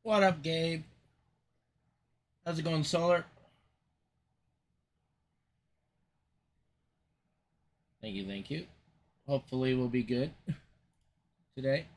What up, Gabe? How's it going, Solar? Thank you, thank you. Hopefully we'll be good today.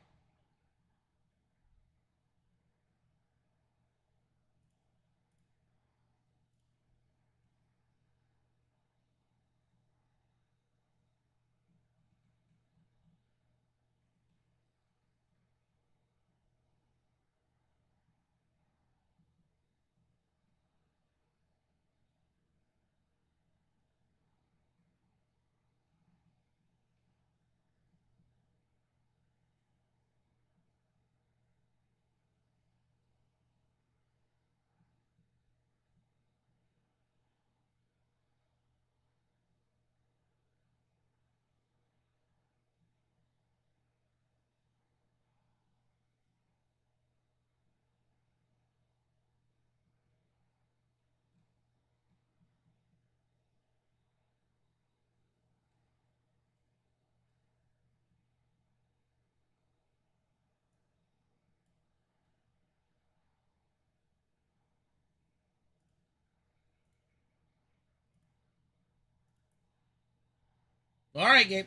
All right, Gabe.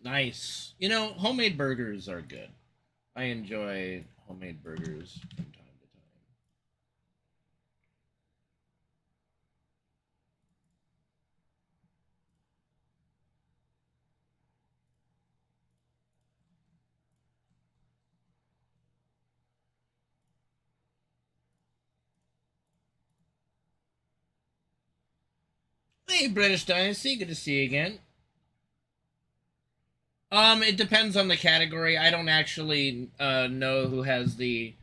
Nice. You know, homemade burgers are good. I enjoy homemade burgers from time to time. Hey, British Dynasty, good to see you again. It depends on the category. I don't actually know who has the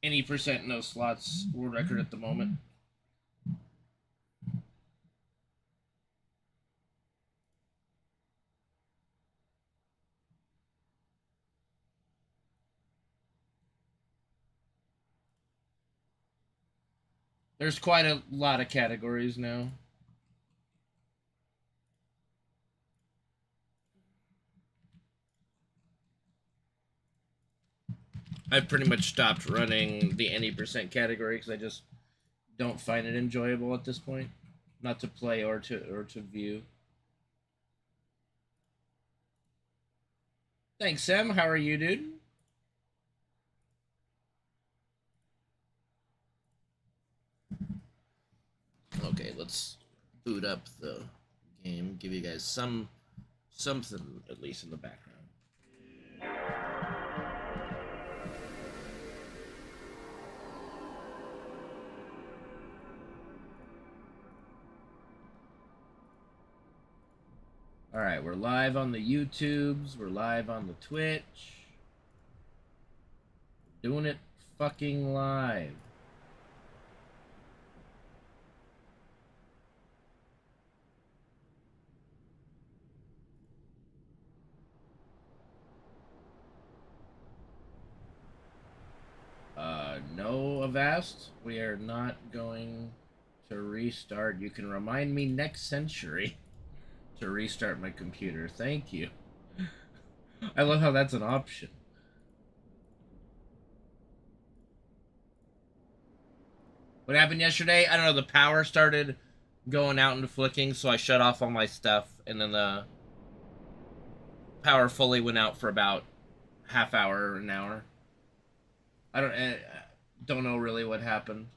any percent no slots world record at the moment. There's quite a lot of categories now. I've pretty much stopped running the any percent category because I just don't find it enjoyable at this point, not to play or to view. Thanks, Sam. How are you, dude? Okay, let's boot up the game. Give you guys something at least in the background. All right, we're live on the YouTubes. We're live on the Twitch. Doing it fucking live. No, Avast. We are not going to restart. You can remind me next century to restart my computer. Thank you. I love how that's an option. What happened yesterday? I don't know. The power started going out and flicking, so I shut off all my stuff, and then the power fully went out for about half hour or an hour. I don't. Don't know really what happened.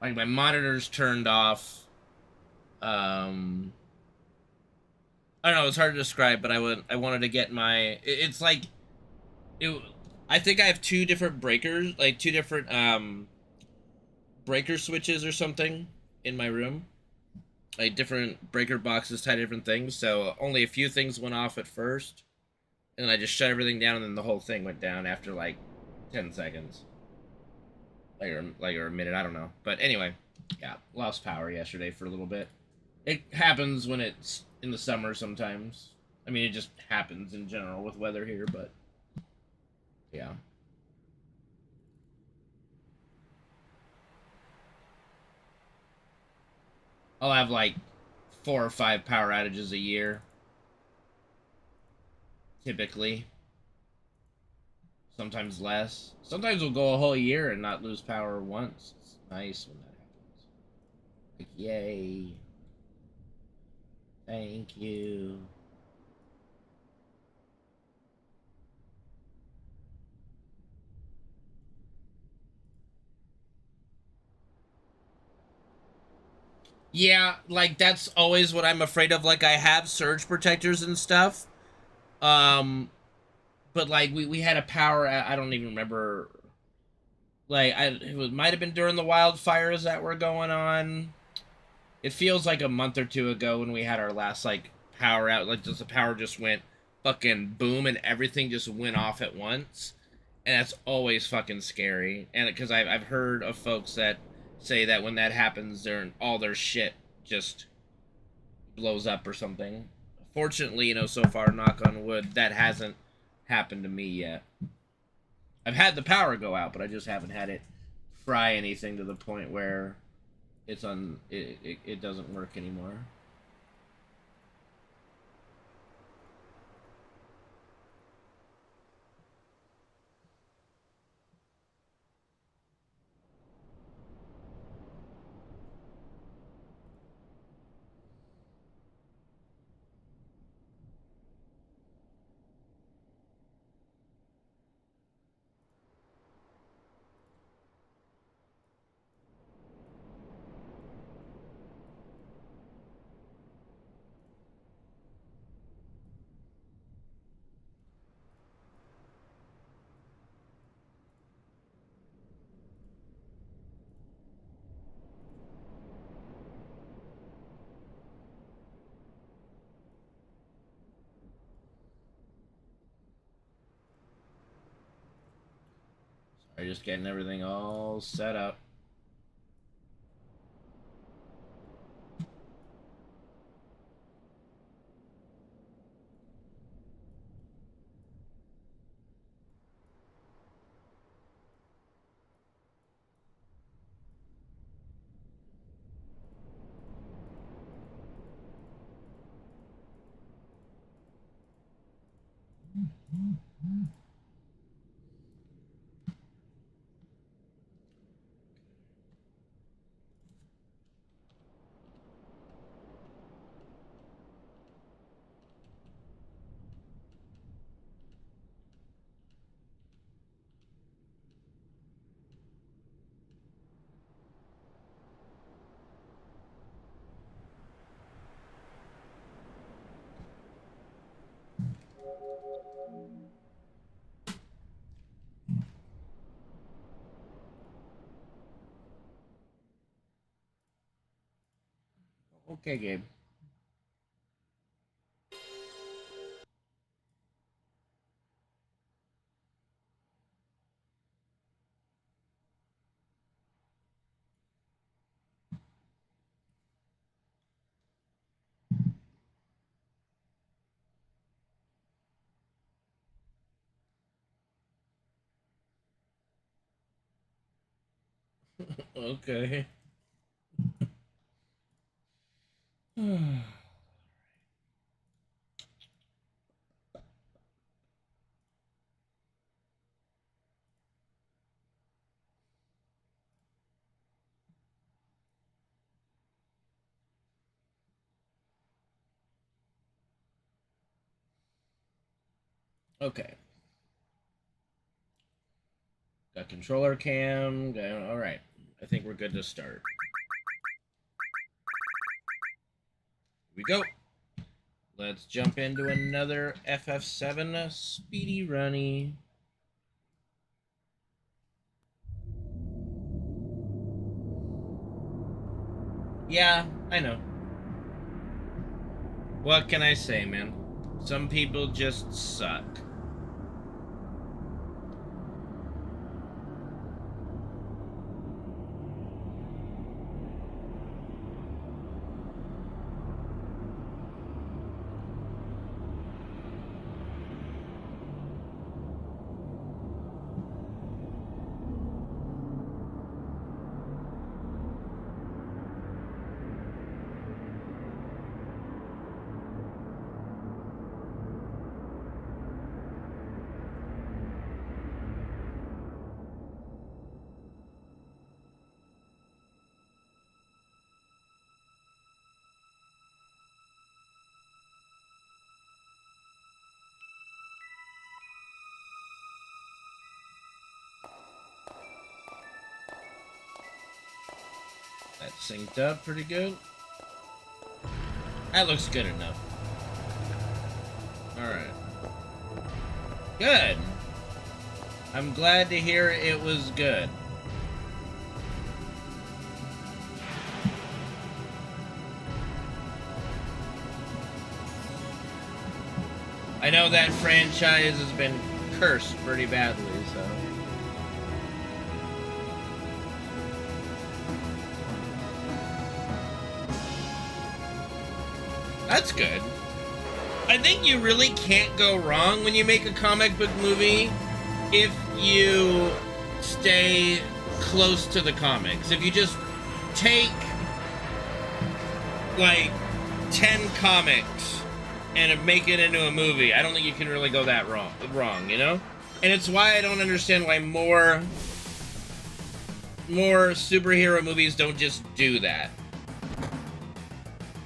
Like my monitor's turned off. I don't know. It's hard to describe, but I wanted to get my. It's like it. I think I have two different breakers, like two different breaker switches or something in my room. Like different breaker boxes tied to different things. So only a few things went off at first, and then I just shut everything down, and then the whole thing went down after like 10 seconds, or a minute. I don't know. But anyway, yeah, lost power yesterday for a little bit. It happens when it's in the summer sometimes. I mean, it just happens in general with weather here, but yeah. I'll have like 4 or 5 power outages a year, typically. Sometimes less. Sometimes we'll go a whole year and not lose power once. It's nice when that happens. Like, yay. Thank you. Yeah, like that's always what I'm afraid of. Like I have surge protectors and stuff. Um, but like we had a power. I don't even remember. Like it might have been during the wildfires that were going on. It feels like a month or two ago when we had our last like power out. Like just the power just went fucking boom and everything just went off at once, and that's always fucking scary. And because I've heard of folks that say that when that happens, all their shit just blows up or something. Fortunately, so far, knock on wood, that hasn't happened to me yet. I've had the power go out, but I just haven't had it fry anything to the point where it doesn't work anymore. Sorry, just getting everything all set up. Okay, Gabe. Okay. Okay. Got controller cam. All right. I think we're good to start. Here we go. Let's jump into another FF7 speedy runny. Yeah, I know. What can I say, man? Some people just suck. That synced up pretty good. That looks good enough. Alright. Good. I'm glad to hear it was good. I know that franchise has been cursed pretty badly, so... That's good. I think you really can't go wrong when you make a comic book movie if you stay close to the comics. If you just take, like, 10 comics and make it into a movie, I don't think you can really go that wrong, you know? And it's why I don't understand why more superhero movies don't just do that.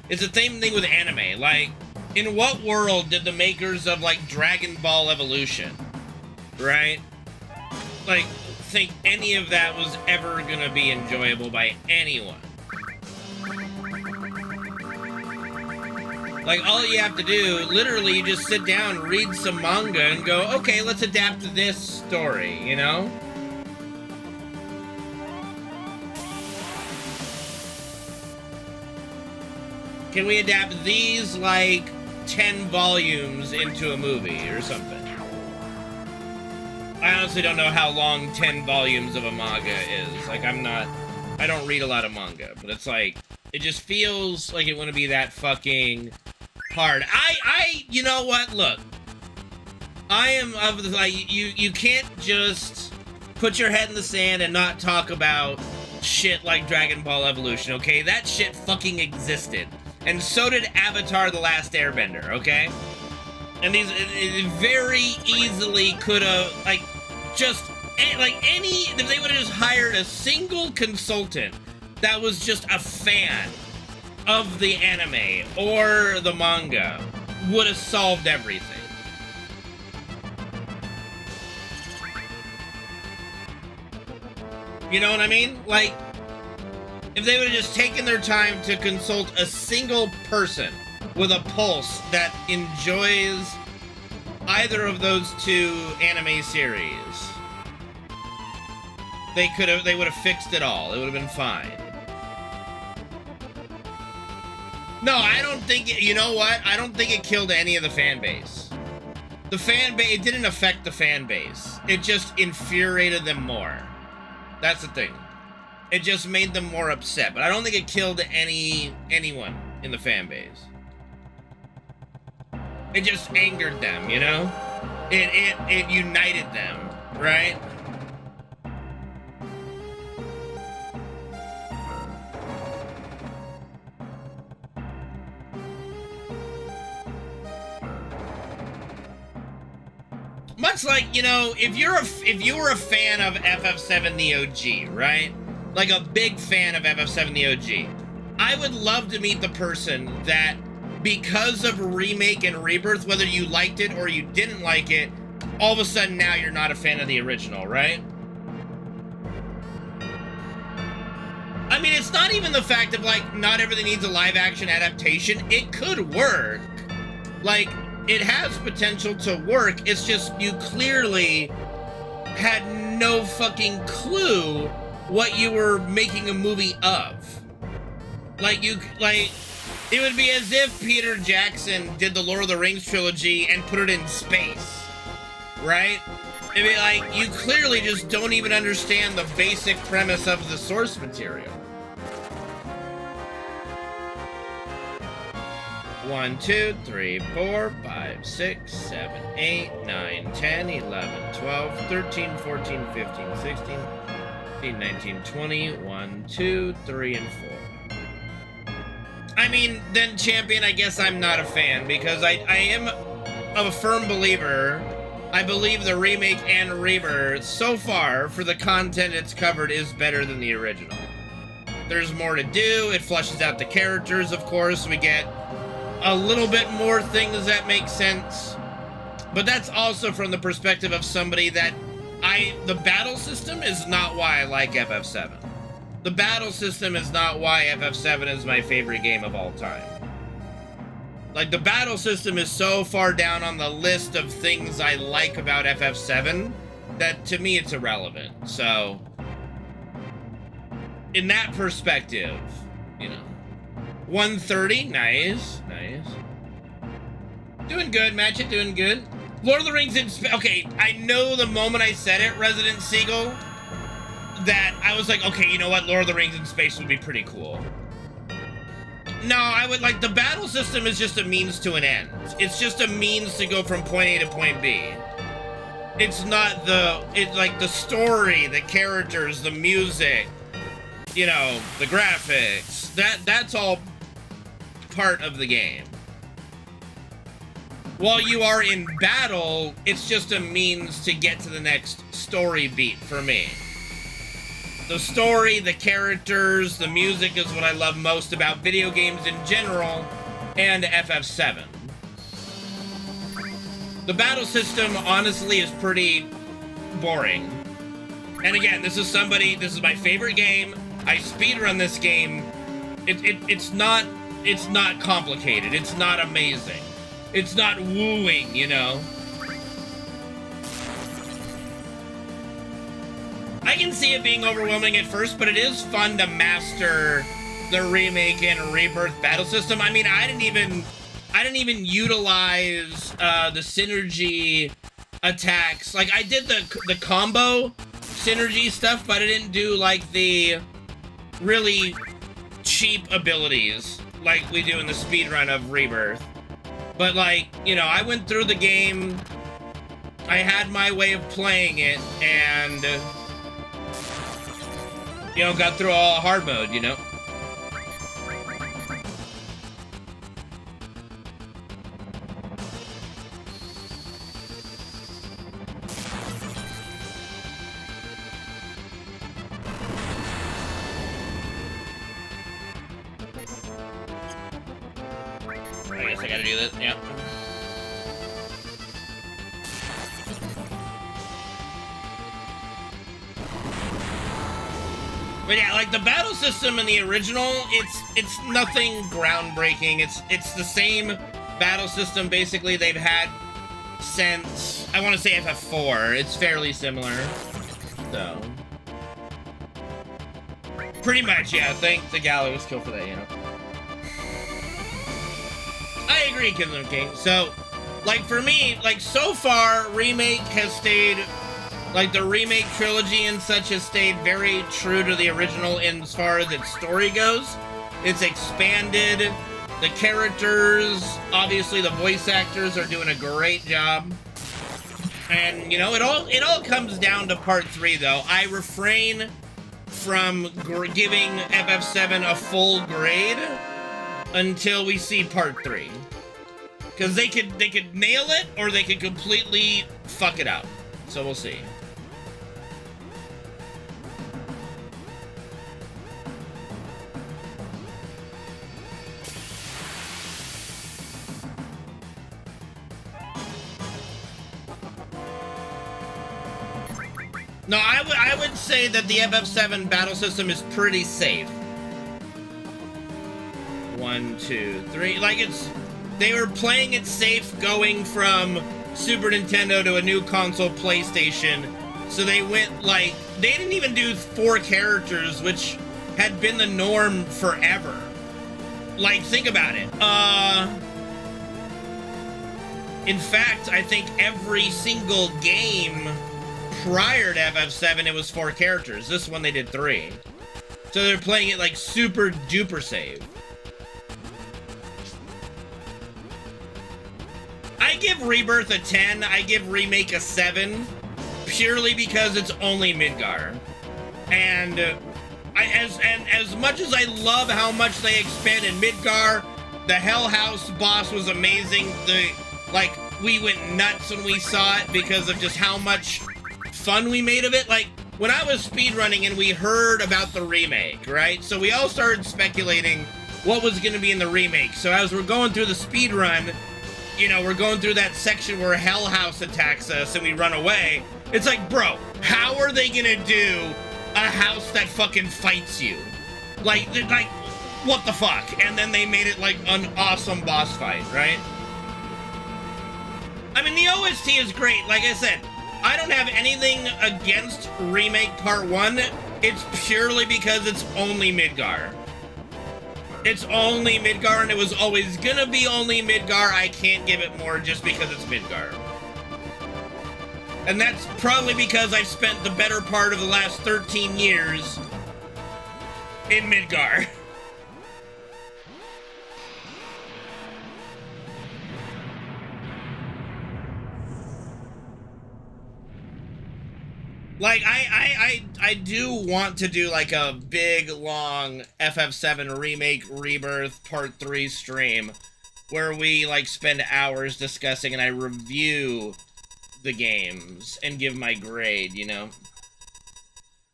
It's the same thing with anime. Like, in what world did the makers of, like, Dragon Ball Evolution, right? Like, think any of that was ever gonna be enjoyable by anyone? Like, all you have to do, literally, you just sit down, read some manga, and go, okay, let's adapt this story, you know? Can we adapt these, like, 10 volumes into a movie or something? I honestly don't know how long 10 volumes of a manga is. Like, I don't read a lot of manga, but it's like, it just feels like it wouldn't be that fucking hard. You know what? Look. I am of the, like, you can't just put your head in the sand and not talk about shit like Dragon Ball Evolution, okay? That shit fucking existed. And so did Avatar: The Last Airbender, okay? And these it very easily could have, like, just, like, if they would have just hired a single consultant that was just a fan of the anime or the manga, would have solved everything. You know what I mean? Like, if they would have just taken their time to consult a single person with a pulse that enjoys either of those two anime series, they would have fixed it all. It would have been fine. No, I don't think you know what? I don't think it killed any of the fan base. The fan base, it didn't affect the fan base. It just infuriated them more. That's the thing. It just made them more upset, but I don't think it killed anyone in the fan base. It just angered them, you know? It united them, right? Much like, you know, if you were a fan of FF7 the OG, right? Like a big fan of FF7 the OG, I would love to meet the person that, because of Remake and Rebirth, whether you liked it or you didn't like it, all of a sudden now you're not a fan of the original, right? I mean, it's not even the fact of, like, not everything needs a live-action adaptation. It could work. Like, it has potential to work. It's just you clearly had no fucking clue what you were making a movie of. Like, it would be as if Peter Jackson did the Lord of the Rings trilogy and put it in space, right? It'd be like, you clearly just don't even understand the basic premise of the source material. 1, 2, 3, 4, 5, 6, 7, 8, 9, 10, 11, 12, 13, 14, 15, 16, 17, 19, 20, 1, 2, 3, and 4. I mean, then Champion, I guess I'm not a fan, because I am a firm believer. I believe the remake and rebirth, so far, for the content it's covered, is better than the original. There's more to do. It fleshes out the characters, of course. We get a little bit more things that make sense. But that's also from the perspective of somebody that the battle system is not why I like FF7. The battle system is not why FF7 is my favorite game of all time. Like, the battle system is so far down on the list of things I like about FF7 that, to me, it's irrelevant. So, in that perspective, you know. 130, nice, nice. Doing good, match it, doing good. Lord of the Rings in space. Okay, I know the moment I said it, Resident Seagull, that I was like, okay, you know what? Lord of the Rings in space would be pretty cool. No, I would, like, the battle system is just a means to an end. It's just a means to go from point A to point B. It's not like, the story, the characters, the music, you know, the graphics. That's all part of the game. While you are in battle, it's just a means to get to the next story beat for me. The story, the characters, the music is what I love most about video games in general, and FF7. The battle system, honestly, is pretty boring. And again, this is my favorite game. I speedrun this game. It's not complicated. It's not amazing. It's not wooing, you know? I can see it being overwhelming at first, but it is fun to master the remake and rebirth battle system. I mean, I didn't even utilize the synergy attacks. Like, I did the combo synergy stuff, but I didn't do, like, the really cheap abilities like we do in the speedrun of rebirth. But, like, you know, I went through the game, I had my way of playing it, and, you know, got through all hard mode, you know? I guess I gotta do this, yeah. But yeah, like the battle system in the original, it's nothing groundbreaking. It's the same battle system basically they've had since, I want to say FF4. It's fairly similar. So pretty much, yeah. Thank the Gallows Kill for that, you know. I agree, Kingdom King. So, like, for me, like, so far, Remake has stayed, like, the Remake trilogy and such has stayed very true to the original in as far as its story goes. It's expanded. The characters, obviously the voice actors are doing a great job. And, you know, it all comes down to part 3, though. I refrain from giving FF7 a full grade until we see part 3. Because they could nail it, or they could completely fuck it up. So we'll see. No, I would say that the FF7 battle system is pretty safe. 1, 2, 3. Like, they were playing it safe going from Super Nintendo to a new console, PlayStation. So they went, like, they didn't even do 4 characters, which had been the norm forever. Like, think about it. In fact, I think every single game prior to FF7, it was 4 characters. This one, they did 3. So they're playing it, like, super duper safe. I give Rebirth a 10. I give Remake a 7. Purely because it's only Midgar. And as much as I love how much they expanded Midgar, the Hell House boss was amazing. We went nuts when we saw it because of just how much fun we made of it. Like, when I was speedrunning and we heard about the remake, right? So we all started speculating what was going to be in the remake. So as we're going through the speedrun, you know, we're going through that section where Hell House attacks us and we run away. It's like, bro, how are they going to do a house that fucking fights you? Like, what the fuck? And then they made it like an awesome boss fight, right? I mean, the OST is great. Like I said, I don't have anything against Remake Part 1. It's purely because it's only Midgar. It's only Midgar, and it was always gonna be only Midgar. I can't give it more just because it's Midgar. And that's probably because I've spent the better part of the last 13 years in Midgar. Like, I do want to do, like, a big, long FF7 Remake Rebirth Part 3 stream where we, like, spend hours discussing and I review the games and give my grade, you know?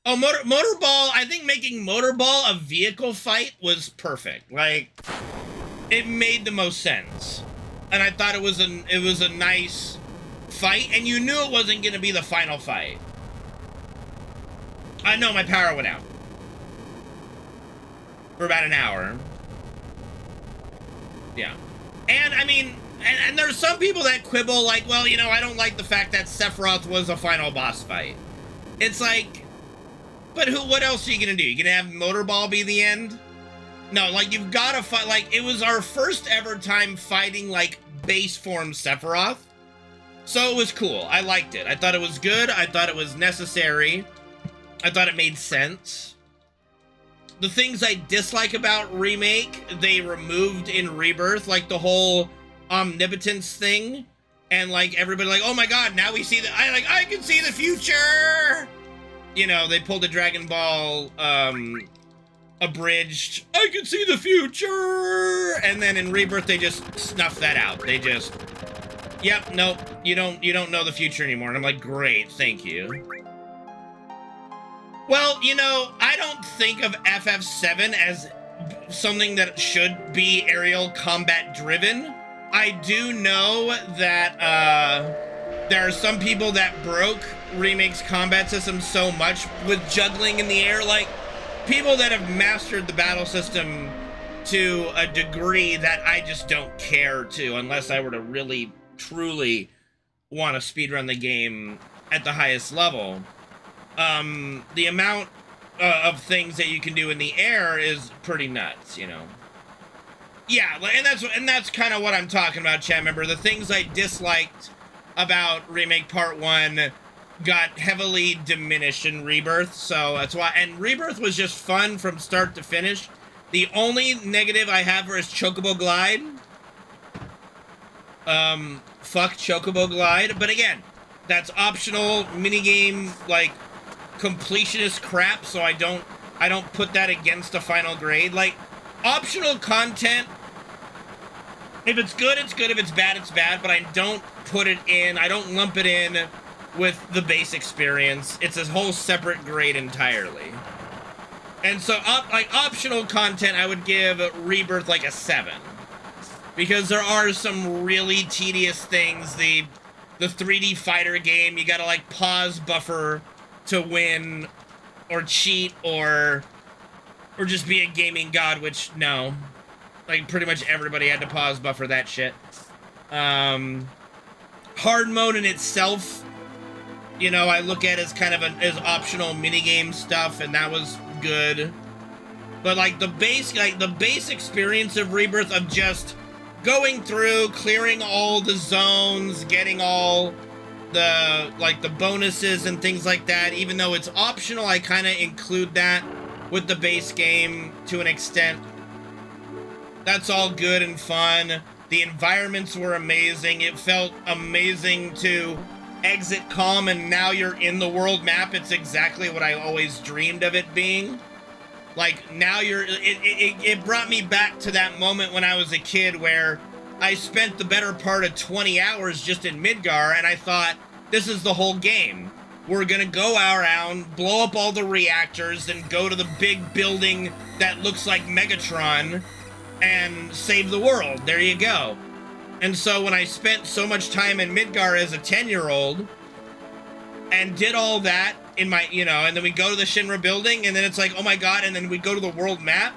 Oh, Motorball, I think making Motorball a vehicle fight was perfect. Like, it made the most sense. And I thought it was a nice fight, and you knew it wasn't going to be the final fight. I know my power went out for about an hour. Yeah. And, I mean, and there's some people that quibble, like, well, you know, I don't like the fact that Sephiroth was a final boss fight. It's like, but what else are you gonna do? You gonna have Motorball be the end? No, like, you've gotta fight, like, it was our first ever time fighting, like, base form Sephiroth. So it was cool. I liked it. I thought it was good. I thought it was necessary. I thought it made sense. The things I dislike about Remake, they removed in Rebirth, like the whole omnipotence thing. And, like, everybody like, oh my god, now we see I can see the future! You know, they pulled a Dragon Ball, abridged, I can see the future! And then in Rebirth, they just snuffed that out. They just, yep, nope, you don't know the future anymore. And I'm like, great, thank you. Well, you know, I don't think of FF7 as something that should be aerial combat driven. I do know that there are some people that broke Remake's combat system so much with juggling in the air. Like, people that have mastered the battle system to a degree that I just don't care to, unless I were to really, truly want to speedrun the game at the highest level. The amount of things that you can do in the air is pretty nuts, you know. Yeah, and that's kind of what I'm talking about, chat member. The things I disliked about Remake Part 1 got heavily diminished in Rebirth, so that's why. And Rebirth was just fun from start to finish. The only negative I have is Chocobo Glide. Fuck Chocobo Glide. But again, that's optional minigame, like, completionist crap, so I don't put that against a final grade. Like, optional content, if it's good, it's good. If it's bad, it's bad. But I don't put it in, I don't lump it in with the base experience. It's a whole separate grade entirely. And so, like, optional content, I would give Rebirth like a 7. Because there are some really tedious things. The 3D fighter game, you gotta, like, pause, buffer, to win or cheat or just be a gaming god, which, no. Like, pretty much everybody had to pause buffer that shit. Hard mode in itself, you know, I look at as kind of as optional minigame stuff, and that was good. But like the base experience of Rebirth of just going through, clearing all the zones, getting all the the bonuses and things like that, even though it's optional, I kind of include that with the base game to an extent. That's all good and fun. The environments were amazing. It felt amazing to exit Calm and now you're in the world map. It's exactly what I always dreamed of it being. Like, now it brought me back to that moment when I was a kid where I spent the better part of 20 hours just in Midgar, and I thought, this is the whole game. We're gonna go around, blow up all the reactors, and go to the big building that looks like Megatron, and save the world. There you go. And so when I spent so much time in Midgar as a 10-year-old, and did all that in my, you know, and then we go to the Shinra building, and then it's like, oh my god, and then we go to the world map.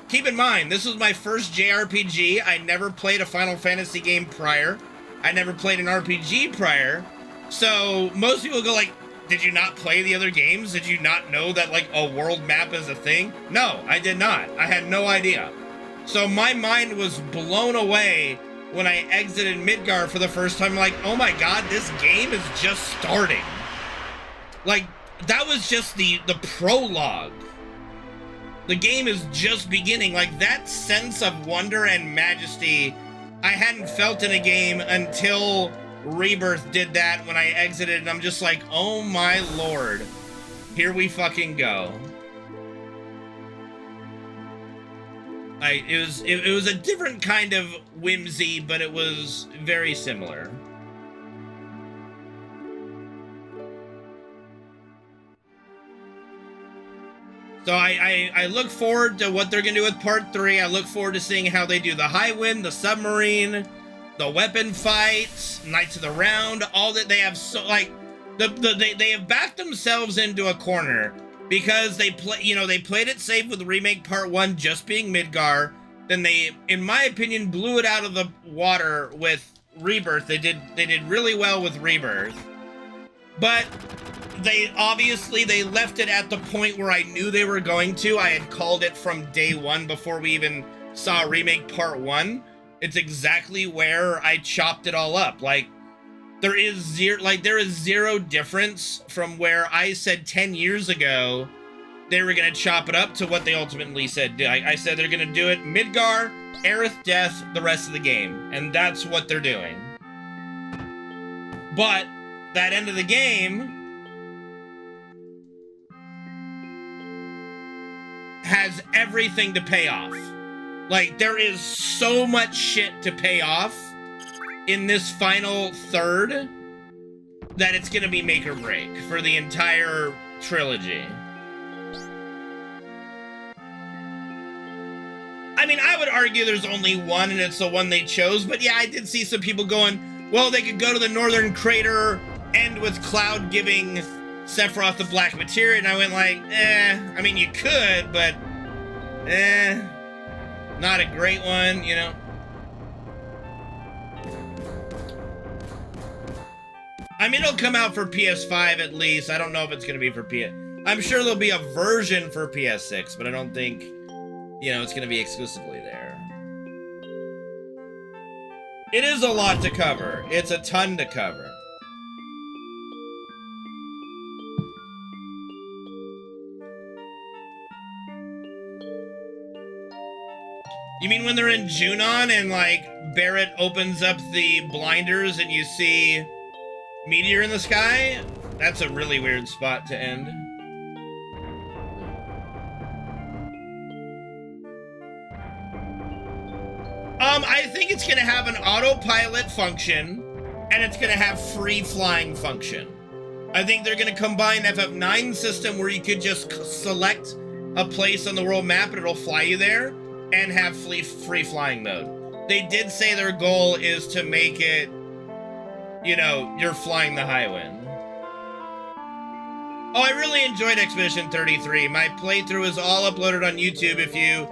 Keep in mind, this was my first JRPG. I never played a Final Fantasy game prior. I never played an RPG prior. So most people go like, did you not play the other games? Did you not know that like a world map is a thing? No, I did not. I had no idea. So my mind was blown away when I exited Midgar for the first time. Like, oh my god, this game is just starting. Like, that was just the prologue. The game is just beginning. Like, that sense of wonder and majesty I hadn't felt in a game until Rebirth did that when I exited, and I'm just like, oh my lord. Here we fucking go. It was a different kind of whimsy, but it was very similar. So I look forward to what they're gonna do with part 3. I look forward to seeing how they do the high wind, the submarine, the weapon fights, Knights of the Round, all that. They have so like they have backed themselves into a corner because they played it safe with remake part 1 just being Midgar. Then they, in my opinion, blew it out of the water with Rebirth. They did really well with Rebirth, but they left it at the point where I knew they were going to. I had called it from day one before we even saw remake part 1. It's exactly where I chopped it all up. Like, there is zero difference from where I said 10 years ago they were gonna chop it up to what they ultimately said. I said they're gonna do it Midgar, Aerith, Death, the rest of the game, and that's what they're doing. But that end of the game has everything to pay off. Like, there is so much shit to pay off in this final third that it's gonna be make or break for the entire trilogy. I mean, I would argue there's only one, and it's the one they chose, but yeah, I did see some people going, well, they could go to the Northern Crater, end with Cloud giving Sephiroth the Black Materia, and I went like, I mean, you could, but, not a great one, you know? I mean, it'll come out for PS5 at least. I don't know if it's going to be for PS... I'm sure there'll be a version for PS6, but I don't think, you know, it's going to be exclusively there. It is a lot to cover. It's a ton to cover. You mean when they're in Junon and, like, Barrett opens up the blinders and you see meteor in the sky? That's a really weird spot to end. I think it's gonna have an autopilot function, and it's gonna have free flying function. I think they're gonna combine FF9 system where you could just select a place on the world map and it'll fly you there, and have free flying mode. They did say their goal is to make it, you know, you're flying the high wind. Oh, I really enjoyed Expedition 33. My playthrough is all uploaded on YouTube if you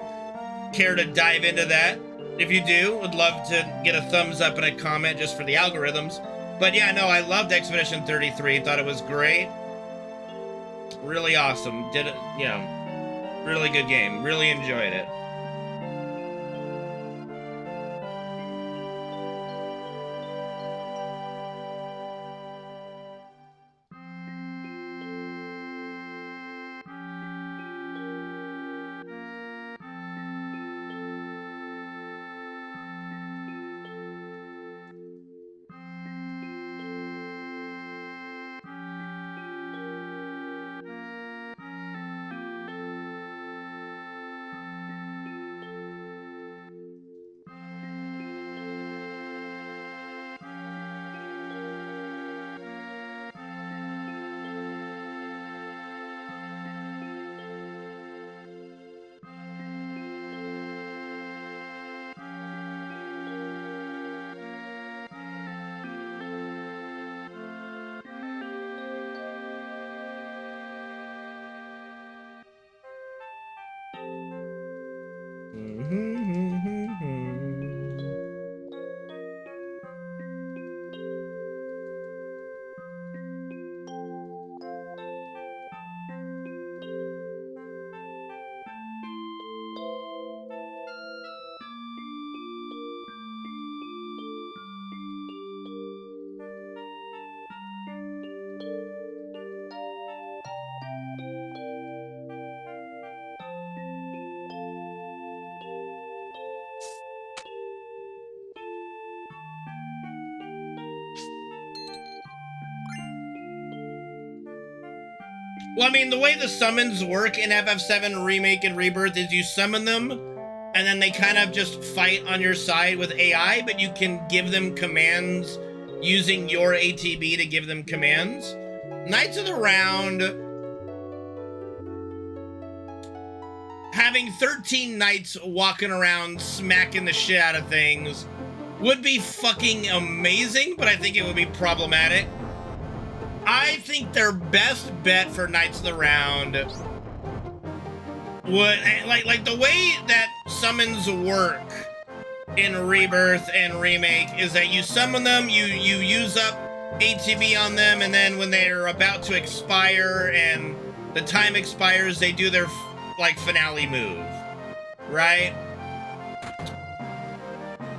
care to dive into that. If you do, would love to get a thumbs up and a comment just for the algorithms. But yeah, no, I loved Expedition 33. Thought it was great. Really awesome. Did it, you know, really good game. Really enjoyed it. Well, I mean, the way the summons work in FF7 Remake and Rebirth is you summon them, and then they kind of just fight on your side with AI, but you can give them commands using your ATB to give them commands. Knights of the Round, having 13 knights walking around smacking the shit out of things would be fucking amazing, but I think it would be problematic. I think their best bet for Knights of the Round would, like the way that summons work in Rebirth and Remake is that you summon them, you use up ATB on them, and then when they're about to expire and the time expires, they do their like finale move, right?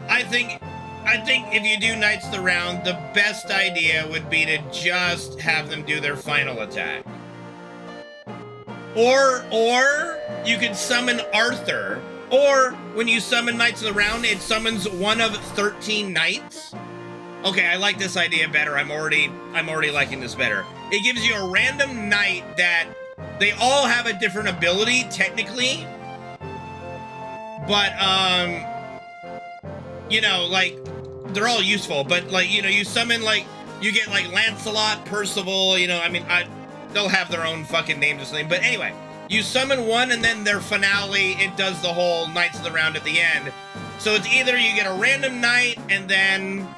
I think if you do Knights of the Round, the best idea would be to just have them do their final attack. Or you could summon Arthur. Or when you summon Knights of the Round, it summons one of 13 knights. Okay, I like this idea better. I'm already liking this better. It gives you a random knight that they all have a different ability technically. But you know, like, they're all useful, but like, you know, you summon, like, you get like Lancelot, Percival, you know, I mean, they'll have their own fucking names or something, but anyway, you summon one and then their finale, it does the whole Knights of the Round at the end. So it's either you get a random knight and then,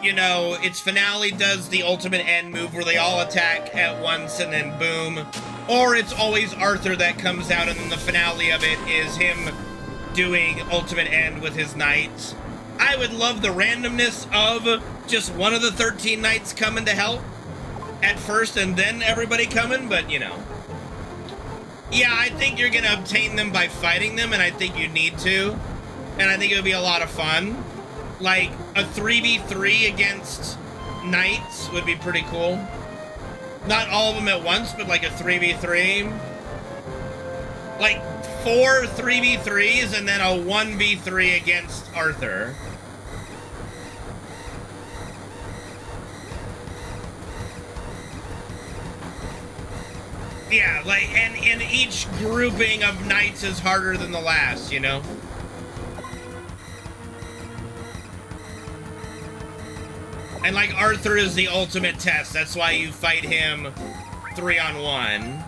you know, its finale does the ultimate end move where they all attack at once and then boom, or it's always Arthur that comes out and then the finale of it is him doing ultimate end with his knights. I would love the randomness of just one of the 13 knights coming to help at first and then everybody coming, but you know. Yeah, I think you're gonna obtain them by fighting them, and I think you need to. And I think it would be a lot of fun. Like, a 3v3 against knights would be pretty cool. Not all of them at once, but like a 3v3. Like, 4 3v3s and then a 1v3 against Arthur. Yeah, like, and each grouping of knights is harder than the last, you know? And like, Arthur is the ultimate test. That's why you fight him 3-on-1.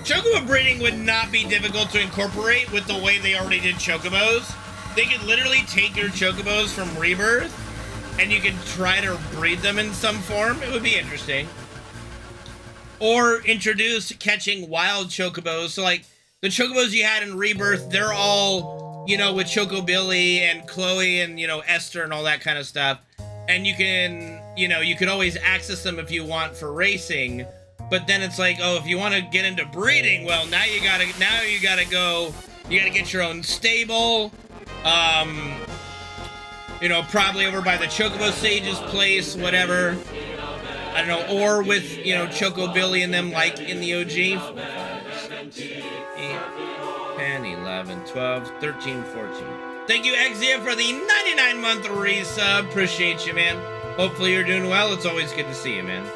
Chocobo Chocobo breeding would not be difficult to incorporate with the way they already did Chocobos. They could literally take your Chocobos from Rebirth and you could try to breed them in some form. It would be interesting. Or introduce catching wild Chocobos. So like the Chocobos you had in Rebirth, they're all, you know, with Chocobilly and Chloe and, you know, Esther and all that kind of stuff. And you can, you know, you could always access them if you want for racing. But then it's like, oh, if you want to get into breeding, well, now you gotta get your own stable. You know, probably over by the Chocobo Sage's place, whatever. I don't know, or with, you know, Chocobilly and them like in the OG. 5, 6, 7, 8, 10, 11, 12, 13, 14. Thank you, Exia, for the 99-month resub. Appreciate you, man. Hopefully you're doing well. It's always good to see you, man.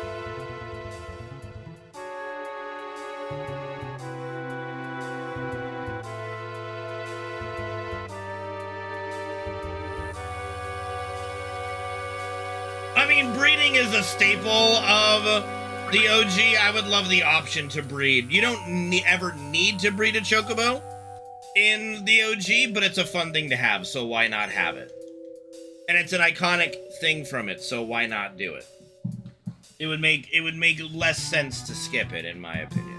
I mean, breeding is a staple of the OG. I would love the option to breed. You don't ever need to breed a Chocobo in the OG, but it's a fun thing to have, so why not have it? And it's an iconic thing from it, so why not do it? It would make less sense to skip it, in my opinion.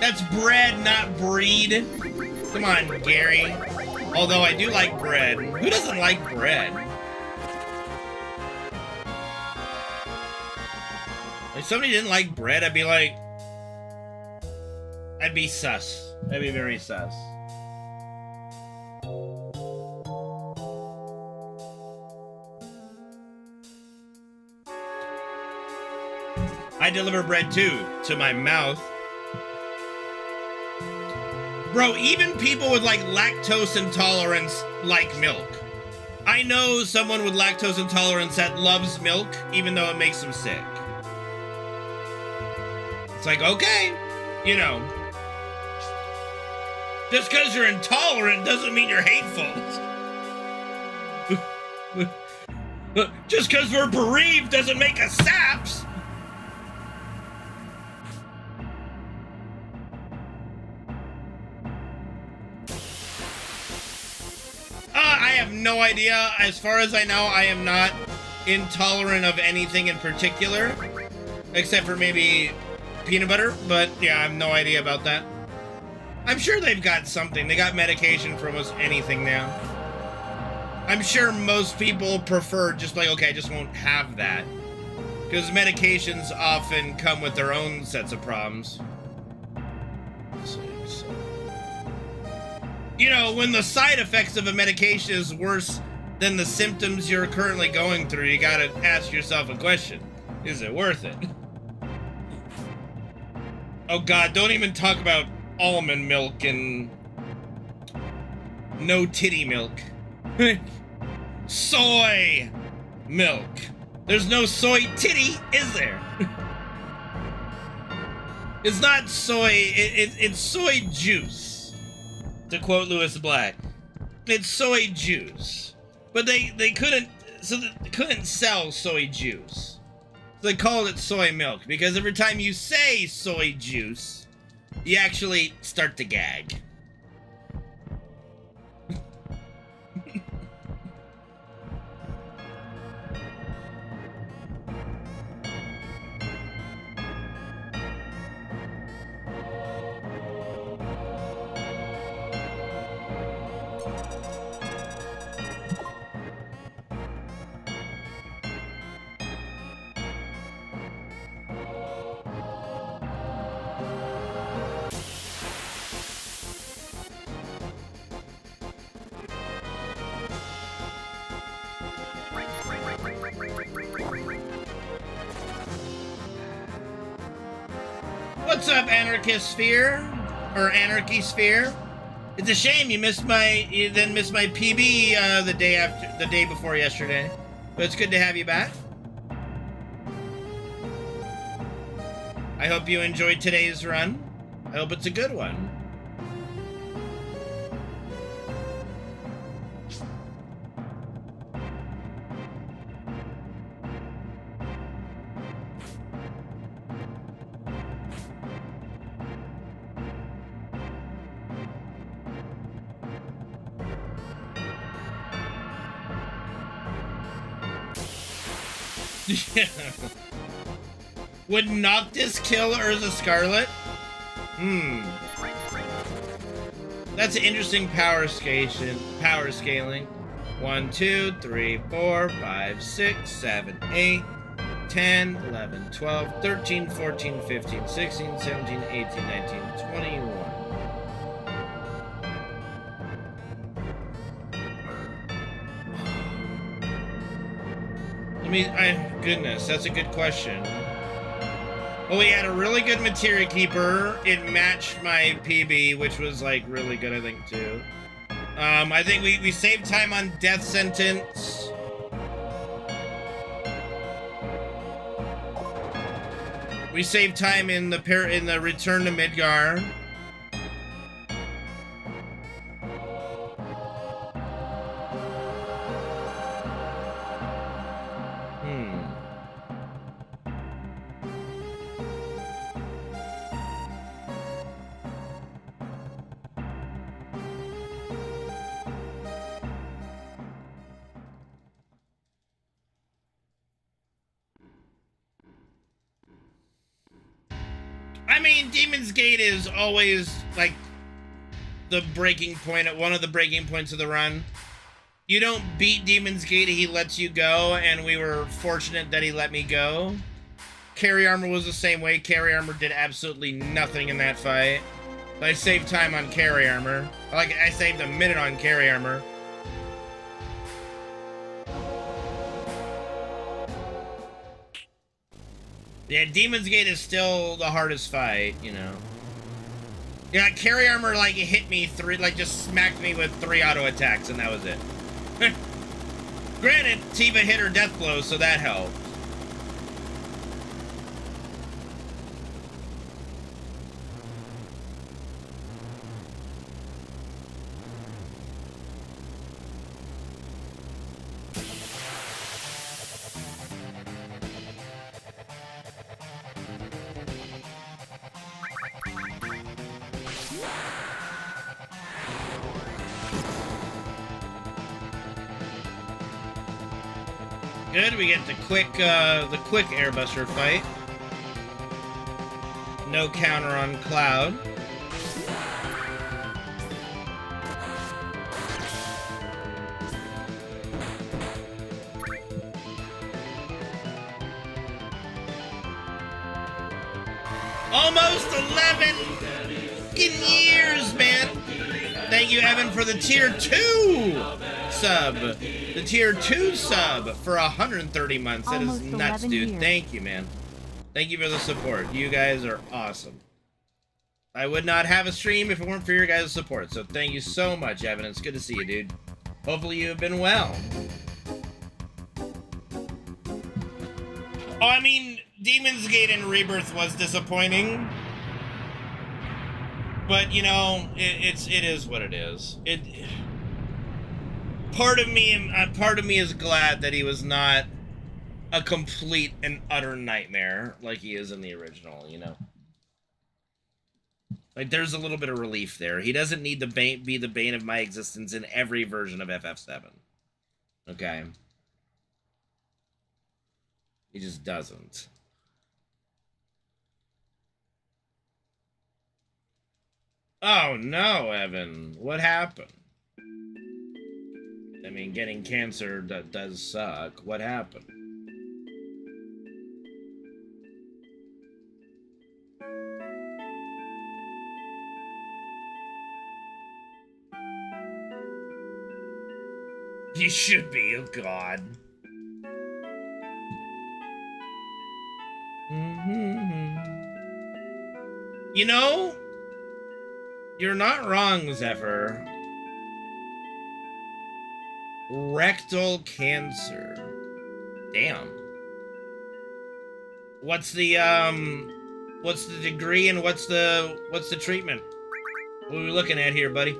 That's bread, not breed. Come on, Gary. Although I do like bread. Who doesn't like bread? If somebody didn't like bread, I'd be like... I'd be sus. I'd be very sus. I deliver bread too, to my mouth. Bro, even people with, like, lactose intolerance like milk. I know someone with lactose intolerance that loves milk, even though it makes them sick. It's like, okay, you know. Just because you're intolerant doesn't mean you're hateful. Just because we're bereaved doesn't make us saps. I have no idea. As far as I know, I am not intolerant of anything in particular, except for maybe peanut butter, but yeah, I have no idea about that. I'm sure they've got something. They got medication for almost anything now. I'm sure most people prefer just like, okay, I just won't have that. Because medications often come with their own sets of problems. You know, when the side effects of a medication is worse than the symptoms you're currently going through, you gotta ask yourself a question. Is it worth it? Oh god, don't even talk about almond milk and no titty milk. Soy milk. There's no soy titty, is there? It's not soy, it's soy juice. To quote Lewis Black, it's soy juice, but they couldn't sell soy juice. So they called it soy milk because every time you say soy juice, you actually start to gag. What's up, Anarchist Sphere? Or Anarchy Sphere? It's a shame you missed my PB the day before yesterday. But it's good to have you back. I hope you enjoyed today's run. I hope it's a good one. Would Noctis kill Urza Scarlet? That's an interesting power scaling. 1, 2, 3, 4, 5, 6, 7, 8, 10, 11, 12, 13, 14, 15, 16, 17, 18, 19, 21. Goodness, that's a good question. Well, we had a really good Materia Keeper. It matched my PB, which was, like, really good, I think, too. I think we saved time on Death Sentence. We saved time in the Return to Midgar. I mean, Demon's Gate is always, like, the breaking point, one of the breaking points of the run. You don't beat Demon's Gate, he lets you go, and we were fortunate that he let me go. Carry Armor was the same way. Carry Armor did absolutely nothing in that fight. I saved time on Carry Armor. Like, I saved a minute on Carry Armor. Yeah, Demon's Gate is still the hardest fight, you know. Yeah, Carry Armor, like, it hit me just smacked me with 3 auto attacks, and that was it. Granted, Tifa hit her death blow, so that helped. Good, we get the quick airbuster fight. No counter on Cloud. Almost 11 years, man. Thank you, Evan, for the tier 2 sub. The tier 2 sub for 130 months. That is nuts, dude. Years. Thank you, man. Thank you for the support. You guys are awesome. I would not have a stream if it weren't for your guys' support. So thank you so much, Evan. It's good to see you, dude. Hopefully you have been well. Oh, I mean, Demon's Gate and Rebirth was disappointing. But, you know, it is what it is. Part of me is glad that he was not a complete and utter nightmare like he is in the original, you know? Like, there's a little bit of relief there. He doesn't need to be the bane of my existence in every version of FF7. Okay? He just doesn't. Oh, no, Evan. What happened? I mean, getting cancer does suck. What happened? You should be, oh god. You know, you're not wrong, Zephyr. Rectal cancer. Damn. What's the What's the degree and what's the treatment? What are we looking at here, buddy?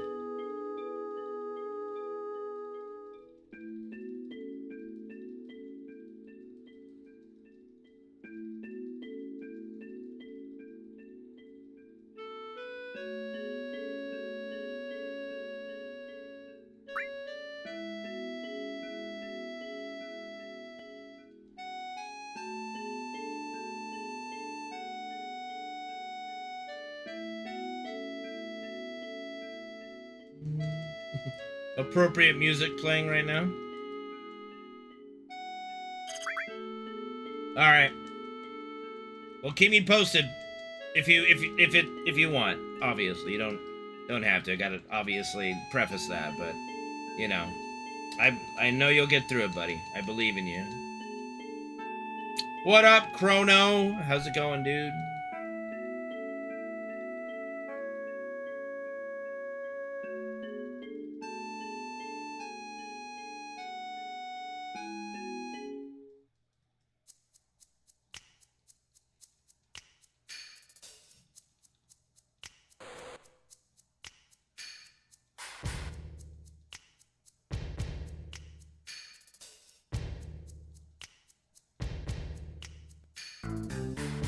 Appropriate music playing right now. All right. Well, keep me posted if you want. Obviously, you don't have to. I gotta obviously preface that, but you know, I know you'll get through it, buddy. I believe in you. What up, Chrono? How's it going, dude?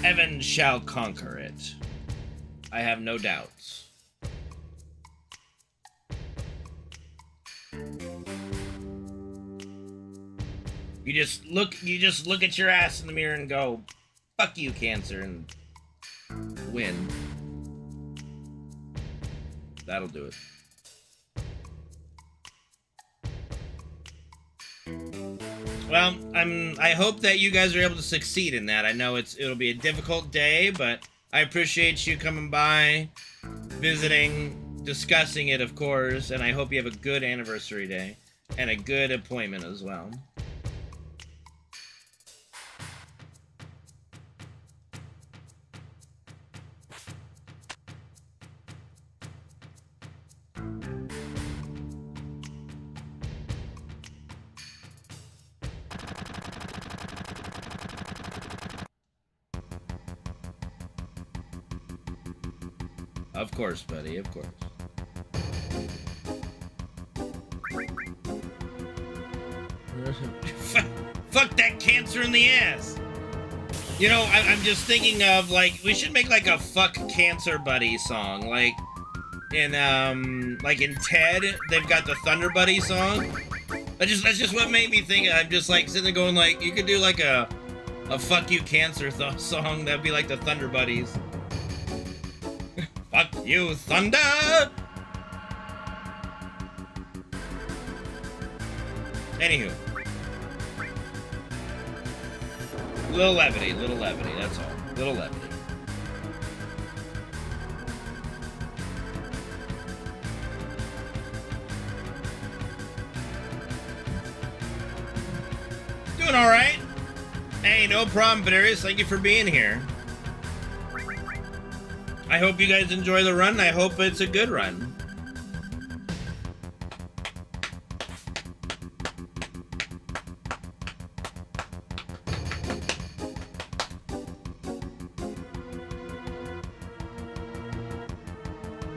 Evan shall conquer it. I have no doubts. You just look at your ass in the mirror and go, fuck you, Cancer, and win. That'll do it. Well, I hope that you guys are able to succeed in that. I know it'll be a difficult day, but I appreciate you coming by, visiting, discussing it, of course, and I hope you have a good anniversary day and a good appointment as well. Of course, buddy, of course. Fuck that cancer in the ass! You know, I'm just thinking of, like, we should make, like, a fuck cancer buddy song. Like in Ted, they've got the Thunder Buddy song. That's just what made me think. I'm just, like, sitting there going, like, you could do, like, a fuck you cancer song. That'd be like the Thunder Buddies. Fuck you, Thunder! Anywho. Little levity, that's all. Little levity. Doing alright. Hey, no problem, Badarius. Thank you for being here. I hope you guys enjoy the run. I hope it's a good run.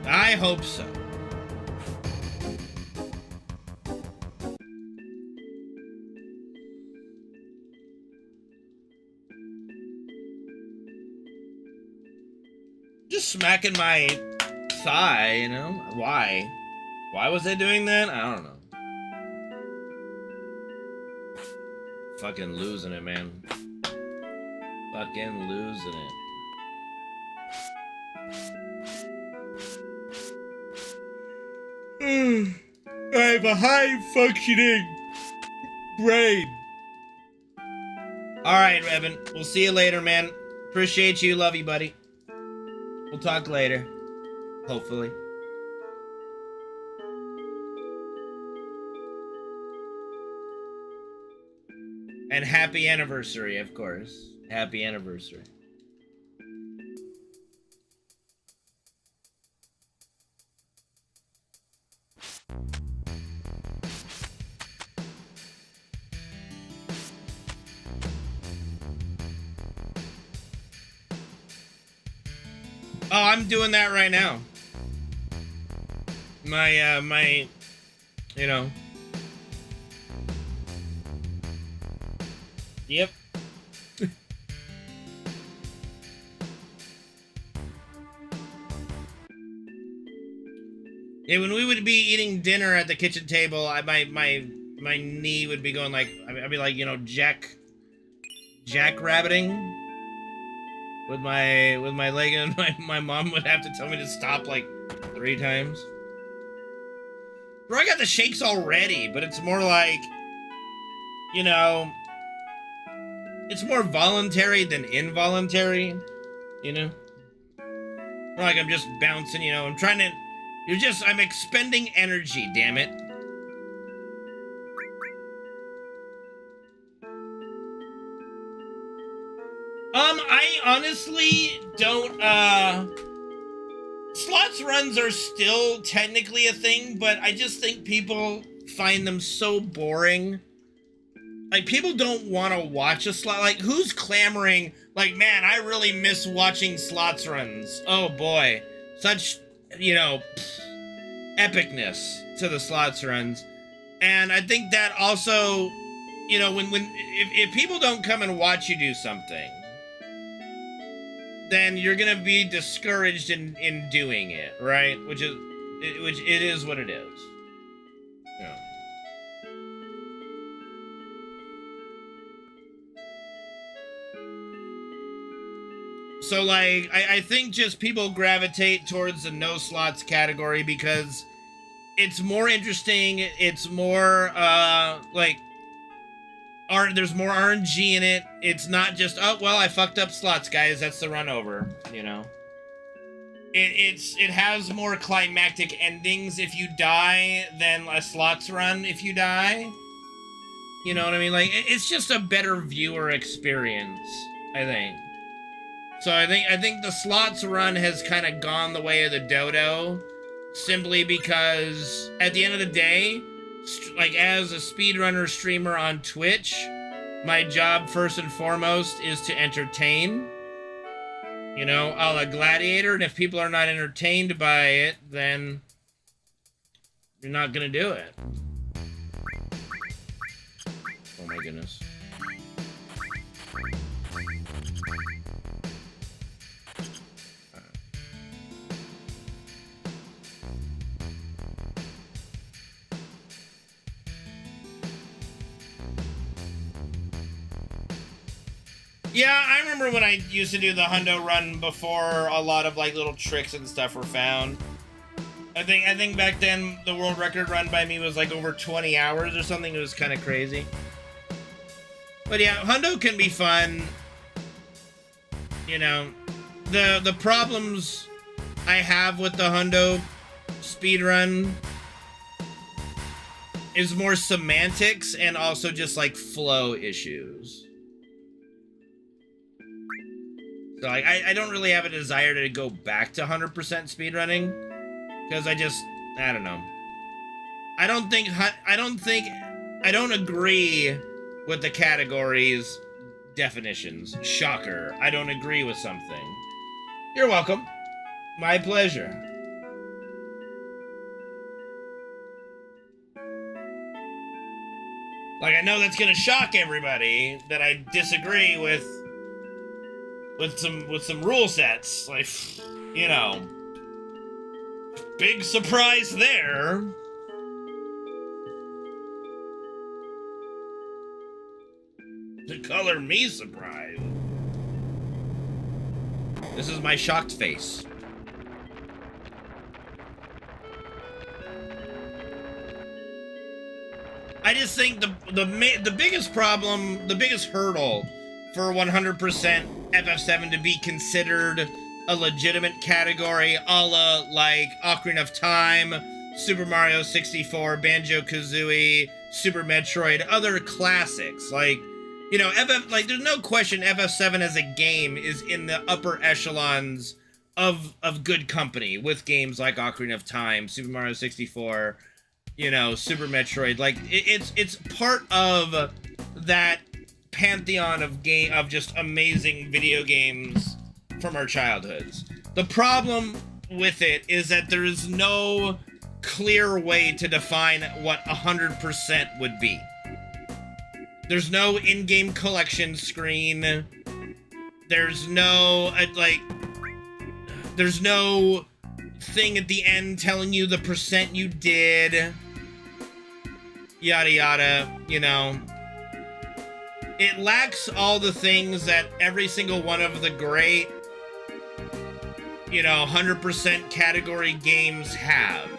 I hope so. Just smacking my thigh, you know? Why? Why was I doing that? I don't know. Fucking losing it, man. Fucking losing it. I have a high-functioning brain. Alright, Evan. We'll see you later, man. Appreciate you. Love you, buddy. We'll talk later. Hopefully. And happy anniversary, of course. Happy anniversary. Oh, I'm doing that right now. My, you know. Yep. Yeah, when we would be eating dinner at the kitchen table, my knee would be going like, I'd be like, you know, jackrabbiting with my leg, and my mom would have to tell me to stop like 3 times. Bro, I got the shakes already, but it's more like, you know, it's more voluntary than involuntary, you know? More like I'm just bouncing, you know, I'm expending energy, damn it. I honestly don't, slots runs are still technically a thing, but I just think people find them so boring. Like, people don't want to watch a slot. Like, who's clamoring, like, man, I really miss watching slots runs. Oh, boy. Such, you know, epicness to the slots runs. And I think that also, you know, if people don't come and watch you do something, then you're gonna be discouraged in doing it, right? Which it is what it is. Yeah. So, like, I think just people gravitate towards the no slots category because it's more interesting, it's more, like, there's more RNG in it. It's not just, oh, well, I fucked up slots, guys, that's the run over, you know? It has more climactic endings if you die than a slots run if you die. You know what I mean? Like, it's just a better viewer experience, I think. So I think the slots run has kind of gone the way of the dodo, simply because at the end of the day, like, as a speedrunner streamer on Twitch, my job first and foremost is to entertain. You know, a la Gladiator, and if people are not entertained by it, then you're not gonna do it. Oh my goodness. Yeah, I remember when I used to do the hundo run before a lot of, like, little tricks and stuff were found. I think back then the world record run by me was like over 20 hours or something. It was kind of crazy. But yeah, hundo can be fun. You know, the problems I have with the hundo speedrun is more semantics and also just, like, flow issues. So, like, I don't really have a desire to go back to 100% speedrunning, because I don't know. I don't agree with the categories definitions. Shocker. I don't agree with something. You're welcome. My pleasure. Like, I know that's gonna shock everybody that I disagree with some rule sets, like, you know, big surprise there. To color me surprised. This is my shocked face. I just think the biggest problem, the biggest hurdle for 100% FF7 to be considered a legitimate category, a la, like, Ocarina of Time, Super Mario 64, Banjo-Kazooie, Super Metroid, other classics. Like, you know, there's no question FF7 as a game is in the upper echelons of good company with games like Ocarina of Time, Super Mario 64, you know, Super Metroid. Like, it's part of that pantheon of just amazing video games from our childhoods. The problem with it is that there is no clear way to define what 100% would be. There's no in-game collection screen. There's no, there's no thing at the end telling you the percent you did. Yada yada, you know. It lacks all the things that every single one of the great, 100% category games have.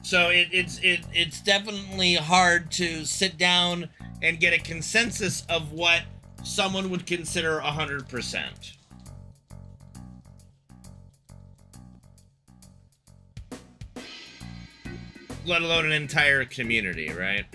So it's definitely hard to sit down and get a consensus of what someone would consider 100%. Let alone an entire community, right?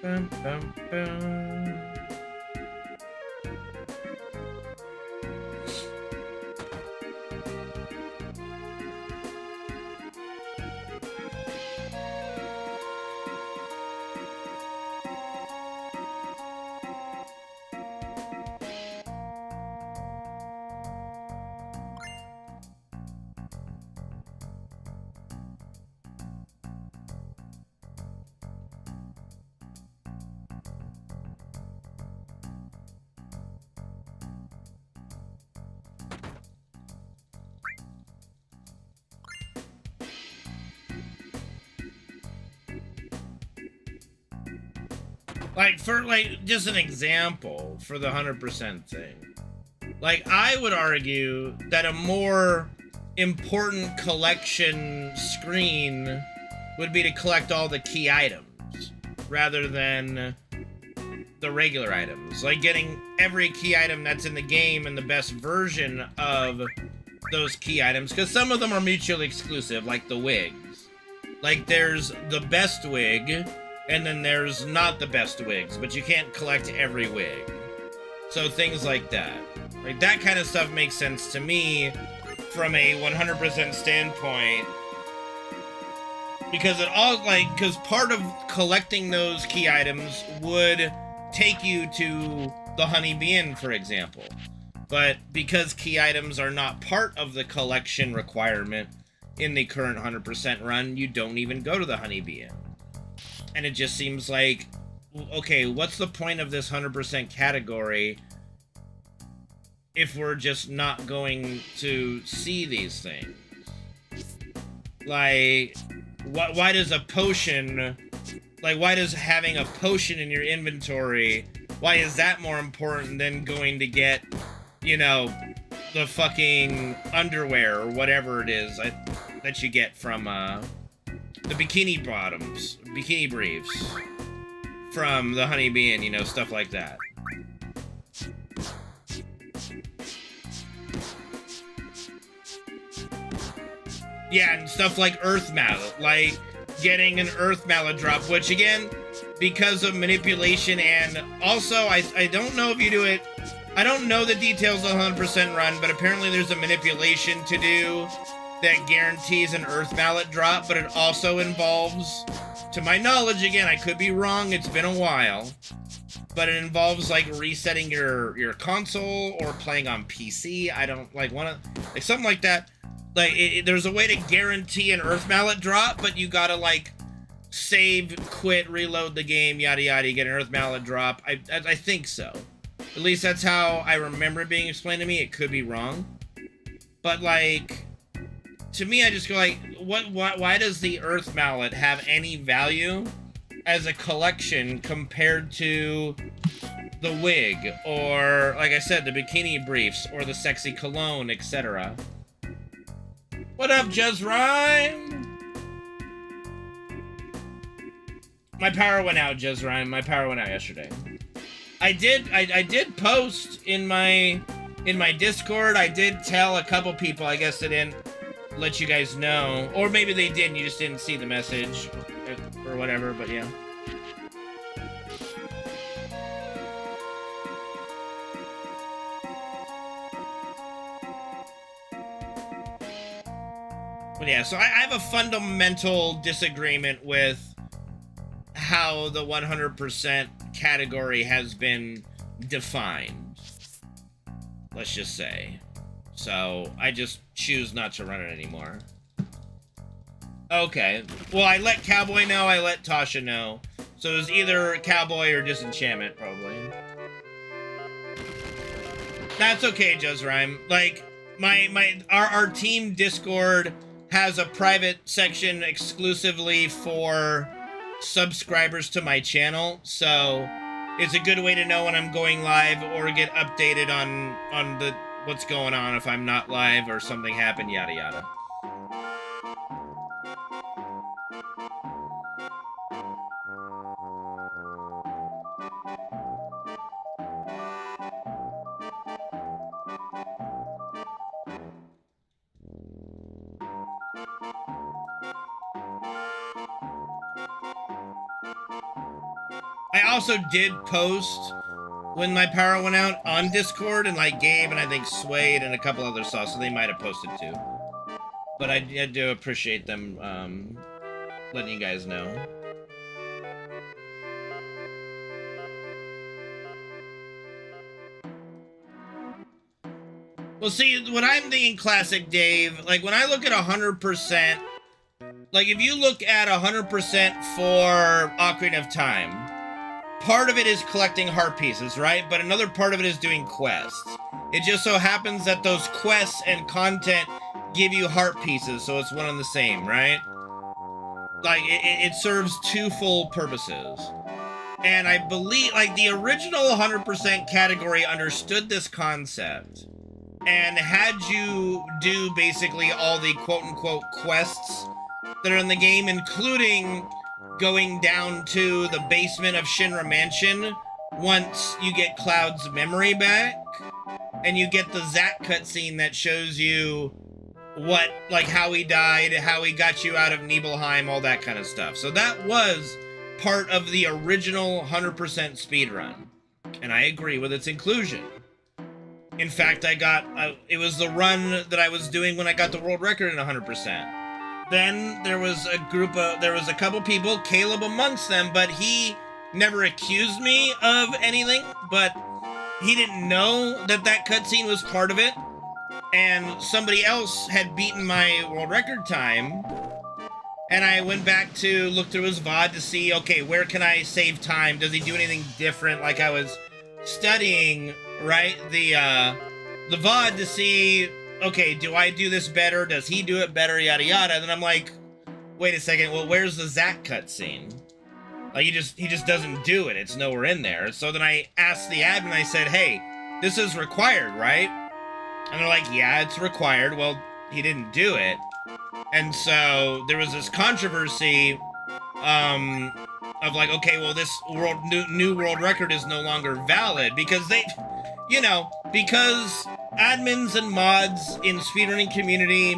Bum, bum, bum. Just an example for the 100% thing. I would argue that a more important collection screen would be to collect all the key items rather than the regular items. Getting every key item that's in the game and the best version of those key items, because some of them are mutually exclusive, like the wigs. There's the best wig, and then there's not the best wigs, but you can't collect every wig. So things like that. That kind of stuff makes sense to me from a 100% standpoint. Because because part of collecting those key items would take you to the Honeybee Inn, for example. But because key items are not part of the collection requirement in the current 100% run, you don't even go to the Honeybee Inn. And it just seems like, okay, what's the point of this 100% category if we're just not going to see these things? Why does a potion, why does having a potion in your inventory, why is that more important than going to get, the fucking underwear or whatever it is that you get from the bikini bottoms, bikini briefs from the honeybee and, you know, stuff like that. Yeah, and stuff like Earth Mallet, like getting an Earth Mallet drop, which again, because of manipulation, and also, I don't know if you do it, I don't know the details of 100% run, but apparently there's a manipulation to do that guarantees an Earth Mallet drop, but it also involves, to my knowledge, again, I could be wrong, it's been a while, but it involves, like, resetting your console or playing on PC, I don't, like, wanna, like, something like that. Like, there's a way to guarantee an Earth Mallet drop, but you gotta, like, save, quit, reload the game, yada yada, you get an Earth Mallet drop. I think so. At least that's how I remember it being explained to me. It could be wrong. But, like, to me, I just go, like, why does the Earth Mallet have any value as a collection compared to the wig, or, like I said, the bikini briefs, or the sexy cologne, etc.? What up, Jezrime? My power went out, Jezrime. My power went out yesterday. I did post in my Discord. I did tell a couple people. I guess they didn't let you guys know, or maybe they did and you just didn't see the message or whatever. But yeah. But yeah, so I have a fundamental disagreement with how the 100% category has been defined. Let's just say. So, I just choose not to run it anymore. Okay. Well, I let Cowboy know, I let Tasha know. So it was either Cowboy or Disenchantment, probably. That's okay, Jezrime. Like, our team Discord has a private section exclusively for subscribers to my channel, so it's a good way to know when I'm going live or get updated on the what's going on if I'm not live or something happened, yada yada. I also did post when my power went out on Discord, and like Gabe and I think Suede and a couple others saw, so they might have posted too. But I do appreciate them letting you guys know. Well, see, what I'm thinking, Classic Dave, like when I look at 100%, like if you look at 100% for Ocarina of Time, part of it is collecting heart pieces, right? But another part of it is doing quests. It just so happens that those quests and content give you heart pieces, so it's one and the same, right? Like, it serves two full purposes. And I believe, like, the original 100% category understood this concept and had you do basically all the quote-unquote quests that are in the game, including going down to the basement of Shinra Mansion once you get Cloud's memory back, and you get the Zack cutscene that shows you what, like, how he died, how he got you out of Nibelheim, all that kind of stuff. So that was part of the original 100% speedrun, and I agree with its inclusion. In fact, it was the run that I was doing when I got the world record in 100%. Then there was a couple people, Caleb amongst them, but he never accused me of anything, but he didn't know that cutscene was part of it, and somebody else had beaten my world record time, and I went back to look through his VOD to see, okay, where can I save time? Does he do anything different? Like I was studying, right, the VOD to see, okay, do I do this better? Does he do it better? Yada yada. And then I'm like, wait a second. Well, where's the Zack cutscene? Like he just doesn't do it. It's nowhere in there. So then I asked the admin. I said, hey, this is required, right? And they're like, yeah, it's required. Well, he didn't do it. And so there was this controversy of like, okay, well, this new world record is no longer valid because they, you know, because admins and mods in speedrunning community,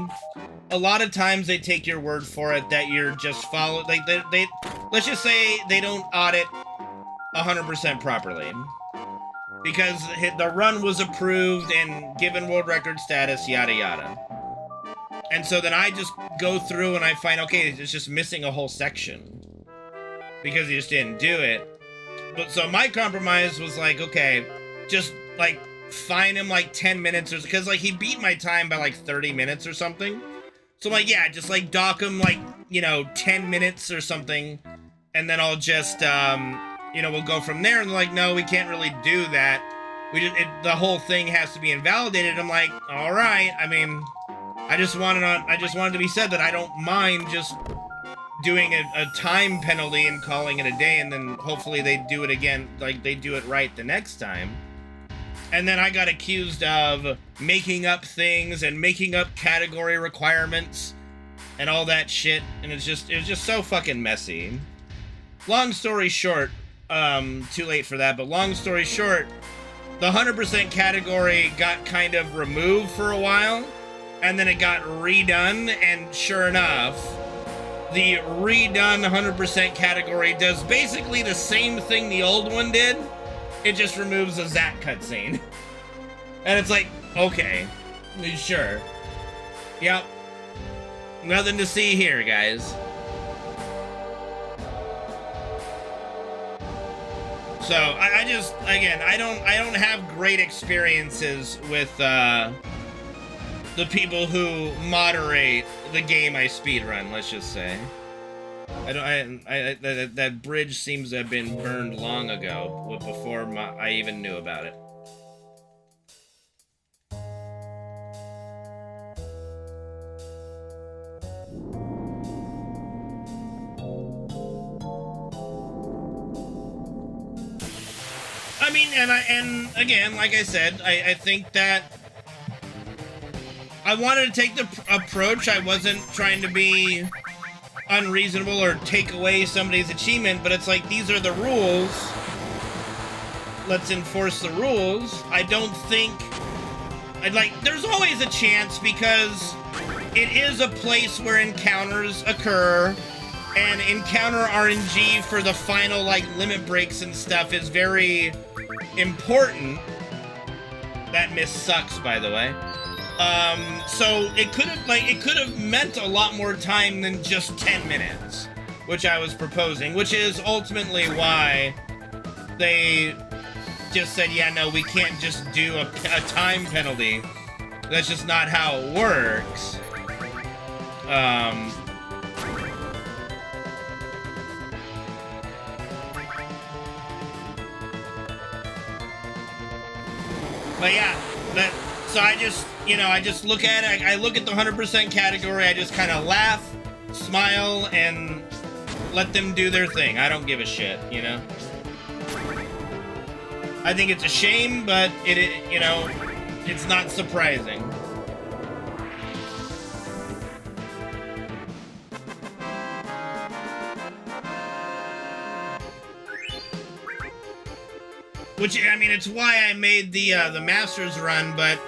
a lot of times they take your word for it that you're just like they let's just say they don't audit 100% properly because the run was approved and given world record status, yada yada. And so then I just go through and I find, okay, it's just missing a whole section because he just didn't do it. But so my compromise was like, okay, just like fine him like 10 minutes or because like he beat my time by like 30 minutes or something. So I'm like, yeah, just like dock him like, you know, 10 minutes or something. And then I'll just, you know, we'll go from there. And they're like, no, we can't really do that. The whole thing has to be invalidated. I'm like, all right. I mean, I just wanted to be said that I don't mind just doing a time penalty and calling it a day, and then hopefully they do it again, like they do it right the next time. And then I got accused of making up things and making up category requirements and all that shit, and it was just so fucking messy. Long story short, too late for that, but long story short, the 100% category got kind of removed for a while, and then it got redone, and sure enough, the redone 100% category does basically the same thing the old one did. It just removes a Zack cutscene. And it's like, okay, sure. Yep. Nothing to see here, guys. So, I just, again, I don't have great experiences with, the people who moderate the game I speedrun, let's just say. That bridge seems to have been burned long ago, before I even knew about it. I mean, and again, like I said, I think that I wanted to take the approach. I wasn't trying to be unreasonable or take away somebody's achievement, but it's like, these are the rules. Let's enforce the rules. I don't think... there's always a chance because it is a place where encounters occur, and encounter RNG for the final, like, limit breaks and stuff is very important. That miss sucks, by the way. So it could have meant a lot more time than just 10 minutes, which I was proposing, which is ultimately why they just said, yeah, no, we can't just do a time penalty. That's just not how it works. But yeah, so I just, you know, I just look at it, I look at the 100% category, I just kind of laugh, smile, and let them do their thing. I don't give a shit, you know? I think it's a shame, but it you know, it's not surprising. Which, I mean, it's why I made the Masters run, but,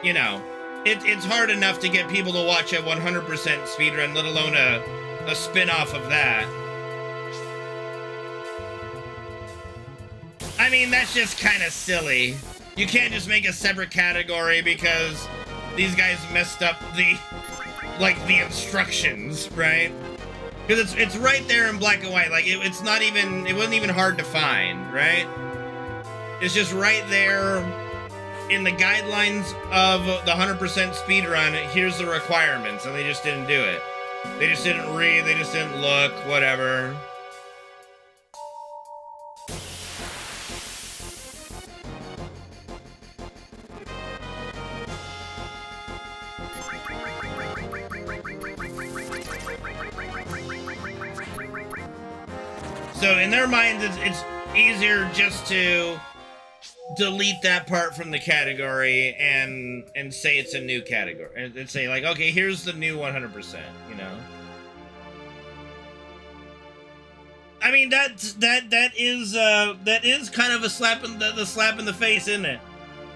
you know, it's hard enough to get people to watch a 100% speedrun, let alone a spin-off of that. I mean, that's just kind of silly. You can't just make a separate category because these guys messed up the instructions, right? Because it's right there in black and white. Like, it wasn't even hard to find, right? It's just right there in the guidelines of the 100% speedrun. Here's the requirements, and they just didn't do it. They just didn't read, they just didn't look, whatever. So in their minds, it's easier just to delete that part from the category and say it's a new category, and say like, okay, here's the new 100%, you know. I mean, that is kind of a slap in the slap in the face, isn't it?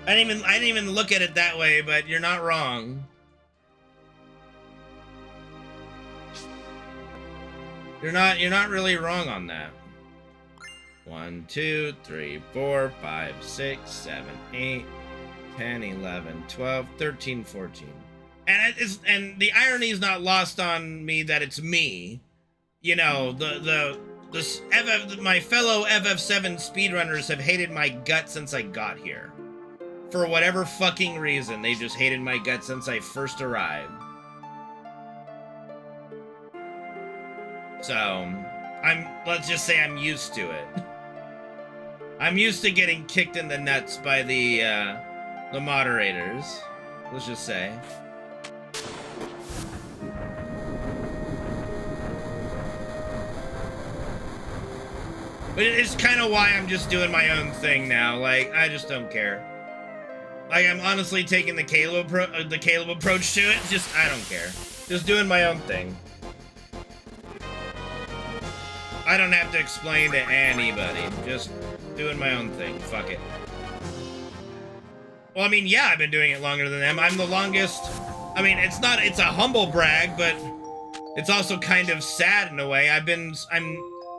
I didn't even look at it that way, but you're not wrong. You're not really wrong on that. 1, 2, 3, 4, 5, 6, 7, 8, 10, 11, 12, 13, 14. And the irony is not lost on me that it's me. You know, my fellow FF7 speedrunners have hated my guts since I got here. For whatever fucking reason, they just hated my guts since I first arrived. So, let's just say I'm used to it. I'm used to getting kicked in the nuts by the moderators. Let's just say. But it's kind of why I'm just doing my own thing now. Like, I just don't care. Like, I'm honestly taking the Caleb approach to it. Just, I don't care. Just doing my own thing. I don't have to explain to anybody. Just doing my own thing. Fuck it. Well, I mean, yeah, I've been doing it longer than them. I'm the longest. I mean, it's a humble brag, but it's also kind of sad in a way. I'm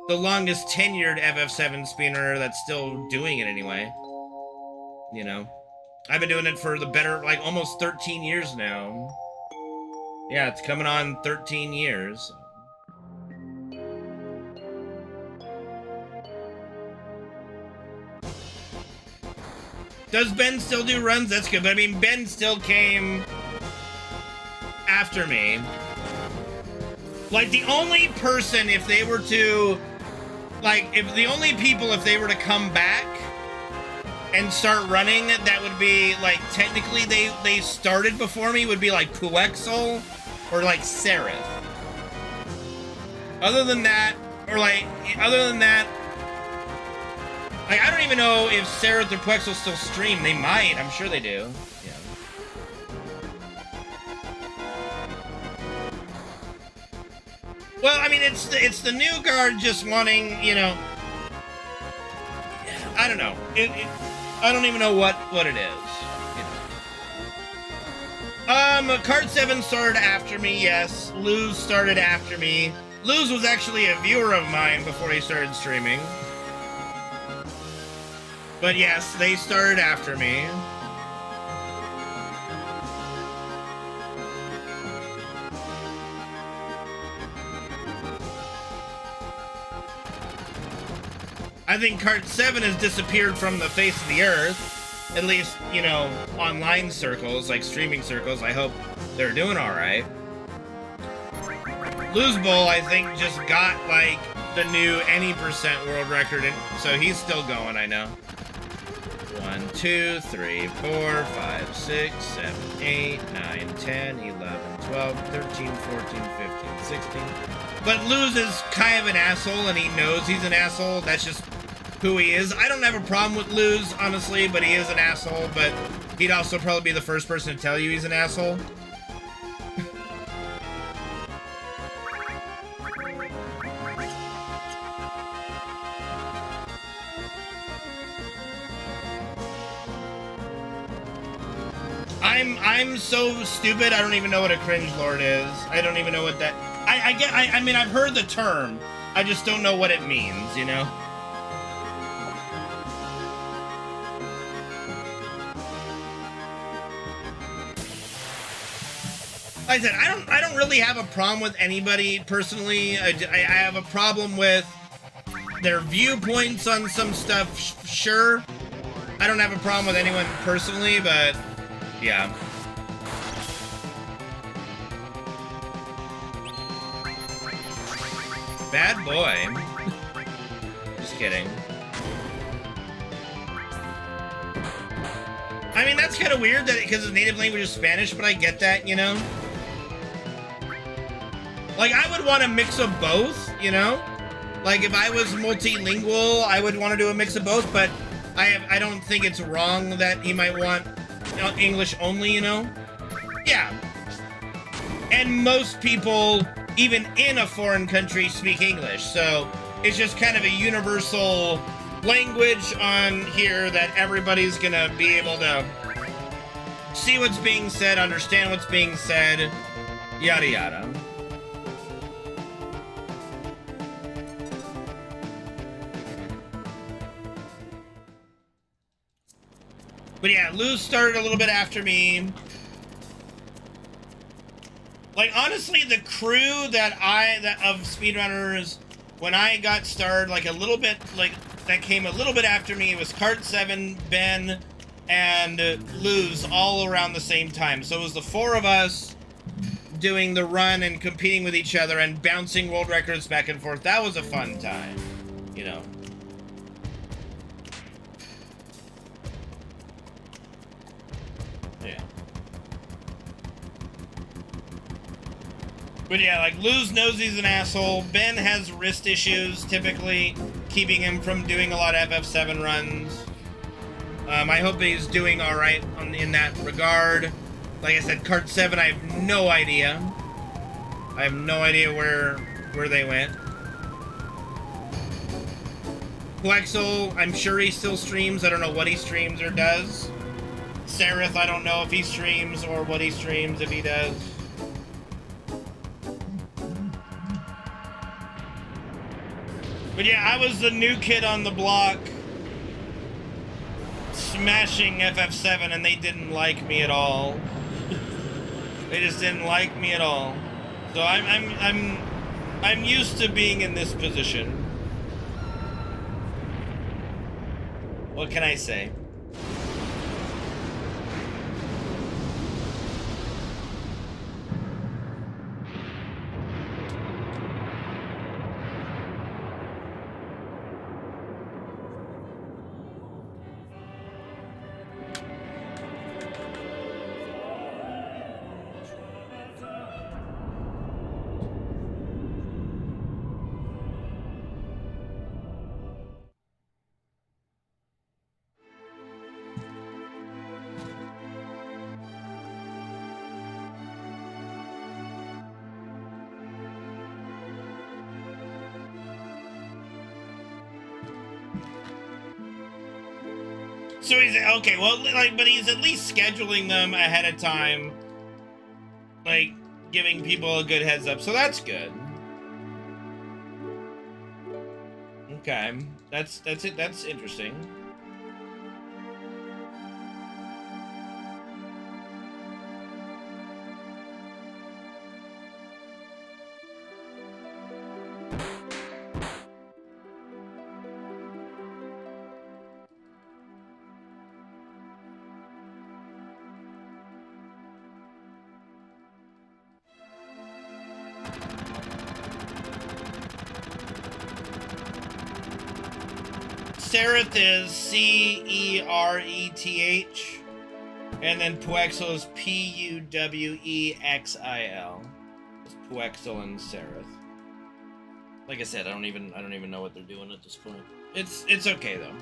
the longest tenured FF7 speedrunner that's still doing it anyway. You know? I've been doing it for the better, like, almost 13 years now. Yeah, it's coming on 13 years. Does Ben still do runs? That's good, but I mean, Ben still came after me. Like, the only person, if they were to, like, if they were to come back and start running, that would be, like, technically they started before me, would be, like, Puexel or, like, Seraph. Other than that, like, I don't even know if Seraph or Puexel still stream. They might. I'm sure they do. Yeah. Well, I mean, it's the new guard just wanting, you know. I don't know. I don't even know what it is. You know. Card 7 started after me. Yes, Luz started after me. Luz was actually a viewer of mine before he started streaming. But yes, they started after me. I think Cart 7 has disappeared from the face of the earth. At least, you know, online circles, like streaming circles. I hope they're doing alright. Lose Bowl, I think, just got, like, the new any % world record, so he's still going, I know. 1, 2, 3, 4, 5, 6, 7, 8, 9, 10, 11, 12, 13, 14, 15, 16. But Luz is kind of an asshole, and he knows he's an asshole. That's just who he is. I don't have a problem with Luz, honestly, but he is an asshole. But he'd also probably be the first person to tell you he's an asshole. I'm so stupid, I don't even know what a cringe lord is. I don't even know what that... I mean, I've heard the term. I just don't know what it means, you know? Like I said, I don't really have a problem with anybody, personally. I have a problem with their viewpoints on some stuff, sure. I don't have a problem with anyone personally, but... yeah. Bad boy. Just kidding. I mean, that's kind of weird that because his native language is Spanish, but I get that, you know? Like, I would want a mix of both, you know? Like, if I was multilingual, I would want to do a mix of both, but I don't think it's wrong that he might want English only, you know? Yeah. And most people, even in a foreign country, speak English, so it's just kind of a universal language on here that everybody's gonna be able to see what's being said, understand what's being said, yada yada. But yeah, Luz started a little bit after me. Like, honestly, the crew of speedrunners, when I got started, like, a little bit, like, that came a little bit after me, it was Cart7, Ben, and Luz all around the same time. So it was the four of us doing the run and competing with each other and bouncing world records back and forth. That was a fun time, you know. Yeah. But yeah, like, Luz knows he's an asshole. Ben has wrist issues, typically, keeping him from doing a lot of FF7 runs. I hope he's doing alright in that regard. Like I said, Cart7, I have no idea. I have no idea where they went. Plexel, I'm sure he still streams. I don't know what he streams or does. Sereth, I don't know if he streams or what he streams, if he does. But yeah, I was the new kid on the block smashing FF7, and they didn't like me at all. They just didn't like me at all. So I'm used to being in this position. What can I say? So he's okay. Well, like, but he's at least scheduling them ahead of time, like giving people a good heads up. So that's good. Okay, that's it. That's interesting. Sereth is Cereth, and then Puexil is Puwexil. It's Puexil and Sereth. Like I said, I don't even know what they're doing at this point. It's okay though.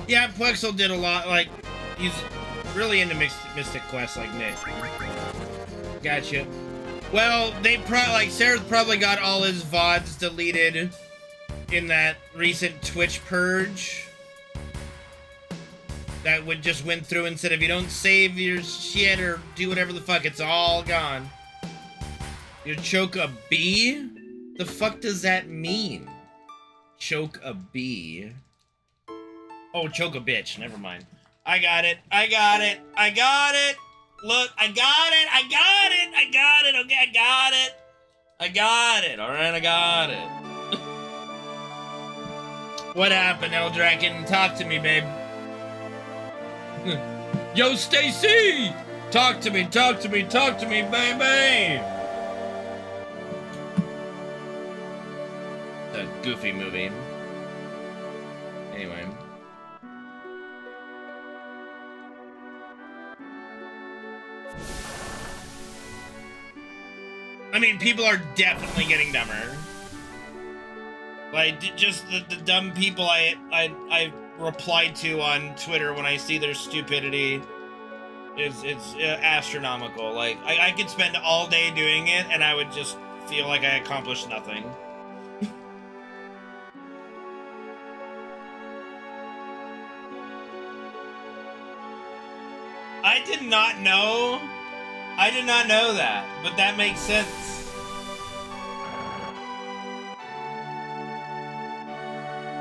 Yeah, Plexel did a lot, like, he's really into Mystic Quest like Nick. Gotcha. Well, they like, Sarah's probably got all his VODs deleted in that recent Twitch purge. That would just went through and said, if you don't save your shit or do whatever the fuck, it's all gone. You choke a bee? The fuck does that mean? Choke a bee. Oh, choke a bitch. Never mind. I got it. I got it. I got it. Look, I got it. I got it. I got it. Okay, I got it. I got it. All right, I got it. What happened, Eldraken? Talk to me, babe. Yo, Stacy! Talk to me, talk to me, talk to me, baby! It's a goofy movie. Anyway. I mean, people are definitely getting dumber. Like, just the dumb people I reply to on Twitter when I see their stupidity it's astronomical. Like, I could spend all day doing it and I would just feel like I accomplished nothing. I did not know that, but that makes sense.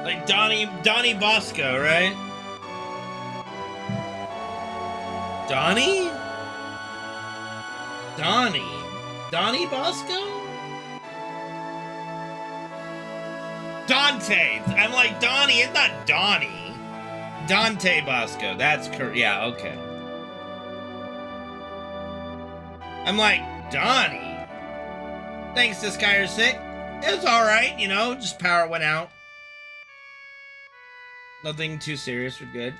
Like Donnie Bosco, right? Donnie Bosco? Dante. I'm like, Donnie, it's not Donnie. Dante Bosco. That's correct. Yeah, okay. I'm like, Donnie. Thanks to Skyr Sick. It was alright, you know, just power went out. Nothing too serious, we're good.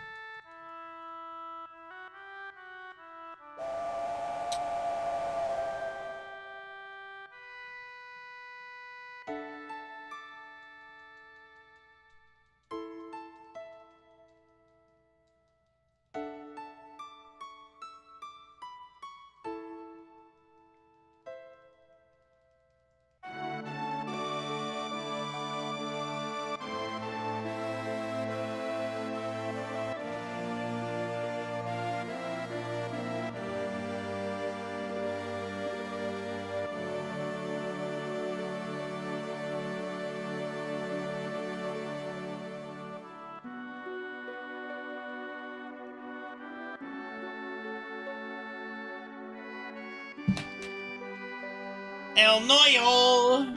El Noyo!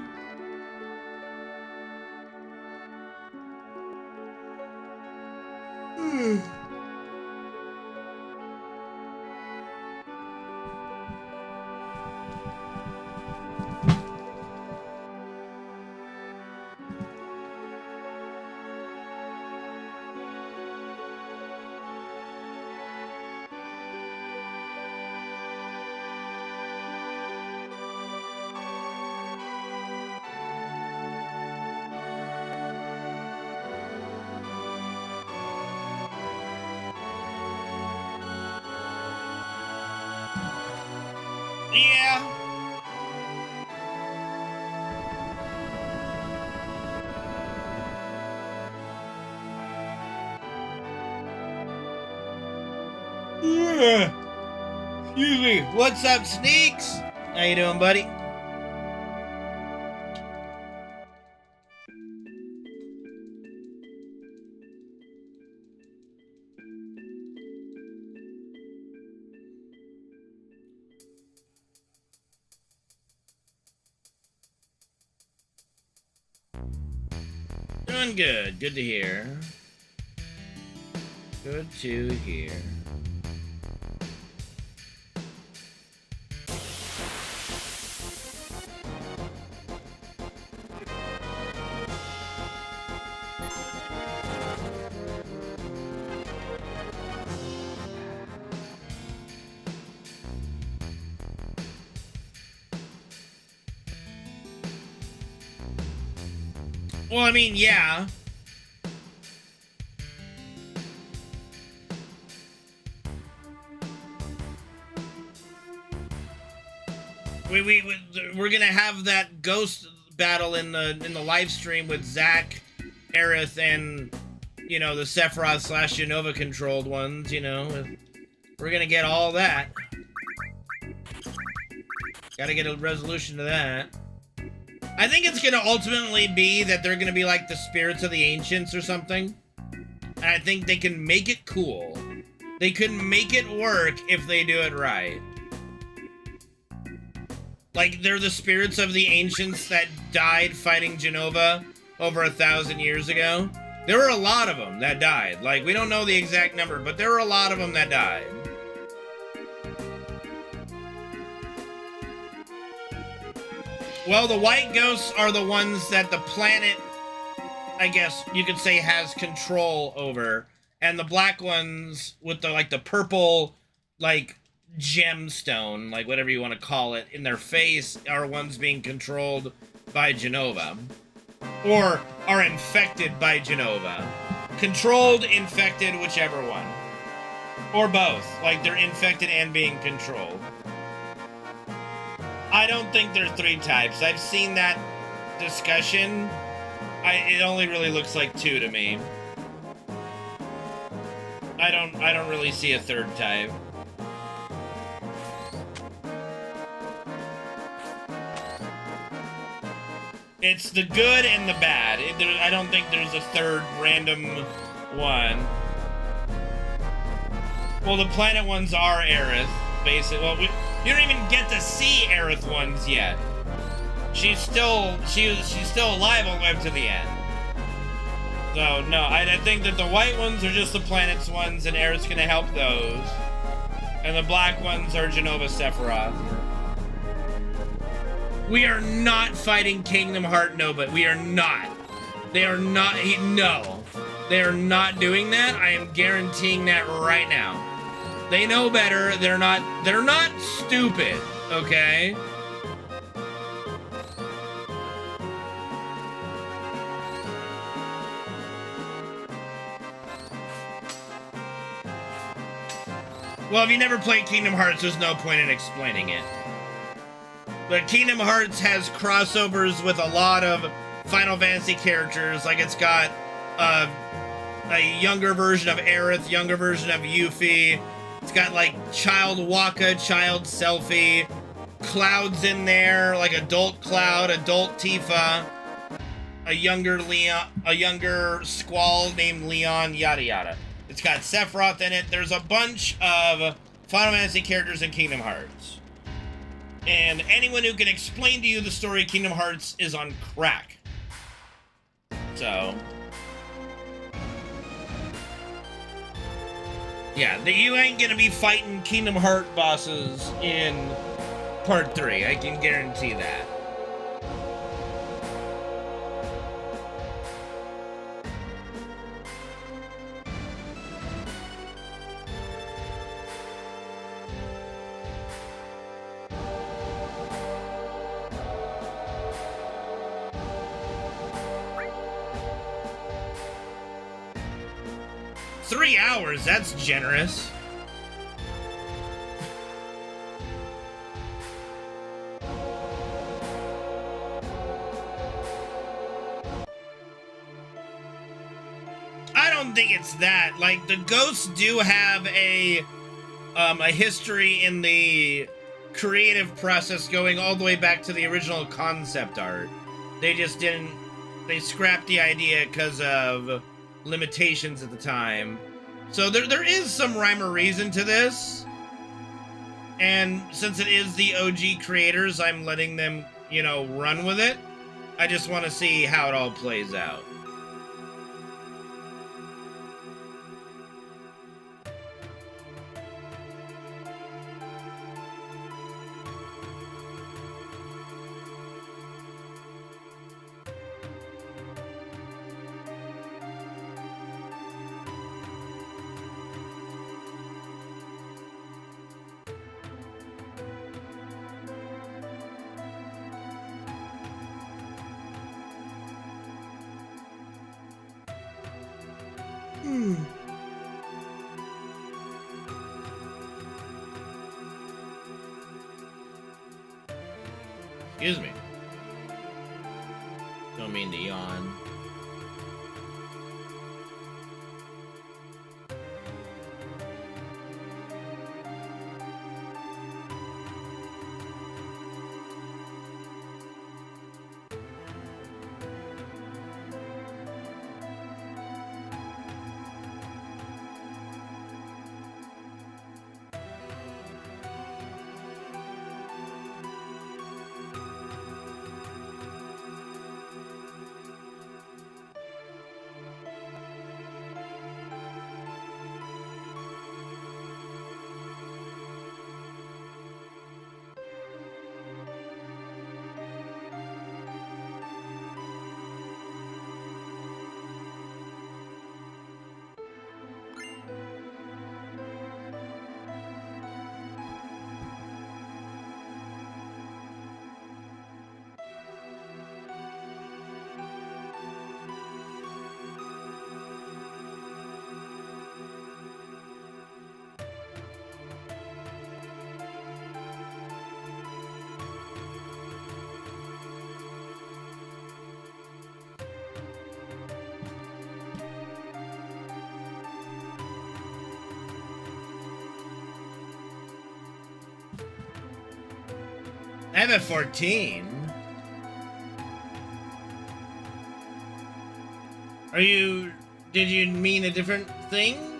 Yeah. Excuse me. What's up, Sneaks? How you doing, buddy? Doing good. Good to hear. Good to hear. Well, I mean, yeah. We're gonna have that ghost battle in the live stream with Zach, Aerith, and you know the Sephiroth / Unova controlled ones. You know, we're gonna get all that. Gotta get a resolution to that. I think it's gonna ultimately be that they're gonna be like the spirits of the ancients or something. And I think they can make it cool. They can make it work if they do it right. Like, they're the spirits of the ancients that died fighting Jenova over 1,000 years ago. There were a lot of them that died. Like, we don't know the exact number, but there were a lot of them that died. Well, the white ghosts are the ones that the planet, I guess you could say, has control over. And the black ones with the, like, the purple, like, gemstone, like, whatever you want to call it, in their face are ones being controlled by Jenova. Or are infected by Jenova. Controlled, infected, whichever one. Or both. Like, they're infected and being controlled. I don't think there are 3 types. I've seen that discussion. It only really looks like 2 to me. I don't really see a 3rd type. It's the good and the bad. I don't think there's a 3rd random one. Well, the planet ones are Aerith, basically. Well, you don't even get to see Aerith ones yet. She's still alive all the way up to the end. So, no, I think that the white ones are just the planet's ones, and Aerith's gonna help those. And the black ones are Jenova Sephiroth. We are not fighting Kingdom Heart Nova. We are not. They are not, no. They are not doing that. I am guaranteeing that right now. They know better. They're not stupid, okay? Well, if you never played Kingdom Hearts, there's no point in explaining it. But Kingdom Hearts has crossovers with a lot of Final Fantasy characters. Like, it's got a younger version of Aerith, younger version of Yuffie. It's got, like, Child Waka, Child Selphie. Cloud's in there, like adult Cloud, adult Tifa. A younger Leon, a younger Squall named Leon, yada yada. It's got Sephiroth in it. There's a bunch of Final Fantasy characters in Kingdom Hearts. And anyone who can explain to you the story of Kingdom Hearts is on crack. So, yeah, you ain't gonna be fighting Kingdom Heart bosses in Part 3. I can guarantee that. $3 hours, that's generous. I don't think it's that. Like, the ghosts do have a history in the creative process going all the way back to the original concept art. They just didn't, they scrapped the idea because of limitations at the time. So there is some rhyme or reason to this. And since it is the OG creators, I'm letting them, you know, run with it. I just want to see how it all plays out. Excuse me. Don't mean to yawn. FF14? Did you mean a different thing?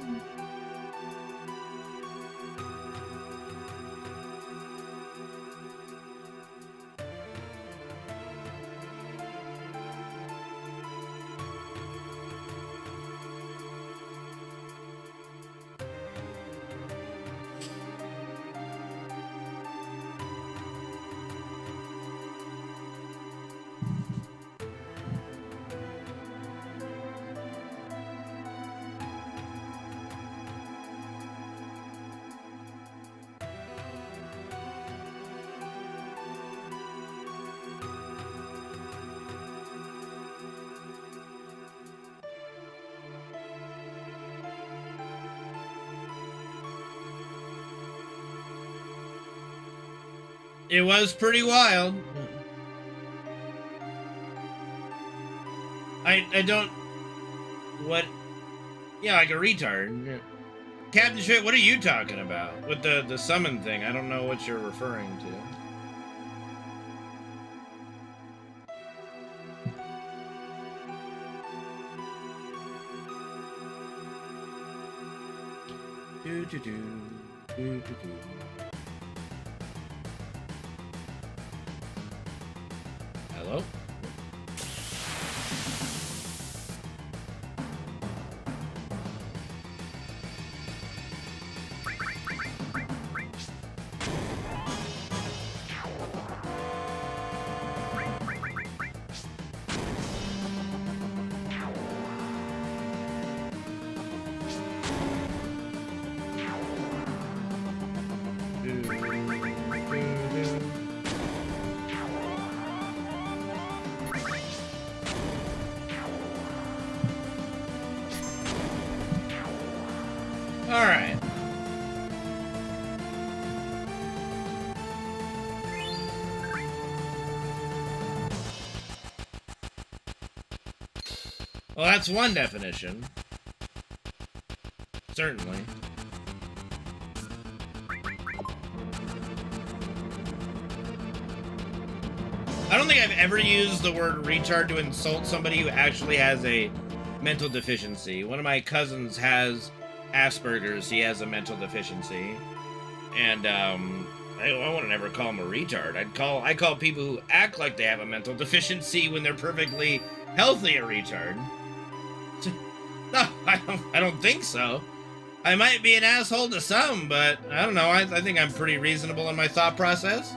It was pretty wild. I don't... What? Yeah, like a retard. Captain Schmidt, what are you talking about? With the summon thing, I don't know what you're referring to. Hello? Alright. Well, that's one definition. Certainly. I don't think I've ever used the word retard to insult somebody who actually has a mental deficiency. One of my cousins has Asperger's. He has a mental deficiency, and I wouldn't ever call him a retard. I call people who act like they have a mental deficiency when they're perfectly healthy a retard. No, I don't think so. I might be an asshole to some, but I don't know. I think I'm pretty reasonable in my thought process.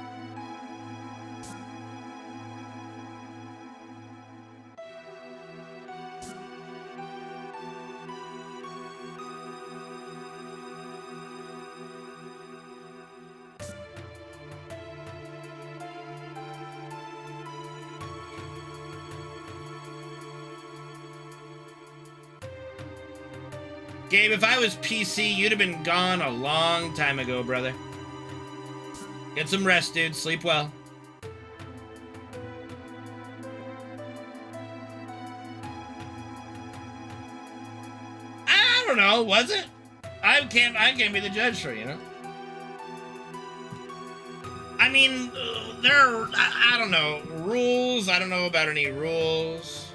Gabe, if I was PC, you'd have been gone a long time ago, brother. Get some rest, dude. Sleep well. don't know. Was it? I can't be the judge for it, you know. I mean, there are, I don't know, rules. I don't know about any rules.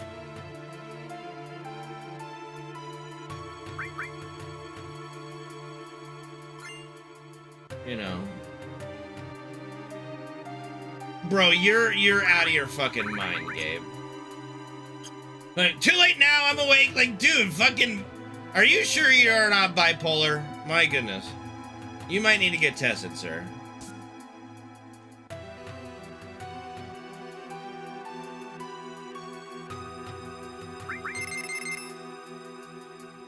You know. Bro, you're out of your fucking mind, Gabe. Like, too late now, I'm awake. Like, dude, fucking, are you sure you're not bipolar? My goodness. You might need to get tested, sir.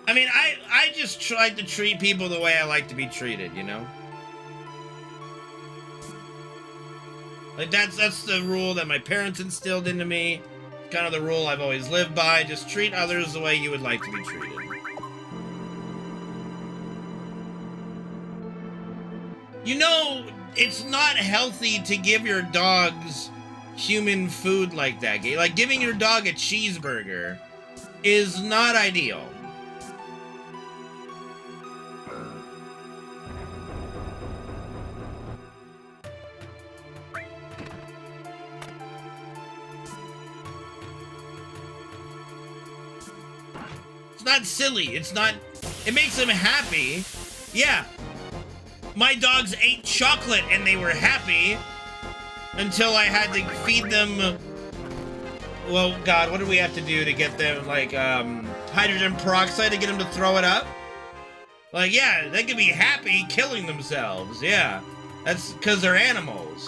I mean, I just tried to treat people the way I like to be treated, you know? Like, that's the rule that my parents instilled into me. Kind of the rule I've always lived by. Just treat others the way you would like to be treated. You know, it's not healthy to give your dogs human food like that. Like, giving your dog a cheeseburger is not ideal. Not silly. It's not. It makes them happy. Yeah. My dogs ate chocolate and they were happy until I had to feed them. Well, God, what do we have to do to get them, like, hydrogen peroxide to get them to throw it up? Like, yeah, they could be happy killing themselves. Yeah. That's because they're animals.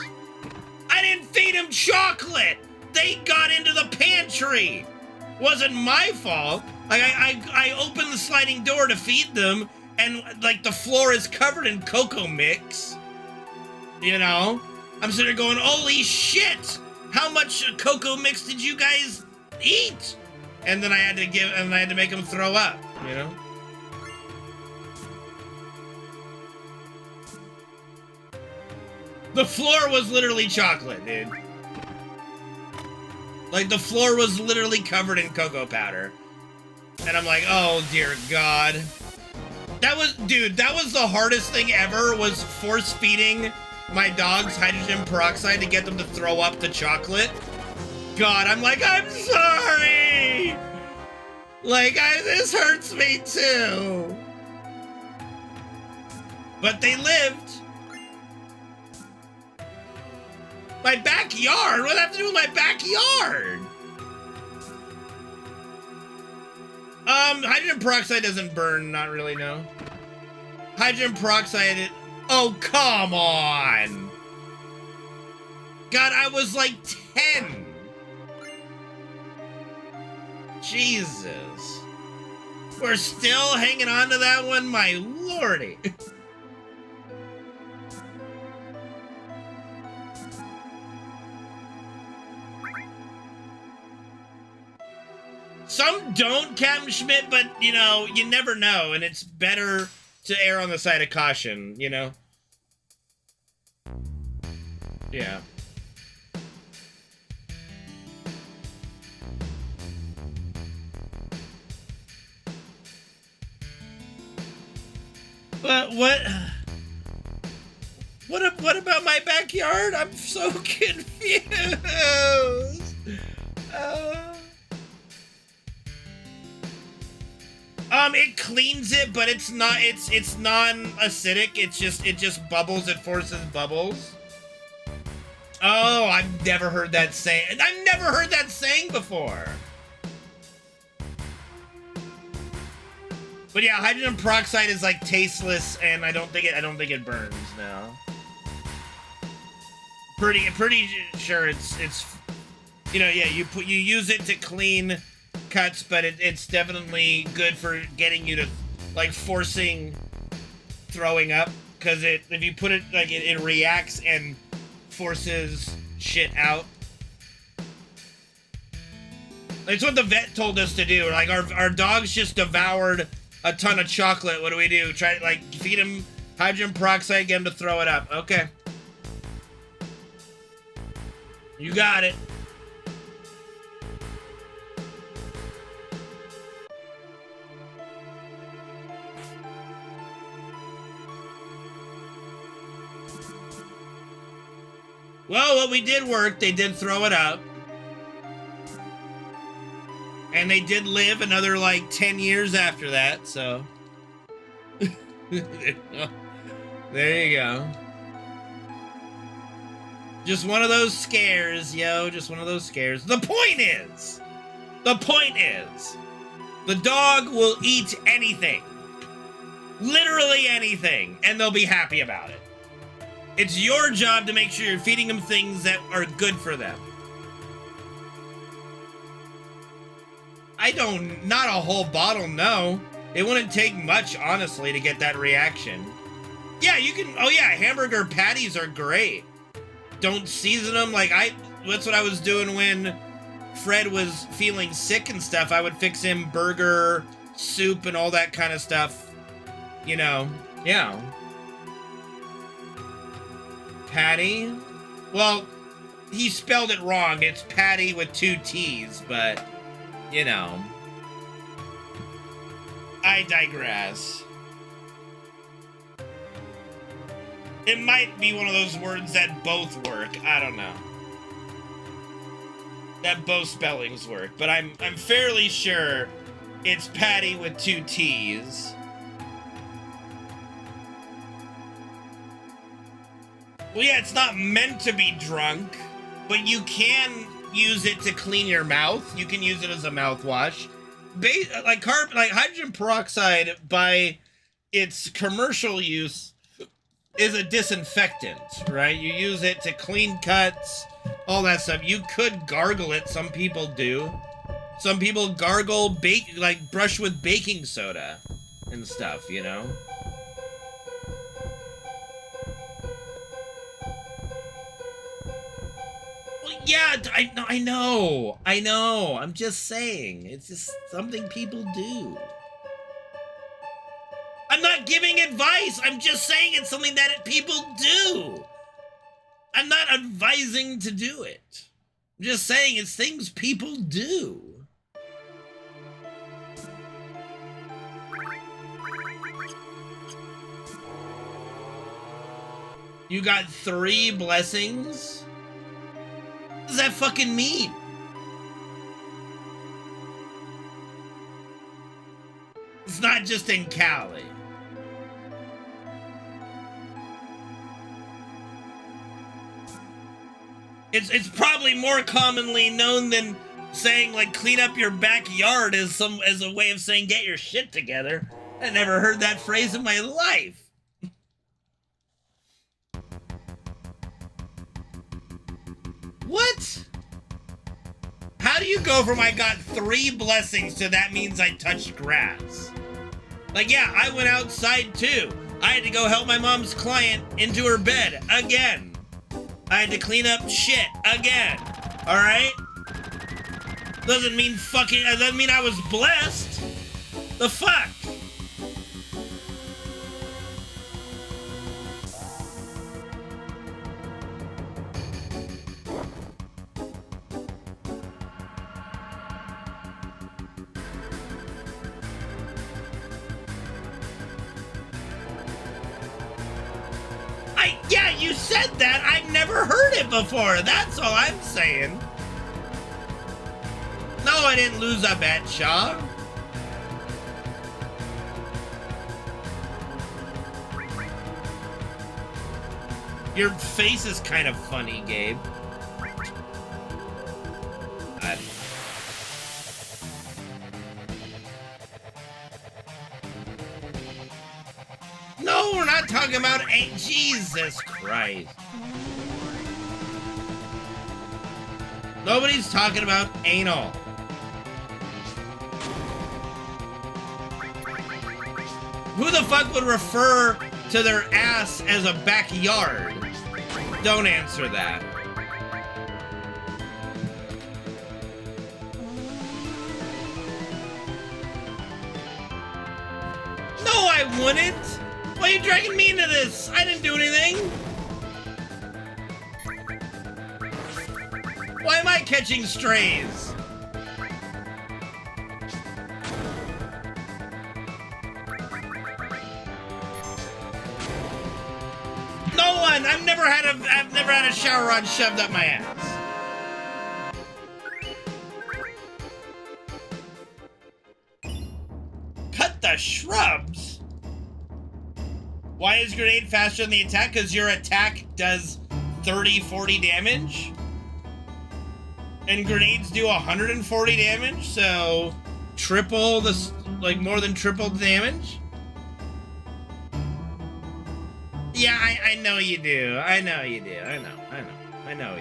I didn't feed them chocolate. They got into the pantry. Wasn't my fault. Like, I opened the sliding door to feed them, and, like, the floor is covered in cocoa mix. You know? I'm sitting there going, holy shit! How much cocoa mix did you guys eat? And then I had to make them throw up, you know? The floor was literally chocolate, dude. Like, the floor was literally covered in cocoa powder. And I'm like, oh, dear God. That was, dude, that was the hardest thing ever, was force-feeding my dogs hydrogen peroxide to get them to throw up the chocolate. God, I'm like, I'm sorry! Like, this hurts me, too. But they lived. My backyard? What does that have to do with my backyard? Hydrogen peroxide doesn't burn, not really, no. Hydrogen peroxide, oh, come on. God, I was like 10. Jesus. We're still hanging on to that one, my lordy. Some don't, Captain Schmidt, but, you know, you never know, and it's better to err on the side of caution, you know? Yeah. But what about my backyard? I'm so confused. It cleans it, but it's not, it's non-acidic. It just bubbles. It forces bubbles. Oh, I've never heard that saying. I've never heard that saying before. But yeah, hydrogen peroxide is like tasteless, and I don't think it burns now. Pretty sure it's you know, yeah, you use it to clean cuts, but it's definitely good for getting you to, like, forcing throwing up, because if you put it, like, it reacts and forces shit out. It's what the vet told us to do. Like, our dogs just devoured a ton of chocolate. What do we do? Try, like, feed them hydrogen peroxide, get them to throw it up. Okay. You got it. Well, what we did work. They did throw it up. And they did live another, like, 10 years after that, so... There you go. Just one of those scares, yo. Just one of those scares. The point is, the dog will eat anything. Literally anything. And they'll be happy about it. It's your job to make sure you're feeding them things that are good for them. Not a whole bottle, no. It wouldn't take much, honestly, to get that reaction. Yeah, you can, oh yeah, hamburger patties are great. Don't season them, like that's what I was doing when Fred was feeling sick and stuff. I would fix him burger, soup, and all that kind of stuff. You know, yeah. Patty? Well, he spelled it wrong. It's patty with 2 T's, but... You know, I digress. It might be one of those words that both work. I don't know. That both spellings work, but I'm fairly sure it's patty with 2 T's. Well, yeah, it's not meant to be drunk, but you can use it to clean your mouth. You can use it as a mouthwash. Like hydrogen peroxide, by its commercial use, is a disinfectant, right? You use it to clean cuts, all that stuff. You could gargle it. Some people do. Some people gargle, brush with baking soda and stuff, you know? Yeah, I know. I'm just saying. It's just something people do. I'm not giving advice. I'm just saying it's something that people do. I'm not advising to do it. I'm just saying it's things people do. You got 3 blessings? What does that fucking mean? It's not just in Cali. It's probably more commonly known than saying, like, clean up your backyard as a way of saying get your shit together. I never heard that phrase in my life. What? How do you go from I got 3 blessings to that means I touched grass? Like, yeah, I went outside too. I had to go help my mom's client into her bed again. I had to clean up shit again. Alright? Doesn't mean I was blessed. The fuck? Yeah, you said that. I've never heard it before. That's all I'm saying. No, I didn't lose a bet, Shaw. Your face is kind of funny, Gabe. No, we're not talking about Jesus Christ. Nobody's talking about anal. Who the fuck would refer to their ass as a backyard? Don't answer that. No, I wouldn't. Why are you dragging me into this? I didn't do anything. Why am I catching strays? No one! I've never I've never had a shower rod shoved up my ass. Cut the shrubs? Why is grenade faster than the attack? Because your attack does 30, 40 damage? And grenades do 140 damage, so triple the, like more than triple the damage? Yeah, I know you do. I know you do. I know you do. I know.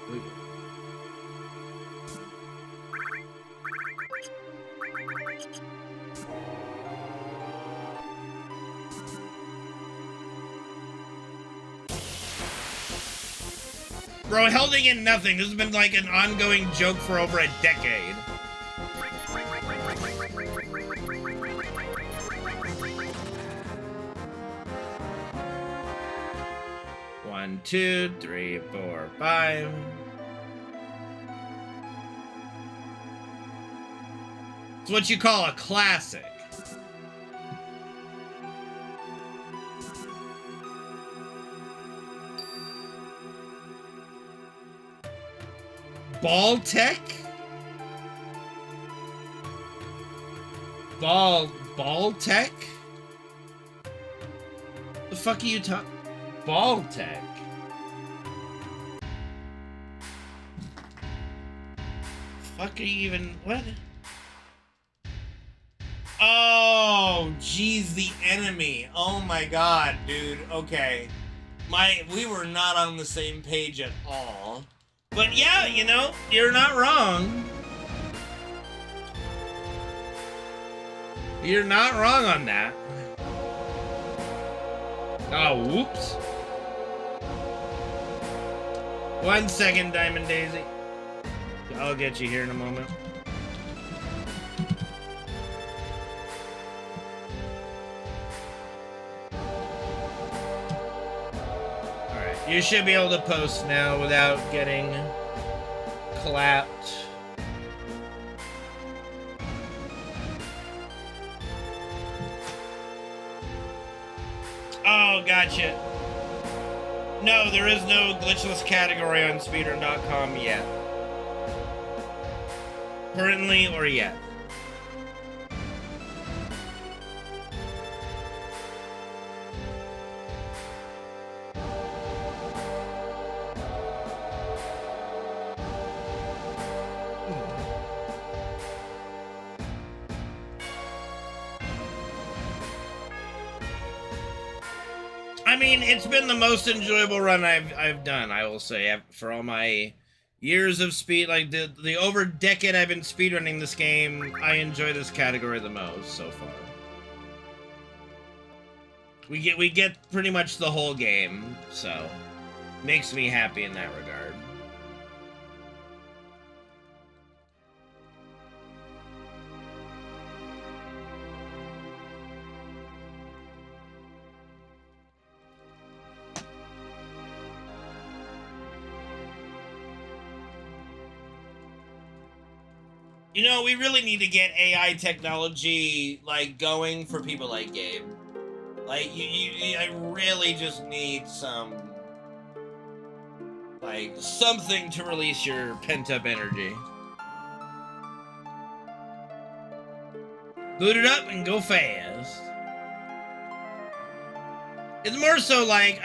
We do. Bro, holding in nothing. This has been like an ongoing joke for over a decade. One, two, three, four, five. It's what you call a classic. Ball tech? Ball tech? The fuck are you talking? Ball tech? Fuck are you even, what? Oh, geez, the enemy. Oh my god, dude. Okay. We were not on the same page at all. But yeah, you know, you're not wrong. You're not wrong on that. Oh, whoops. 1 second, Diamond Daisy. I'll get you here in a moment. You should be able to post now without getting clapped. Oh, gotcha. No, there is no glitchless category on speedrun.com yet. Currently or yet. I mean, it's been the most enjoyable run I've done, I will say, for all my years of speed, like the over decade I've been speedrunning this game, I enjoy this category the most so far. We get pretty much the whole game, so makes me happy in that regard. You know, we really need to get AI technology, like, going for people like Gabe. Like, I really just need some, like, something to release your pent-up energy. Boot it up and go fast. It's more so, like,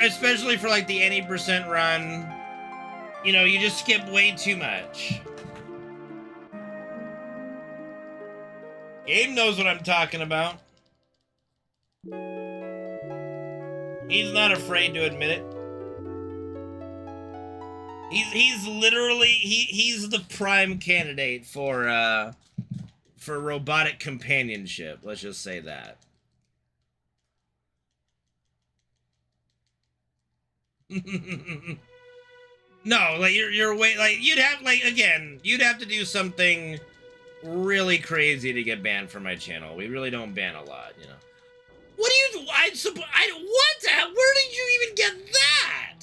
especially for, like, the any percent run, you know, you just skip way too much. Gabe knows what I'm talking about. He's not afraid to admit it. He's literally he's the prime candidate for robotic companionship. Let's just say that. No, like you're way, like you'd have, like, again, you'd have to do something really crazy to get banned from my channel. We really don't ban a lot, you know. What do you, where did you even get that?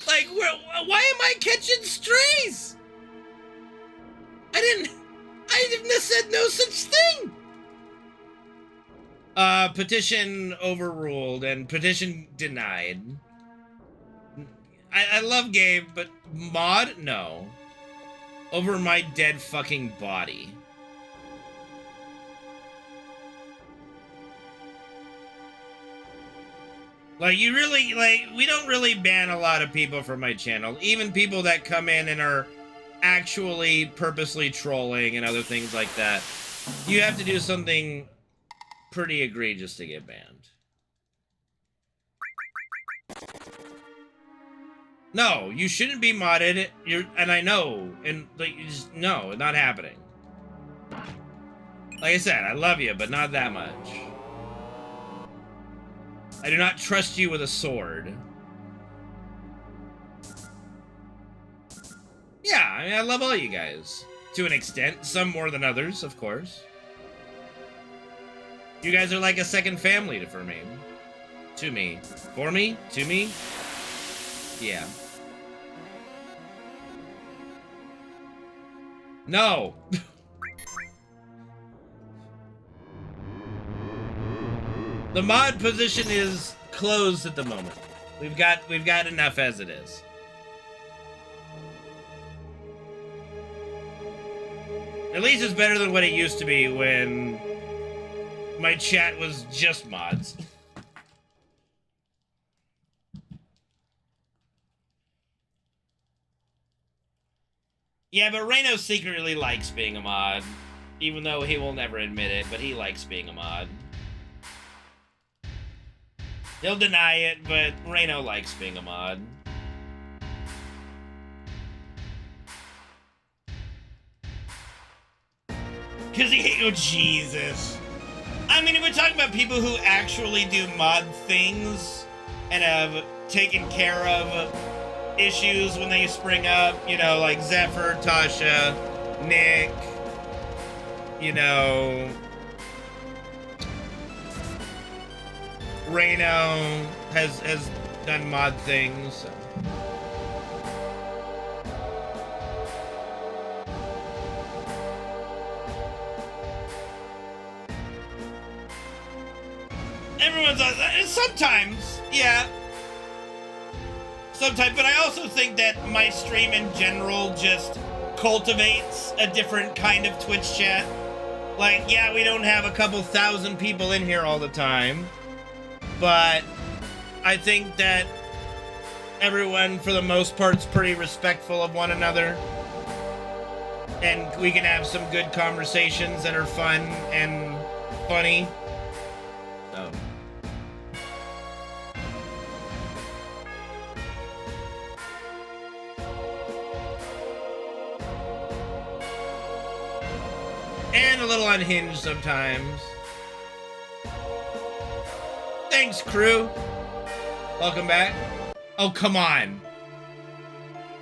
Like, why am I catching strays? I didn't have said no such thing. Petition overruled and petition denied. I love Gabe, but mod? No. Over my dead fucking body. Like, you really, like, we don't really ban a lot of people from my channel. Even people that come in and are actually purposely trolling and other things like that. You have to do something pretty egregious to get banned. No, you shouldn't be modded. And I know, and like, you just, no, not happening. Like I said, I love you, but not that much. I do not trust you with a sword. Yeah, I mean, I love all you guys. To an extent, some more than others, of course. You guys are like a second family for me. To me. For me? To me? Yeah. No! The mod position is closed at the moment. We've got enough as it is. At least it's better than what it used to be when my chat was just mods. Yeah, but Reno secretly likes being a mod. Even though he will never admit it, but he likes being a mod. He'll deny it, but Reno likes being a mod. Cause oh Jesus. I mean, if we're talking about people who actually do mod things and have taken care of issues when they spring up, you know, like Zephyr, Tasha, Nick, you know, Reno has done mod things. So. Everyone's sometimes, yeah. Sometimes, but I also think that my stream in general just cultivates a different kind of Twitch chat. Like, yeah, we don't have a couple thousand people in here all the time, but I think that everyone, for the most part, is pretty respectful of one another. And we can have some good conversations that are fun and funny. So. And a little unhinged sometimes. Thanks, crew. Welcome back. Oh, come on.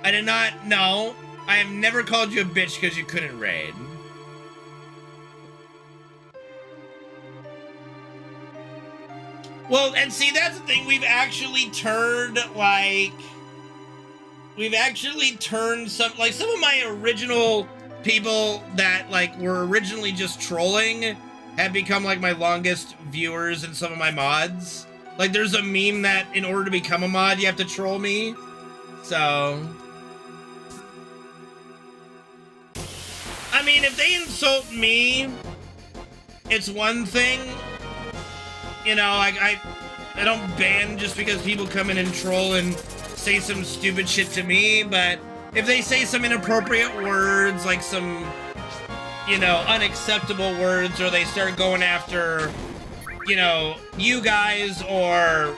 I did not know. I have never called you a bitch because you couldn't raid. Well, and see, that's the thing. We've actually turned, like... We've actually turned some of my original people that, like, were originally just trolling have become, like, my longest viewers in some of my mods. Like, there's a meme that in order to become a mod, you have to troll me. So... I mean, if they insult me, it's one thing. You know, I don't ban just because people come in and troll and say some stupid shit to me, but if they say some inappropriate words, like some, you know, unacceptable words, or they start going after, you know, you guys or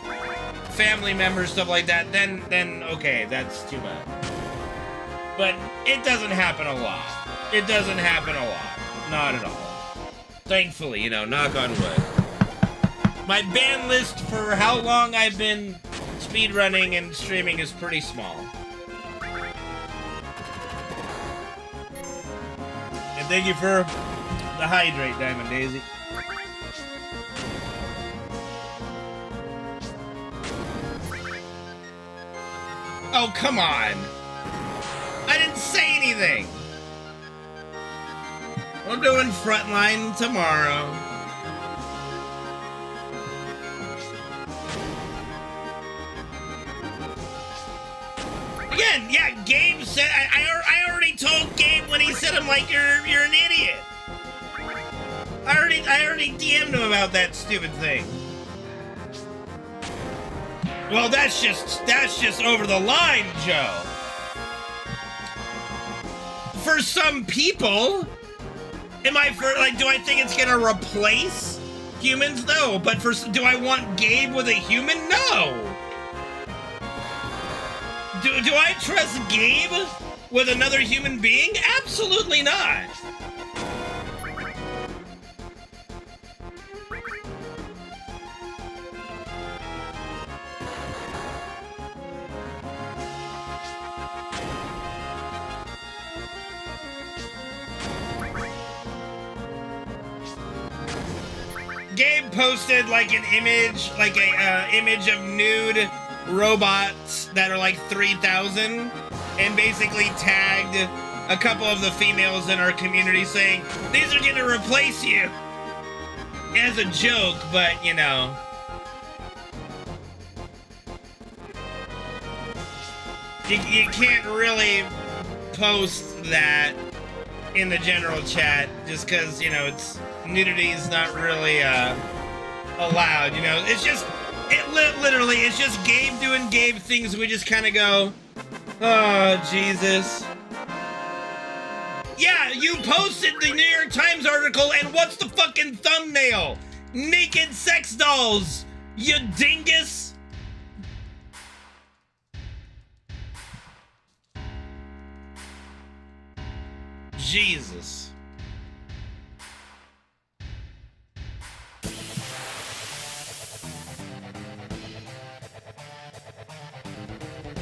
family members, stuff like that, then okay, that's too much. But it doesn't happen a lot. It doesn't happen a lot. Not at all. Thankfully, you know, knock on wood. My ban list for how long I've been speedrunning and streaming is pretty small. And thank you for the hydrate, Diamond Daisy. Oh, come on. I didn't say anything. We're doing Frontline tomorrow. Again, yeah, Gabe said, I already told Gabe when he said, I'm like, you're an idiot. I already DM'd him about that stupid thing. Well, that's just over the line, Joe. For some people, do I think it's gonna replace humans? No, but do I want Gabe with a human? No. Do I trust Gabe with another human being? Absolutely not. Gabe posted like an image, like a image of nude robots that are like 3,000, and basically tagged a couple of the females in our community saying, these are gonna replace you, as a joke, but you know. You can't really post that in the general chat just because, you know, nudity is not really allowed, you know. It's just, literally, it's just Gabe doing Gabe things. We just kind of go, oh, Jesus. Yeah, you posted the New York Times article, and what's the fucking thumbnail? Naked sex dolls, you dingus. Jesus.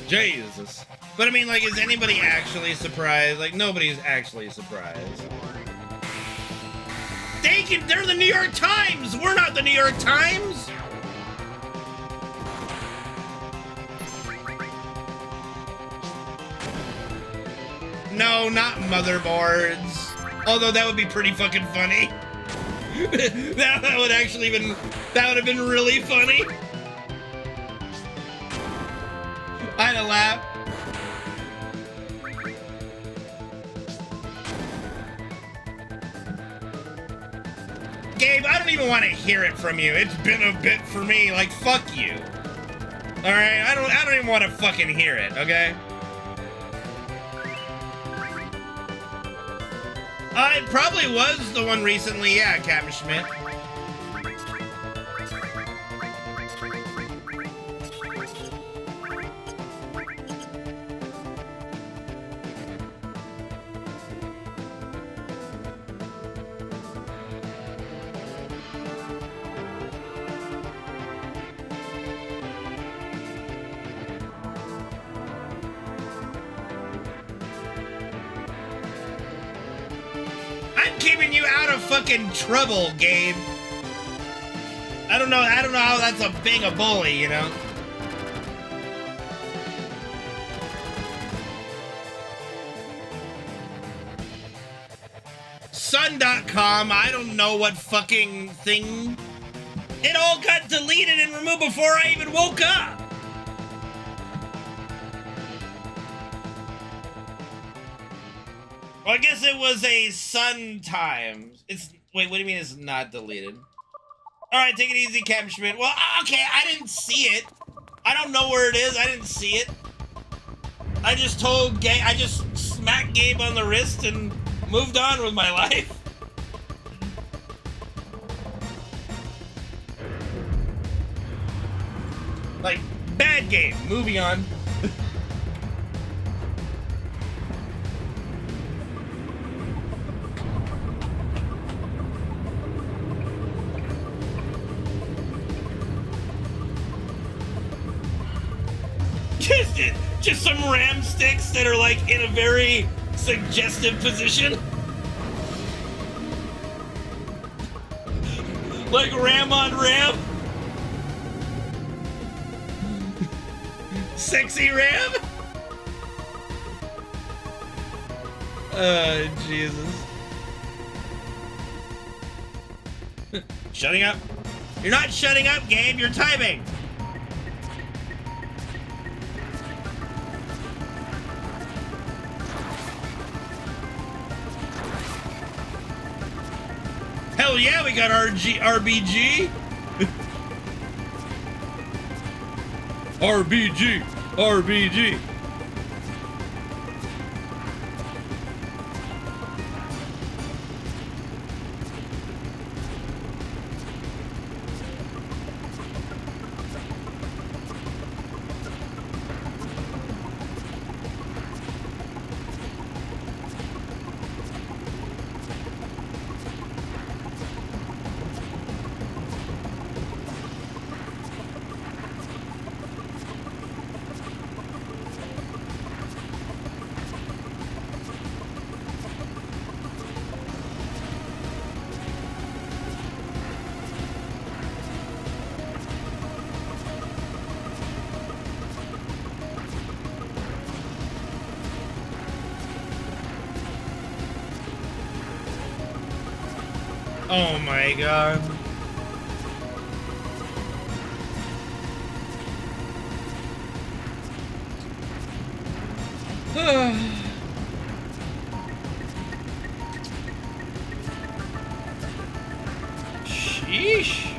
Jesus. But I mean, like, is anybody actually surprised? Like, nobody's actually surprised. They're the New York Times! We're not the New York Times! No, not motherboards. Although that would be pretty fucking funny. that would have been really funny. I'd have laughed. Gabe, I don't even want to hear it from you. It's been a bit for me. Like, fuck you. All right, I don't even want to fucking hear it. Okay. It probably was the one recently. Yeah, Captain Schmidt. Keeping you out of fucking trouble, Gabe. I don't know how that's a being a bully, you know? Sun.com, I don't know what fucking thing. It all got deleted and removed before I even woke up. Well, I guess it was a Sun Times. Wait, what do you mean it's not deleted? Alright, take it easy, Captain Schmidt. Well, okay, I didn't see it. I don't know where it is. I didn't see it. I just told Gabe, I just smacked Gabe on the wrist and moved on with my life. Like, bad game. Moving on. Just some ram sticks that are like in a very suggestive position. Like ram on ram. Sexy ram. Jesus. Shutting up. You're not shutting up, Gabe. You're typing. Hell yeah, we got RBG. RBG. RBG. Oh my god. Sheesh.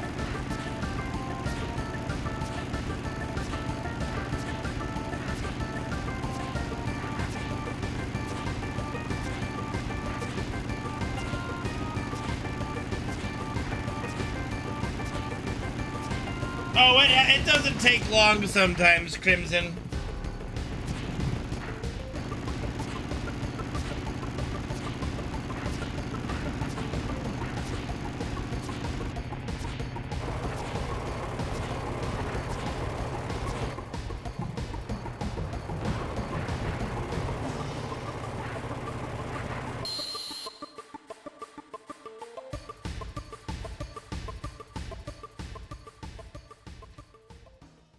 Oh, it doesn't take long sometimes, Crimson.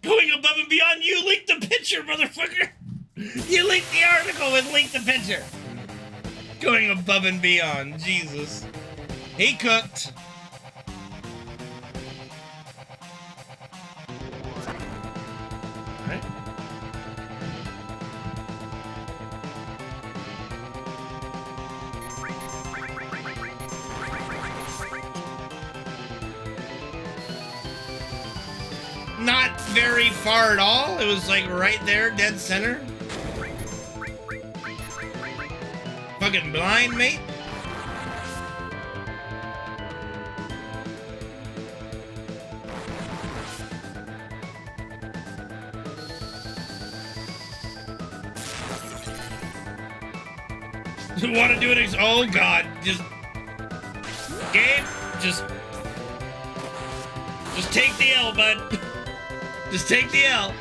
Going above and beyond, you linked the picture, motherfucker! You linked the article and linked the picture! Going above and beyond, Jesus. He cooked. Alright. Not very far at all. It was like right there, dead center. Fucking blind, mate. Want to do it? Oh god, just Gabe, just take the L, bud. Just take the L.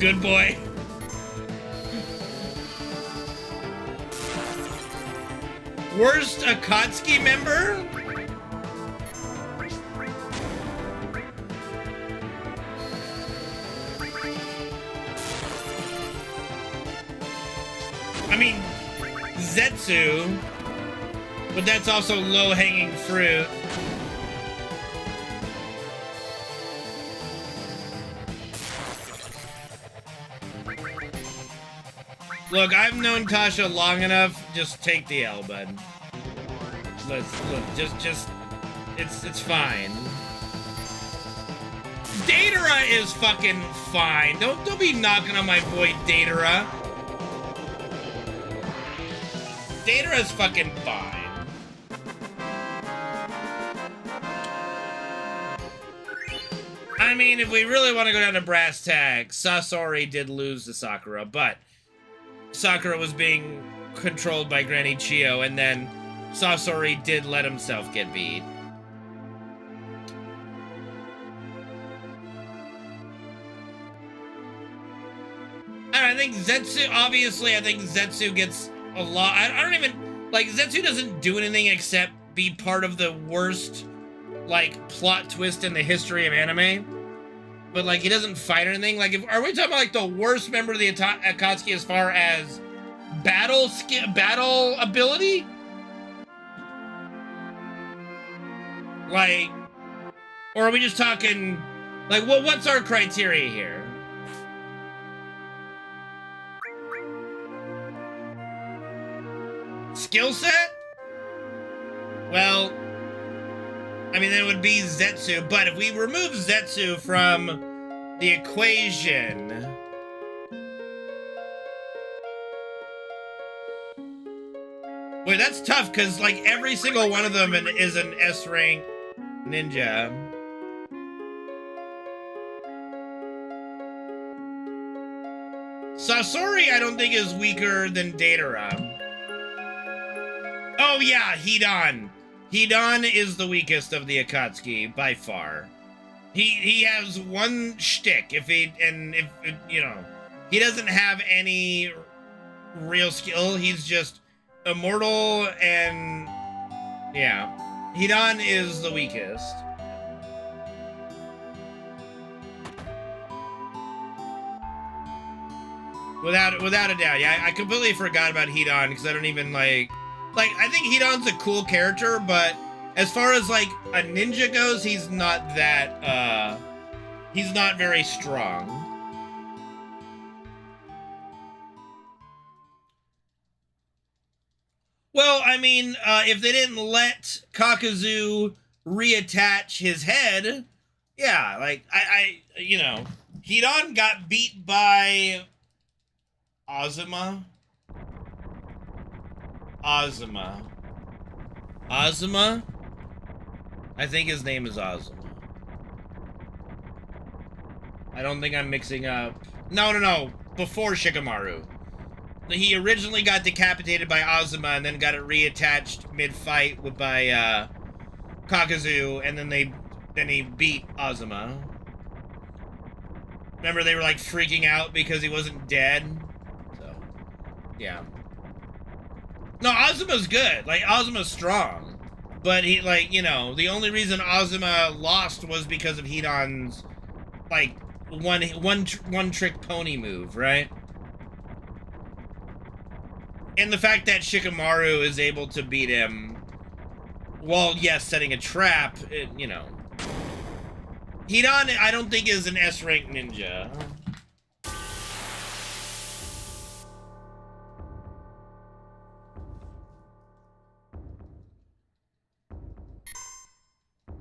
Good boy. Worst Akatsuki member? I mean, Zetsu, but that's also low-hanging fruit. Look, I've known Tasha long enough. Just take the L, bud. Look, it's fine. Datara is fucking fine. Don't be knocking on my boy Datara. Datara's fucking fine. I mean, if we really want to go down to brass tacks, Sasori did lose to Sakura, but Sakura was being controlled by Granny Chio, and then Sasori did let himself get beat. And I think Zetsu, obviously, I think Zetsu gets a lot. I don't even, like, Zetsu doesn't do anything except be part of the worst, like, plot twist in the history of anime. But, like, he doesn't fight or anything. Like, are we talking about, like, the worst member of the Akatsuki as far as battle ability? Like, Or are we just talking, like, what's our criteria here? Skill set? Well, I mean, then it would be Zetsu, but if we remove Zetsu from the equation... Wait, that's tough, because, like, every single one of them is an S-rank ninja. Sasori, I don't think, is weaker than Datara. Oh, yeah, Hidan. Hidan is the weakest of the Akatsuki, by far. He has one shtick, if you know, he doesn't have any real skill. He's just immortal and, yeah. Hidan is the weakest. Without a doubt, yeah. I completely forgot about Hidan, because I don't even, like, I think Hidan's a cool character, but as far as, like, a ninja goes, he's not that, he's not very strong. Well, I mean, if they didn't let Kakuzu reattach his head, yeah, like, you know, Hidan got beat by Azuma. I think his name is Azuma. I don't think I'm mixing up. No. Before Shikamaru. He originally got decapitated by Azuma and then got it reattached mid-fight by Kakuzu, and then he beat Azuma. Remember, they were like freaking out because he wasn't dead. So, yeah. No, Azuma's good. Like, Azuma's strong. But he, like, you know, the only reason Azuma lost was because of Hidan's, like, one trick pony move, right? And the fact that Shikamaru is able to beat him while, yes, setting a trap, you know. Hidan, I don't think, is an S-rank ninja.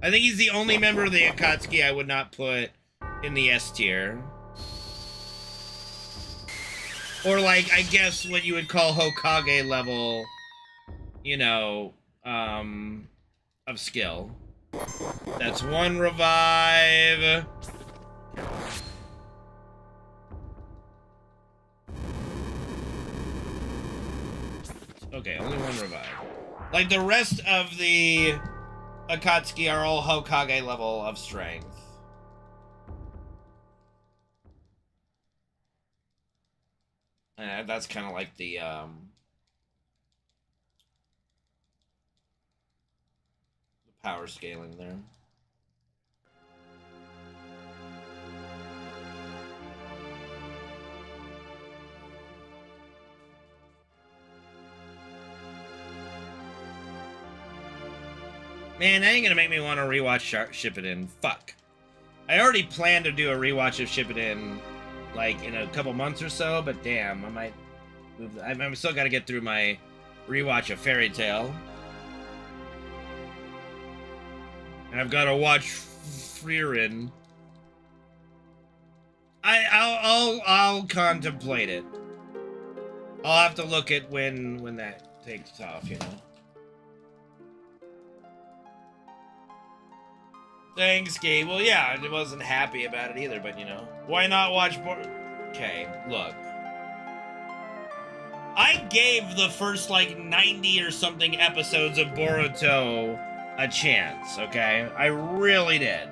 I think he's the only member of the Akatsuki I would not put in the S tier. Or, like, I guess what you would call Hokage level, you know, of skill. That's one revive. Okay, only one revive. Like, the rest of the Akatsuki are all Hokage level of strength. That's kind of like the power scaling there. Man, that ain't gonna make me want to rewatch Shippuden. Fuck. I already planned to do a rewatch of Shippuden, like, in a couple months or so, but damn, I might move. I'm still gotta get through my rewatch of Fairy Tail. And I've gotta watch Frieren. I'll contemplate it. I'll have to look at when that takes off, you know. Thanks, Gabe. Well, yeah, I wasn't happy about it either, but, you know. Why not watch more? Okay, look. I gave the first, like, 90 or something episodes of Boruto a chance, okay? I really did.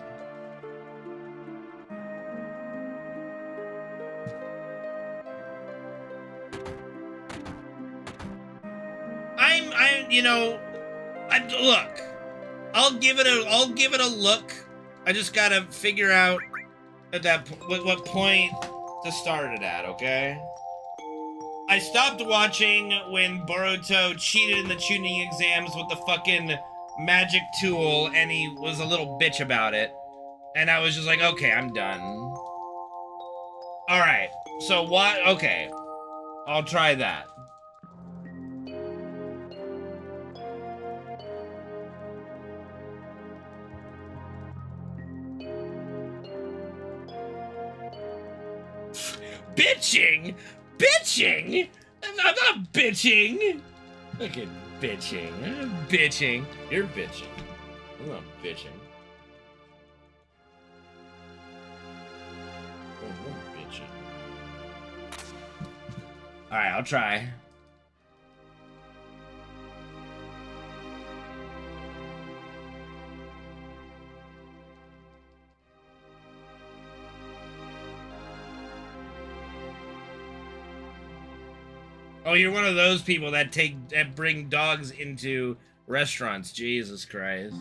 you know, look. I'll give it a look. I just gotta figure out at that what point to start it at, okay? I stopped watching when Boruto cheated in the tuning exams with the fucking magic tool, and he was a little bitch about it. And I was just like, okay, I'm done. All right, so what? Okay, I'll try that. Bitching? Bitching? I'm not bitching. Look at bitching. I'm bitching. You're bitching. I'm not bitching. I'm bitching. Alright, I'll try. Oh, you're one of those people that bring dogs into restaurants. Jesus Christ.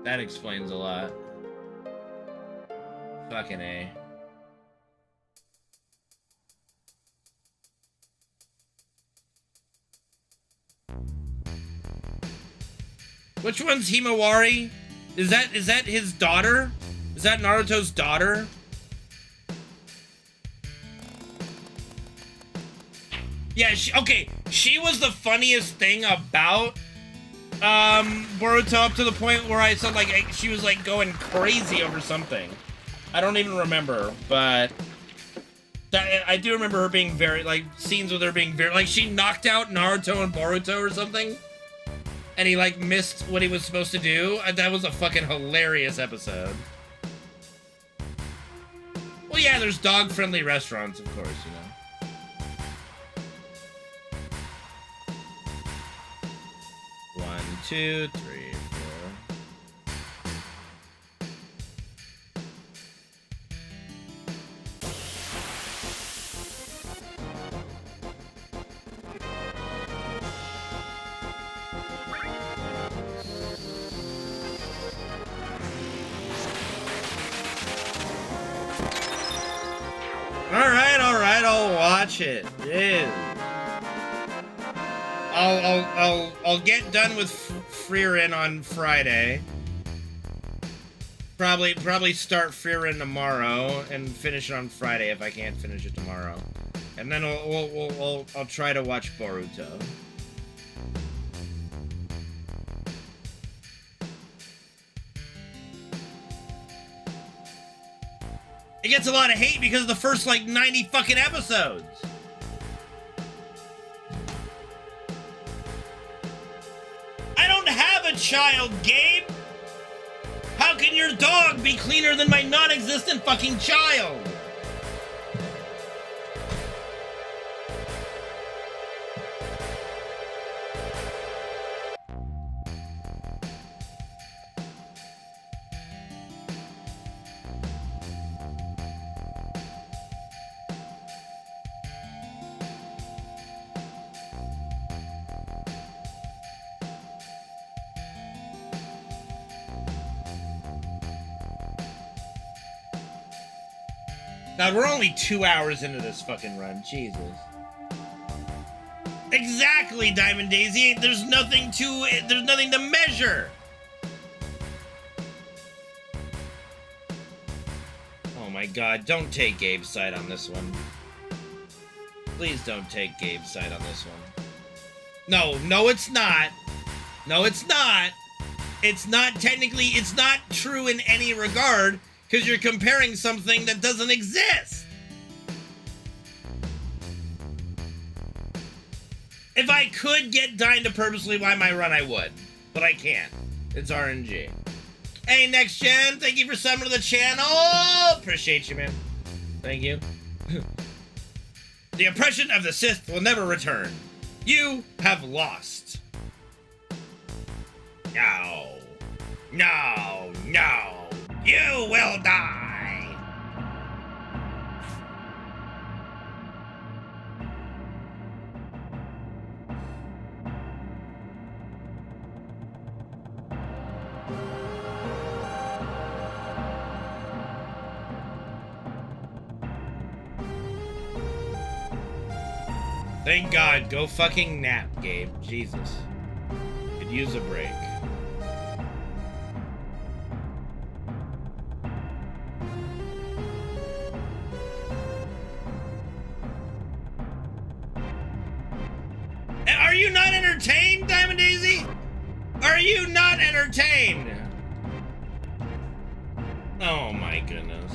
That explains a lot. Fucking A. Which one's Himawari? Is that his daughter? Is that Naruto's daughter? Yeah, she was the funniest thing about Boruto, up to the point where I said, like, she was, like, going crazy over something. I don't even remember, but I do remember her being very, like, scenes with her being very, like, she knocked out Naruto and Boruto or something, and he, like, missed what he was supposed to do. That was a fucking hilarious episode. Well, yeah, there's dog-friendly restaurants, of course, you know. One, two, three, Alright, I'll watch it. Dude. I'll get done with Frieren on Friday. Probably start Frieren tomorrow and finish it on Friday if I can't finish it tomorrow. And then I'll try to watch Boruto. It gets a lot of hate because of the first, like, 90 fucking episodes. I don't have a child, Gabe! How can your dog be cleaner than my non-existent fucking child? God, we're only 2 hours into this fucking run. Jesus. Exactly, Diamond Daisy. There's nothing to measure. Oh my God, don't take Gabe's side on this one. Please don't take Gabe's side on this one. No, it's not. No, it's not. It's not true in any regard. Because you're comparing something that doesn't exist. If I could get Dying to purposely buy my run, I would. But I can't. It's RNG. Hey, Next Gen, thank you for subbing to the channel. Appreciate you, man. Thank you. The oppression of the Sith will never return. You have lost. No. No, no. You will die! Thank God. Go fucking nap, Gabe. Jesus. Could use a break. Are you not entertained, Diamond Daisy? Are you not entertained? Oh my goodness.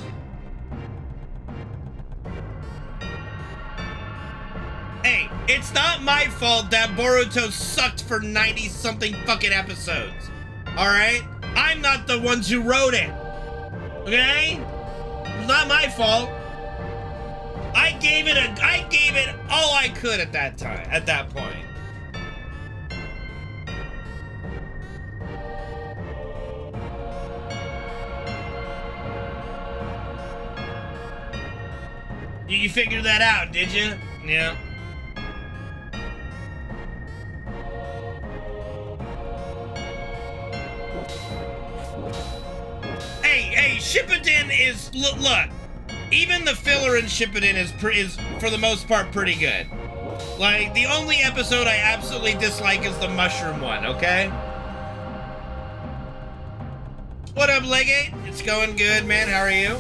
Hey, it's not my fault that Boruto sucked for 90-something fucking episodes. Alright? I'm not the ones who wrote it. Okay? It's not my fault. I gave it all I could at that time, at that point. You figured that out, did you? Yeah. Hey, Shippuden is, look, even the filler in Shippuden is for the most part pretty good. Like, the only episode I absolutely dislike is the mushroom one, okay? What up, Legate? It's going good, man. How are you?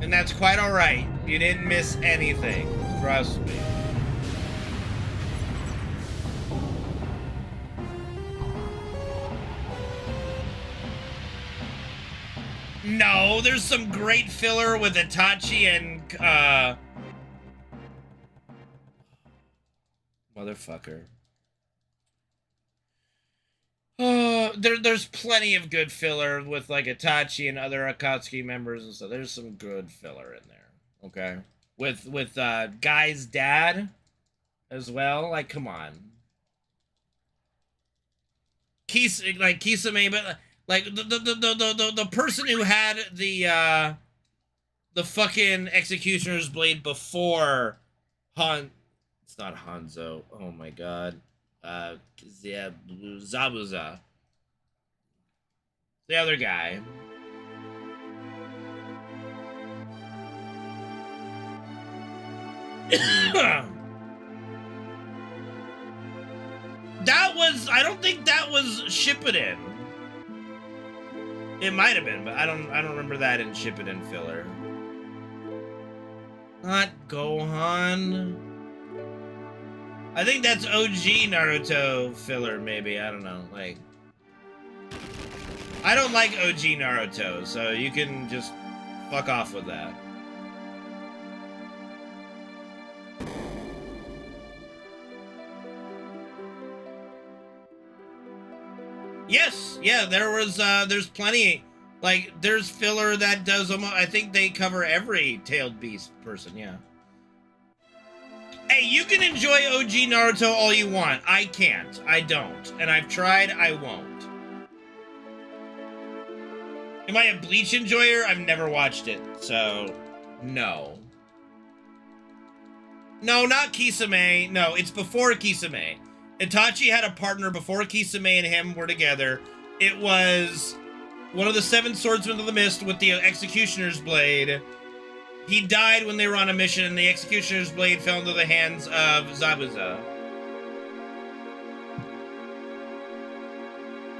And that's quite alright. You didn't miss anything. Trust me. No, there's some great filler with Itachi and, motherfucker. There's plenty of good filler with, like, Itachi and other Akatsuki members and stuff. There's some good filler in there, okay? With Guy's dad as well. Like, come on. Kisame, but... Like, the person who had the fucking Executioner's Blade before it's not Hanzo. Oh my god. Zabuza. The other guy. I don't think that was Shippuden. It might have been, but I don't remember that in Shippuden filler. Not Gohan. I think that's OG Naruto filler, maybe. I don't know. Like, I don't like OG Naruto, so you can just fuck off with that. Yes, yeah, there's plenty. Like, there's filler that does almost, I think they cover every tailed beast person, yeah. Hey, you can enjoy OG Naruto all you want. I can't. I don't. And I've tried, I won't. Am I a Bleach enjoyer? I've never watched it, so no. No, not Kisame. No, it's before Kisame. Itachi had a partner before Kisame and him were together. It was one of the 7 swordsmen of the mist with the Executioner's Blade. He died when they were on a mission, and the Executioner's Blade fell into the hands of Zabuza.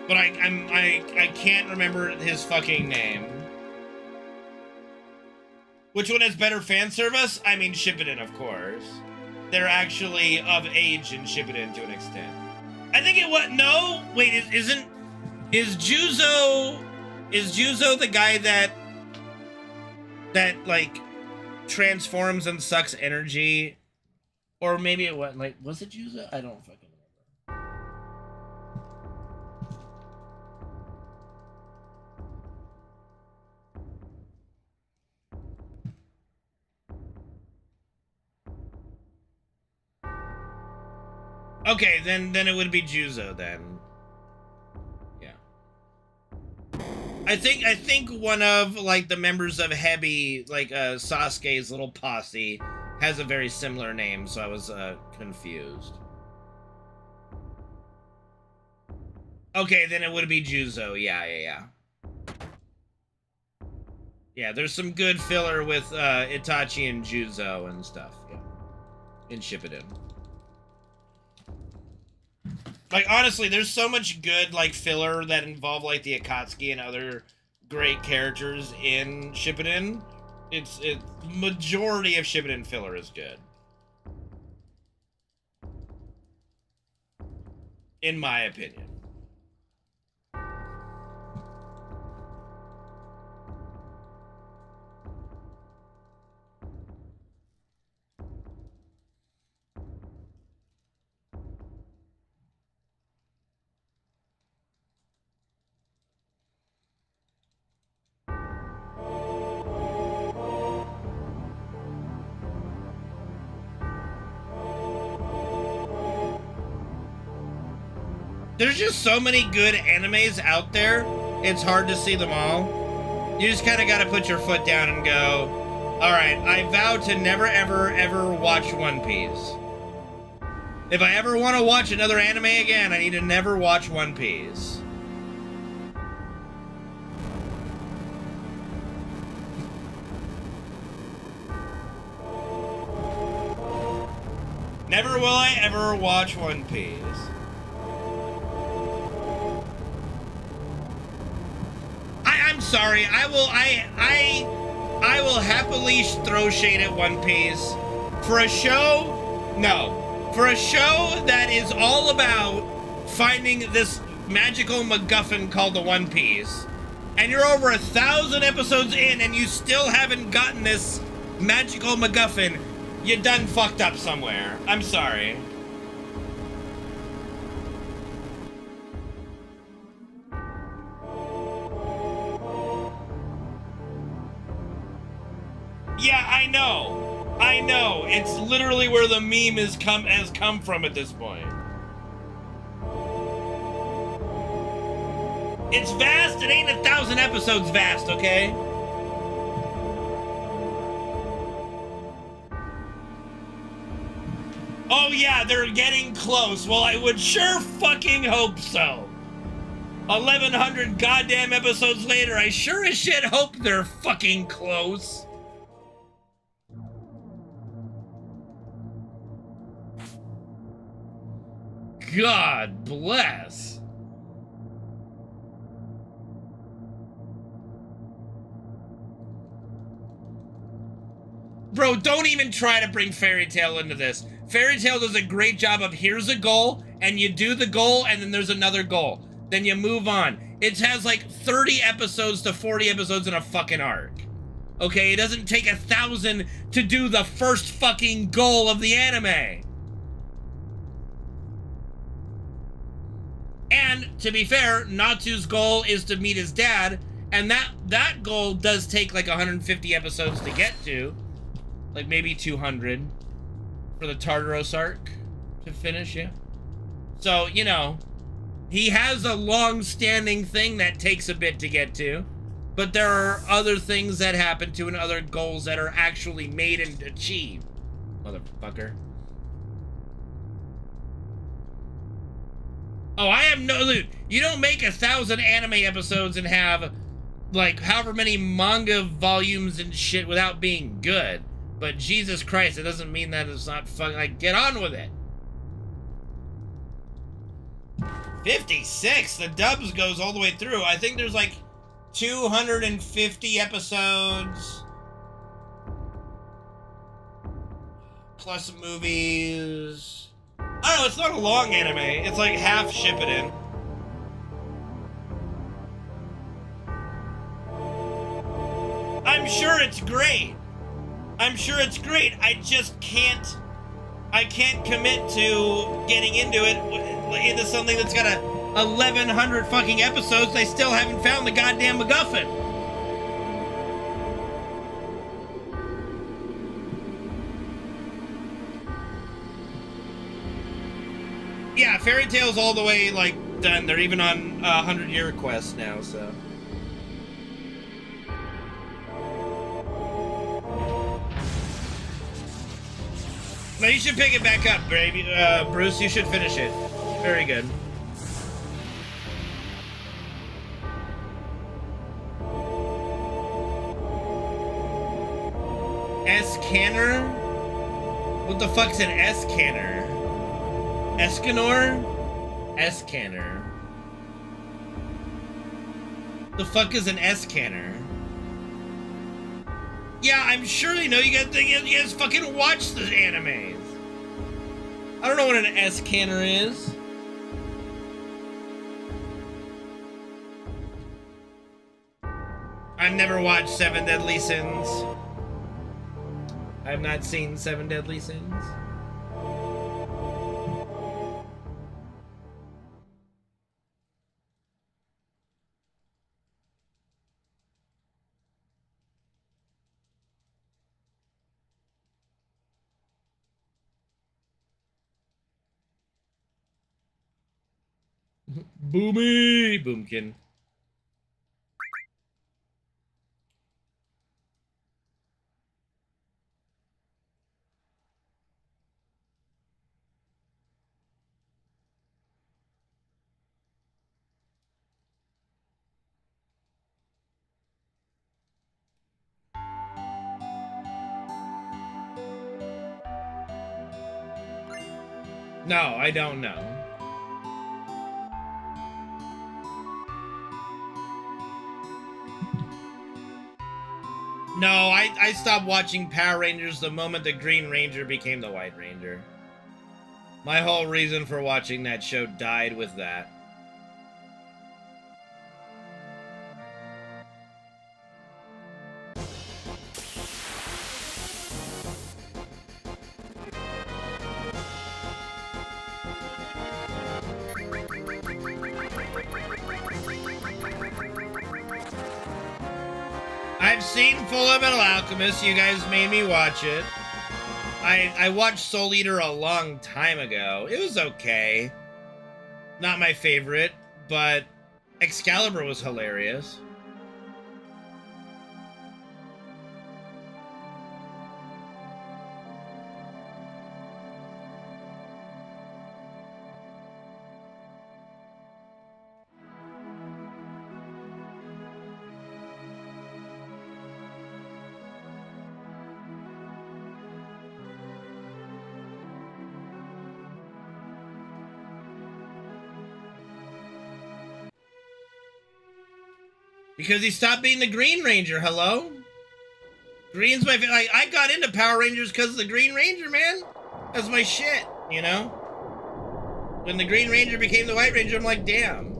But I can't remember his fucking name. Which one has better fan service? I mean, Shippuden, of course. They're actually of age in Shippuden to an extent. I think it was, no, wait, is Juzo the guy that like transforms and sucks energy? Or maybe it was, like, was it Juzo? I don't fucking remember. Okay, then it would be Juzo then. Yeah. I think one of, like, the members of Hebi, like, Sasuke's little posse, has a very similar name, so I was confused. Okay, then it would be Juzo. Yeah. Yeah, there's some good filler with Itachi and Juzo and stuff. Yeah. In Shippuden. Like, honestly, there's so much good, like, filler that involve, like, the Akatsuki and other great characters in Shippuden. It's majority of Shippuden filler is good. in my opinion. There's just so many good animes out there, it's hard to see them all. You just kind of got to put your foot down and go, alright, I vow to never ever ever watch One Piece. If I ever want to watch another anime again, I need to never watch One Piece. Never will I ever watch One Piece. I'm sorry. I will happily throw shade at One Piece for a show. No, for a show that is all about finding this magical MacGuffin called the One Piece, and you're over 1,000 episodes in, and you still haven't gotten this magical MacGuffin. You done fucked up somewhere. I'm sorry. Yeah, I know. I know. It's literally where the meme has come from at this point. It's vast. It ain't 1,000 episodes vast, okay? Oh yeah, they're getting close. Well, I would sure fucking hope so. 1,100 goddamn episodes later, I sure as shit hope they're fucking close. God bless. Bro, don't even try to bring Fairy Tail into this. Fairy Tail does a great job of here's a goal, and you do the goal, and then there's another goal. Then you move on. It has like 30 episodes to 40 episodes in a fucking arc. Okay, it doesn't take 1,000 to do the first fucking goal of the anime. And, to be fair, Natsu's goal is to meet his dad, and that goal does take like 150 episodes to get to. Like maybe 200 for the Tartaros arc to finish, yeah. So, you know, he has a long-standing thing that takes a bit to get to, but there are other things that happen to and other goals that are actually made and achieved. Motherfucker. Oh, I have no... Dude, you don't make 1,000 anime episodes and have, like, however many manga volumes and shit without being good. But Jesus Christ, it doesn't mean that it's not fucking... Like, get on with it. 56? The dubs goes all the way through. I think there's, like, 250 episodes. Plus movies... I don't know, it's not a long anime. It's like half Shippuden. I'm sure it's great. I'm sure it's great. I just can't... I can't commit to getting into it, into something that's got 1,100 fucking episodes. They still haven't found the goddamn MacGuffin. Yeah, Fairy Tail's all the way, like, done. They're even on 100-year quest now, so... No, you should pick it back up, baby. Bruce, you should finish it. Very good. S-Canner? What the fuck's an S-Canner? Escanor? S-Canner. The fuck is an S-Canner? Yeah, I'm sure they know. You guys fucking watch the animes. I don't know what an S-Canner is. I've never watched Seven Deadly Sins. I've not seen Seven Deadly Sins. Boomy! Boomkin. No, I don't know. No, I stopped watching Power Rangers the moment the Green Ranger became the White Ranger. My whole reason for watching that show died with that. I've seen Fullmetal Alchemist. You guys made me watch it. I watched Soul Eater a long time ago. It was okay. Not my favorite, but Excalibur was hilarious. Because he stopped being the Green Ranger, hello? Green's my favorite. I got into Power Rangers because of the Green Ranger, man. That's my shit, you know? When the Green Ranger became the White Ranger, I'm like, damn.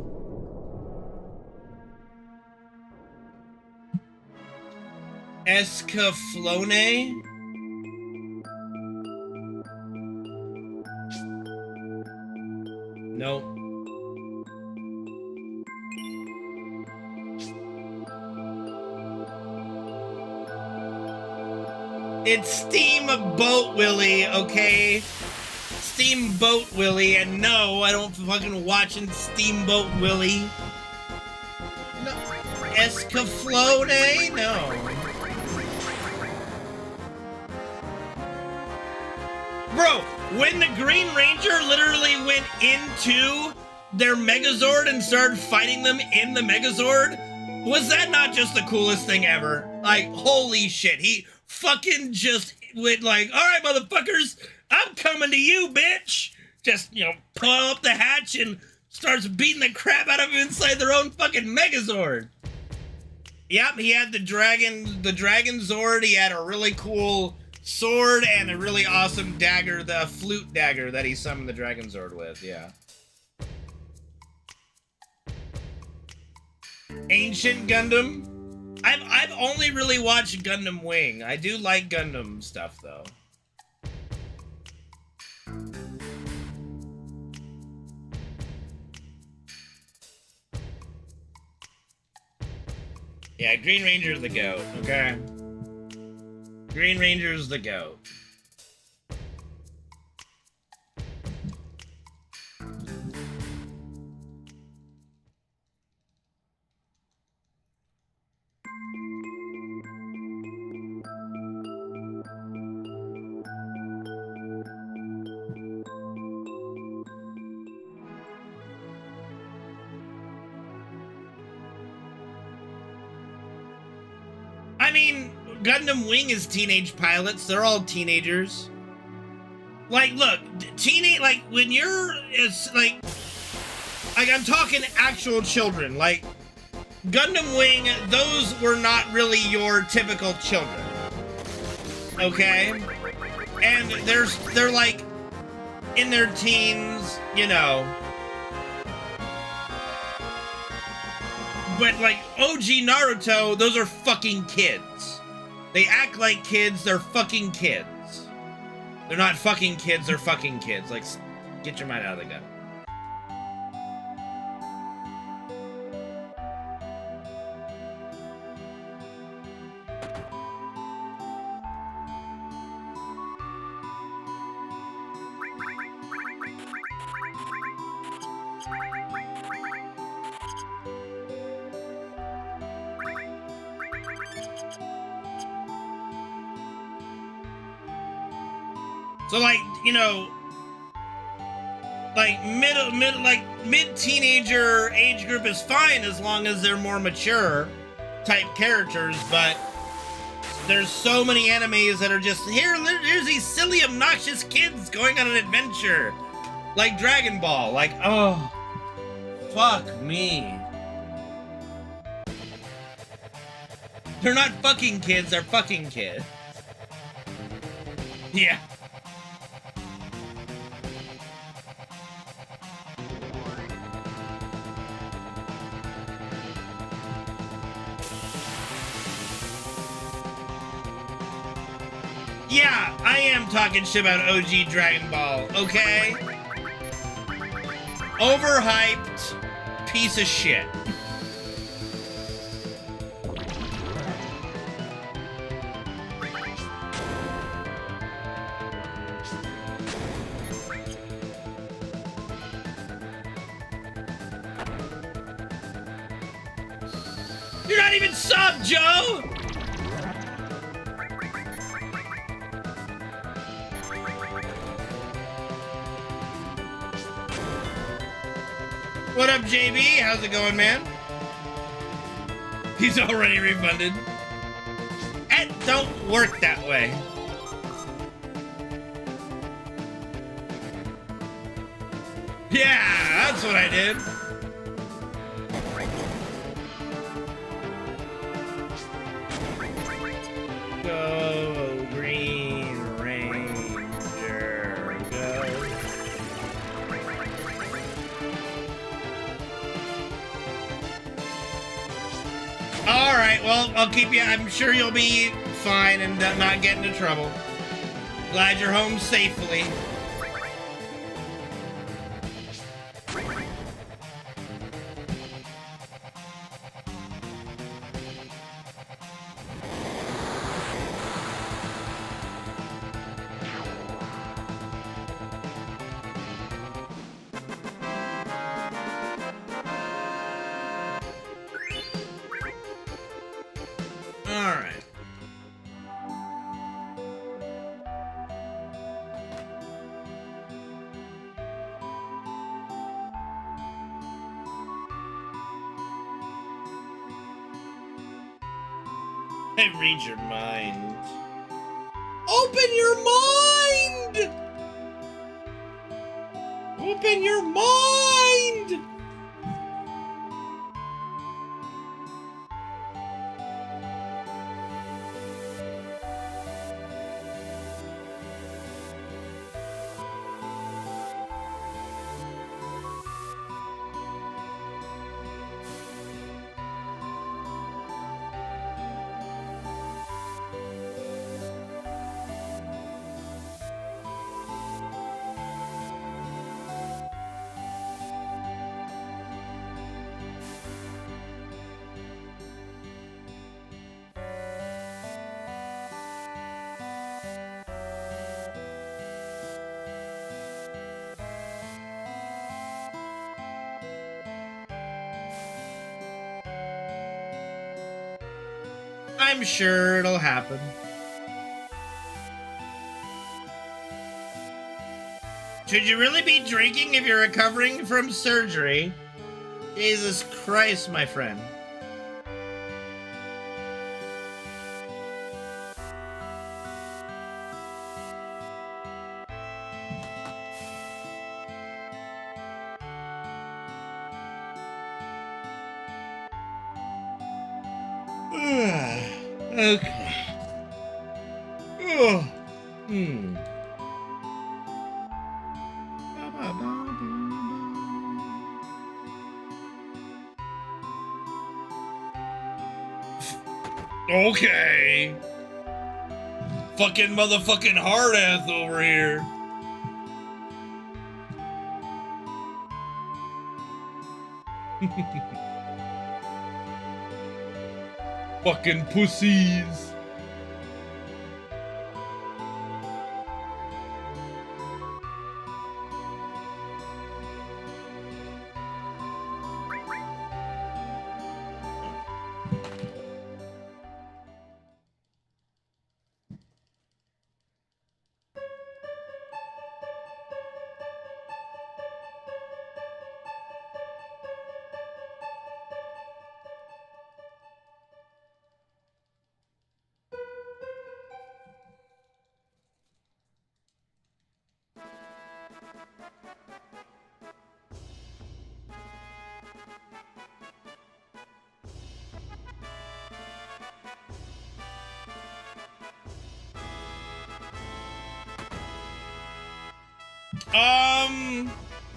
Escaflowne? Nope. It's Steamboat Willie, okay? Steamboat Willie, and no, I don't fucking watching Steamboat Willie. No. Escaflowne? No. Bro, when the Green Ranger literally went into their Megazord and started fighting them in the Megazord, was that not just the coolest thing ever? Like, holy shit, he fucking just went like, all right, motherfuckers, I'm coming to you, bitch. Just, you know, pull up the hatch and starts beating the crap out of them inside their own fucking Megazord. Yep, he had the Dragon Zord. He had a really cool sword and a really awesome dagger, the flute dagger that he summoned the Dragon Zord with, yeah. Ancient Gundam. I've only really watched Gundam Wing. I do like Gundam stuff though. Yeah, Green Ranger's the GOAT, okay? Green Ranger's the GOAT. I mean, Gundam Wing is teenage pilots. They're all teenagers. Like, look, like, when you're, it's like, I'm talking actual children. Like, Gundam Wing, those were not really your typical children. Okay? And they're like, in their teens, you know. But like OG Naruto, those are fucking kids. They act like kids, they're fucking kids. They're not fucking kids, they're fucking kids. Like, get your mind out of the gutter. So like, you know, like mid-teenager age group is fine as long as they're more mature type characters, but there's so many animes that are just, here's these silly, obnoxious kids going on an adventure. Like Dragon Ball, like, oh, fuck me. They're not fucking kids, they're fucking kids. Yeah. Yeah, I am talking shit about OG Dragon Ball, okay? Overhyped piece of shit. You're not even sub, Joe! What up, JB? How's it going, man? He's already refunded. It don't work that way. Yeah, that's what I did. Go, Green Ranger, go. All right, well, I'll keep you. I'm sure you'll be fine and not get into trouble. Glad you're home safely. Read your mind. Open your mind! Open your mind! I'm sure it'll happen. Should you really be drinking if you're recovering from surgery? Jesus Christ, my friend. Okay. Oh. Okay. Fucking motherfucking hard ass over here. Fucking pussies.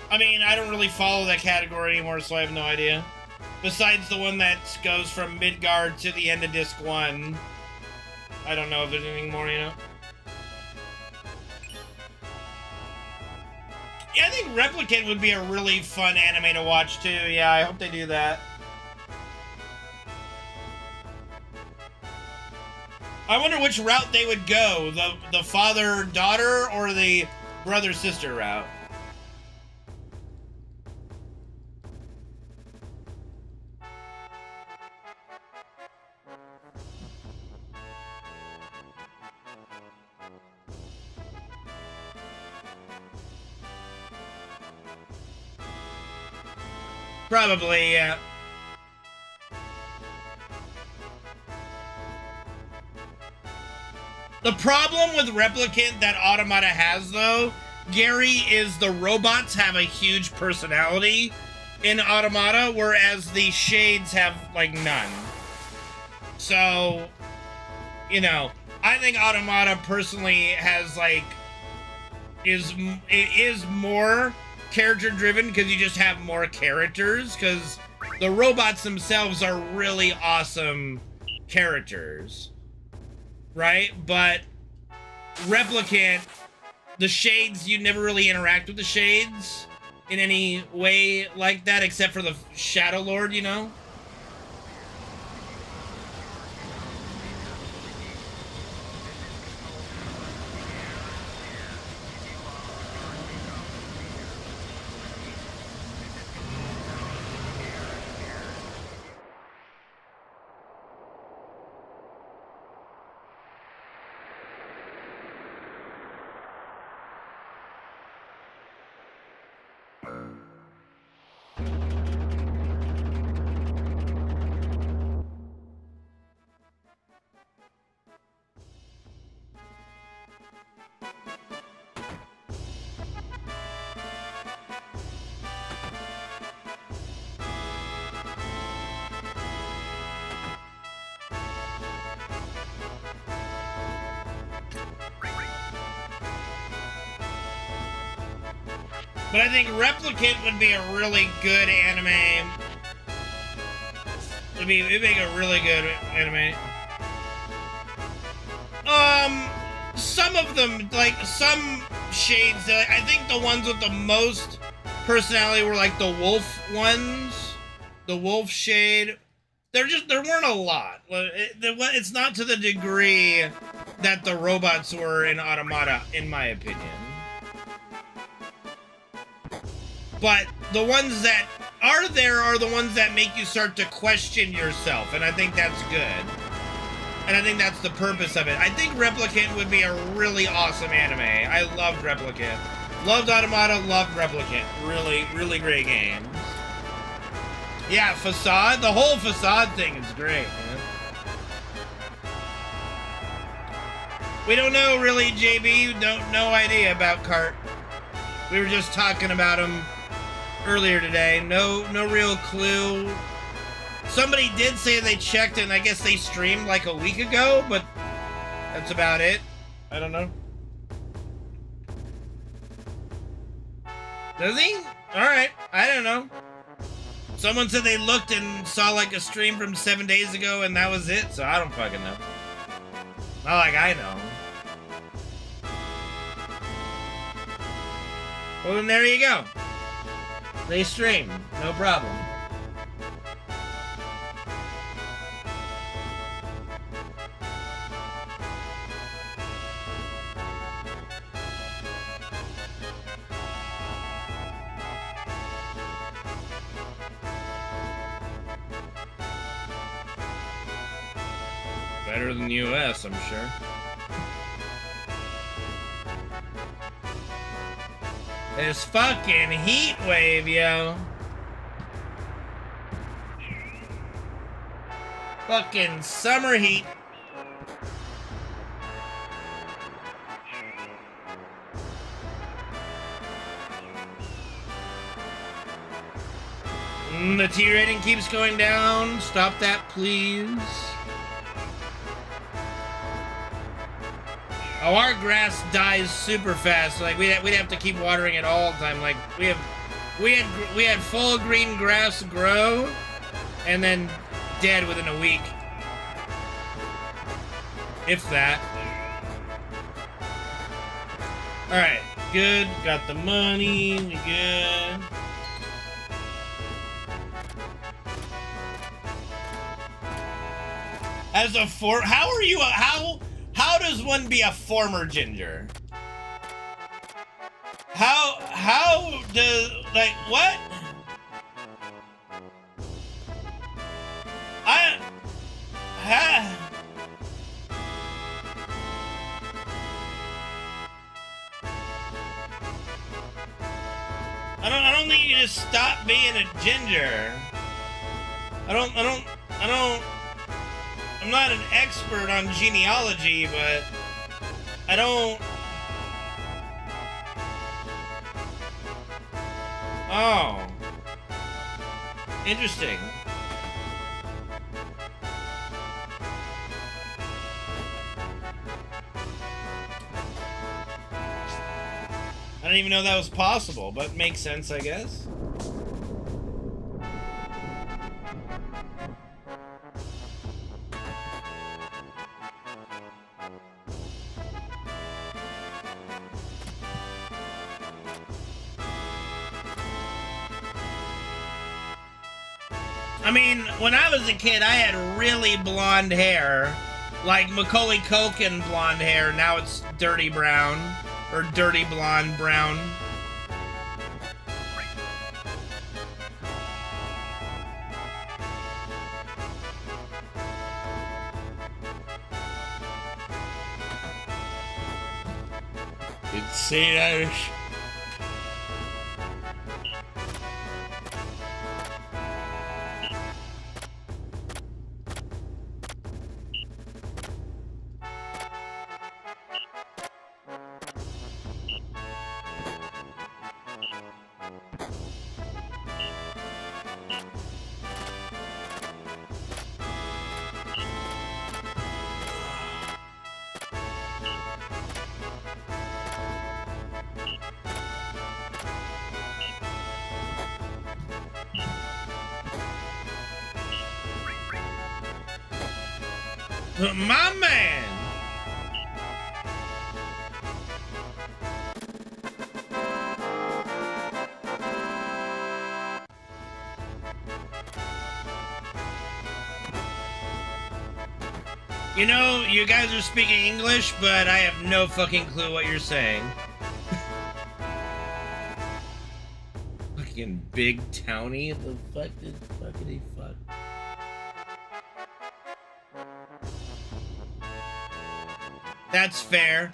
I mean, I don't really follow that category anymore, so I have no idea. Besides the one that goes from Midgard to the end of Disc 1. I don't know if there's anything more, you know? Yeah, I think Replicant would be a really fun anime to watch, too. Yeah, I hope they do that. I wonder which route they would go. The father-daughter or the brother-sister route? Probably, yeah. The problem with Replicant that Automata has, though, Gary, is the robots have a huge personality in Automata, whereas the shades have, like, none. So, you know, I think Automata personally has, like, it is more character-driven because you just have more characters, because the robots themselves are really awesome characters. Right? But Replicant, the shades, you never really interact with the shades in any way like that, except for the Shadow Lord, you know? But I think Replicant would be a really good anime. It'd make a really good anime. Some of them, like, some shades, I think the ones with the most personality were, like, the wolf ones. The wolf shade. There weren't a lot. It's not to the degree that the robots were in Automata, in my opinion. But the ones that are there are the ones that make you start to question yourself, and I think that's good. And I think that's the purpose of it. I think Replicant would be a really awesome anime. I loved Replicant. Loved Automata, loved Replicant. Really, really great games. Yeah, Facade. The whole Facade thing is great, man. We don't know, really, JB. No idea about Cart. We were just talking about him earlier today. No real clue. Somebody did say they checked, and I guess they streamed like a week ago, but that's about it. I don't know. Does he? Alright, I don't know. Someone said they looked and saw like a stream from 7 days ago and that was it, so I don't fucking know. Not like I know. Well, then there you go. They stream, no problem. Better than the US, I'm sure. This fucking heat wave, yo. Fucking summer heat. The T rating keeps going down. Stop that, please. Oh, our grass dies super fast. Like we'd have to keep watering it all the time. Like we had full green grass grow, and then dead within a week, if that. All right, good. Got the money. We good. As a how are you? How does one be a former ginger? How does, like, what? I don't think you can just stop being a ginger. I'm not an expert on genealogy, but I don't... Oh. Interesting. I didn't even know that was possible, but makes sense, I guess. I mean, when I was a kid, I had really blonde hair. Like Macaulay Culkin blonde hair. Now it's dirty brown. Or dirty blonde brown. It's St. Irish. My man! You know, you guys are speaking English, but I have no fucking clue what you're saying. Fucking big townie? The fuck did fuckity fuck? That's fair.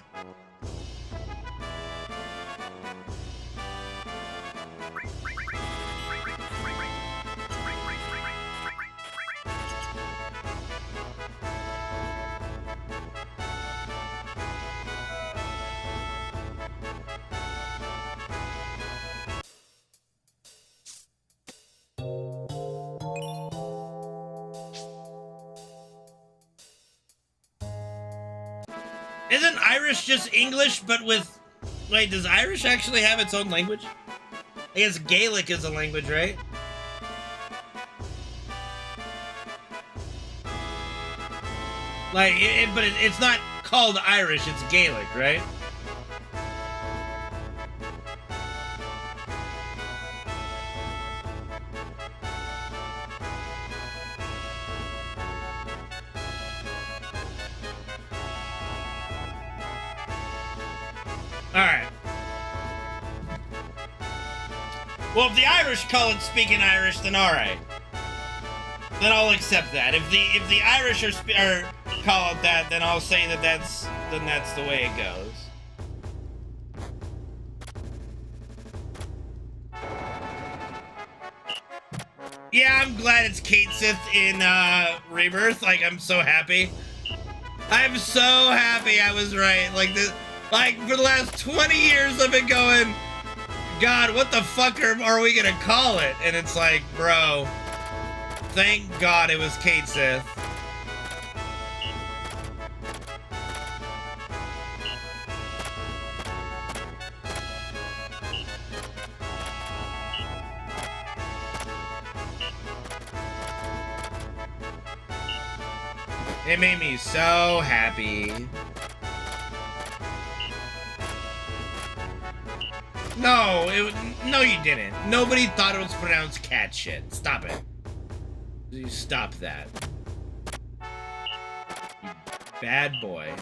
Isn't Irish just English, but with... Wait, does Irish actually have its own language? I guess Gaelic is a language, right? Like, but it's not called Irish, it's Gaelic, right? Alright. Well, if the Irish call it speaking Irish, then alright. Then I'll accept that. If the Irish are call it that, then I'll say that that's the way it goes. Yeah, I'm glad it's Kate Sith in Rebirth. Like, I'm so happy. I'm so happy I was right. Like this, like for the last 20 years I've been going, God, what the fuck are we gonna call it? And it's like, bro, thank God it was Kate Sith. It made me so happy. No, no, you didn't. Nobody thought it was pronounced cat shit. Stop it. You stop that. You bad boy.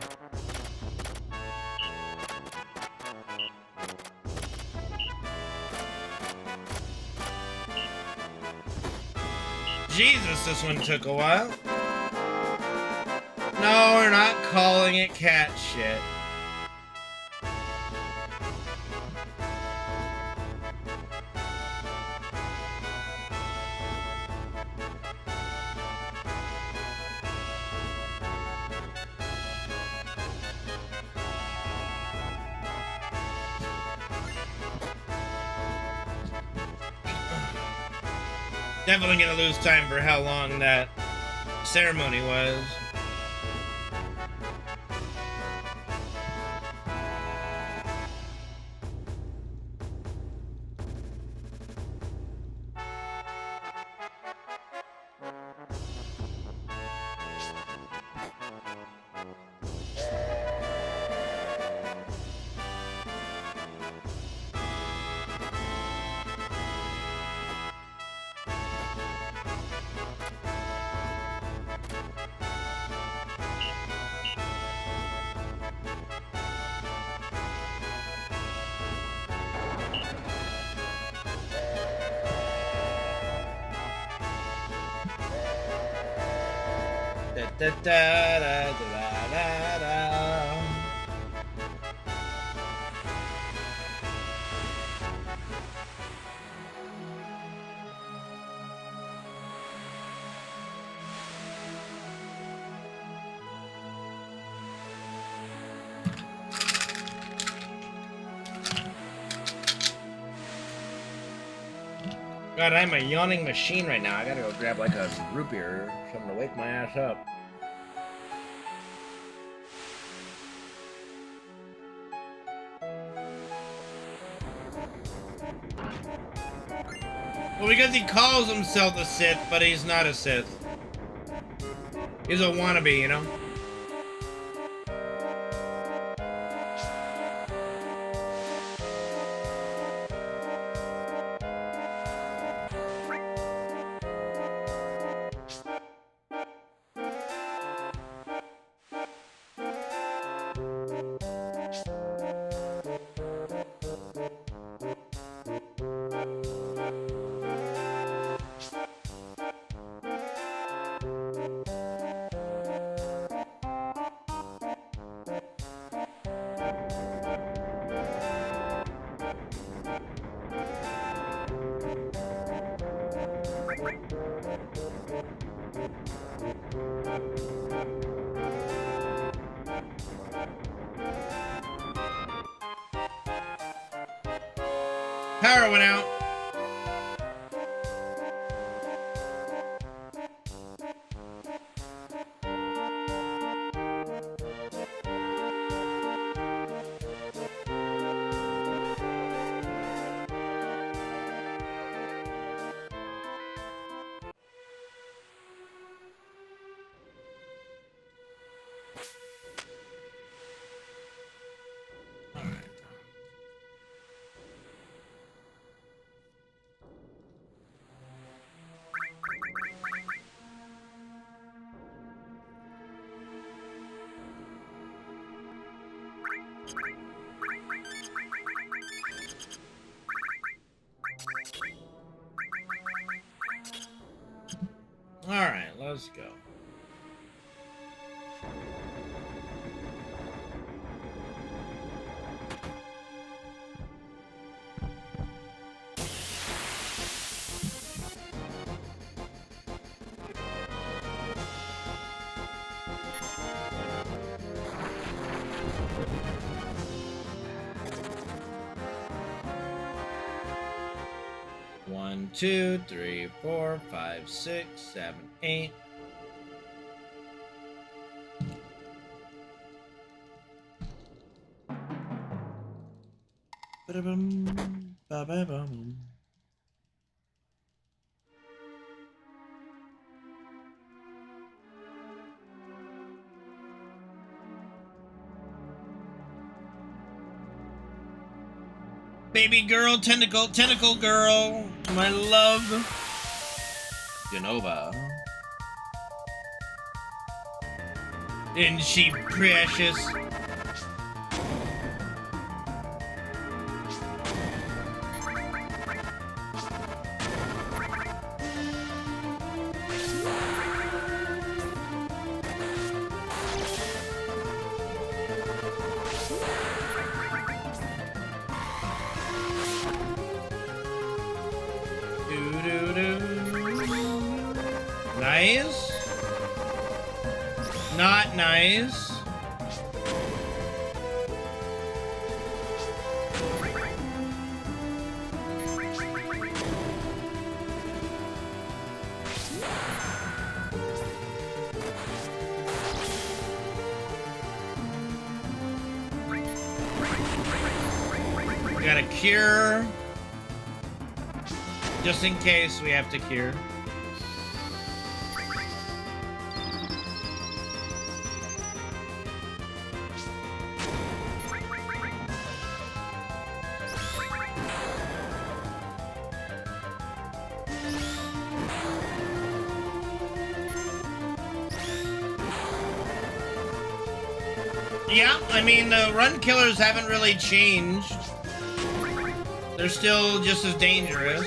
Jesus, this one took a while. No, we're not calling it cat shit. Definitely gonna lose time for how long that ceremony was. Da, da, da, da, da, da. God, I'm a yawning machine right now. I gotta go grab like a root beer or something to wake my ass up. Well, because he calls himself a Sith, but he's not a Sith. He's a wannabe, you know? Power went out. Alright, let's go. One, 2, 3, 4, 5, 6, 7, 8. Ba-da-bum, ba-ba-bum. Baby girl, tentacle girl, my love, Genova. Isn't she precious? Nice. Not nice. We got a cure. Just in case we have to cure. Yeah, I mean, the run killers haven't really changed. They're still just as dangerous.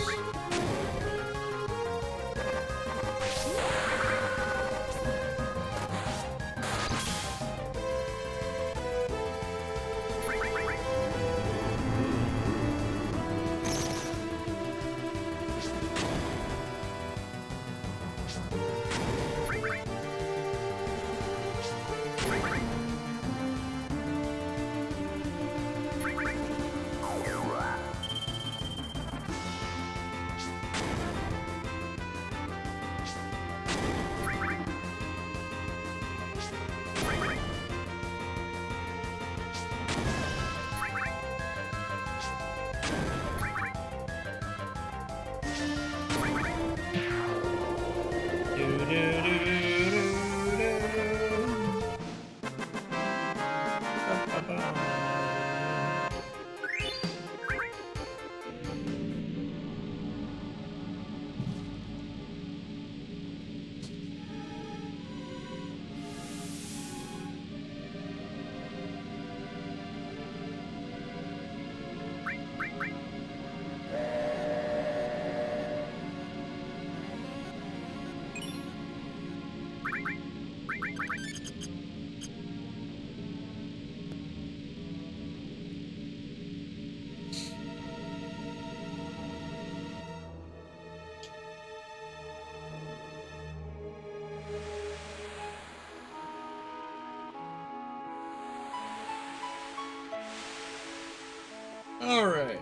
All right.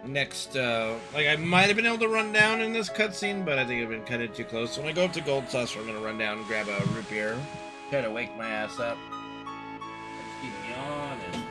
Next, like I might have been able to run down in this cutscene, but I think I've been cut it too close. So when I go up to Gold Saucer, I'm gonna run down and grab a root beer. Try to wake my ass up. Just keep yawning.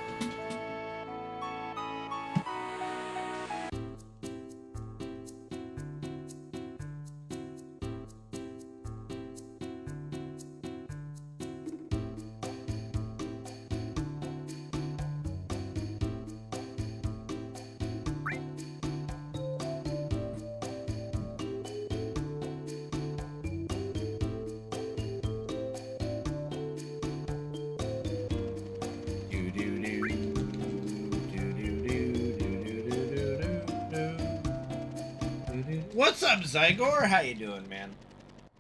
What's up, Zygor? How you doing, man?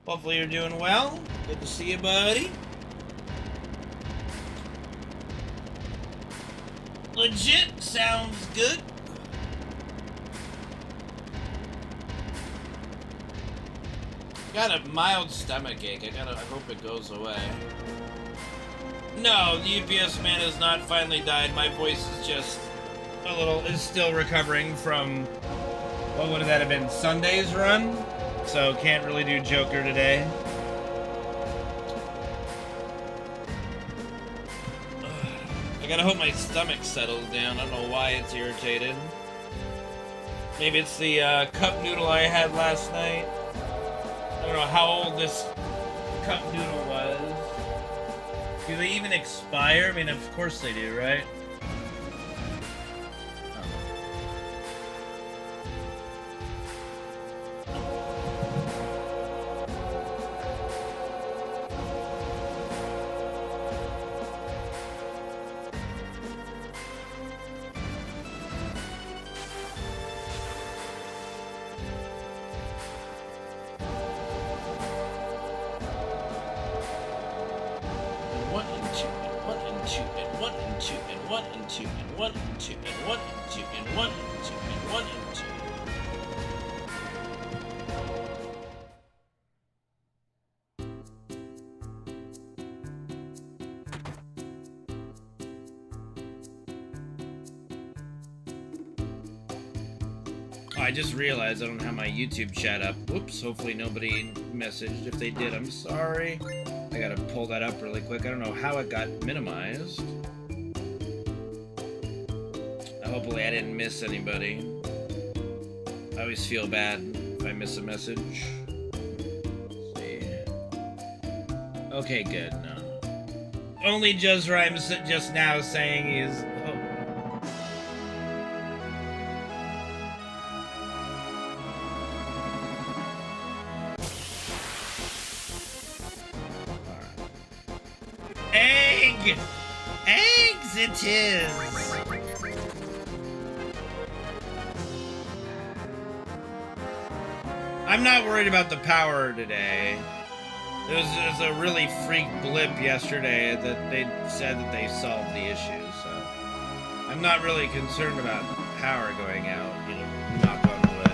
Hopefully you're doing well. Good to see you, buddy. Legit sounds good. Got a mild stomach ache. I hope it goes away. No, the UPS man has not finally died. My voice is just is still recovering from, what would that have been, Sunday's run? So can't really do Joker today. I gotta hope my stomach settles down. I don't know why it's irritated. Maybe it's the cup noodle I had last night. I don't know how old this cup noodle was. Do they even expire? I mean, of course they do, right? I just realized I don't have my YouTube chat up. Whoops, hopefully nobody messaged. If they did, I'm sorry. I gotta pull that up really quick. I don't know how it got minimized. Hopefully I didn't miss anybody. I always feel bad if I miss a message. Let's see. Okay, good, no. Only Juz Rhymes just now saying is... Eggs it is! I'm not worried about the power today. There was a really freak blip yesterday that they said that they solved the issue, so... I'm not really concerned about power going out, you know, knock on wood.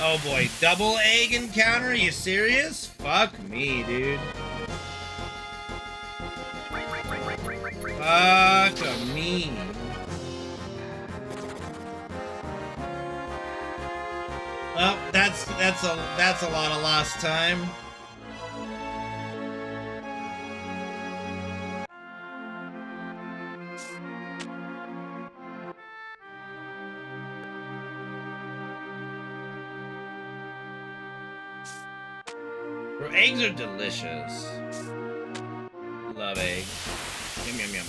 Oh boy, double egg encounter? Are you serious? Fuck me, dude. Fuck me. Well, that's a lot of lost time. Bro, eggs are delicious. Love eggs. Yum, yum, yum.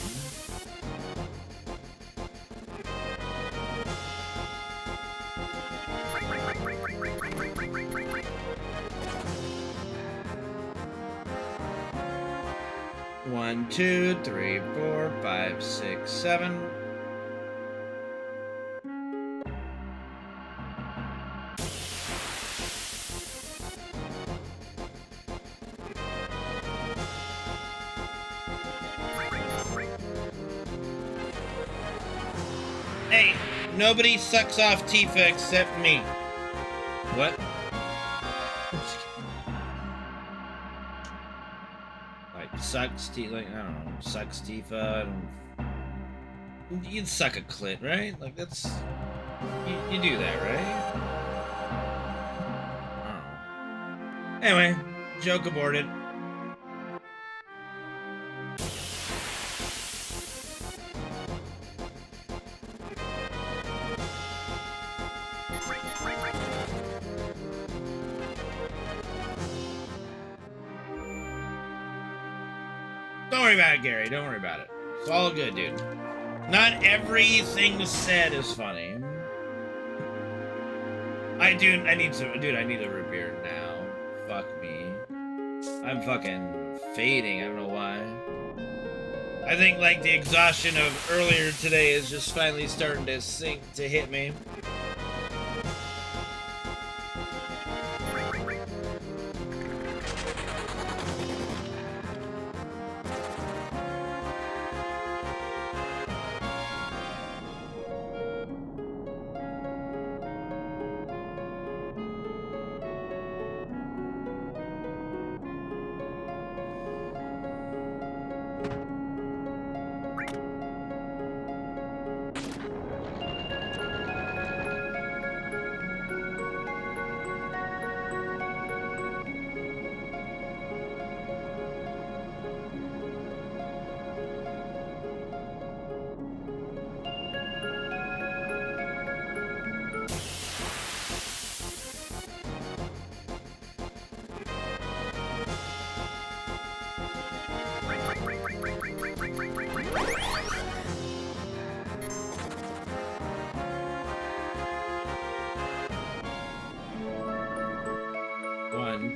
One, two, three, 4, 5, 6, 7. Hey, nobody sucks off Tifa except me. What? Like, sucks Tifa, like, I don't know, sucks Tifa. You'd suck a clit, right? Like, that's... You do that, right? I don't know. Anyway, joke aborted. Don't worry about it, Gary. Don't worry about it. It's all good, dude. Not everything said is funny. I need a root beer now. Fuck me. I'm fucking fading. I don't know why. I think, like, the exhaustion of earlier today is just finally starting to hit me.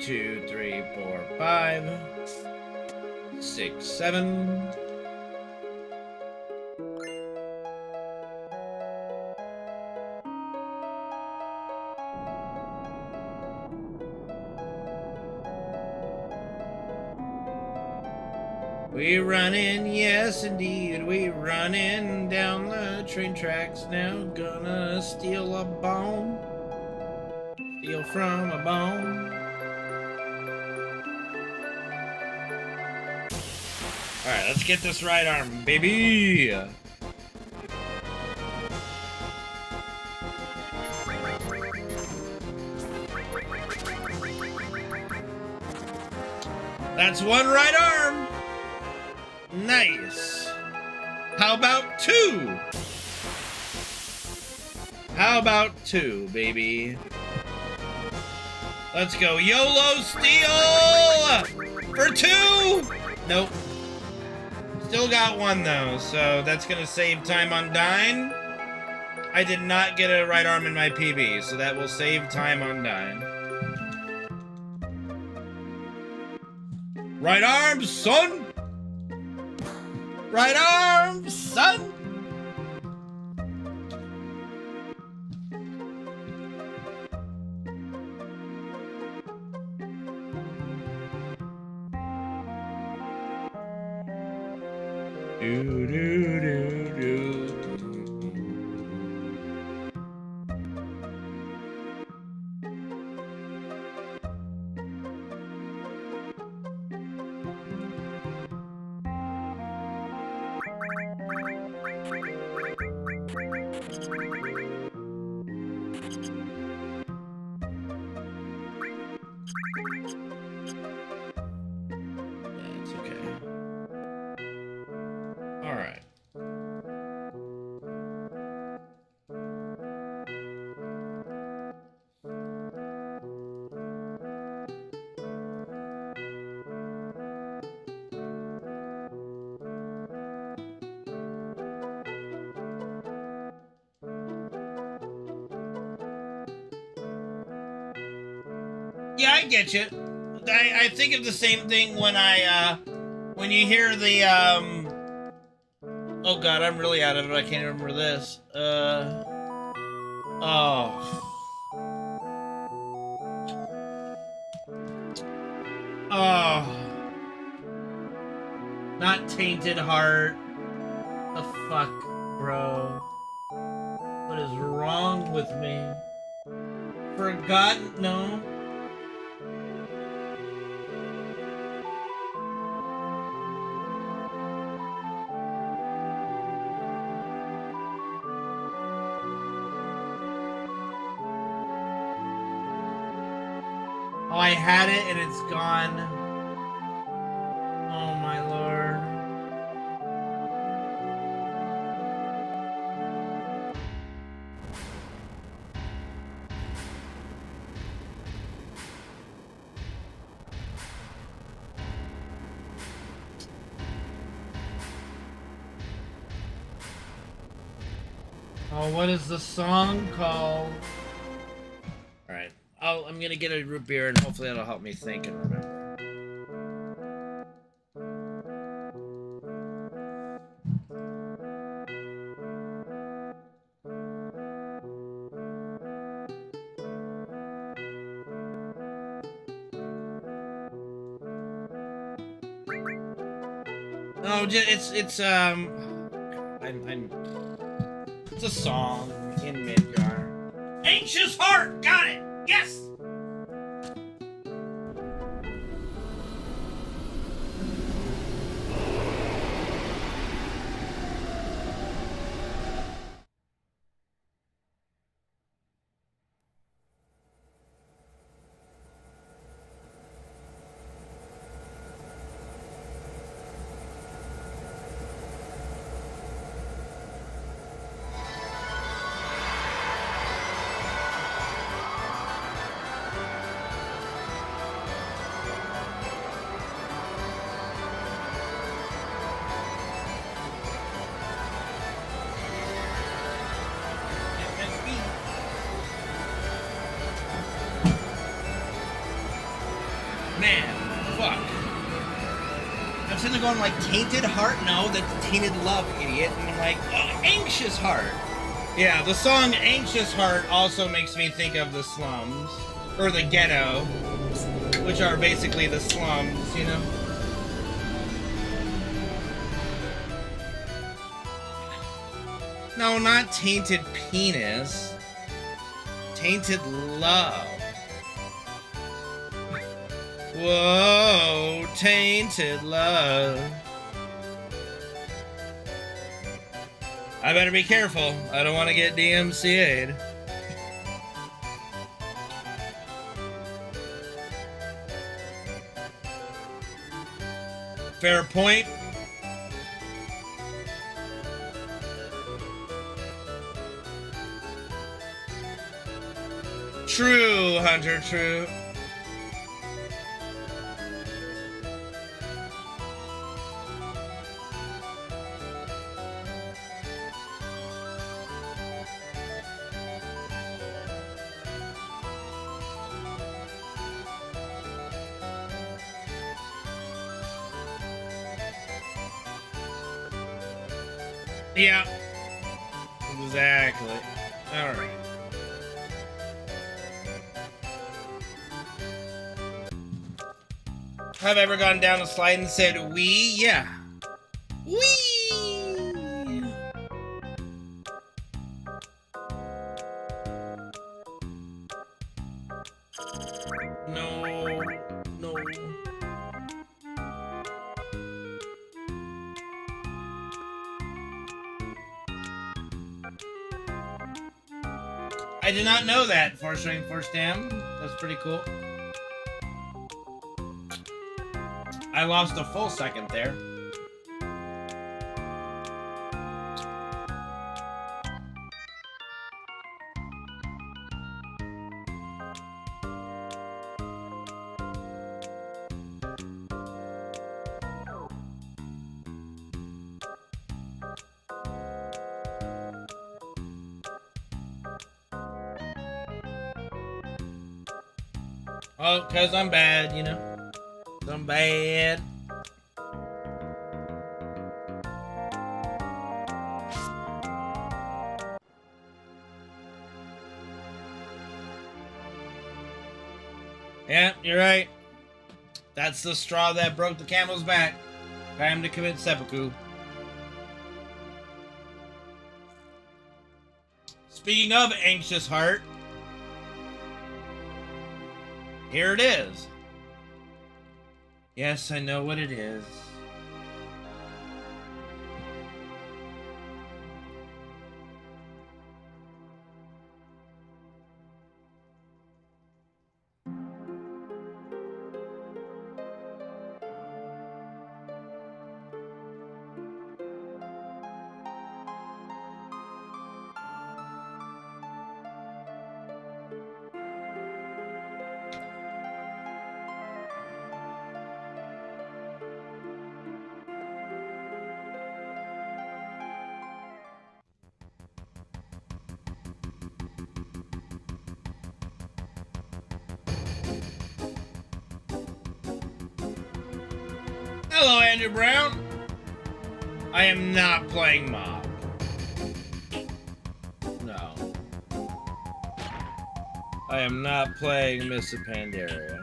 2, 3, 4, 5, 6, 7. We running, yes indeed, we running down the train tracks now. Gonna steal a bone, steal from a bone. Alright, let's get this right arm, baby! That's one right arm! Nice! How about two? How about two, baby? Let's go. YOLO steal! For two! Nope. Still got one though, so that's gonna save time on dying. I did not get a right arm in my PB, so that will save time on dying. Right arm, son! Right arm, son! Do, do, do, do. That's okay. All right. Yeah, I get you. I think of the same thing when when you hear the oh god, I'm really out of it. I can't remember this. Oh. Oh. Not Tainted Heart. The fuck, bro? What is wrong with me? Forgotten? No. Oh, I had it and it's gone. Oh my lord. Oh, what is the song called? Alright. I'm gonna get a root beer and hopefully that'll help me think and remember. No, it's it's a song in Midgar. Anxious Heart, got it. Yes. I'm sitting there going like, tainted heart? No, that's tainted love, idiot. And I'm like, oh, anxious heart. Yeah, the song Anxious Heart also makes me think of the slums, or the ghetto, which are basically the slums, you know? No, not tainted penis. Tainted love. Whoa, tainted love. I better be careful. I don't want to get DMCA'd. Fair point. True, Hunter, true. Yeah. Exactly. All right. Have I ever gone down a slide and said, "Wee"? Yeah. Wee! No. No. I did not know that, Fortune Force Dam. That's pretty cool. I lost a full second there. Oh, 'cause I'm bad, you know. I'm bad. Yeah, you're right. That's the straw that broke the camel's back. Time to commit seppuku. Speaking of anxious heart, here it is. Yes, I know what it is. Hello, Andrew Brown. I am not playing Mob. No. I am not playing Miss of Pandaria.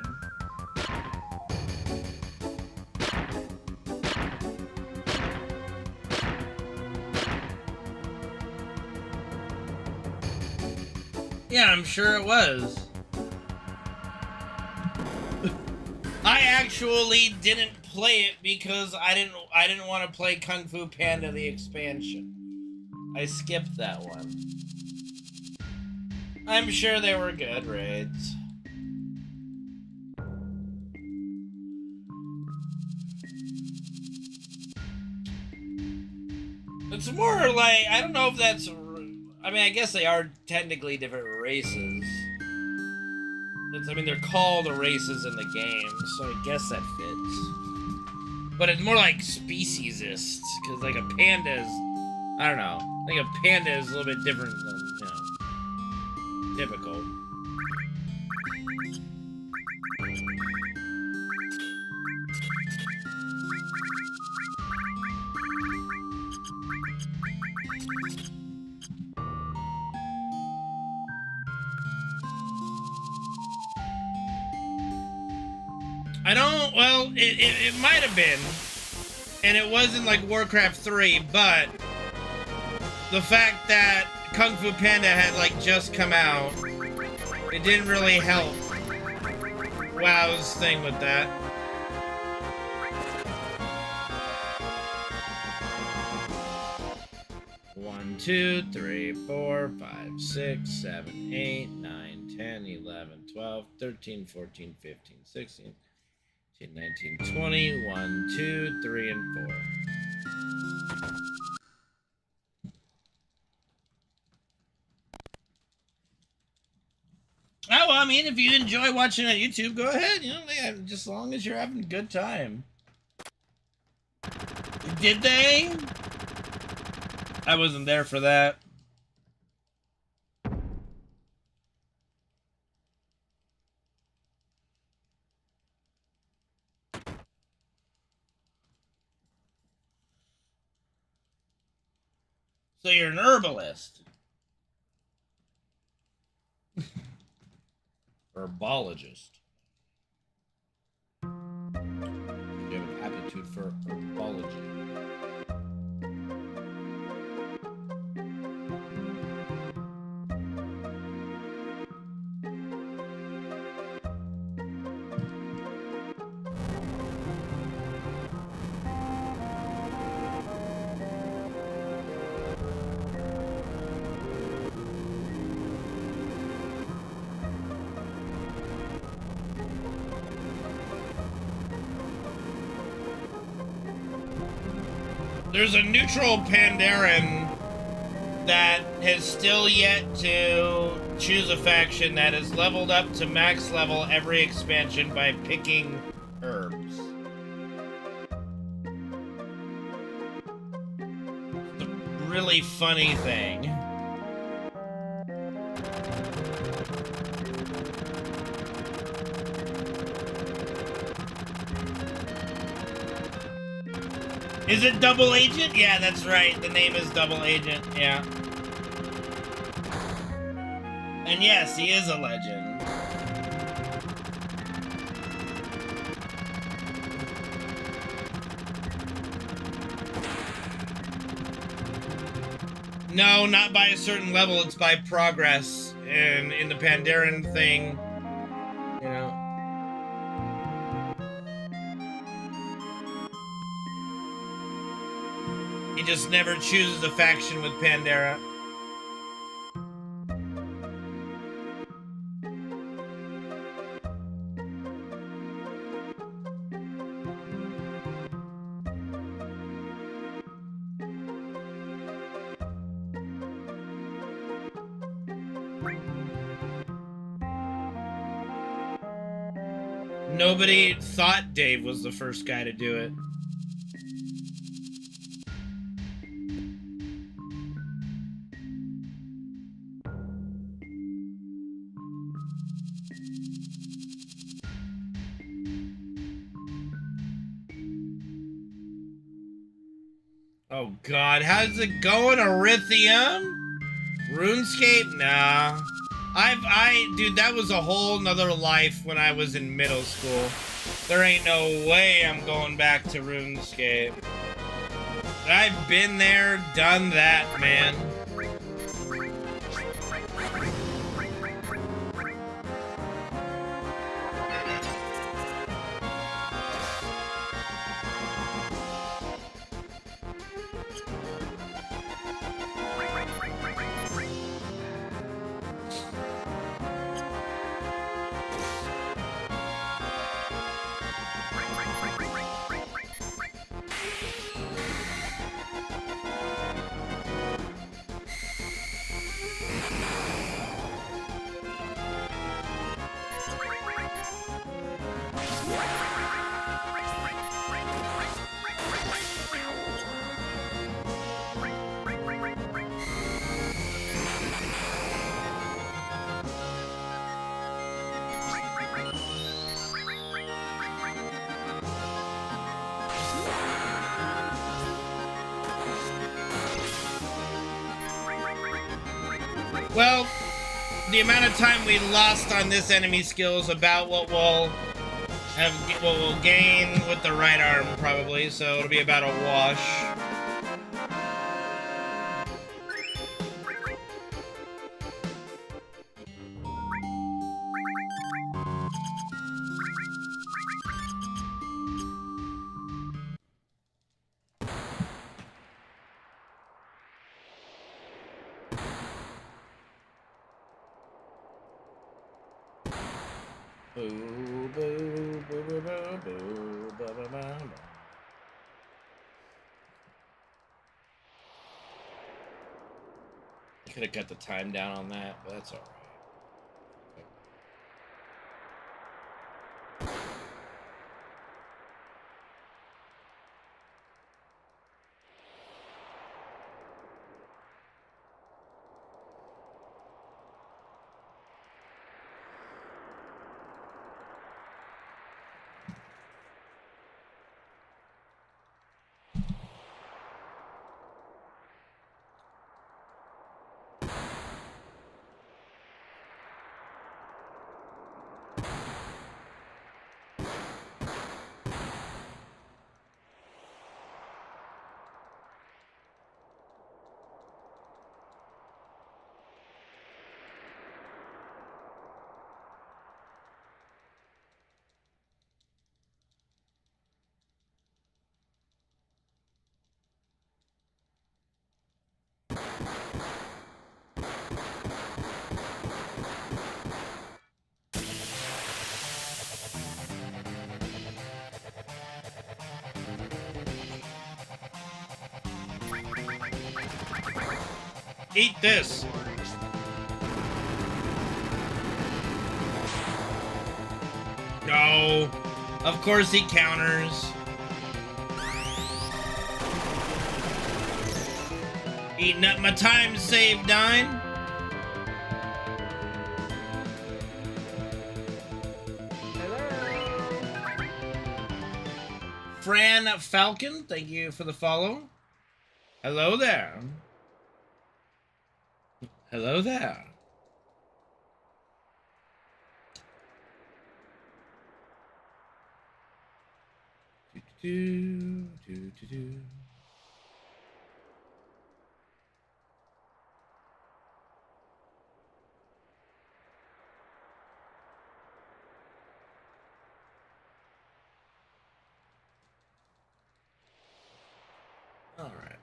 Yeah, I'm sure it was. I actually didn't play it because I didn't want to play Kung Fu Panda the expansion. I skipped that one. I'm sure they were good raids. It's more like, I don't know if that's, I mean, I guess they are technically different races. I mean, they're called races in the game, so I guess that fits. But it's more like speciesist, because like a panda is, I don't know, I think a panda is a little bit different than, you know, typical. I don't, well, it might have been, and it wasn't like Warcraft 3, but the fact that Kung Fu Panda had like just come out, it didn't really help WoW's thing with that. One, 2, 3, 4, 5, 6, 7, 8, 9, 10, 11, 12, 13, 14, 15, 16, 19, 20, 1, 2, 3, and 4. Oh, well, I mean, if you enjoy watching on YouTube, go ahead. You know, just as long as you're having a good time. Did they? I wasn't there for that. So you're an herbalist. Herbologist. You have an aptitude for herbology. There's a neutral Pandaren that has still yet to choose a faction that is leveled up to max level every expansion by picking herbs. It's a really funny thing. Is it Double Agent? Yeah, that's right. The name is Double Agent, yeah. And yes, he is a legend. No, not by a certain level, it's by progress. And in the Pandaren thing, you know. He just never chooses a faction with Pandera. Nobody thought Dave was the first guy to do it. Oh god, how's it going, Erythium? RuneScape? Nah. Dude, that was a whole nother life when I was in middle school. There ain't no way I'm going back to RuneScape. I've been there, done that, man. Well, the amount of time we lost on this enemy skill is about what will Well, we'll gain with the right arm probably, so it'll be about a wash. Boo, boo, boo, boo, boo, boo, ba, ba, ba, ba. Could have cut the time down on that, but that's alright. Eat this! No! Of course he counters. Eating up my time save, Dine. Fran Falcon, thank you for the follow. Hello there. Hello there. Do, do, do, do. All right.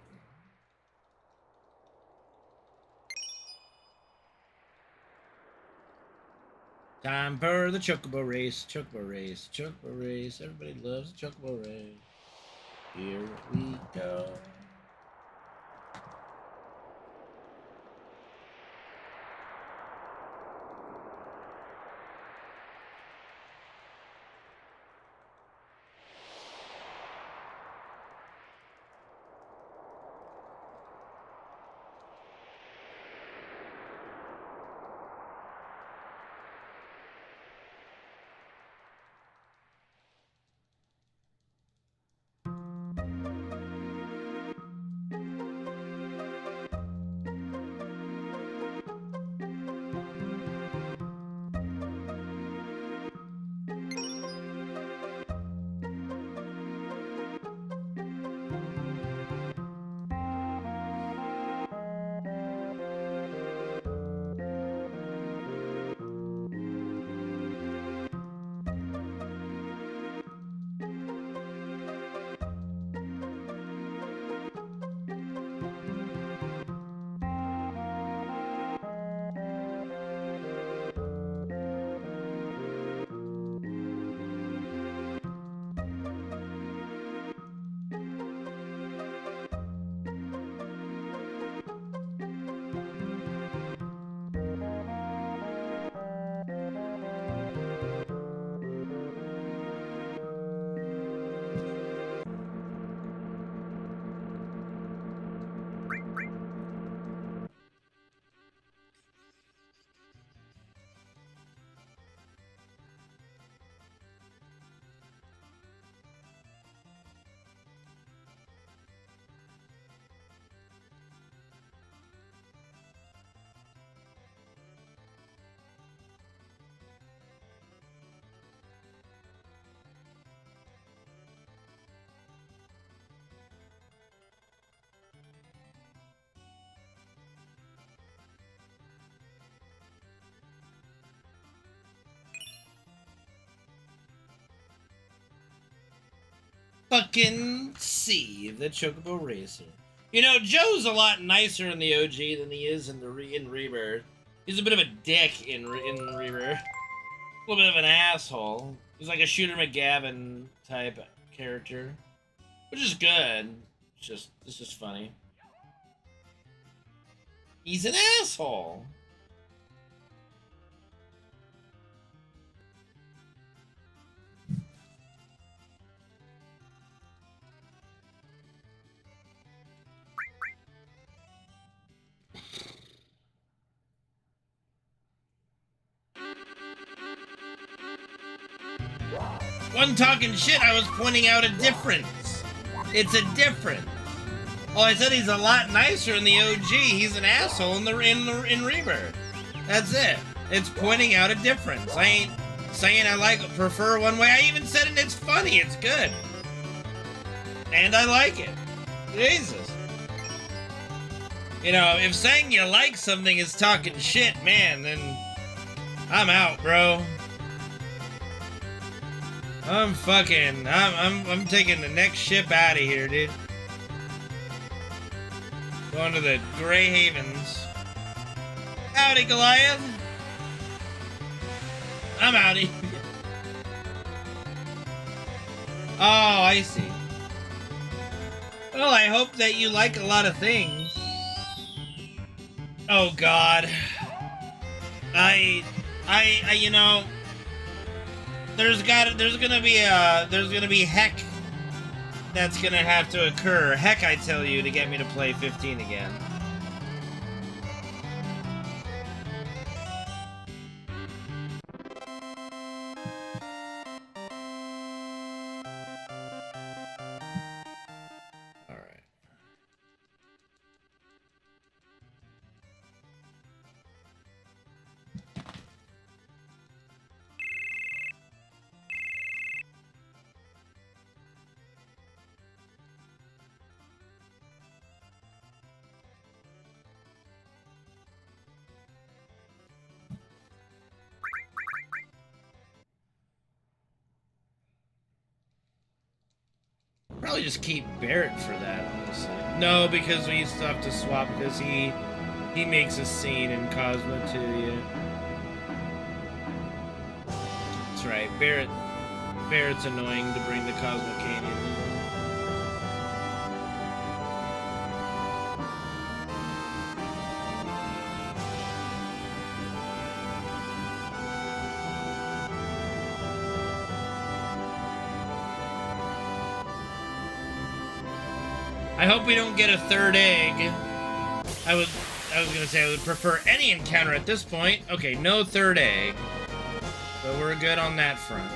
Time for the chocobo race, chocobo race, chocobo race. Everybody loves the chocobo race. Here we go. fucking see the Chocobo Racer. You know, Joe's a lot nicer in the OG than he is in in Rebirth. He's a bit of a dick in Rebirth. A little bit of an asshole. He's like a Shooter McGavin type character, which is good. It's just funny. He's an asshole. Wasn't talking shit, I was pointing out a difference. It's a difference. Oh, I said he's a lot nicer in the OG. He's an asshole in Rebirth. That's it. It's pointing out a difference. I ain't saying I prefer one way. I even said it, it's funny, it's good. And I like it. Jesus. You know, if saying you like something is talking shit, man, then I'm out, bro. I'm taking the next ship out of here, dude. Going to the Grey Havens. Howdy, Goliath. I'm outie. Oh, I see. Well, I hope that you like a lot of things. Oh, God. You know, there's gonna be heck that's gonna have to occur. Heck, I tell you, to get me to play 15 again. Probably just keep Barrett for that, honestly. No, because we still have to swap because he makes a scene in Cosmo too, yeah. That's right, Barrett's annoying to bring the Cosmo Canyon in. I hope we don't get a third egg. I was gonna say I would prefer any encounter at this point. Okay, no third egg. So we're good on that front.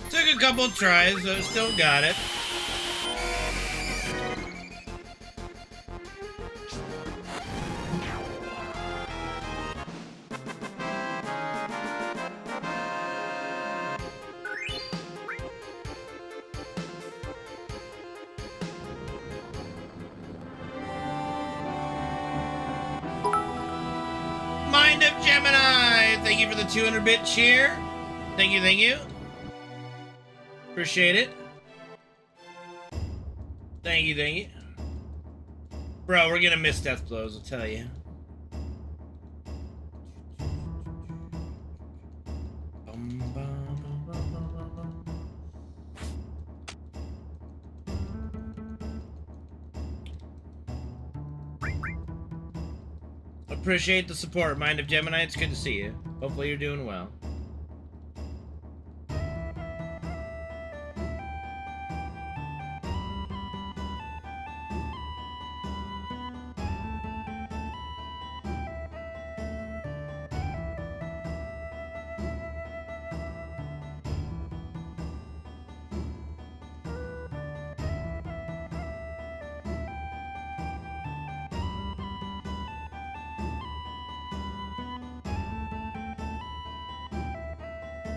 Took a couple tries, but still got it. Mind of Gemini! Thank you for the 200-bit cheer. Thank you. Appreciate it. Thank you. Bro, we're gonna miss death blows, I'll tell you. Appreciate the support, Mind of Gemini. It's good to see you. Hopefully you're doing well.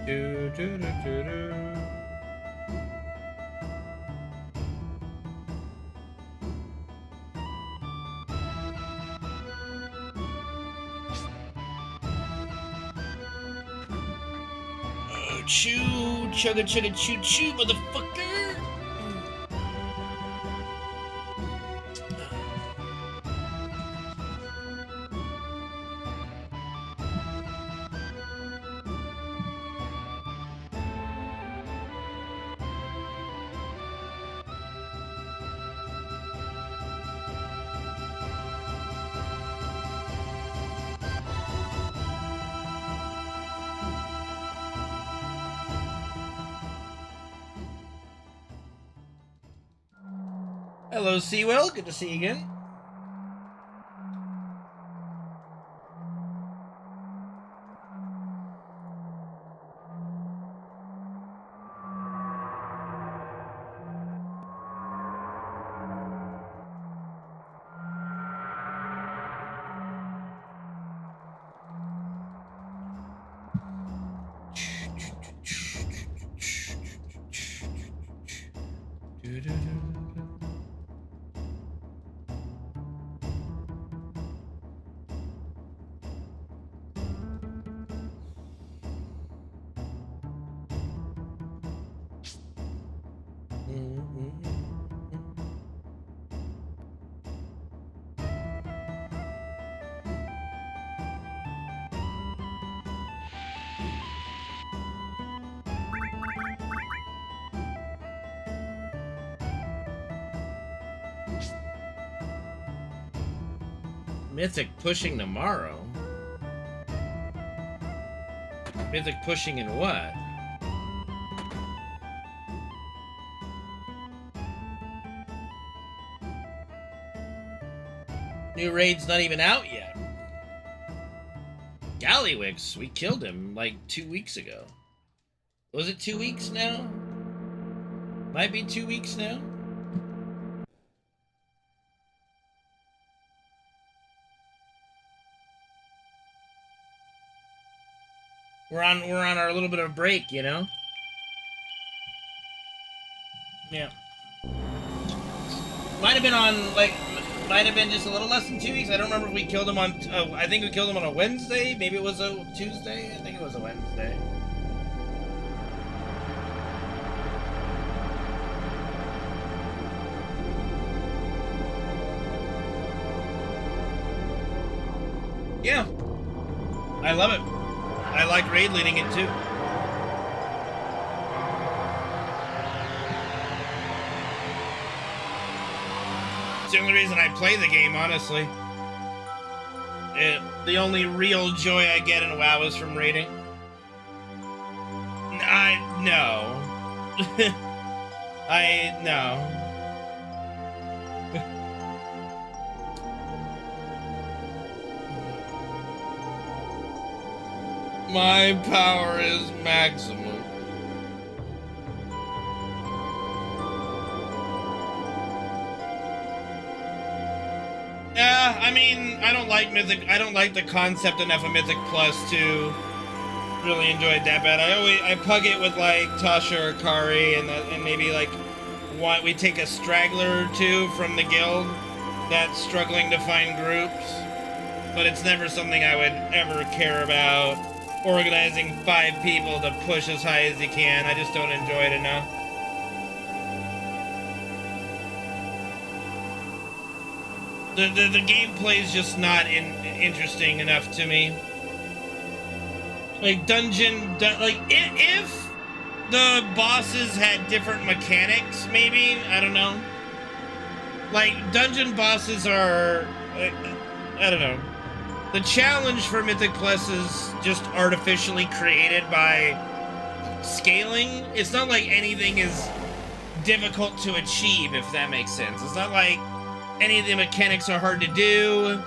Do, do, do, do, do. Choo, chugga chugga choo choo, motherfucker. Hello, Seawell. Good to see you again. Mythic pushing tomorrow? Mythic pushing in what? New raid's not even out yet. Gallywix, we killed him like 2 weeks ago. Was it 2 weeks now? Might be 2 weeks now. We're on our little bit of break, you know? Yeah. Might have been just a little less than 2 weeks. I don't remember if we killed him on, I think we killed him on a Wednesday. Maybe it was a Tuesday. I think it was a Wednesday. Yeah. I love it. I like raid leading it too. It's the only reason I play the game, honestly. The only real joy I get in WoW is from raiding. No. No. My power is maximum. Yeah, I mean, I don't like Mythic. I don't like the concept enough of Mythic Plus to really enjoy it that bad. I pug it with like Tasha or Kari, and maybe like we take a straggler or two from the guild that's struggling to find groups, but it's never something I would ever care about. Organizing 5 people to push as high as you can. I just don't enjoy it enough. The gameplay is just not interesting enough to me. Like if the bosses had different mechanics, maybe, I don't know. Like dungeon bosses are, I don't know. The challenge for Mythic Plus is just artificially created by scaling. It's not like anything is difficult to achieve, if that makes sense. It's not like any of the mechanics are hard to do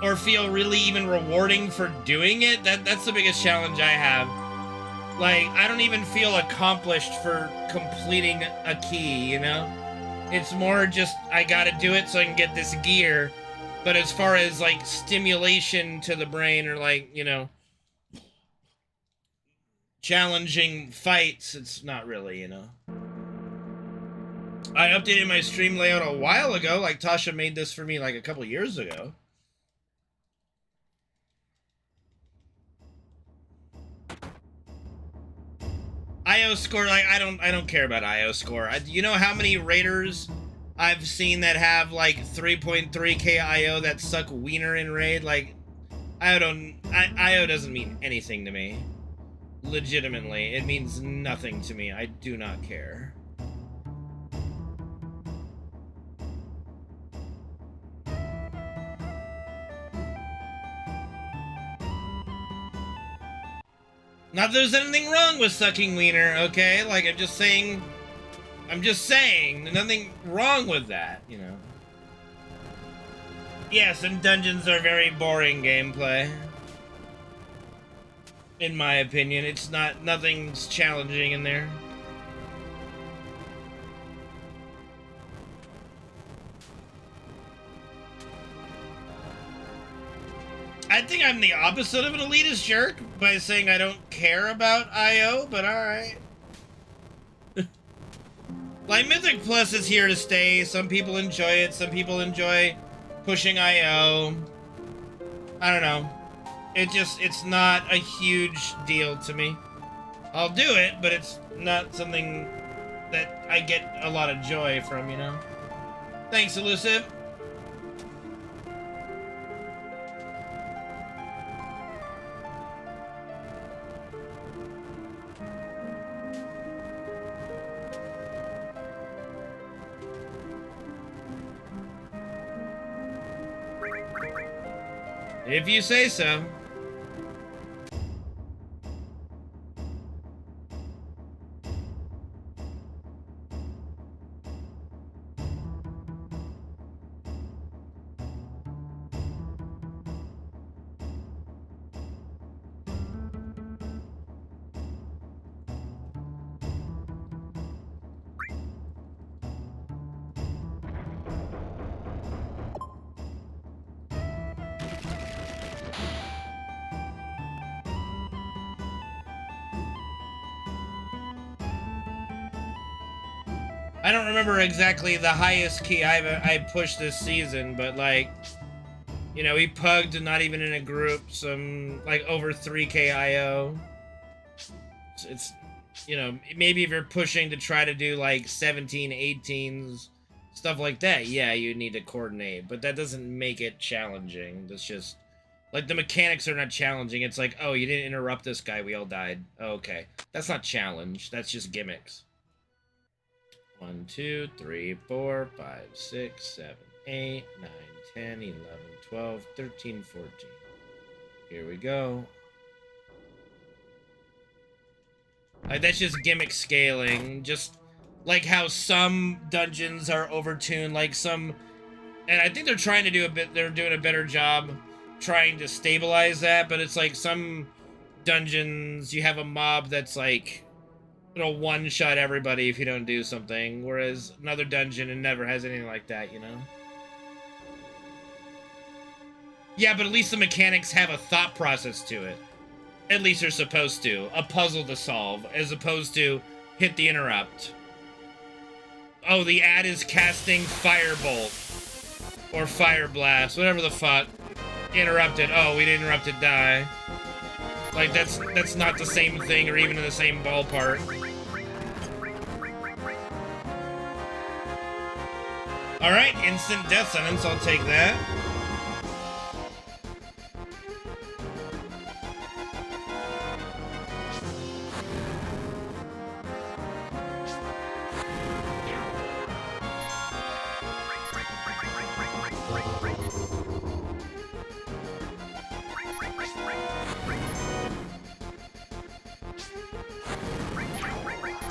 or feel really even rewarding for doing it. That's the biggest challenge I have. Like, I don't even feel accomplished for completing a key, you know? It's more just, I gotta do it so I can get this gear. But as far as, like, stimulation to the brain or, like, you know, challenging fights, it's not really, you know. I updated my stream layout a while ago. Like, Tasha made this for me like a couple years ago. IO score, like, I don't care about IO score. You know how many raiders I've seen that have like 3.3k IO that suck wiener in raid? Like, IO doesn't mean anything to me. Legitimately, it means nothing to me. I do not care. Not that there's anything wrong with sucking wiener, okay? Like, I'm just saying, nothing wrong with that, you know? Yes, and dungeons are very boring gameplay. In my opinion, it's not, nothing's challenging in there. I think I'm the opposite of an elitist jerk by saying I don't care about IO, but alright. Like, Mythic Plus is here to stay. Some people enjoy it. Some people enjoy pushing IO. I don't know. It's not a huge deal to me. I'll do it, but it's not something that I get a lot of joy from, you know? Thanks, Elusive. If you say so. I don't remember exactly the highest key I pushed this season, but like, you know, he pugged not even in a group, some like over 3k IO. It's, you know, maybe if you're pushing to try to do like 17, 18s, stuff like that, yeah, you need to coordinate, but that doesn't make it challenging. That's just, like, the mechanics are not challenging. It's like, oh, you didn't interrupt this guy, we all died. Oh, okay. That's not challenge, that's just gimmicks. 1, 2, 3, 4, 5, 6, 7, 8, 9, 10, 11, 12, 13, 14. Here we go. Like, that's just gimmick scaling. Just like how some dungeons are overtuned, like some, and I think they're trying to do they're doing a better job trying to stabilize that, but it's like some dungeons, you have a mob that's like, it'll one-shot everybody if you don't do something, whereas another dungeon, it never has anything like that, you know? Yeah, but at least the mechanics have a thought process to it. At least they're supposed to. A puzzle to solve, as opposed to hit the interrupt. Oh, the ad is casting Firebolt. Or Fire Blast, whatever the fuck. Interrupted. Oh, we didn't interrupt it, die. Like, that's not the same thing or even in the same ballpark. Alright, instant death sentence, I'll take that.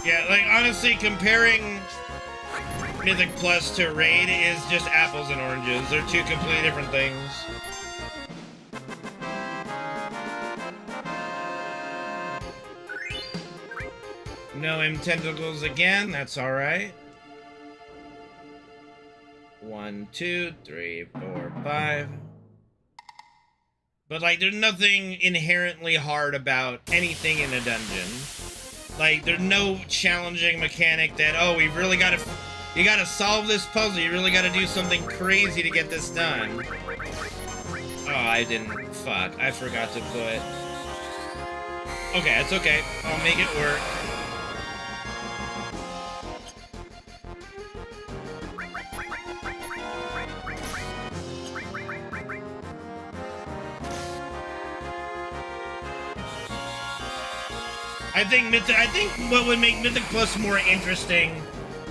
Yeah, like, honestly, comparing Mythic Plus to Raid is just apples and oranges. They're two completely different things. No M tentacles again, that's alright. 1, 2, 3, 4, 5. But, like, there's nothing inherently hard about anything in a dungeon. Like, there's no challenging mechanic that, oh, we've really got to... You gotta solve this puzzle. You really gotta do something crazy to get this done. Oh, I didn't... Fuck. I forgot to put... Okay, it's okay. I'll make it work. I think what would make Mythic Plus more interesting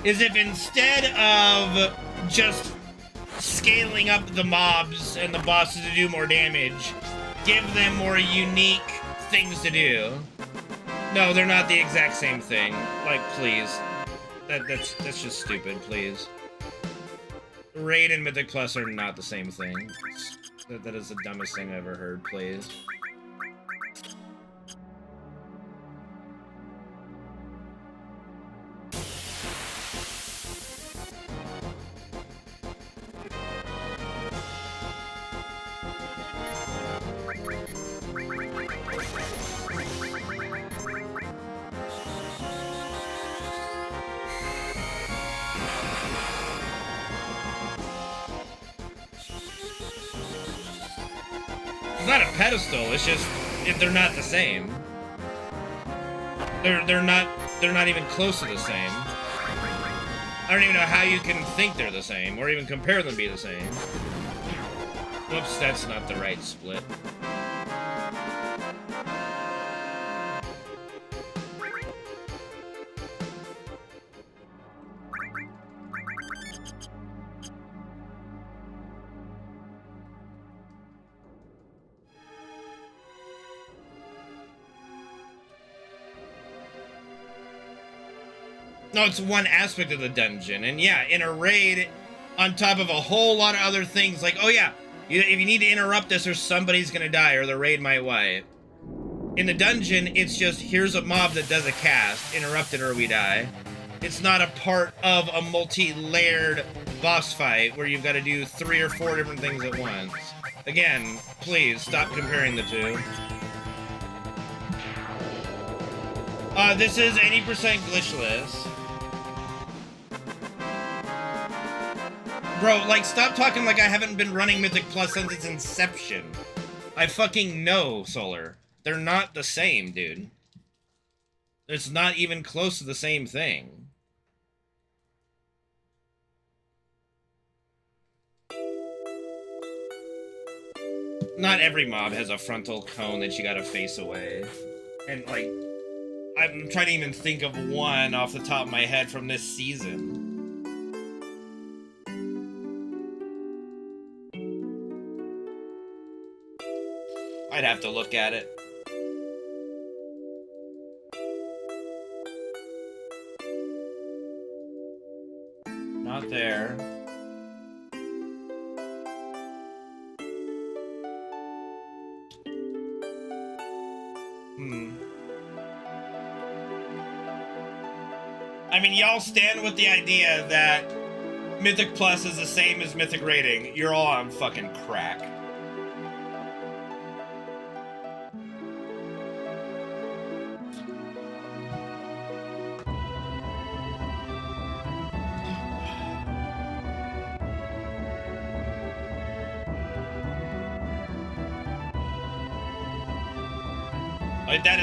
is if instead of just scaling up the mobs and the bosses to do more damage, give them more unique things to do. No, they're not the exact same thing. Like, please. That's just stupid, please. Raid and Mythic Plus are not the same thing. That is the dumbest thing I've ever heard, please. It's not a pedestal, it's just they're not the same. They're not even close to the same. I don't even know how you can think they're the same or even compare them to be the same. Whoops, that's not the right split. No, it's one aspect of the dungeon. And yeah, in a raid, on top of a whole lot of other things, like, oh yeah, if you need to interrupt this or somebody's gonna die or the raid might wipe. In the dungeon, it's just, here's a mob that does a cast, interrupt it or we die. It's not a part of a multi-layered boss fight where you've got to do 3 or 4 different things at once. Again, please, stop comparing the two. This is 80% glitchless. Bro, like, stop talking like I haven't been running Mythic Plus since its inception. I fucking know, Solar. They're not the same, dude. It's not even close to the same thing. Not every mob has a frontal cone that you gotta face away. And, like, I'm trying to even think of one off the top of my head from this season. I'd have to look at it. Not there. I mean, y'all stand with the idea that Mythic Plus is the same as Mythic Rating. You're all on fucking crack. Like, that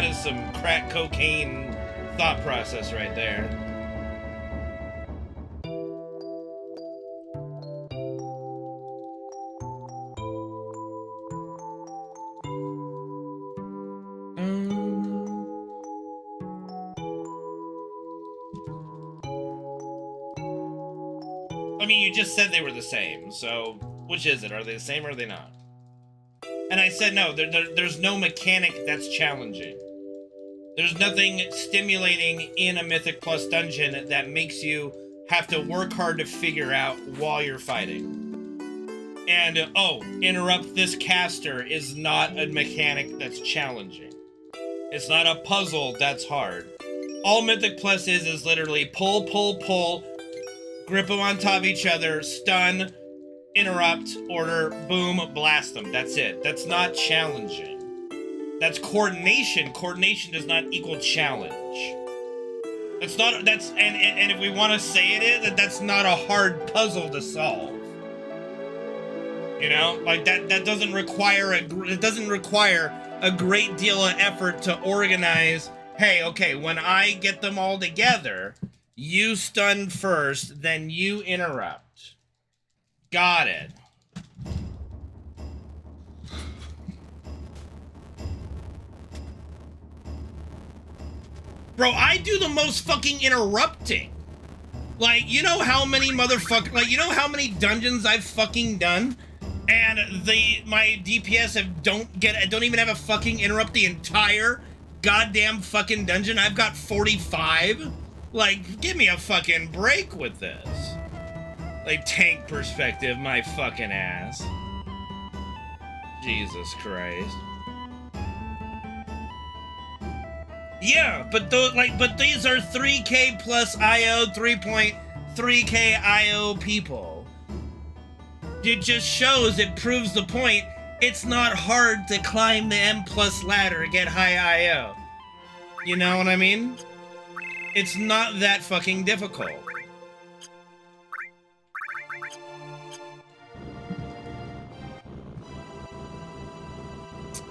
is some crack cocaine thought process right there. I mean, you just said they were the same, so which is it? Are they the same or are they not? And I said no, there's no mechanic that's challenging. There's nothing stimulating in a Mythic Plus dungeon that makes you have to work hard to figure out while you're fighting. And, oh, interrupt this caster is not a mechanic that's challenging. It's not a puzzle that's hard. All Mythic Plus is literally pull, pull, pull, grip them on top of each other, stun, interrupt, order, boom, blast them. That's it. That's not challenging. That's coordination. Coordination does not equal challenge. That's not, that's, and if we want to say it is, that's not a hard puzzle to solve. You know, like that doesn't require it doesn't require a great deal of effort to organize. Hey, okay, when I get them all together, you stun first, then you interrupt. Got it. Bro, I do the most fucking interrupting. Like, you know how many like, you know how many dungeons I've fucking done? And my DPS don't even have a fucking interrupt the entire goddamn fucking dungeon. I've got 45. Like, give me a fucking break with this. Like, tank perspective, my fucking ass. Jesus Christ. Yeah, but these are 3K plus IO, 3.3K IO people. It just shows, it proves the point. It's not hard to climb the M+ ladder and get high IO. You know what I mean? It's not that fucking difficult.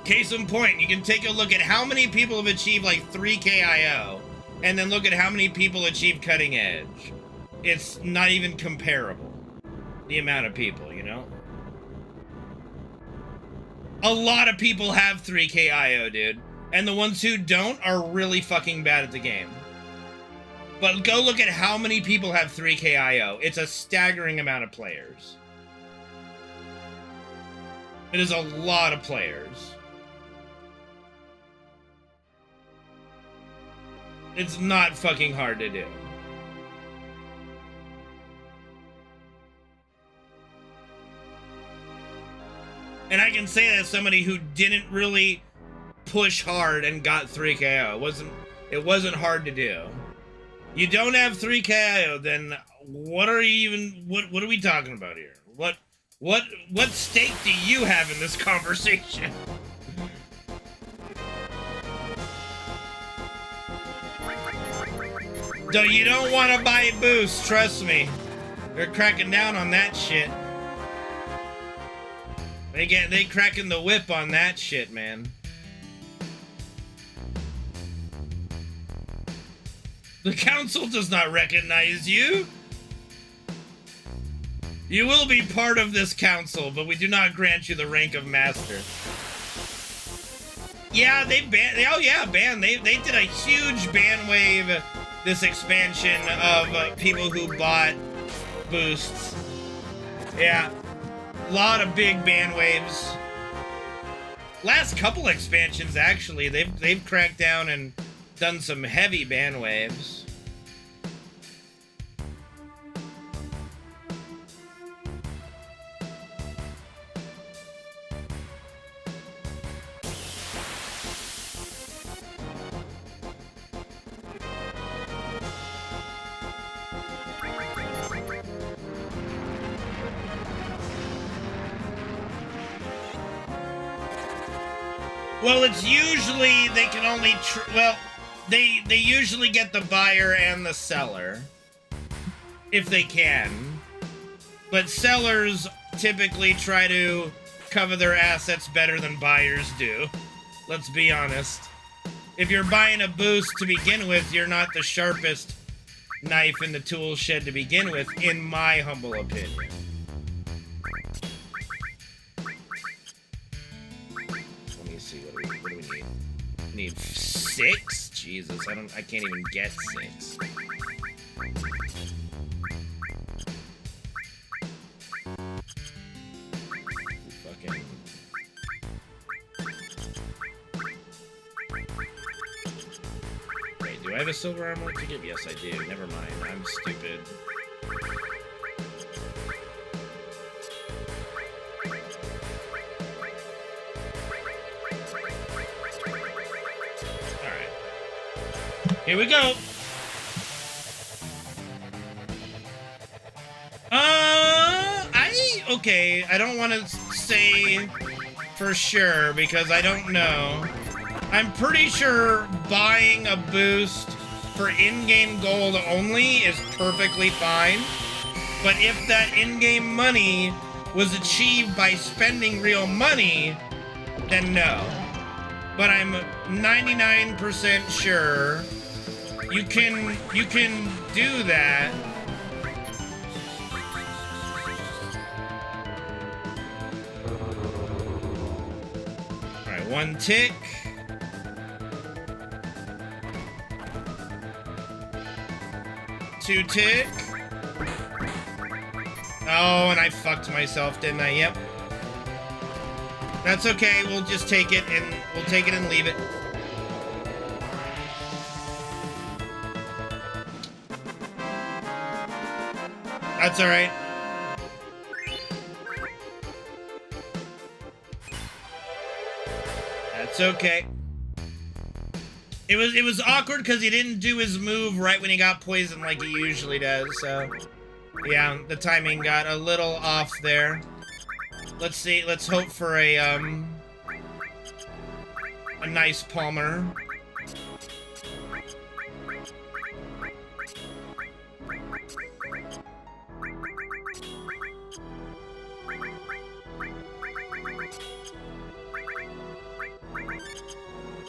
Case in point, you can take a look at how many people have achieved like 3K IO, and then look at how many people achieve cutting edge. It's not even comparable. The amount of people, you know? A lot of people have 3K IO, dude. And the ones who don't are really fucking bad at the game. But go look at how many people have 3K IO. It's a staggering amount of players. It is a lot of players. It's not fucking hard to do. And I can say that as somebody who didn't really push hard and got 3KO. It wasn't hard to do. You don't have 3KO, then what are you even what are we talking about here? What stake do you have in this conversation? So you don't want to buy boosts, trust me. They're cracking down on that shit. They cracking the whip on that shit, man. The council does not recognize you. You will be part of this council, but we do not grant you the rank of master. Yeah, they banned. They did a huge ban wave this expansion of people who bought boosts. Yeah, a lot of big ban waves. Last couple expansions, actually, they've cracked down and done some heavy ban waves. Well, it's usually they can only they usually get the buyer and the seller if they can, but sellers typically try to cover their assets better than buyers do. Let's be honest. If you're buying a boost to begin with, you're not the sharpest knife in the tool shed to begin with, in my humble opinion. What do we need? We need 6? Jesus, I can't even get 6. Fucking. Wait, do I have a silver armor to give? Yes, I do. Never mind. I'm stupid. Here we go. okay, I don't want to say for sure because I don't know. I'm pretty sure buying a boost for in-game gold only is perfectly fine. But if that in-game money was achieved by spending real money, then no. But I'm 99% sure you can do that. All right, 1 tick. Two tick. Oh, and I fucked myself, didn't I? Yep. That's okay. We'll just take it and leave it. That's all right. That's okay. It was awkward because he didn't do his move right when he got poisoned like he usually does, so yeah, the timing got a little off there. Let's see, let's hope for a nice Palmer.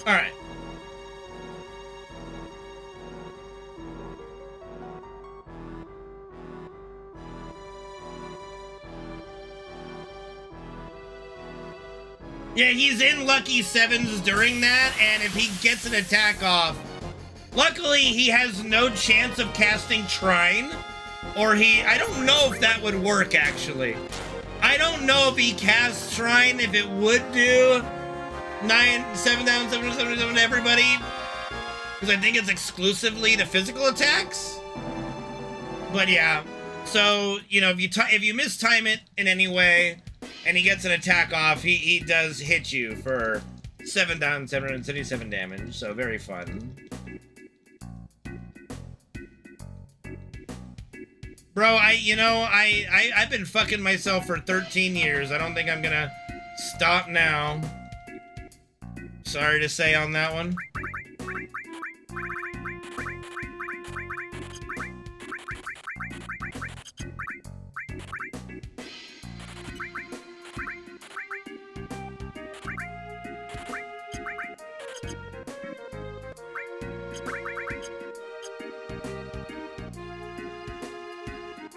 All right. Yeah, he's in Lucky Sevens during that, and if he gets an attack off, luckily he has no chance of casting Trine, or I don't know if that would work, actually. I don't know if he casts Trine, if it would do 7 down, 7 7 7 to everybody, because I think it's exclusively to physical attacks. But yeah, so, you know, if you mistime it in any way, and he gets an attack off, he does hit you for 7 down, 777 damage, so very fun. Bro, I've been fucking myself for 13 years. I don't think I'm gonna stop now. Sorry to say on that one.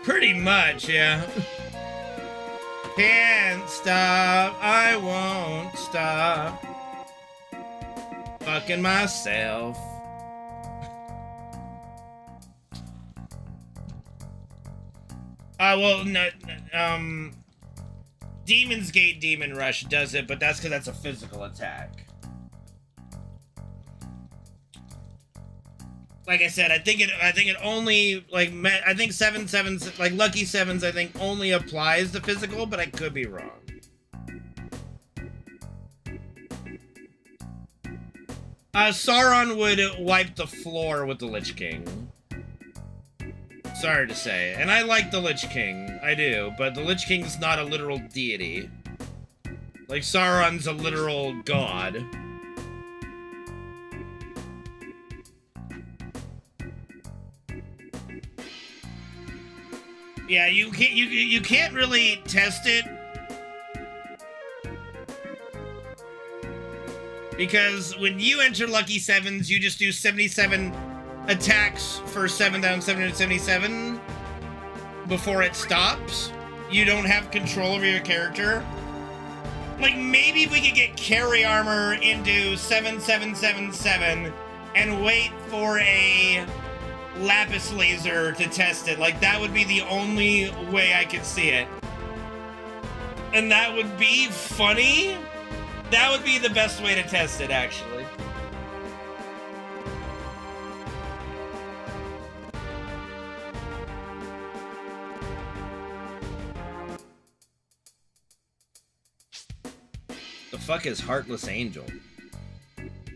Pretty much, yeah. Can't stop, I won't stop. Fucking myself. Well, no, Demon's Gate Demon Rush does it, but that's because that's a physical attack. Like I said, I think it only, like, I think 7/7, like Lucky Sevens, I think only applies to physical, but I could be wrong. Sauron would wipe the floor with the Lich King. Sorry to say. And I like the Lich King, I do, but the Lich King's not a literal deity. Like, Sauron's a literal god. Yeah, you can't really test it because when you enter Lucky Sevens, you just do 77 attacks for 7 down, 777 before it stops. You don't have control over your character. Like, maybe if we could get carry armor into 7777 and wait for a lapis laser to test it. Like, that would be the only way I could see it. And that would be funny. That would be the best way to test it, actually. The fuck is Heartless Angel?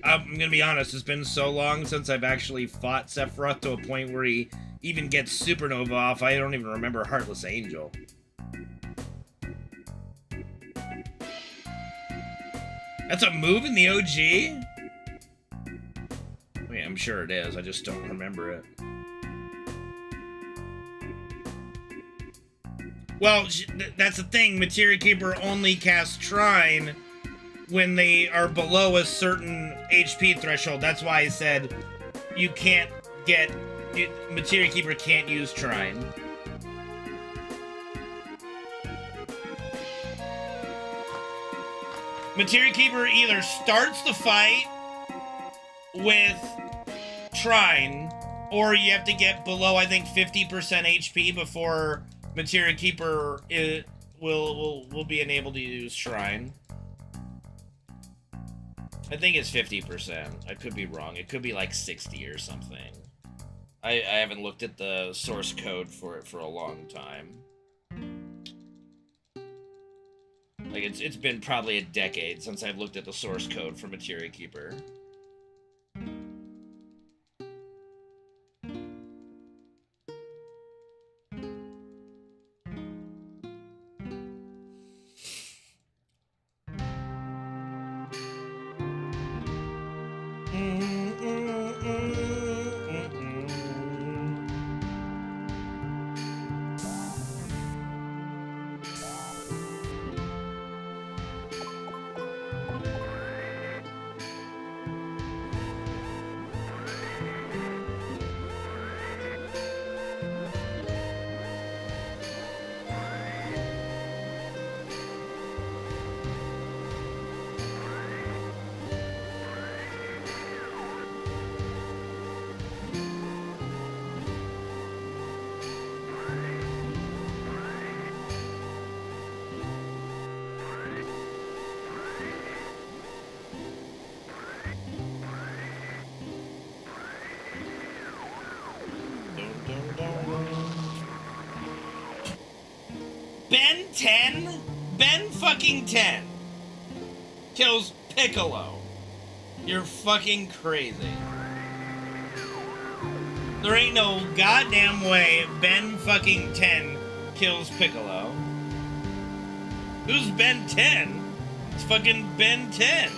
I'm gonna be honest, it's been so long since I've actually fought Sephiroth to a point where he even gets Supernova off, I don't even remember Heartless Angel. That's a move in the OG? I mean, I'm sure it is. I just don't remember it. Well, that's the thing. Materia Keeper only casts Shrine when they are below a certain HP threshold. That's why I said you can't get... Materia Keeper can't use Shrine. Materia Keeper either starts the fight with Shrine, or you have to get below, I think, 50% HP before Materia Keeper will be enabled to use Shrine. I think it's 50%. I could be wrong. It could be like 60 or something. I haven't looked at the source code for it for a long time. Like, it's been probably a decade since I've looked at the source code for Materia Keeper. Ben 10? Ben fucking 10 kills Piccolo. You're fucking crazy. There ain't no goddamn way Ben fucking 10 kills Piccolo. Who's Ben 10? It's fucking Ben 10.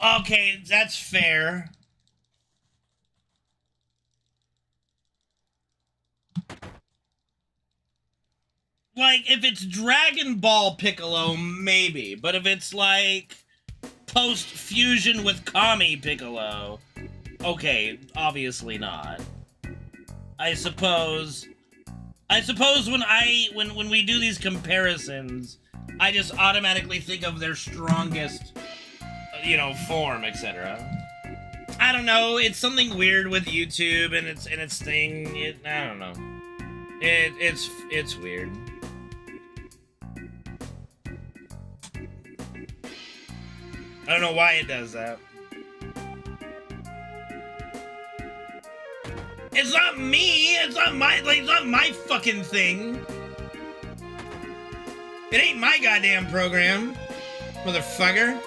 Okay, that's fair. Like, if it's Dragon Ball Piccolo, maybe. But if it's, like, post-fusion with Kami Piccolo, okay, obviously not. I suppose when we do these comparisons, I just automatically think of their strongest, you know, form, etc. I don't know. It's something weird with YouTube and its thing. I don't know. It's weird. I don't know why it does that. It's not me. It's not my fucking thing. It ain't my goddamn program, motherfucker.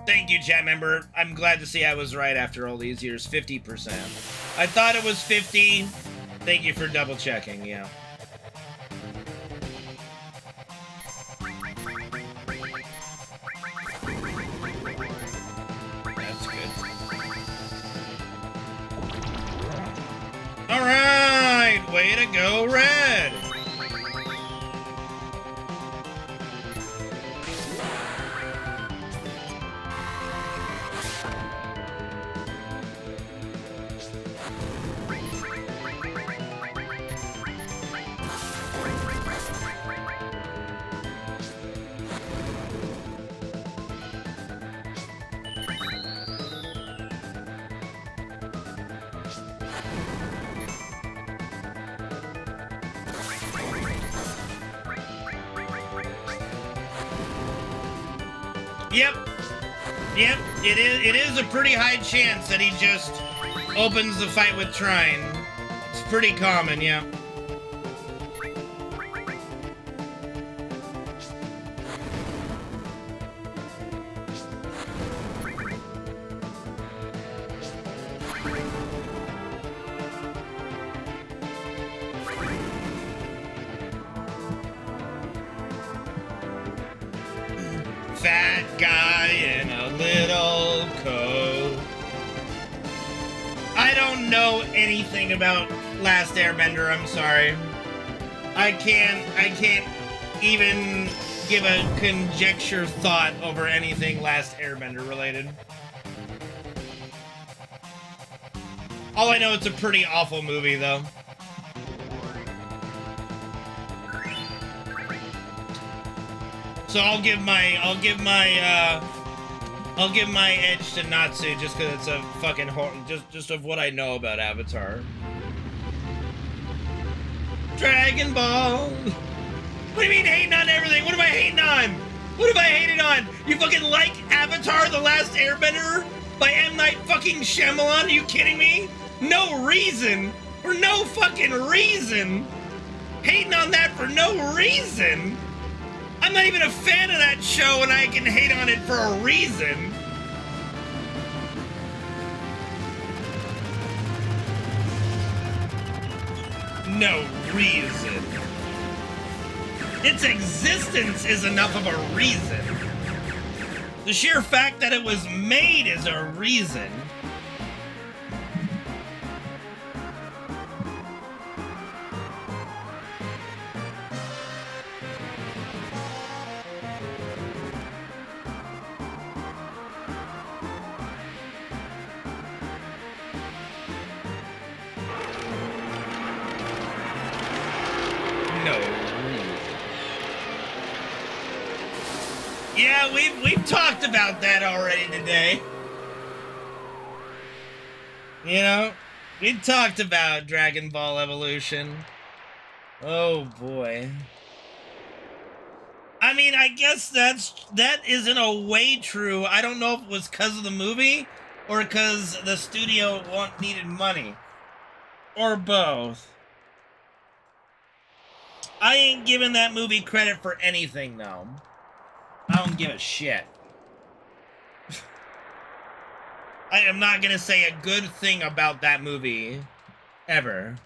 Thank you, chat member. I'm glad to see I was right after all these years. 50%. I thought it was 50. Thank you for double checking, yeah. That's good. Alright! Way to go, Red! Yep. Yep. It is a pretty high chance that he just opens the fight with Trine. It's pretty common, yeah. Fat guy in a little coat. I don't know anything about Last Airbender, I'm sorry. I can't even give a conjecture thought over anything Last Airbender related. All I know, it's a pretty awful movie though. So I'll give my edge to Natsu just because it's a fucking just of what I know about Avatar. Dragon Ball. What do you mean hating on everything? What am I hating on? What have I hated on? You fucking like Avatar: The Last Airbender by M. Night fucking Shyamalan? Are you kidding me? No reason. For no fucking reason. Hating on that for no reason. I'm not even a fan of that show and I can hate on it for a reason. No reason. Its existence is enough of a reason. The sheer fact that it was made is a reason. Yeah, we've talked about that already today. You know, we talked about Dragon Ball Evolution. Oh boy. I mean, I guess that is in a way true. I don't know if it was because of the movie or because the studio needed money. Or both. I ain't giving that movie credit for anything, though. I don't give a shit. I am not gonna say a good thing about that movie. Ever.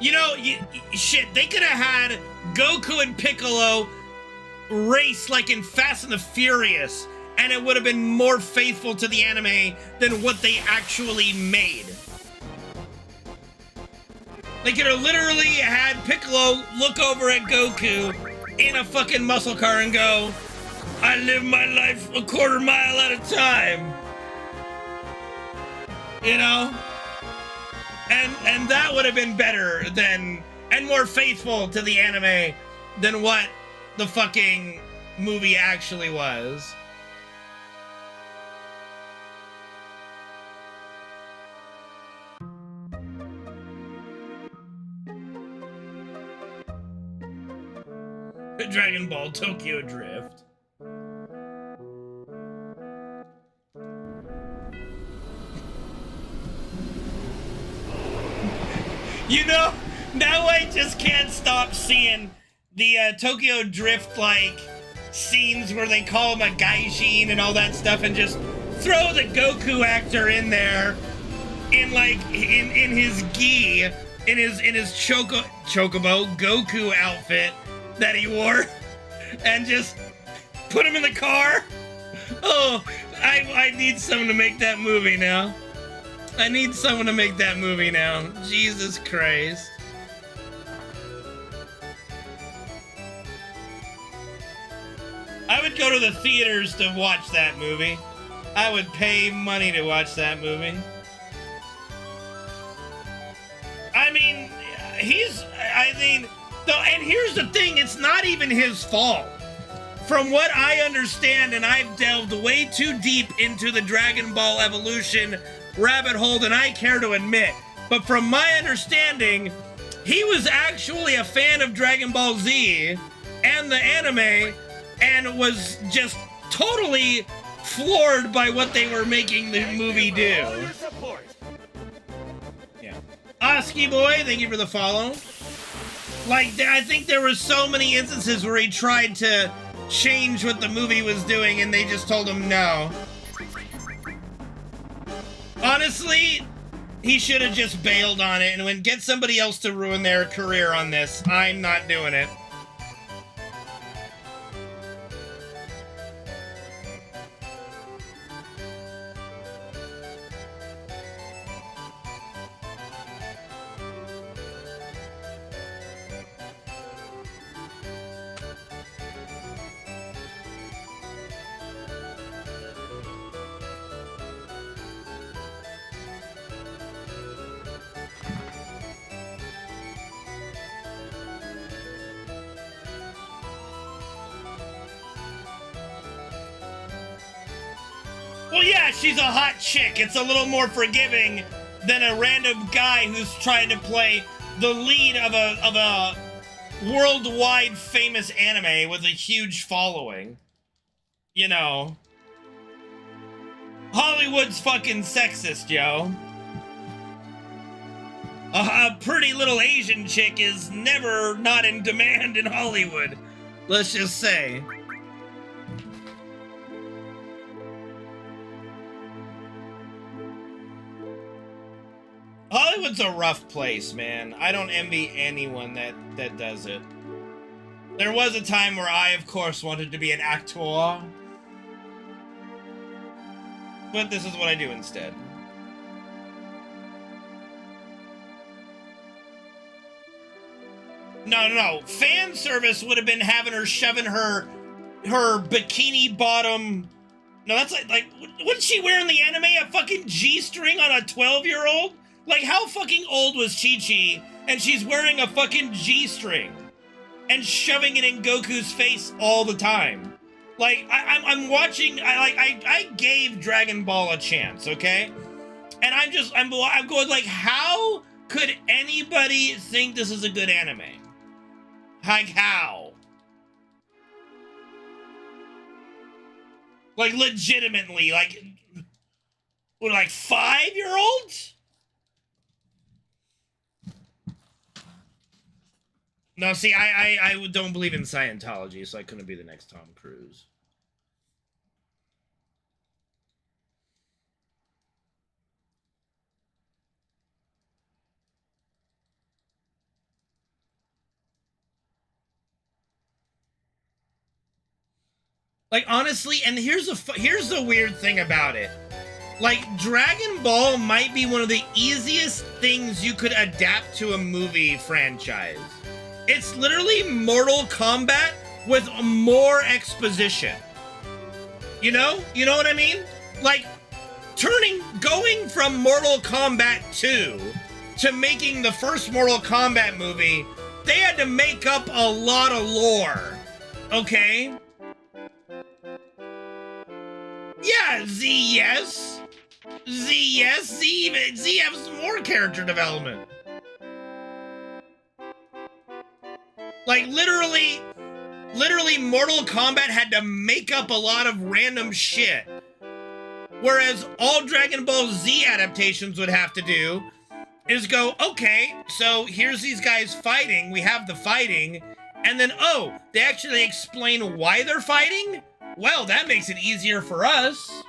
You know, shit, they could have had Goku and Piccolo race like in Fast and the Furious, and it would have been more faithful to the anime than what they actually made. They could have literally had Piccolo look over at Goku in a fucking muscle car and go, I live my life a quarter mile at a time. You know? And that would have been better than, and more faithful to the anime than what the fucking movie actually was. Dragon Ball Tokyo Drift. You know, now I just can't stop seeing the Tokyo Drift, like, scenes where they call him a gaijin and all that stuff and just throw the Goku actor in there in, like, in his gi, in his chocobo Goku outfit that he wore and just put him in the car. Oh, I need someone to make that movie now. I need someone to make that movie now. Jesus Christ. I would go to the theaters to watch that movie. I would pay money to watch that movie. I mean, So, and here's the thing, it's not even his fault. From what I understand, and I've delved way too deep into the Dragon Ball Evolution rabbit hole than I care to admit, but from my understanding, he was actually a fan of Dragon Ball Z and the anime, and was just totally floored by what they were making the movie do. Yeah. Oski Boy, thank you for the follow. Like, I think there were so many instances where he tried to change what the movie was doing and they just told him no. Honestly, he should have just bailed on it and get somebody else to ruin their career on this. I'm not doing it. Well, yeah, she's a hot chick. It's a little more forgiving than a random guy who's trying to play the lead of a worldwide famous anime with a huge following. You know. Hollywood's fucking sexist, yo. A pretty little Asian chick is never not in demand in Hollywood. Let's just say. Hollywood's a rough place, man. I don't envy anyone that does it. There was a time where I, of course, wanted to be an actor. But this is what I do instead. No. Fan service would have been having her shoving her bikini bottom... No, that's like wasn't she wearing the anime a fucking G-string on a 12-year-old? Like, how fucking old was Chi-Chi, and she's wearing a fucking G-string and shoving it in Goku's face all the time? Like, I'm watching, I gave Dragon Ball a chance, okay? And I'm going like, how could anybody think this is a good anime? Like, how? Like, legitimately, like, what, like 5-year-olds? No, see, I don't believe in Scientology, so I couldn't be the next Tom Cruise. Like, honestly, and here's the weird thing about it. Like, Dragon Ball might be one of the easiest things you could adapt to a movie franchise. It's literally Mortal Kombat with more exposition. You know? You know what I mean? Like, going from Mortal Kombat 2 to making the first Mortal Kombat movie, they had to make up a lot of lore. Okay? Yeah, Z, yes. Z, yes. Z has more character development. Like, literally, Mortal Kombat had to make up a lot of random shit. Whereas all Dragon Ball Z adaptations would have to do is go, okay, so here's these guys fighting, we have the fighting, and then, oh, they actually explain why they're fighting? Well, that makes it easier for us.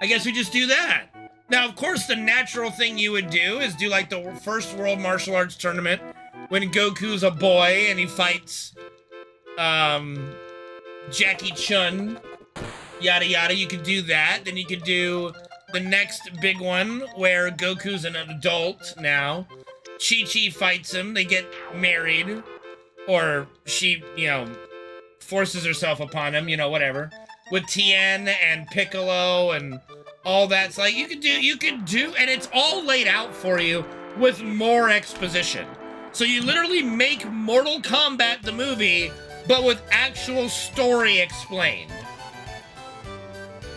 I guess we just do that. Now, of course, the natural thing you would do is do, like, the first World Martial Arts Tournament, when Goku's a boy and he fights Jackie Chun, yada yada. You could do that. Then you could do the next big one where Goku's an adult now. Chi-Chi fights him. They get married. Or she, forces herself upon him, whatever. With Tien and Piccolo and all that. It's like, you could do, and it's all laid out for you with more exposition. So you literally make Mortal Kombat the movie, but with actual story explained.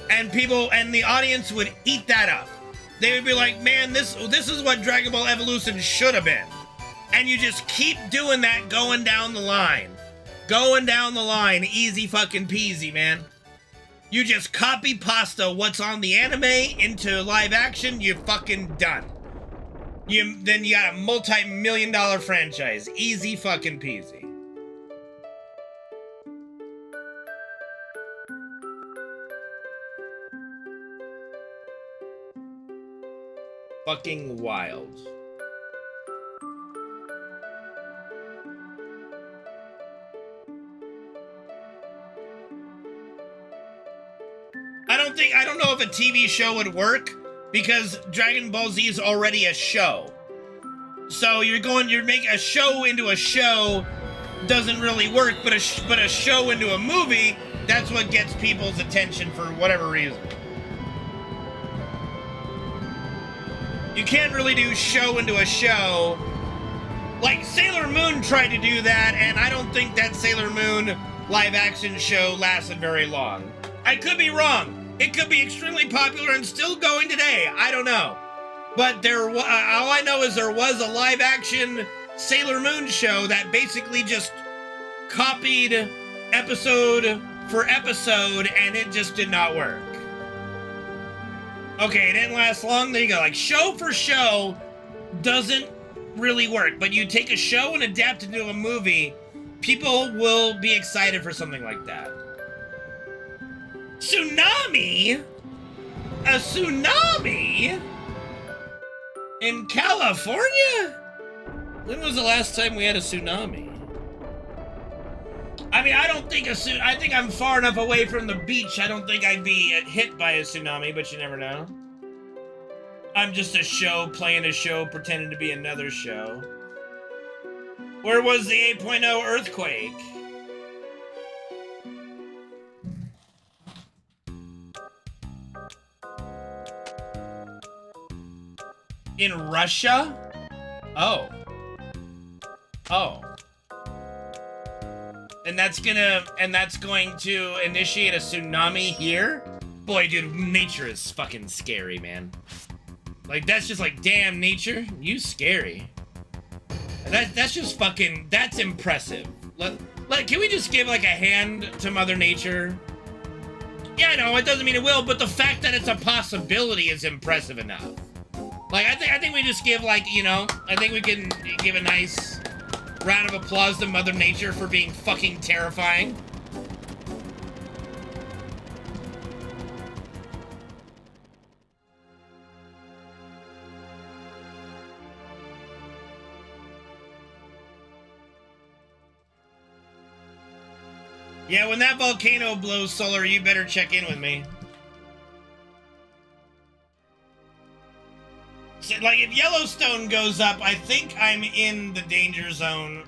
And people and the audience would eat that up. They would be like, man, this is what Dragon Ball Evolution should have been. And you just keep doing that going down the line. Going down the line, easy fucking peasy, man. You just copy pasta what's on the anime into live action, you're fucking done. Then you got a multi-million-dollar franchise. Easy fucking peasy. Fucking wild. I don't know if a TV show would work because Dragon Ball Z is already a show. So you're making a show into a show doesn't really work, but a show into a movie, that's what gets people's attention for whatever reason. You can't really do show into a show. Like Sailor Moon tried to do that, and I don't think that Sailor Moon live action show lasted very long. I could be wrong. It could be extremely popular and still going today. I don't know. But all I know is there was a live action Sailor Moon show that basically just copied episode for episode, and it just did not work. Okay, it didn't last long. There you go. Like, show for show doesn't really work, but you take a show and adapt it into a movie, people will be excited for something like that. Tsunami? A tsunami? In California? When was the last time we had a tsunami? I mean, I think I'm far enough away from the beach, I don't think I'd be hit by a tsunami, but you never know. I'm just a show, playing a show, pretending to be another show. Where was the 8.0 earthquake? In Russia? Oh. Oh. And that's going to initiate a tsunami here? Boy, dude, nature is fucking scary, man. Like, that's just like, damn, nature, you scary. That's just fucking, that's impressive. Can we just give, like, a hand to Mother Nature? Yeah, no, it doesn't mean it will, but the fact that it's a possibility is impressive enough. Like, I think we just give, like, you know, I think we can give a nice round of applause to Mother Nature for being fucking terrifying. Yeah, when that volcano blows, Solar, you better check in with me. So, like, if Yellowstone goes up, I think I'm in the danger zone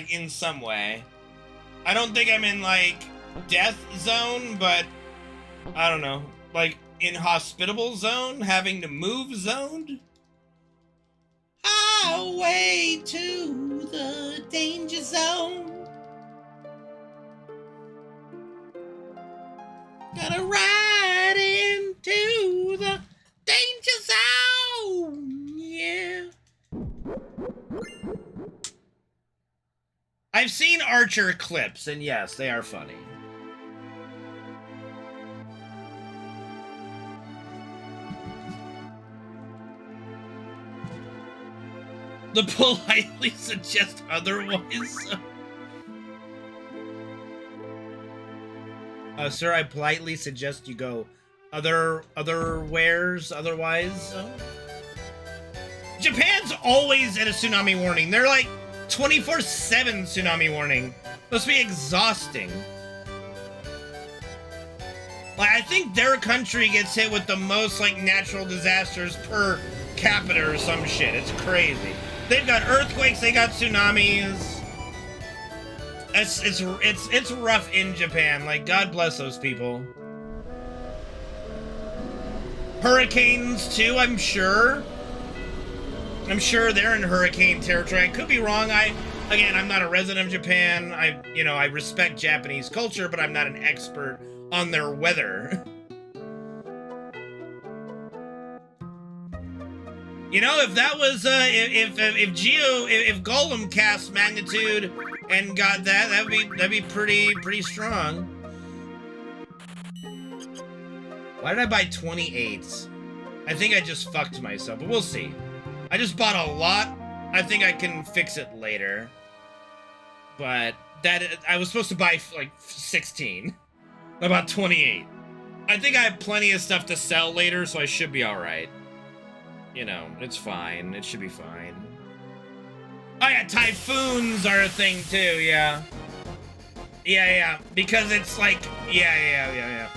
in some way. I don't think I'm in, like, death zone, but I don't know. Like, inhospitable zone? Having to move zone? Highway to the danger zone. Gotta ride into the danger zone, yeah. I've seen Archer clips, and yes, they are funny. The politely suggest otherwise. Sir, I politely suggest you go otherwheres otherwise. Japan's always at a tsunami warning. They're like 24/7 tsunami warning. Must be exhausting. Like, I think their country gets hit with the most, like, natural disasters per capita or some shit. It's crazy. They've got earthquakes, they got tsunamis. It's rough in Japan. Like, God bless those people. Hurricanes too, I'm sure. I'm sure they're in hurricane territory. I could be wrong. Again, I'm not a resident of Japan. I respect Japanese culture, but I'm not an expert on their weather. You know, if that was if Golem cast magnitude and got that'd be pretty strong. Why did I buy 28s? I think I just fucked myself, but we'll see. I just bought a lot. I think I can fix it later. But I was supposed to buy like 16. About 28. I think I have plenty of stuff to sell later, so I should be alright. You know, it's fine. It should be fine. Oh yeah, typhoons are a thing too, yeah. Yeah. Because it's like, yeah.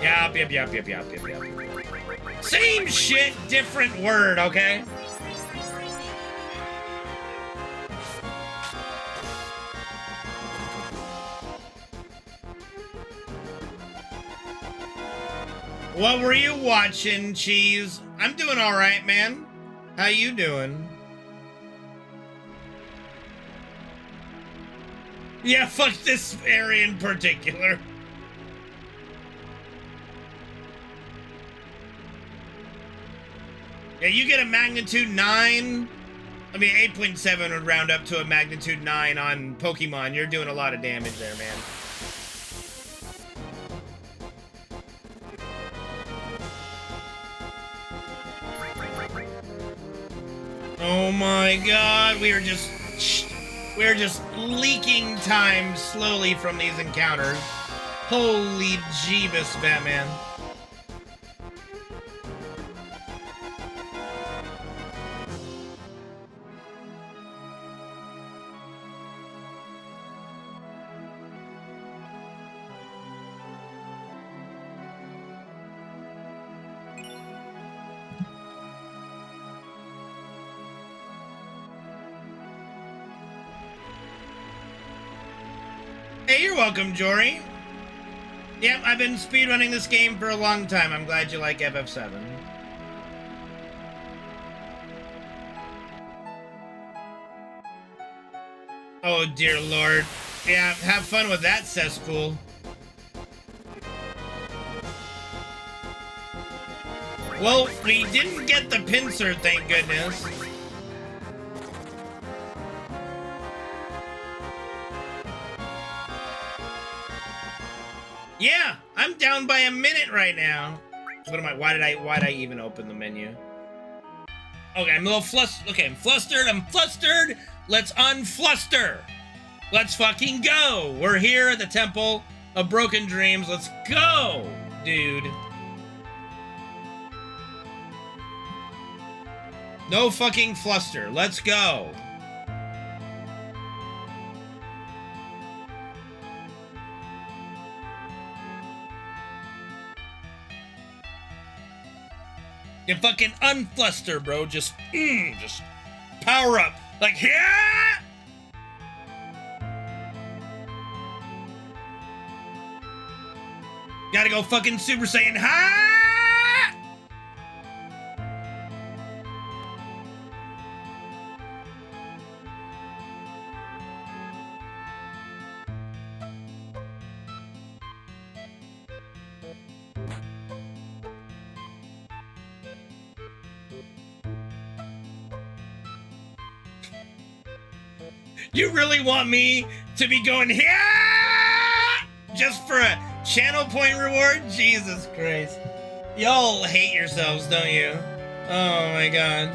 Yep. Same shit, different word, okay? What were you watching, Cheese? I'm doing all right, man. How you doing? Yeah, fuck this area in particular. Yeah, you get a magnitude 9. I mean, 8.7 would round up to a magnitude 9 on Pokemon. You're doing a lot of damage there, man. Oh my god, we are just leaking time slowly from these encounters. Holy Jeebus, Batman. Hey, you're welcome, Jory. Yep, I've been speedrunning this game for a long time. I'm glad you like FF7. Oh, dear lord. Yeah, have fun with that cesspool. Well, we didn't get the pincer, thank goodness. Yeah, I'm down by a minute right now. What am I? Why did I even open the menu? Okay, I'm a little flustered. Okay, I'm flustered. Let's unfluster. Let's fucking go. We're here at the Temple of Broken Dreams. Let's go, dude. No fucking fluster. Let's go. You fucking unfluster, bro. Just power up. Like, yeah! Gotta go fucking Super Saiyan high! You really want me to be going here just for a channel point reward? Jesus Christ. Y'all hate yourselves, don't you? Oh my god.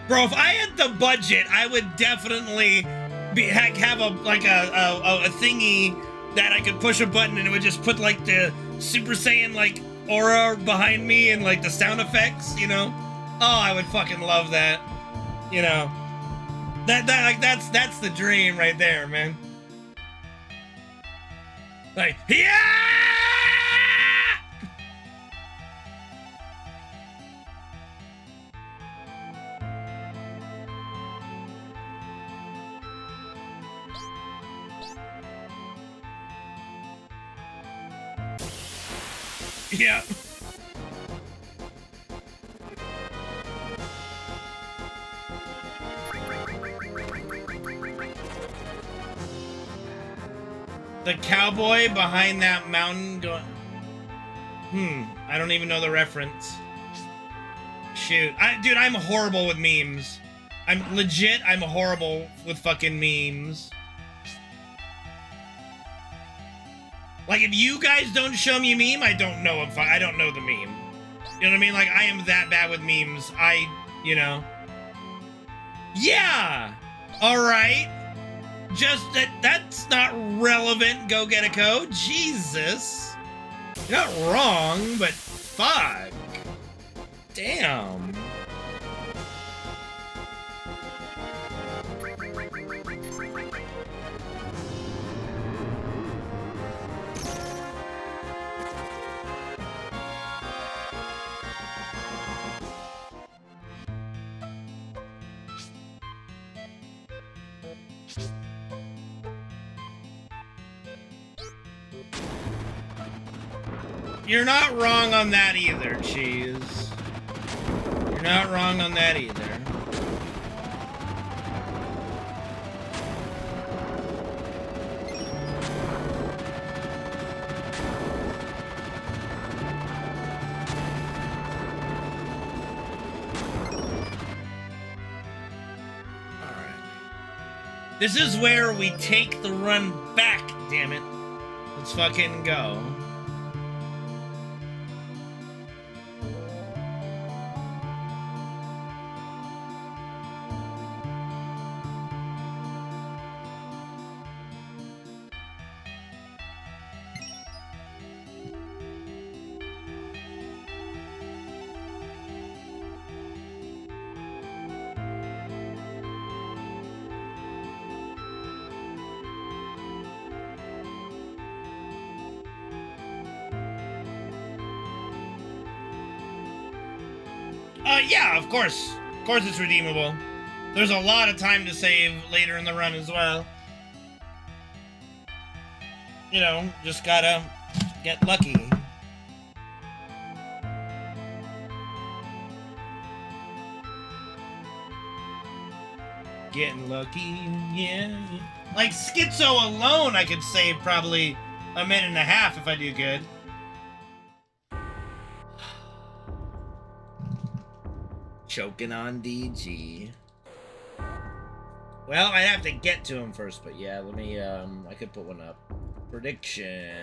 Bro, if I had the budget, I would definitely have a thingy that I could push a button and it would just put like the Super Saiyan like aura behind me and like the sound effects, you know? Oh, I would fucking love that. You know. That's the dream right there, man. Like, yeah! Yeah. The cowboy behind that mountain going... I don't even know the reference. Shoot. Dude, I'm horrible with memes. I'm horrible with fucking memes. Like, if you guys don't show me a meme, I don't know I don't know the meme. You know what I mean? Like, I am that bad with memes. You know. Yeah! Alright. Just that's not relevant, go get a code. Jesus. You're not wrong, but fuck. Damn. You're not wrong on that either, Cheese. You're not wrong on that either. Alright. This is where we take the run back, damn it. Let's fucking go. Yeah, of course. Of course it's redeemable. There's a lot of time to save later in the run as well. You know, just gotta get lucky. Getting lucky, yeah. Like, Schizo alone, I could save probably a minute and a half if I do good. Choking on DG. Well, I'd have to get to him first, but yeah, let me, I could put one up. Prediction.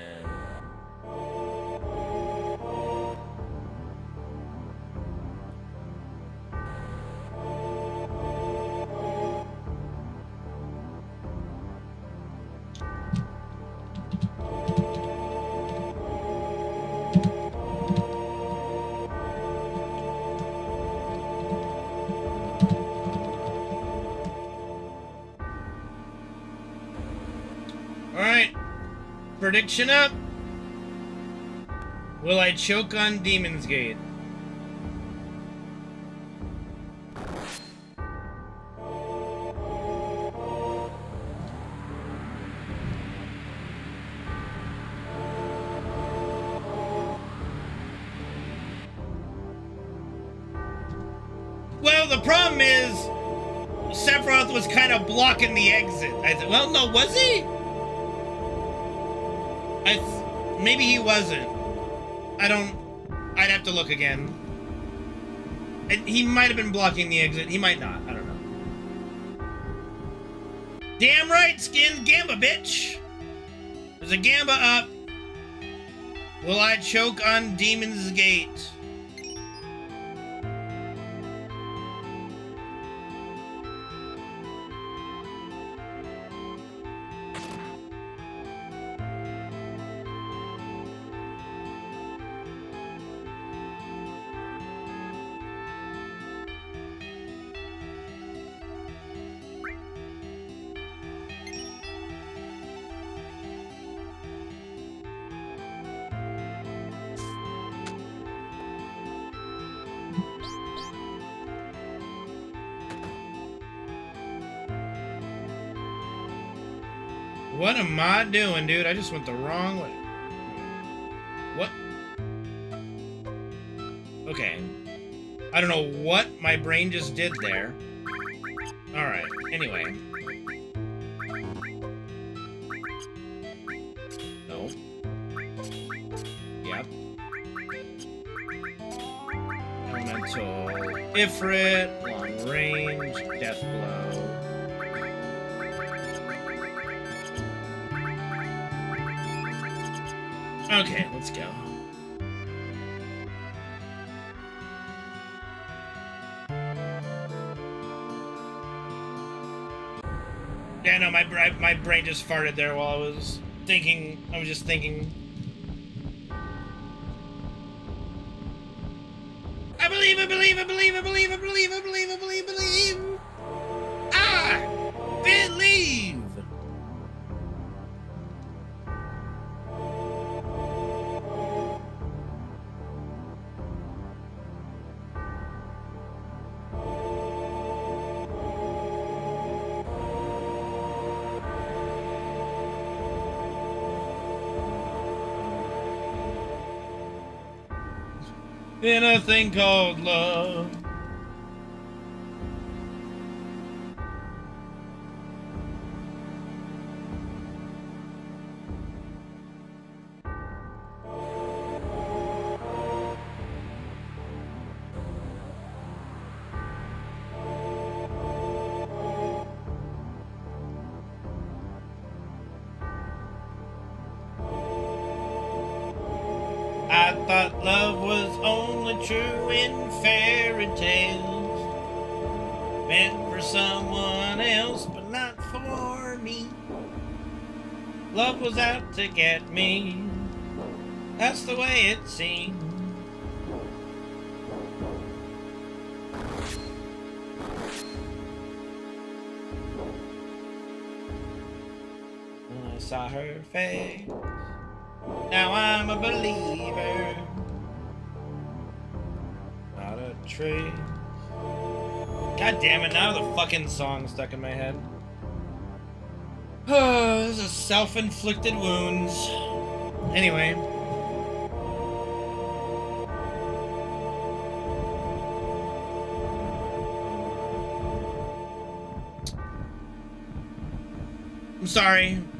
Prediction up. Will I choke on Demon's Gate? Well, the problem is Sephiroth was kind of blocking the exit. Well, no, was he? Maybe he wasn't. I'd have to look again. He might have been blocking the exit. He might not. I don't know. Damn right, Skin. Gamba, bitch. There's a Gamba up. Will I choke on Demon's Gate? What am I doing, dude? I just went the wrong way. What? Okay. I don't know what my brain just did there. Alright, anyway. No. Yep. Elemental. Ifrit. Long range. Death blow. Okay, let's go. Yeah, no, my brain just farted there while I was thinking. I was just thinking. I believe, I believe, I believe, I believe, I believe, I believe, I believe, I believe. I believe. In a thing called love. I thought love was only true in fairy tales, meant for someone else, but not for me. Love was out to get me, that's the way it seemed. When I saw her face, now I'm a believer, not a trace. God damn it, now the fucking song's stuck in my head. Oh, this is self-inflicted wounds. Anyway.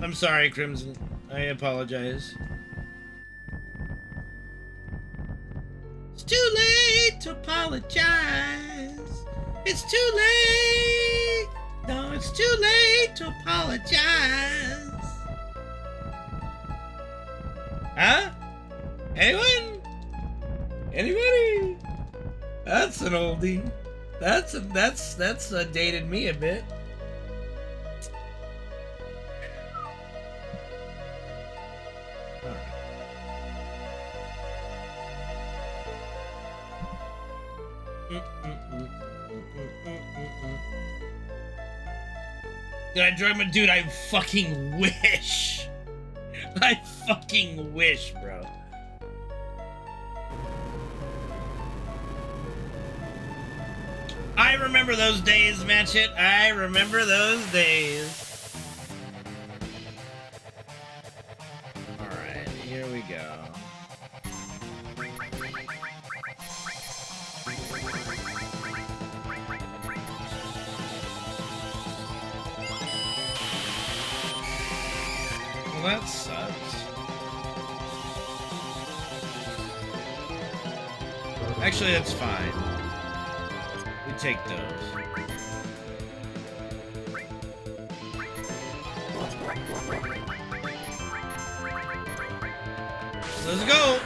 I'm sorry, Crimson. I apologize. It's too late to apologize. It's too late. No, it's too late to apologize. Huh? Anyone? Anybody? That's an oldie. That's dated me a bit. Did I enjoy my dude? I fucking wish. I fucking wish, bro. I remember those days, Matchit. I remember those days. Alright, here we go. Well, that sucks. Actually, that's fine. We take those. Let's go!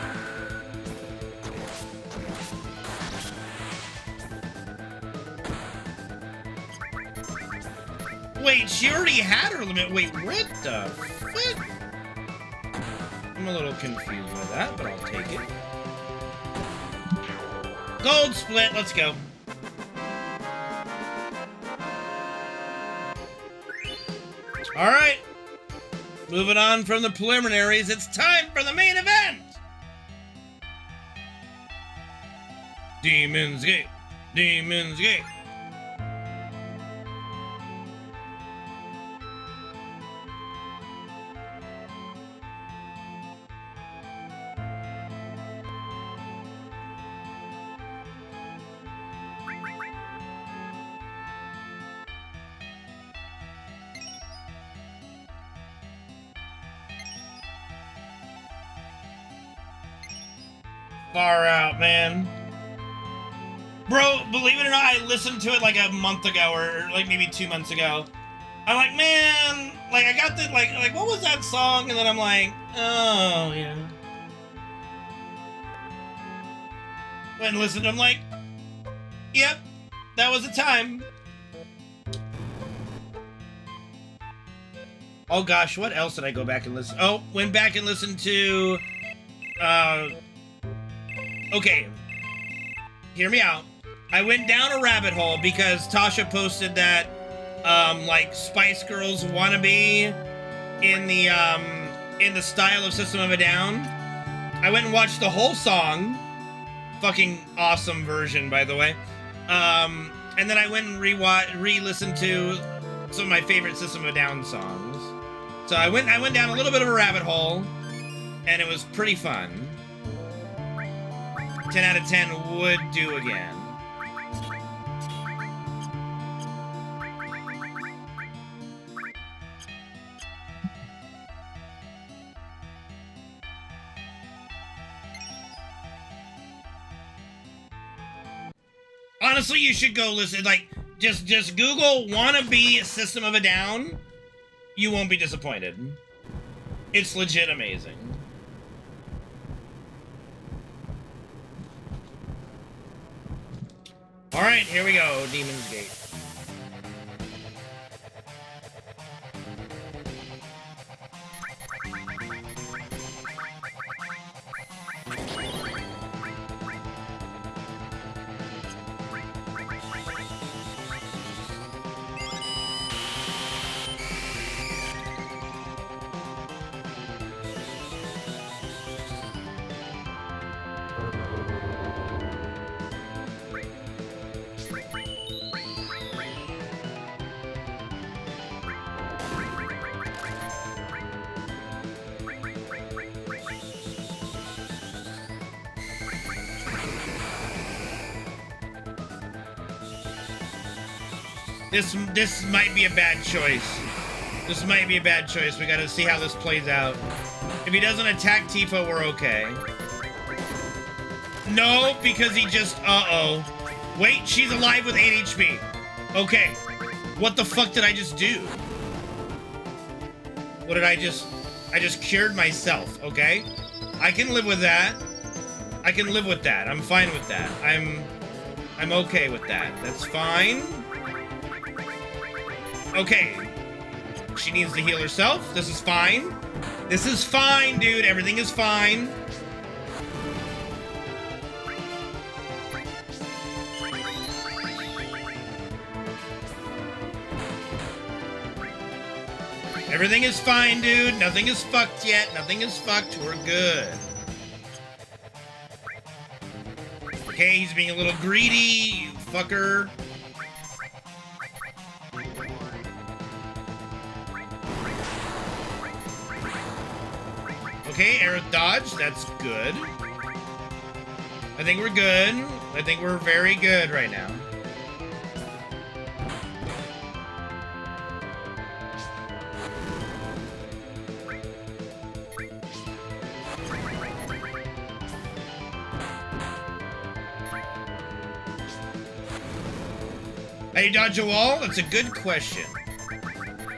Wait, she already had her limit. Wait, what the fuck? I'm a little confused with that, but I'll take it. Gold split, let's go. Alright. Moving on from the preliminaries, it's time for the main event! Demon's Gate. Demon's Gate. Far out, man. Bro, believe it or not, I listened to it like a month ago or like maybe 2 months ago. I'm like, man, like I got the like what was that song? And then I'm like, oh yeah. Went and listened. I'm like, yep, that was the time. Oh gosh, what else did I go back and listen? Oh, went back and listened to. Okay, hear me out. I went down a rabbit hole because Tasha posted that, like Spice Girls wannabe in the style of System of a Down. I went and watched the whole song. Fucking awesome version, by the way. And then I went and re-listened to some of my favorite System of a Down songs. So I went down a little bit of a rabbit hole, and it was pretty fun. 10 out of 10 would do again. Honestly, you should go listen. Like, just Google "wannabe System of a Down." You won't be disappointed. It's legit amazing. All right, here we go. Demon's Gate. This might be a bad choice. This might be a bad choice. We gotta see how this plays out. If he doesn't attack Tifa, we're okay. No, because he just... Uh-oh. Wait, she's alive with 8 HP. Okay. What the fuck did I just do? What did I just... I just cured myself, okay? I can live with that. I can live with that. I'm fine with that. I'm okay with that. That's fine. Okay. She needs to heal herself. This is fine. This is fine, dude. Everything is fine. Everything is fine, dude. Nothing is fucked yet. Nothing is fucked. We're good. Okay, he's being a little greedy, you fucker. Okay, arrow dodge. That's good. I think we're good. I think we're very good right now. How you dodge a wall? That's a good question.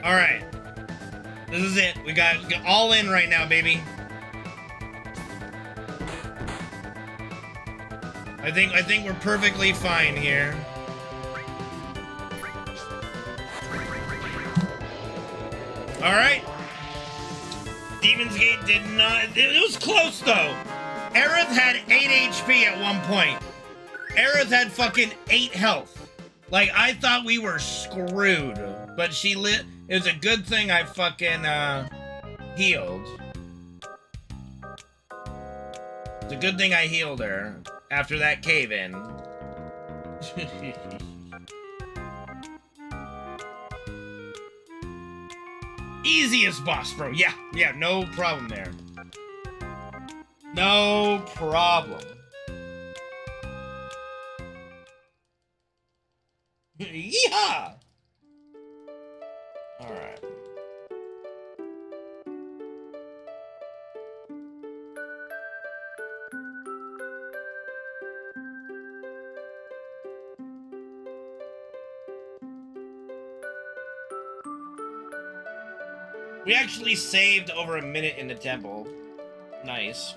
Alright. This is it. We got all in right now, baby. I think we're perfectly fine here. Alright. Demon's Gate did not... It was close, though. Aerith had 8 HP at one point. Aerith had fucking 8 health. Like, I thought we were screwed. But she lit... It was a good thing I fucking, healed. It's a good thing I healed her after that cave-in. Easiest boss, bro. Yeah, no problem there. No problem. Yeehaw! Alright. We actually saved over a minute in the temple. Nice.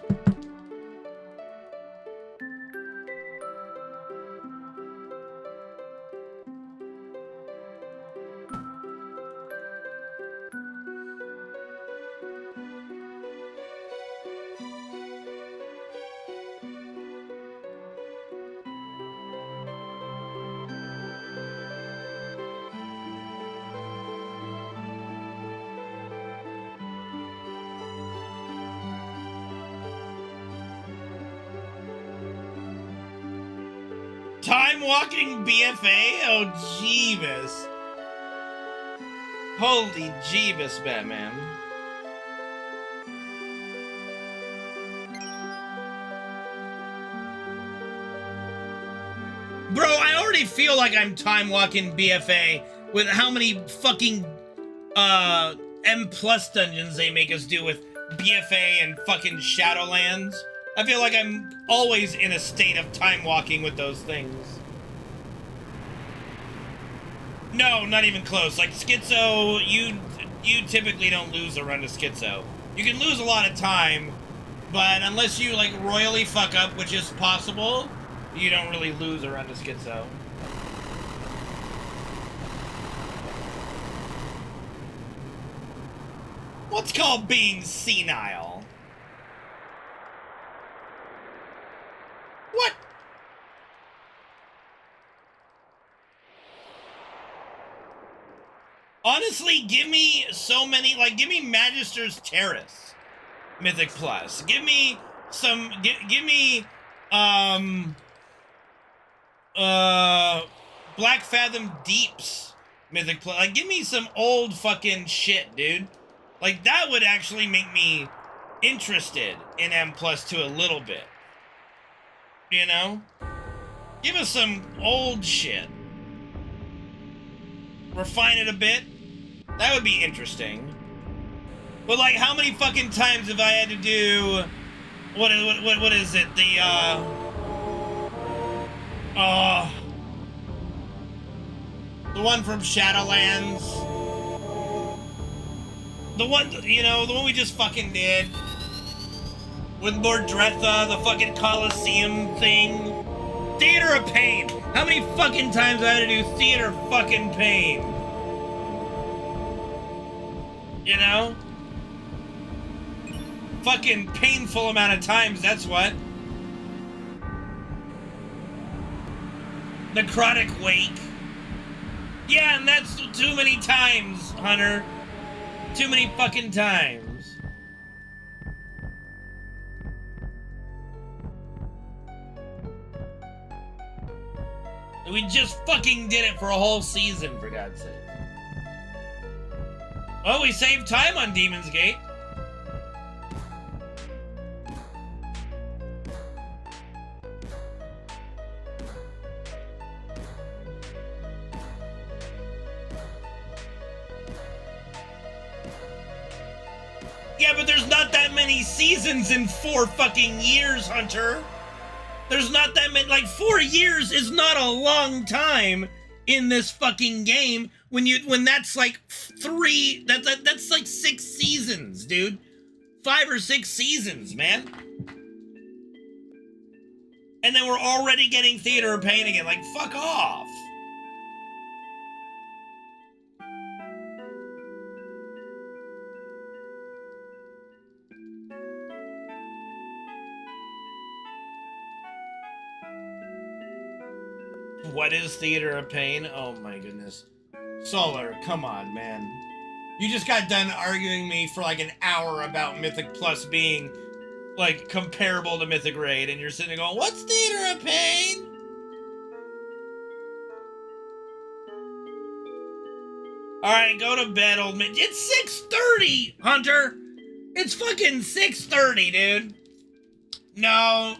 Time walking BFA? Oh, Jeebus. Holy Jeebus, Batman. Bro, I already feel like I'm time walking BFA with how many fucking M plus dungeons they make us do with BFA and fucking Shadowlands. I feel like I'm always in a state of time walking with those things. No, not even close. Like Schizo, you typically don't lose a run to Schizo. You can lose a lot of time, but unless you like royally fuck up, which is possible, you don't really lose a run to Schizo. What's called being senile? What? Honestly, give me so many, like, give me Magister's Terrace, Mythic Plus. Give me some, give me, Black Fathom Deeps, Mythic Plus. Like, give me some old fucking shit, dude. Like, that would actually make me interested in M Plus to a little bit. You know? Give us some old shit. Refine it a bit. That would be interesting. But like, how many fucking times have I had to do what is it? The one from Shadowlands. The one, you know, the one we just fucking did. With Lord Dretha, the fucking Coliseum thing. Theater of Pain. How many fucking times I had to do Theater fucking Pain? You know? Fucking painful amount of times, that's what. Necrotic Wake. Yeah, and that's too many times, Hunter. Too many fucking times. We just fucking did it for a whole season, for God's sake. Oh, we saved time on Demon's Gate. Yeah, but there's not that many seasons in 4 fucking years, Hunter. There's not that many, like 4 years is not a long time in this fucking game when that's like 3, that's like 6 seasons, dude. 5 or 6 seasons, man. And then we're already getting Theater of Pain again, like fuck off. What is Theater of Pain? Oh my goodness. Solar, come on, man. You just got done arguing me for like an hour about Mythic Plus being like comparable to Mythic Raid, and you're sitting there going, what's Theater of Pain? Alright, go to bed, old man. It's 6:30, Hunter! It's fucking 6:30, dude. No.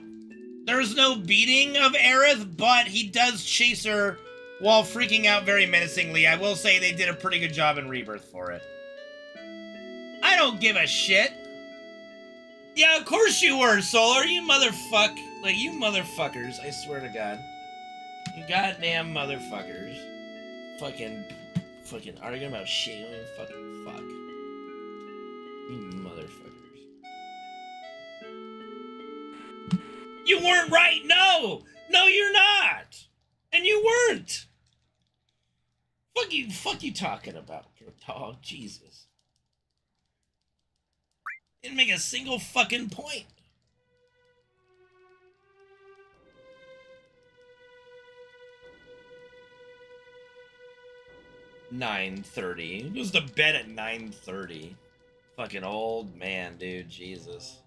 There's no beating of Aerith, but he does chase her while freaking out very menacingly. I will say they did a pretty good job in Rebirth for it. I don't give a shit. Yeah, of course you were, Solar. You motherfuck. Like, you motherfuckers, I swear to God. You goddamn motherfuckers. Fucking arguing about shit. You don't even fucking fuck. You motherfuckers. You weren't right! No! No, you're not! And you weren't! Fuck you talking about, dog? Jesus. Didn't make a single fucking point. $9:30. Who goes to bed at 9:30? Fucking old man, dude. Jesus.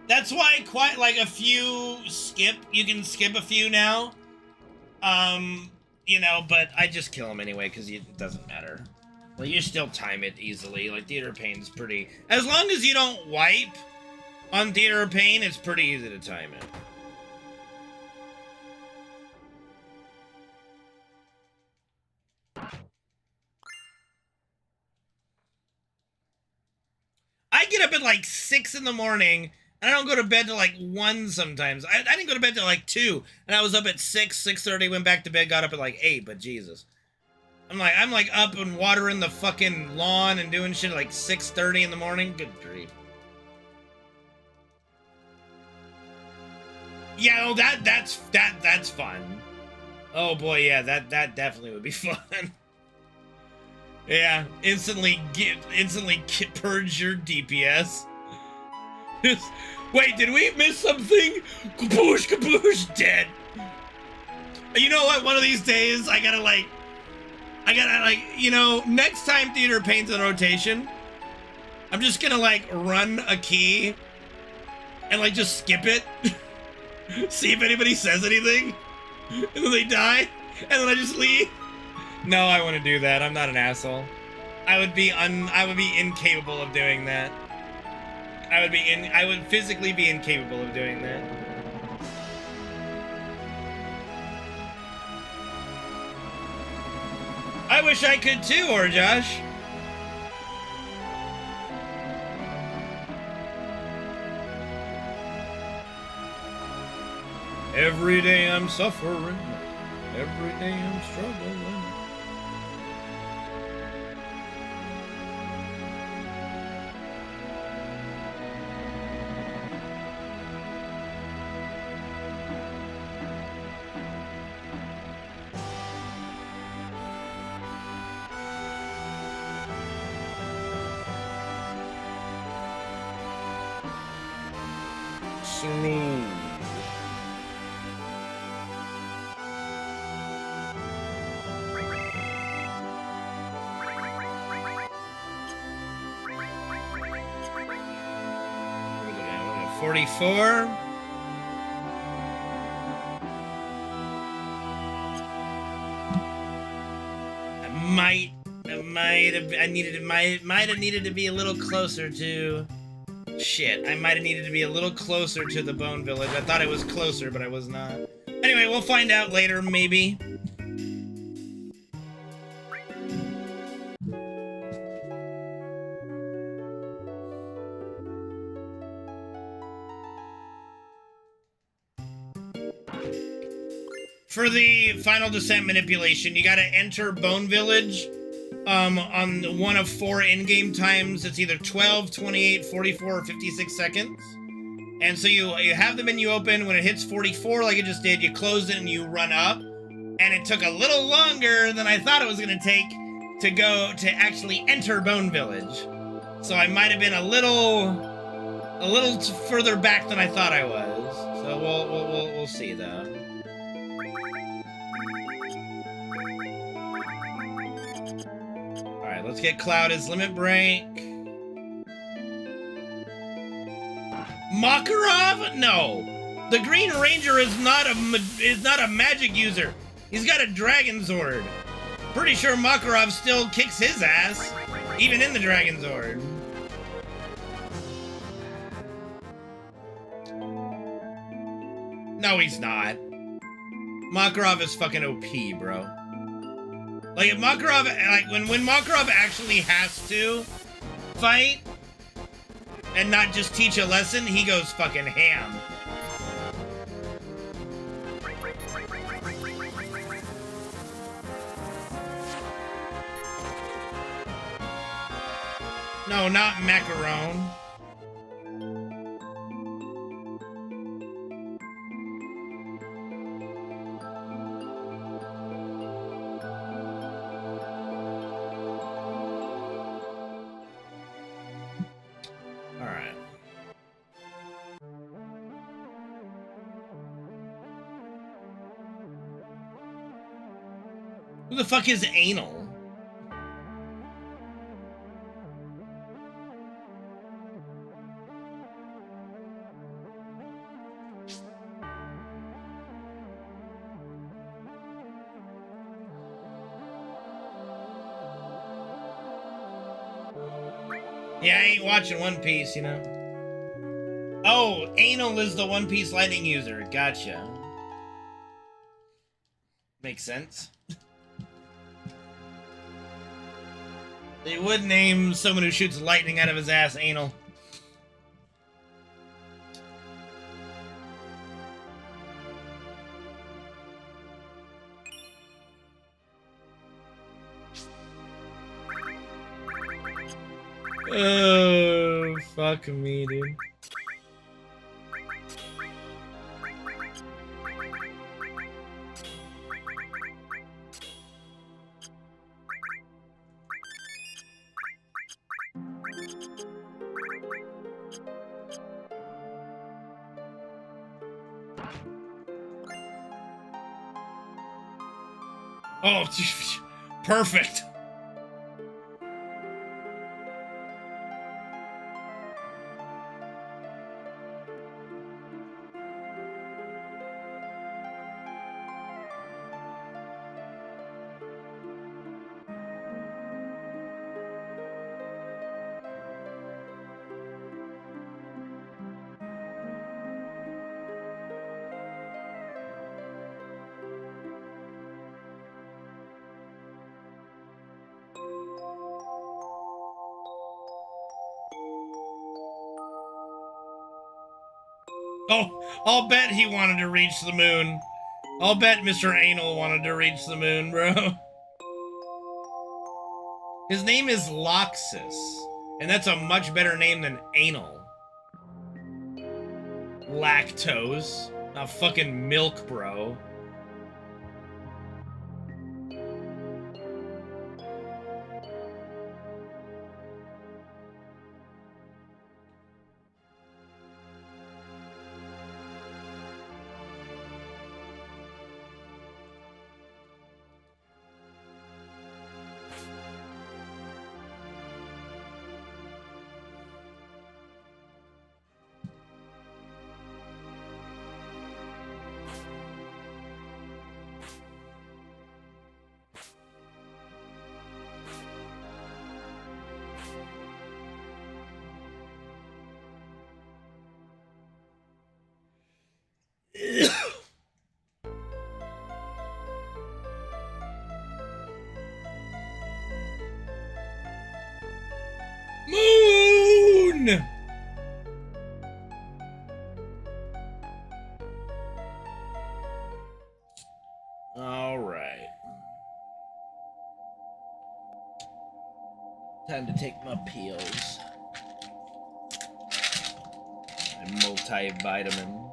That's why quite like a few you can skip a few now. You know, but I just kill them anyway because it doesn't matter. Like, you still time it easily. Like, Theater of Pain's pretty... As long as you don't wipe on Theater of Pain, it's pretty easy to time it. I get up at like 6 in the morning, and I don't go to bed till like 1 sometimes. I didn't go to bed till like 2, and I was up at 6, 6:30, went back to bed, got up at like 8, but Jesus. I'm like up and watering the fucking lawn and doing shit at like 6:30 in the morning. Good grief. Yeah, oh, that's fun. Oh boy, yeah, that definitely would be fun. Yeah, instantly purge your DPS. Wait, did we miss something? Kaboosh, kaboosh, dead. You know what? One of these days, I gotta like, you know, next time Theater of Pain's in rotation, I'm just gonna like run a key and like just skip it. See if anybody says anything, and then they die, and then I just leave. No, I want to do that. I'm not an asshole. I would be incapable of doing that. I would physically be incapable of doing that. I wish I could too, or Josh. Every day I'm suffering. Every day I'm struggling. Smooth. What are we looking at? 44. Might have needed to be a little closer to. Shit, I might have needed to be a little closer to the Bone Village. I thought it was closer, but I was not. Anyway, we'll find out later, maybe. For the Final Descent manipulation, you gotta enter Bone Village on one of 4 in-game times. It's either 12, 28, 44, or 56 seconds. And so you have the menu open. When it hits 44, like it just did, you close it and you run up. And it took a little longer than I thought it was going to take to actually enter Bone Village. So I might have been a little further back than I thought I was. So we'll see though. Alright, let's get Cloud's Limit Break. Makarov? No. The Green Ranger is not a magic user. He's got a Dragon Sword. Pretty sure Makarov still kicks his ass, even in the Dragon Sword. No, he's not. Makarov is fucking OP, bro. Like, if Makarov, like, when Makarov actually has to fight and not just teach a lesson, he goes fucking ham. No, not macaron. Alright. Who the fuck is anal? Yeah, I ain't watching One Piece, you know. Oh, anal is the One Piece lightning user. Gotcha. Makes sense. They would name someone who shoots lightning out of his ass anal. Oh, fuck me, dude. Oh, perfect. Oh, I'll bet he wanted to reach the moon. I'll bet Mr. Anal wanted to reach the moon, bro. His name is Loxus, and that's a much better name than Anal. Lactose. Not fucking milk, bro. Moon! All right. Time to take my pills. My multivitamin.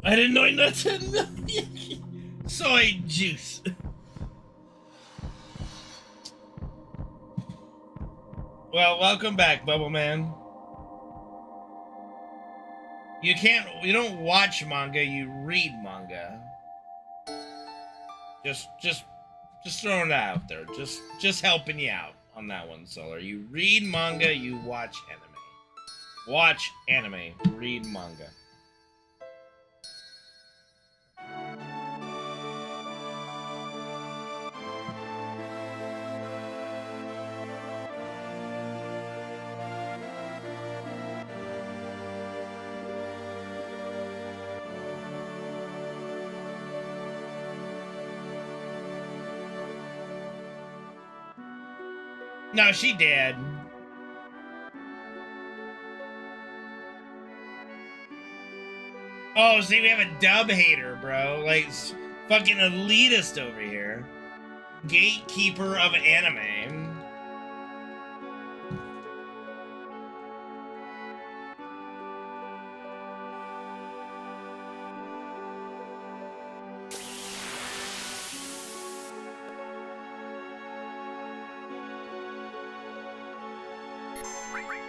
I didn't know nothing. Soy juice. Well, welcome back, Bubble Man. You don't watch manga, you read manga. Just throwing it out there. Just helping you out on that one, Solar. You read manga, you watch anime. Watch anime, read manga. No, she did. Oh, see, we have a dub hater, bro. Like, fucking elitist over here. Gatekeeper of anime.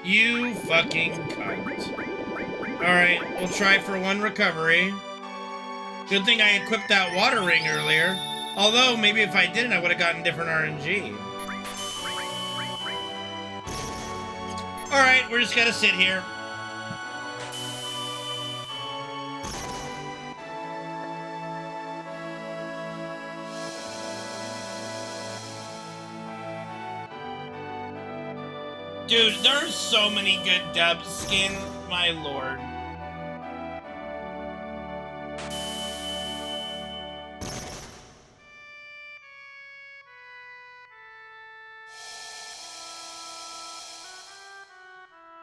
You fucking cunt. Alright, we'll try for one recovery. Good thing I equipped that water ring earlier. Although, maybe if I didn't, I would have gotten different RNG. Alright, we're just gonna sit here. Dude, there's so many good dub skins, my lord.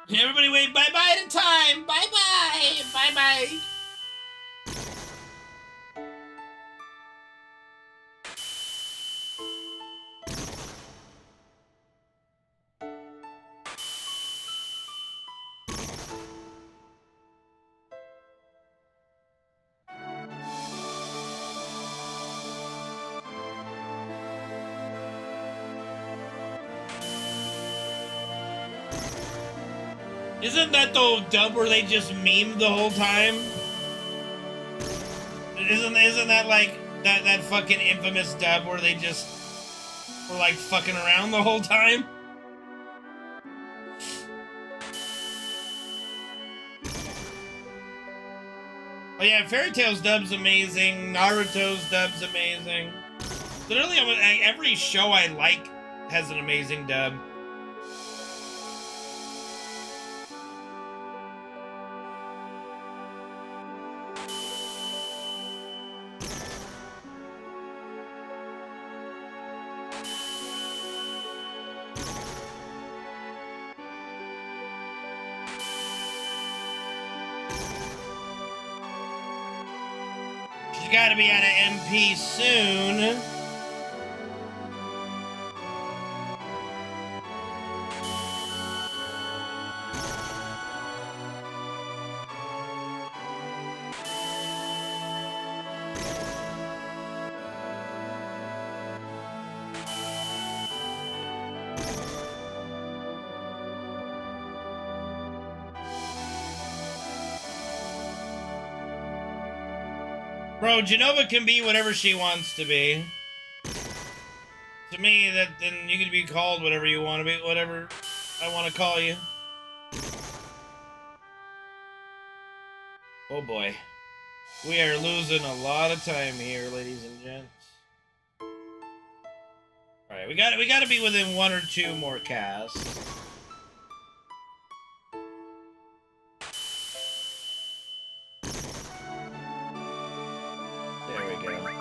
Everybody wave bye-bye to time! Bye-bye! Bye-bye! Isn't that the dub where they just meme the whole time? Isn't that like that fucking infamous dub where they just were like fucking around the whole time? Oh yeah, Fairy Tail's dub's amazing. Naruto's dub's amazing. Literally, every show I like has an amazing dub. She's got to be out of MP soon. Bro, Genova can be whatever she wants to be. To me, then you can be called whatever you want to be, whatever I want to call you. Oh boy. We are losing a lot of time here, ladies and gents. Alright, we gotta be within one or two more casts.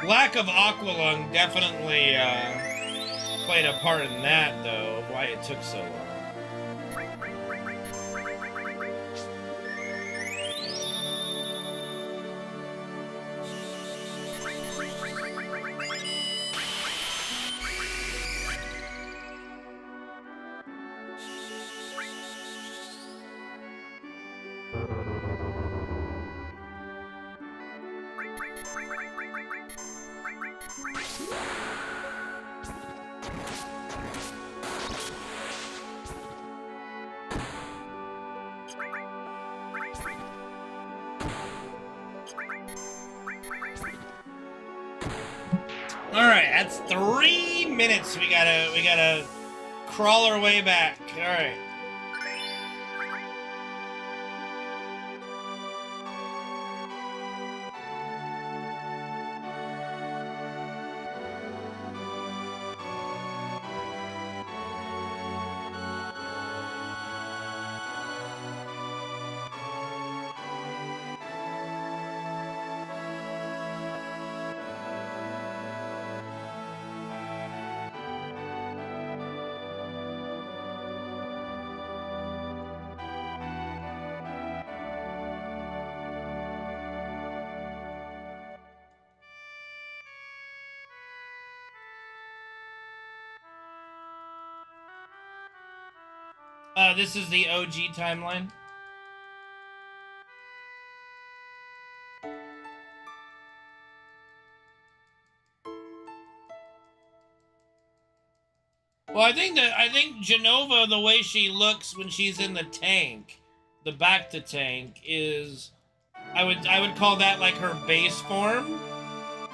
Lack of Aqualung definitely played a part in that, though, of why it took so long. Alright, that's 3 minutes. We gotta crawl our way back. Alright. This is the OG timeline. Well, I think Jenova, the way she looks when she's in the tank, the back to tank, is I would call that like her base form,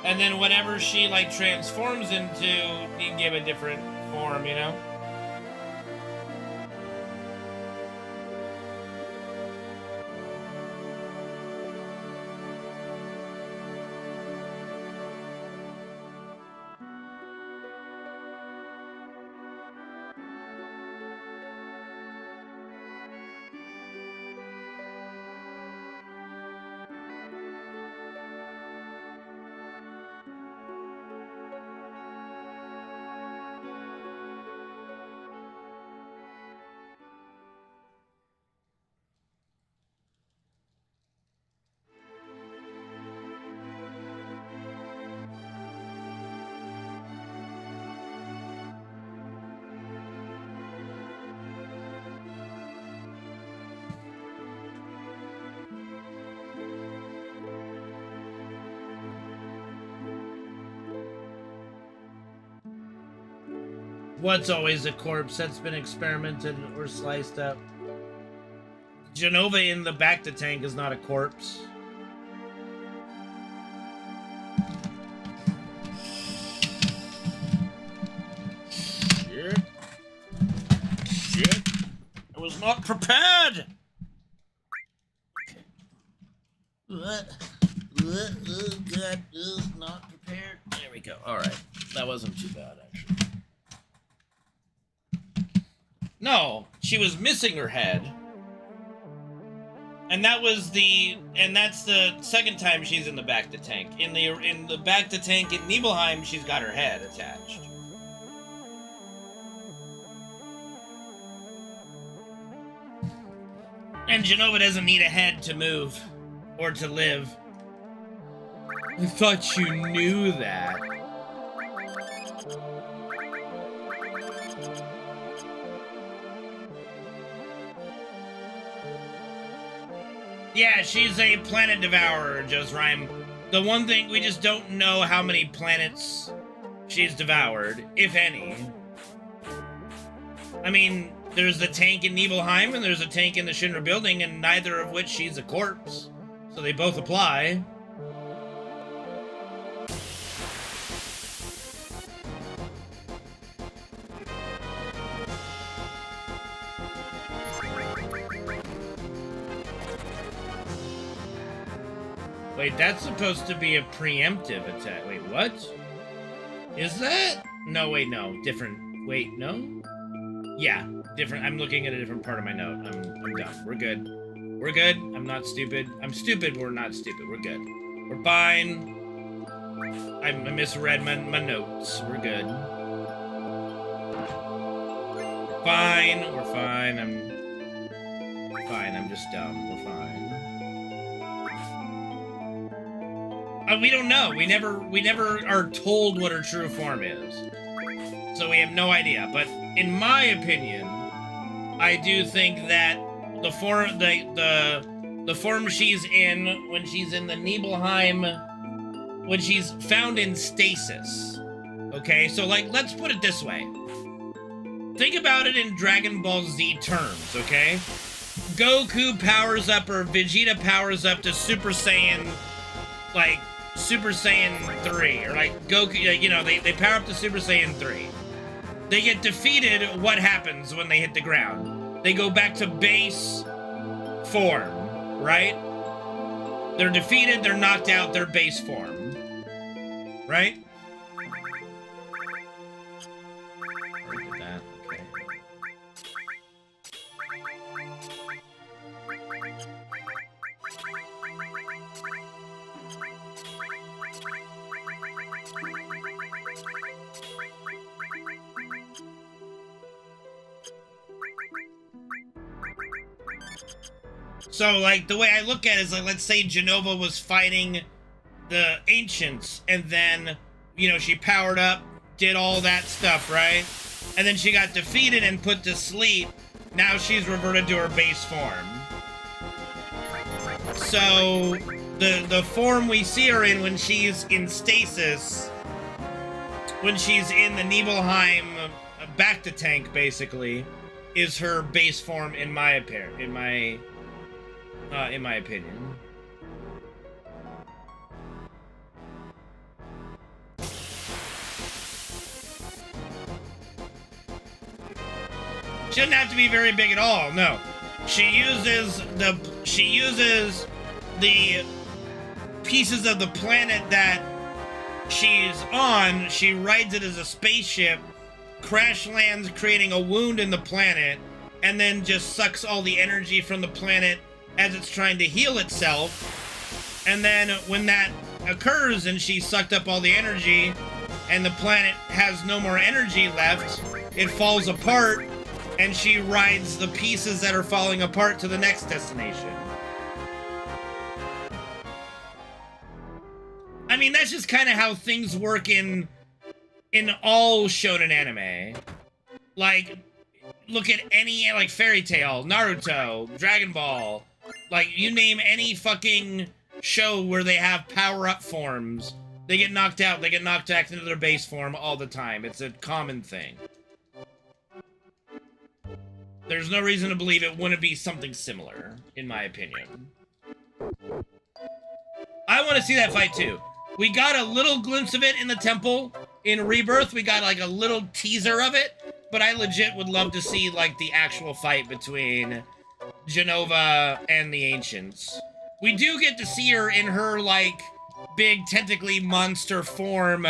and then whatever she like transforms into, you can give a different form, you know. What's always a corpse that's been experimented or sliced up? Jenova in the back to tank is not a corpse. Shit. Shit. I was not prepared! God, not prepared. There we go. Alright. That wasn't too bad, actually. No, she was missing her head. And that's the second time she's in the back to tank. In the back to tank in Nibelheim, she's got her head attached. And Jenova doesn't need a head to move or to live. I thought you knew that. Yeah, she's a planet devourer, Joe's Rhyme. The one thing, we just don't know how many planets she's devoured, if any. I mean, there's the tank in Nibelheim, and there's a tank in the Shinra building, and neither of which she's a corpse. So they both apply. Wait, that's supposed to be a preemptive attack. Wait, what? Is that? No, wait, no. Different. Wait, no? Yeah, different. I'm looking at a different part of my note. I'm dumb. We're good. We're good. I'm not stupid. I'm stupid, but we're not stupid. We're good. We're fine. I misread my notes. We're good. We're fine. We're fine. I'm fine. I'm just dumb. We're fine. We don't know. We never are told what her true form is. So we have no idea. But in my opinion, I do think that the form she's in when she's in the Nibelheim, when she's found in stasis. Okay, so like, let's put it this way. Think about it in Dragon Ball Z terms, okay? Goku powers up, or Vegeta powers up to Super Saiyan, like, Super Saiyan 3, or like Goku, you know, they power up to Super Saiyan 3. They get defeated, what happens when they hit the ground? They go back to base form, right? They're defeated, they're knocked out, they're base form. Right? Look at that, okay. So, like, the way I look at it is, like, let's say Jenova was fighting the Ancients, and then, you know, she powered up, did all that stuff, right? And then she got defeated and put to sleep, now she's reverted to her base form. So, the form we see her in when she's in stasis, when she's in the Nibelheim back to tank, basically, is her base form in my opinion. Shouldn't have to be very big at all. No, she uses the pieces of the planet that she's on. She rides it as a spaceship, crash lands, creating a wound in the planet, and then just sucks all the energy from the planet as it's trying to heal itself. And then when that occurs and she sucked up all the energy and the planet has no more energy left, it falls apart and she rides the pieces that are falling apart to the next destination. I mean, that's just kind of how things work in all shonen anime. Like, look at any, like, Fairy Tail, Naruto, Dragon Ball. Like, you name any fucking show where they have power-up forms. They get knocked out, they get knocked back into their base form all the time. It's a common thing. There's no reason to believe it wouldn't be something similar, in my opinion. I want to see that fight, too. We got a little glimpse of it in the temple. In Rebirth, we got, like, a little teaser of it. But I legit would love to see, like, the actual fight between Jenova and the Ancients. We do get to see her in her, like, big tentacly monster form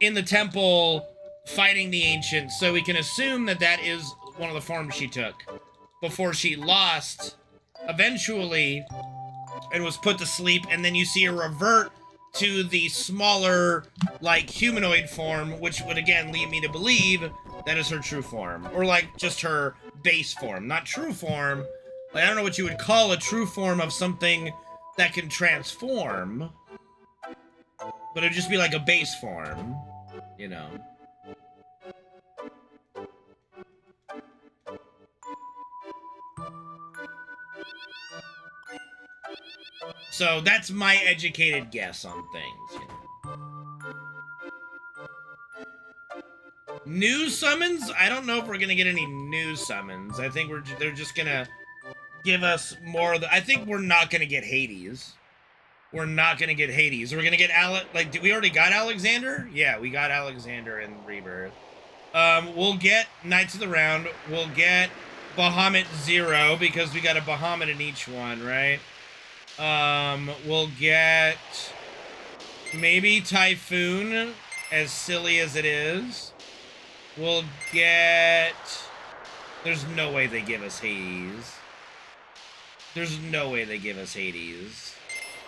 in the temple fighting the Ancients. So we can assume that that is one of the forms she took before she lost eventually and was put to sleep, and then you see her revert to the smaller, like, humanoid form, which would again lead me to believe that is her true form, or like just her base form, not true form. Like, I don't know what you would call a true form of something that can transform, but it'd just be like a base form, you know. So that's my educated guess on things, you know. New summons? I don't know if we're gonna get any new summons. I think they're just gonna give us more of the... I think we're not gonna get Hades. We're not gonna get Hades. We're gonna get like, did we already got Alexander? Yeah, we got Alexander in Rebirth. We'll get Knights of the Round. We'll get Bahamut 0, because we got a Bahamut in each one, right? We'll get maybe Typhoon, as silly as it is. We'll get... There's no way they give us Hades. There's no way they give us Hades.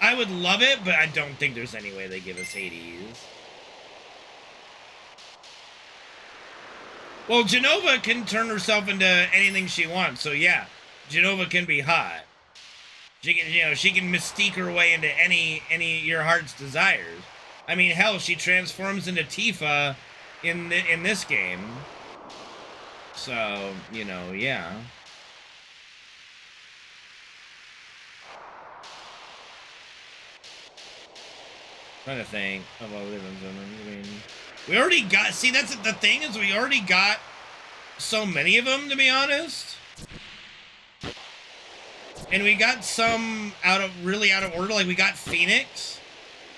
I would love it, but I don't think there's any way they give us Hades. Well, Jenova can turn herself into anything she wants, so yeah, Jenova can be hot. She can, you know, she can mystique her way into any your heart's desires. I mean, hell, she transforms into Tifa in this game. So, you know, yeah. Trying to think of all the different summons. I mean, we already got... See, that's the thing, is we already got so many of them, to be honest. And we got some really out of order. Like, we got Phoenix.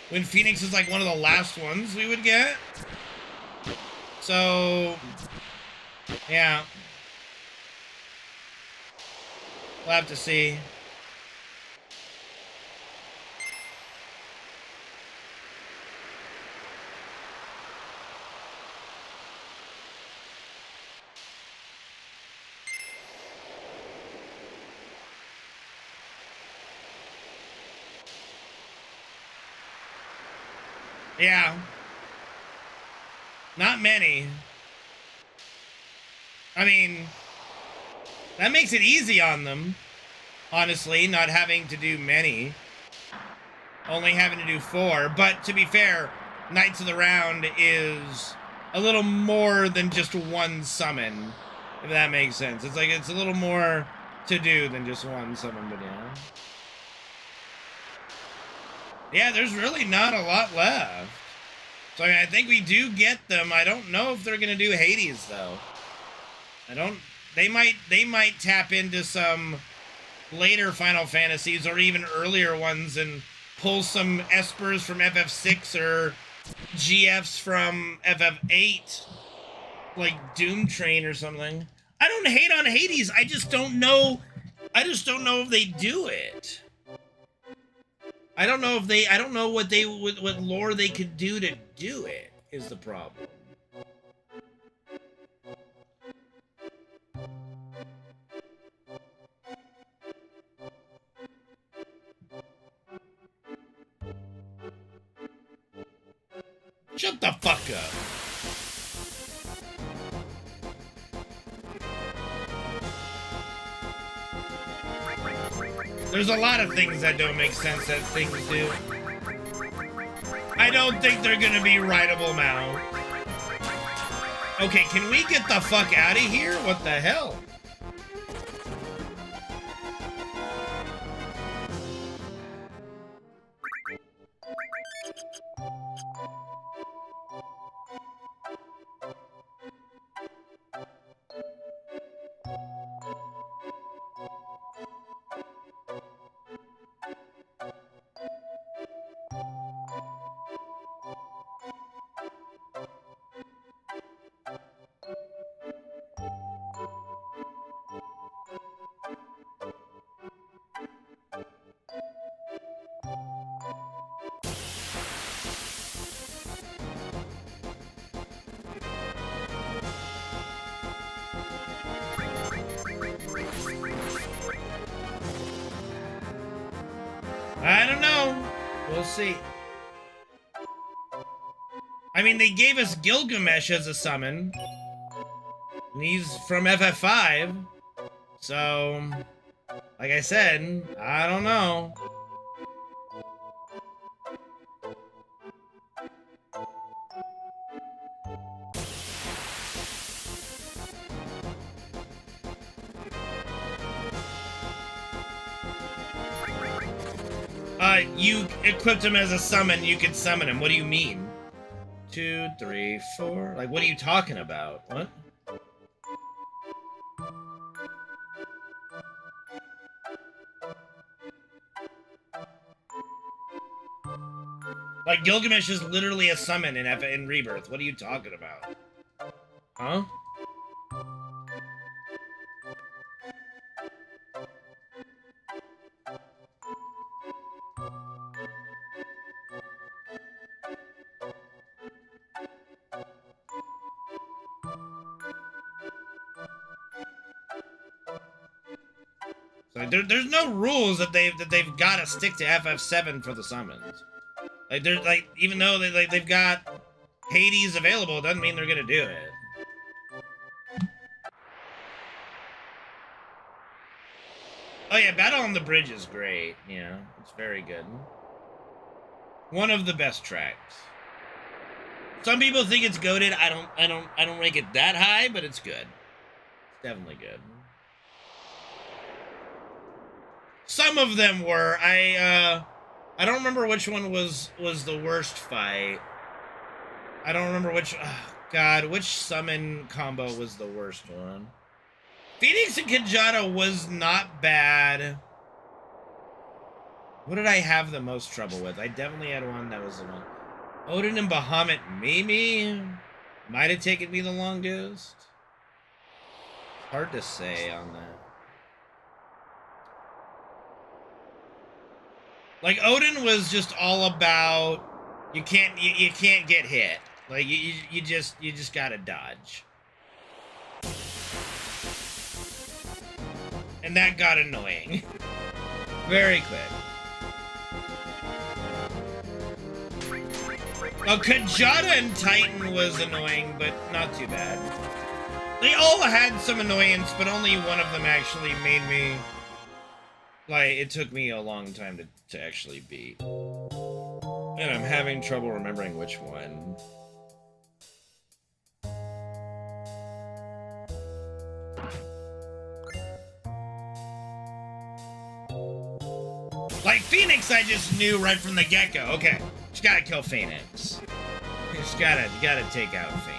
When Phoenix is, like, one of the last ones we would get. So... yeah. We'll have to see. Yeah. Not many. I mean, that makes it easy on them, honestly, not having to do many. Only having to do 4. But to be fair, Knights of the Round is a little more than just one summon. If that makes sense. It's like, it's a little more to do than just one summon, but yeah. Yeah, there's really not a lot left. So I mean, I think we do get them. I don't know if they're gonna do Hades though. I don't. They might tap into some later Final Fantasies or even earlier ones and pull some Espers from FF6 or GFs from FF8, like Doom Train or something. I don't hate on Hades. I just don't know. I just don't know if they do it. I don't know if they. I don't know what what lore they could do to do it. Is the problem. Shut the fuck up. There's a lot of things that don't make sense that things do. I don't think they're gonna be rideable now. Okay, can we get the fuck out of here? What the hell? I don't know. We'll see. I mean, they gave us Gilgamesh as a summon. And he's from FF5. So, like I said, I don't know. You equipped him as a summon, you could summon him. What do you mean? 2, 3, 4. Like, what are you talking about? What? Like, Gilgamesh is literally a summon in Rebirth. What are you talking about? Huh? So there's no rules that they've got to stick to FF7 for the summons. Like they're like, even though they've got Hades available, it doesn't mean they're gonna do it. Oh yeah, Battle on the Bridge is great. Yeah, it's very good. One of the best tracks. Some people think it's goated. I don't rank it that high, but it's good. It's definitely good. Some of them were. I don't remember which one was the worst fight. I don't remember which. Oh, God, which summon combo was the worst one? Phoenix and Kajata was not bad. What did I have the most trouble with? I definitely had one that was the one. Odin and Bahamut maybe might have taken me the longest. Hard to say on that. Like, Odin was just all about you can't get hit. Like you just gotta dodge. And that got annoying. Very quick. Oh, Kajata and Titan was annoying, but not too bad. They all had some annoyance, but only one of them actually made me... Like, it took me a long time to actually beat. And I'm having trouble remembering which one. Like Phoenix, I just knew right from the get-go. Okay, just gotta kill Phoenix. Just gotta take out Phoenix.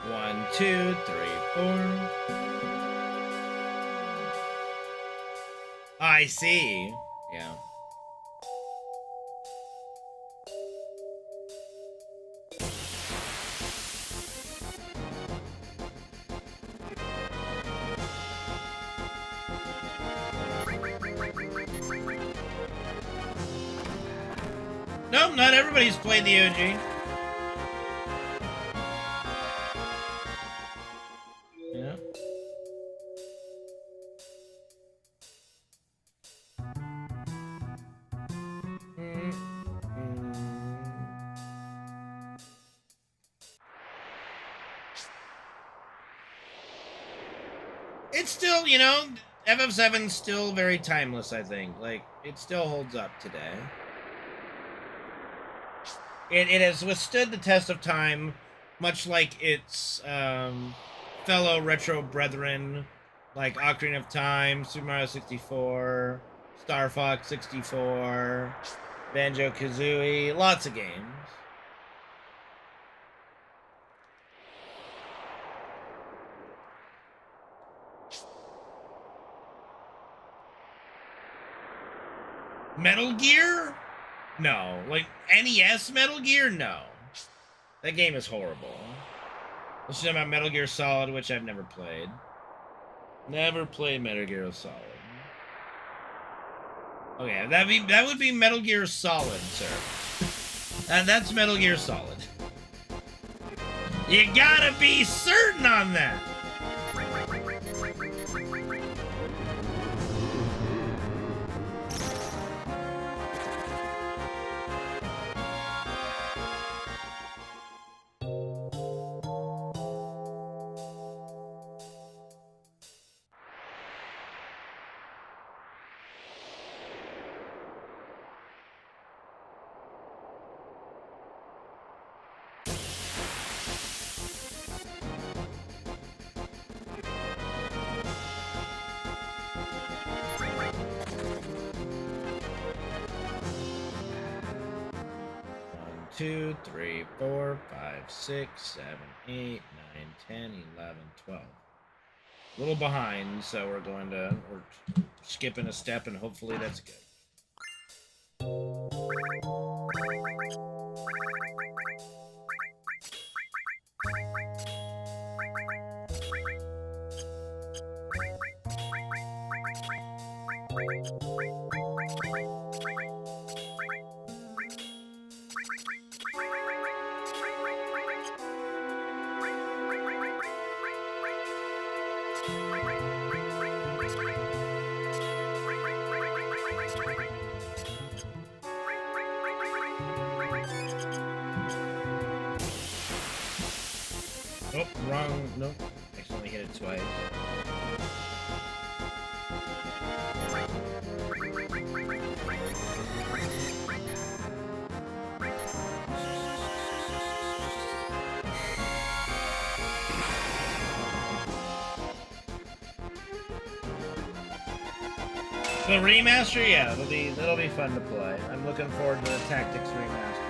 1, 2, 3, 4. I see. Yeah. Nope, not everybody's played the OG. Yeah. It's still, you know, FF7's still very timeless, I think. Like, it still holds up today. It has withstood the test of time, much like its fellow retro brethren, like Ocarina of Time, Super Mario 64, Star Fox 64, Banjo-Kazooie, lots of games. Metal Gear? No. Like, NES Metal Gear? No. That game is horrible. Let's talk about Metal Gear Solid, which I've never played. Never played Metal Gear Solid. Okay, that would be Metal Gear Solid, sir. That's Metal Gear Solid. You gotta be certain on that. Two, 3, 4, 5, 6, 7, 8, 9, 10, 11, 12. A little behind, so we're skipping a step, and hopefully that's good. Oh, wrong. Nope. Accidentally hit it twice. The remaster, yeah, that'll be fun to play. I'm looking forward to the Tactics remaster.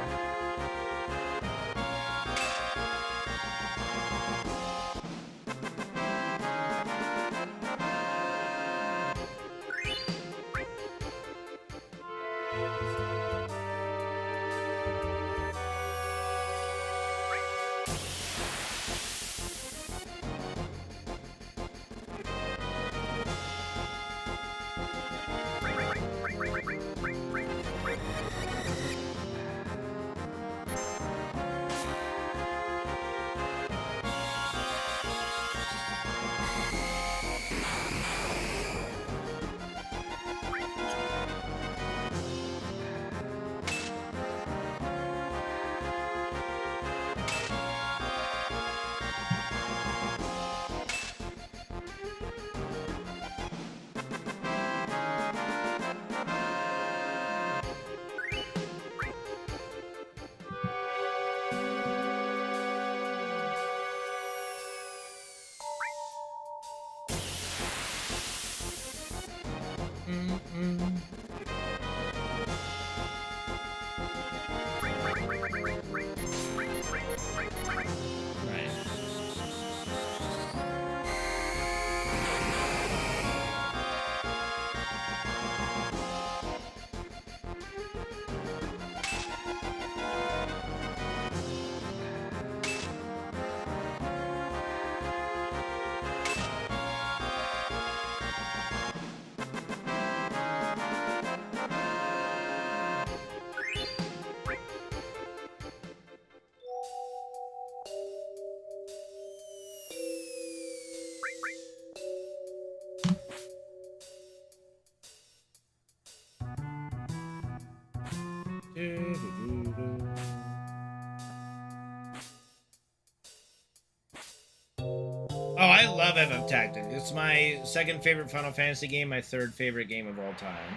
Oh, I love FF Tactics. It's my second favorite Final Fantasy game, my third favorite game of all time.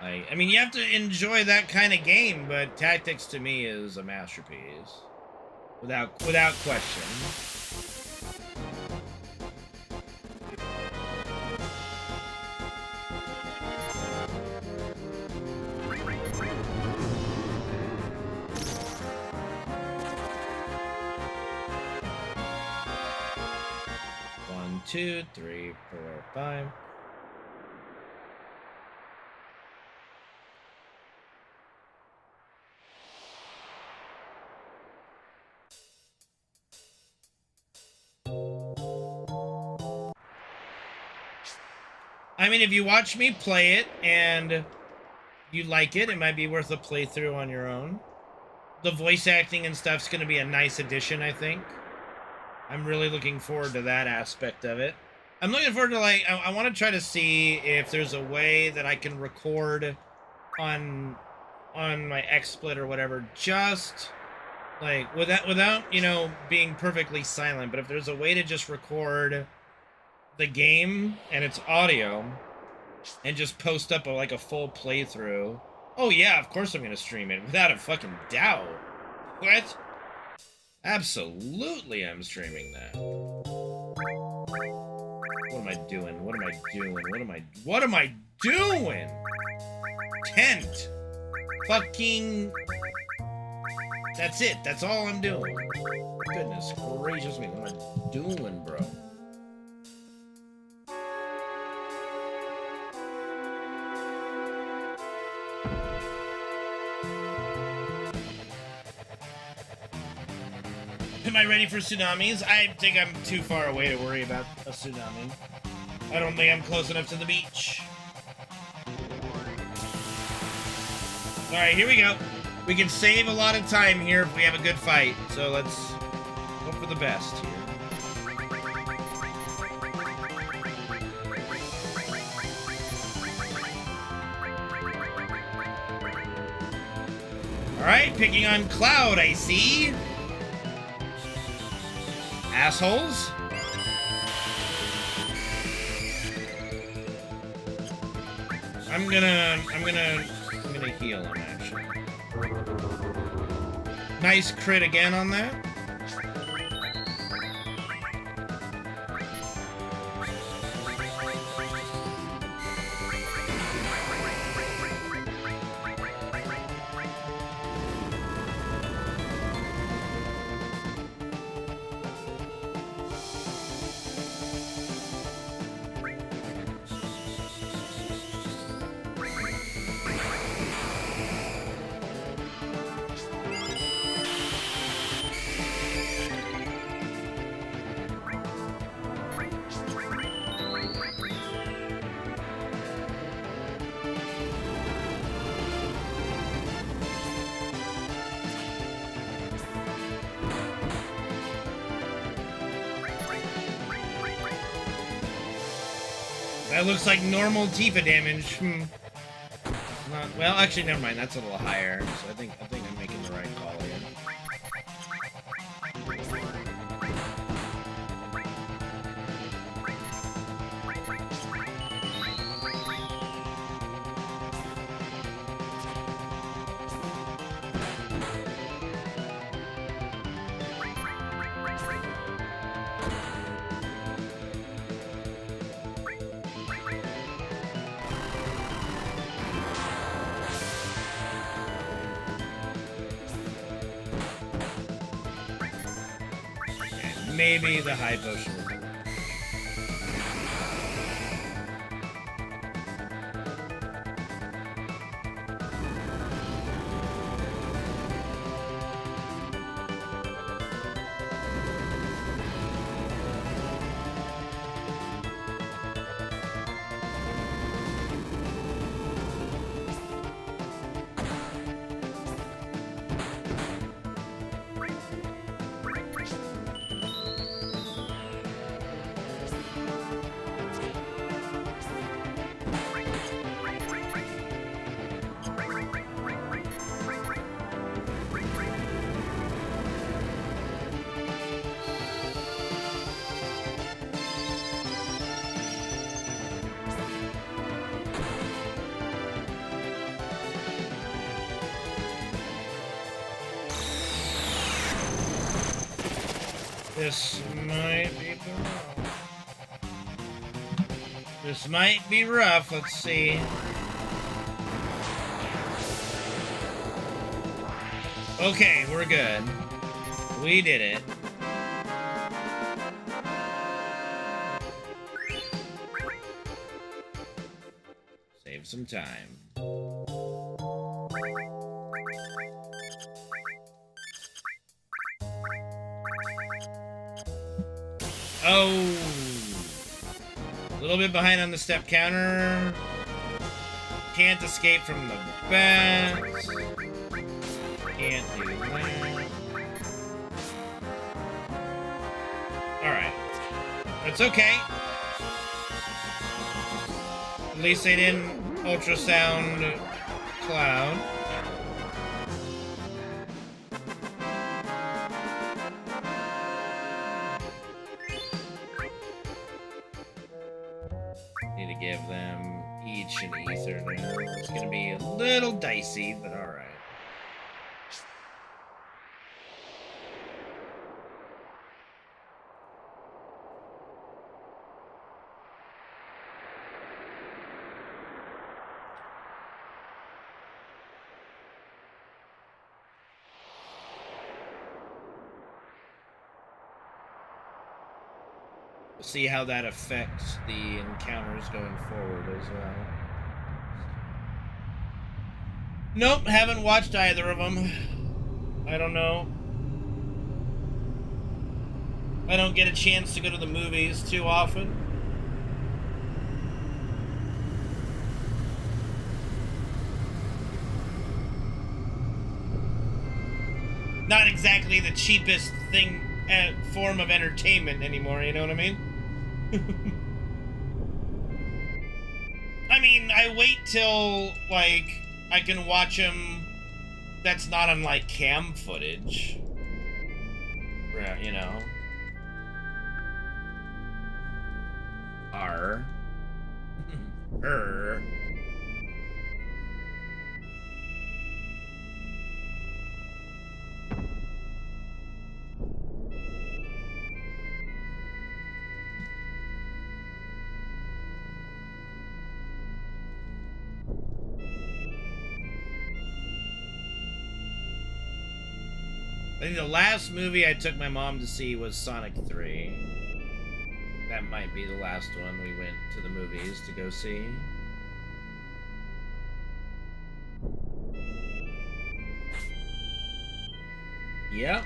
I mean, you have to enjoy that kind of game, but Tactics to me is a masterpiece, without question. One, two, three, four, five. I mean, if you watch me play it and you like it, it might be worth a playthrough on your own. The voice acting and stuff's going to be a nice addition, I think. I'm really looking forward to that aspect of it. I'm looking forward to, like, I want to try to see if there's a way that I can record on my XSplit or whatever, just, like, without, you know, being perfectly silent, but if there's a way to just record the game and its audio and just post up a full playthrough. Oh yeah, of course I'm gonna stream it, without a fucking doubt. What? Absolutely I'm streaming that. What am I doing? What am I doing? What am I doing? Tent. Fucking... That's it. That's all I'm doing. Goodness gracious me. What am I doing, bro? Am I ready for tsunamis? I think I'm too far away to worry about a tsunami. I don't think I'm close enough to the beach. Alright, here we go. We can save a lot of time here if we have a good fight. So let's hope for the best here. Alright, picking on Cloud, I see. Assholes. I'm gonna heal him, actually. Nice crit again on that. That looks like normal Tifa damage. Well, actually, never mind. That's a little higher. So I think I'm making the right call here. maybe the high potion. This might be rough. This might be rough. Let's see. Okay, we're good. We did it. Save some time. Oh, a little bit behind on the step counter. Can't escape from the bats. Can't do that. Alright. That's okay. At least they didn't ultrasound Cloud. Need to give them each an ether now. It's gonna be a little dicey, but alright. We'll see how that affects the encounters going forward as well. Nope, haven't watched either of them. I don't know. I don't get a chance to go to the movies too often. Not exactly the cheapest thing, form of entertainment anymore, you know what I mean? I mean, I wait till, like, I can watch them that's not on, like, cam footage. You know? I think the last movie I took my mom to see was Sonic 3. That might be the last one we went to the movies to go see. Yep.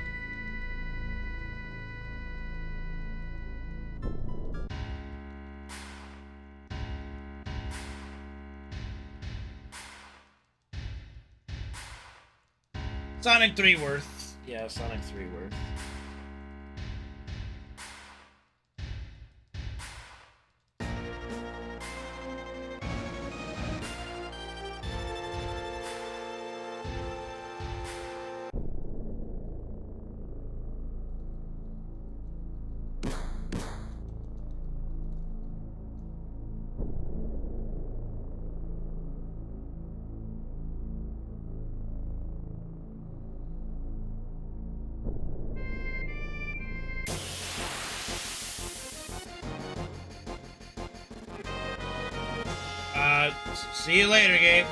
Sonic 3 worth. Yeah, Sonic 3 worth. See you later, Gabe.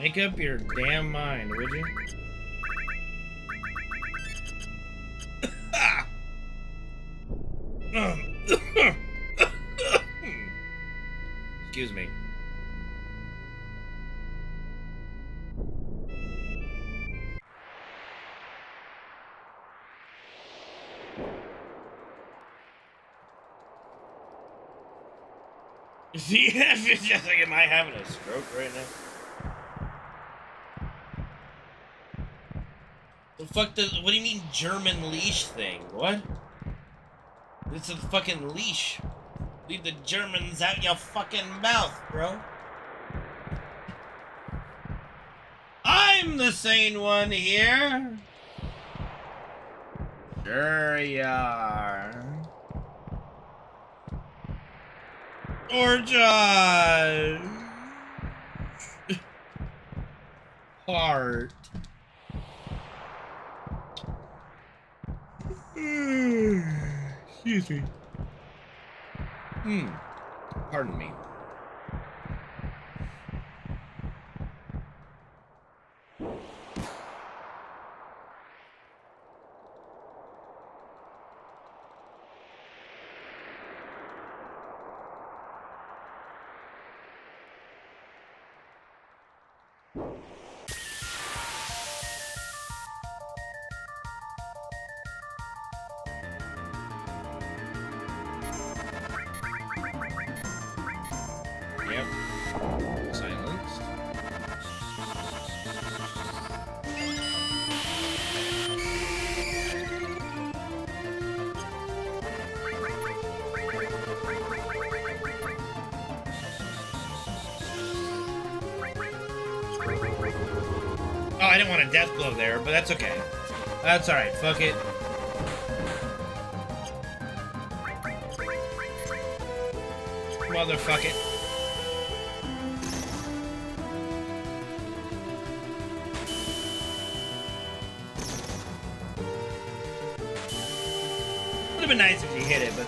Make up your damn mind, would you? Excuse me. See, it's just like, am I having a stroke right now? The fuck does, what do you mean German leash thing? What? It's a fucking leash. Leave the Germans out your fucking mouth, bro. I'm the sane one here. Sure you are. Or Josh. Heart. Excuse me. Pardon me. Yep. Silenced. Oh, I didn't want a death blow there, but that's okay. That's alright, fuck it. Motherfuck it. Would have been nice if you hit it, but...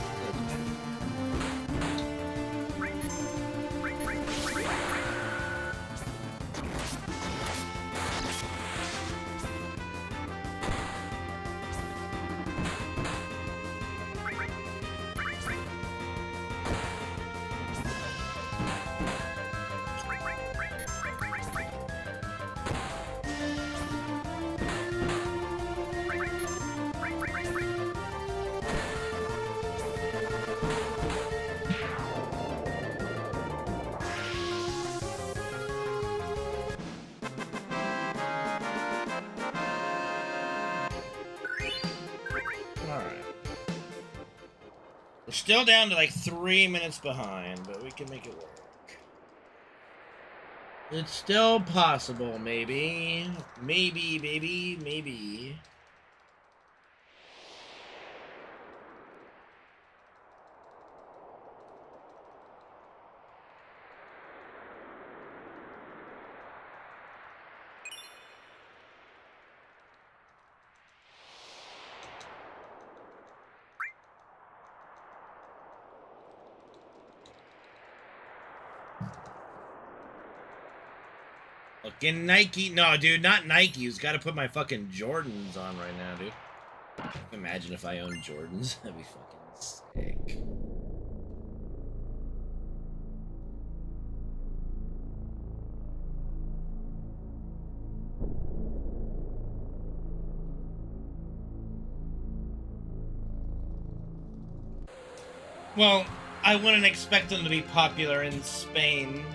We're still down to like 3 minutes behind, but we can make it work. It's still possible, maybe. Maybe, baby, maybe. Fucking Nike. No, dude, not Nike's. Gotta put my fucking Jordans on right now, dude. Imagine if I owned Jordans. That'd be fucking sick. Well, I wouldn't expect them to be popular in Spain.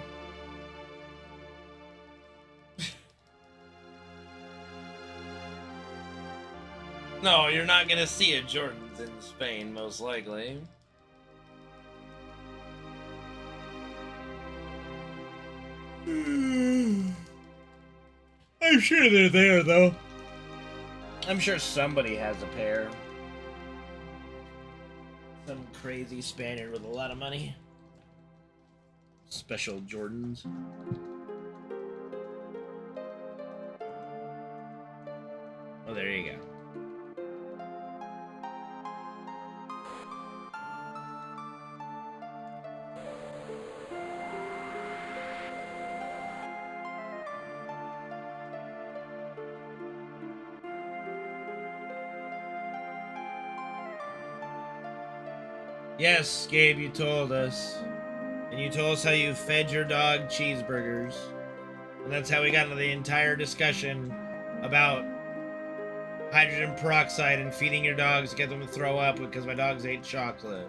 No, you're not gonna see a Jordans in Spain, most likely. I'm sure they're there, though. I'm sure somebody has a pair. Some crazy Spaniard with a lot of money. Special Jordans. Oh, there you go. Yes, Gabe, you told us. And you told us how you fed your dog cheeseburgers. And that's how we got into the entire discussion about hydrogen peroxide and feeding your dogs to get them to throw up because my dogs ate chocolate.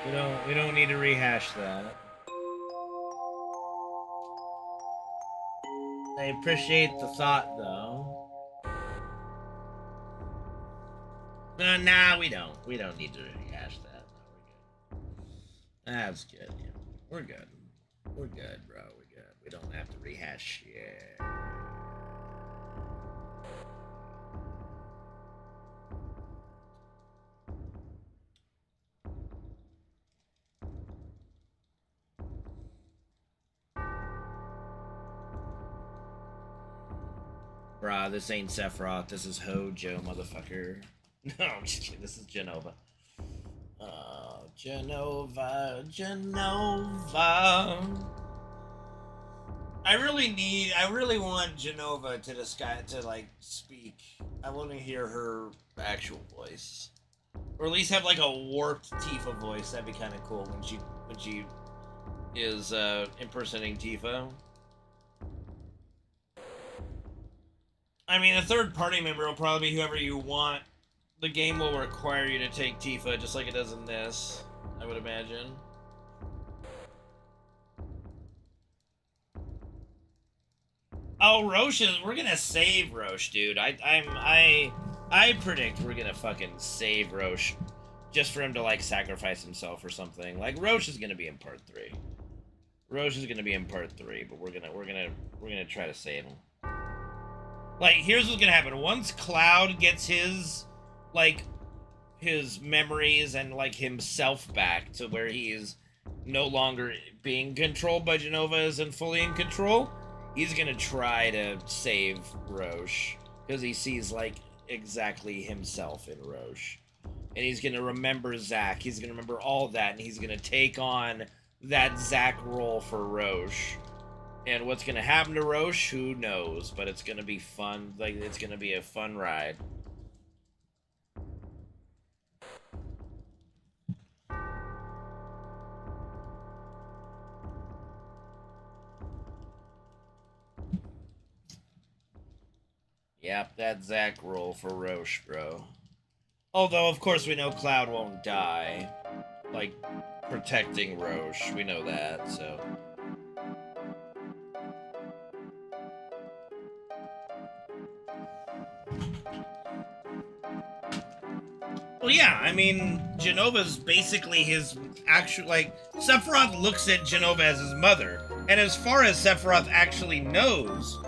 We don't need to rehash that. I appreciate the thought, though. Nah, we don't. We don't need to rehash that. No, we're good. That's good. Yeah, we're good. We're good, bro. We're good. We don't have to rehash shit. Bruh, this ain't Sephiroth. This is Hojo, motherfucker. No, I'm just kidding. This is Genova. Genova. I really want Genova to like speak. I want to hear her actual voice, or at least have like a warped Tifa voice. That'd be kind of cool when she is impersonating Tifa. I mean, a third party member will probably be whoever you want. The game will require you to take Tifa, just like it does in this, I would imagine. Oh, we're gonna save Roche, dude. I predict we're gonna fucking save Roche, just for him to like sacrifice himself or something. Like Roche is gonna be in part 3. Roche is gonna be in part 3, but we're gonna try to save him. Like, here's what's gonna happen. Once Cloud gets his memories and, like, himself back to where he is no longer being controlled by Genova and fully in control, he's gonna try to save Roche. Because he sees, like, exactly himself in Roche. And he's gonna remember Zack. He's gonna remember all that, and he's gonna take on that Zack role for Roche. And what's gonna happen to Roche, who knows? But it's gonna be fun. Like, it's gonna be a fun ride. Yep, that Zack role for Roche, bro. Although, of course, we know Cloud won't die. Like, protecting Roche. We know that, so... Well, yeah, I mean, Genova's basically his actual, like, Sephiroth looks at Genova as his mother, and as far as Sephiroth actually knows,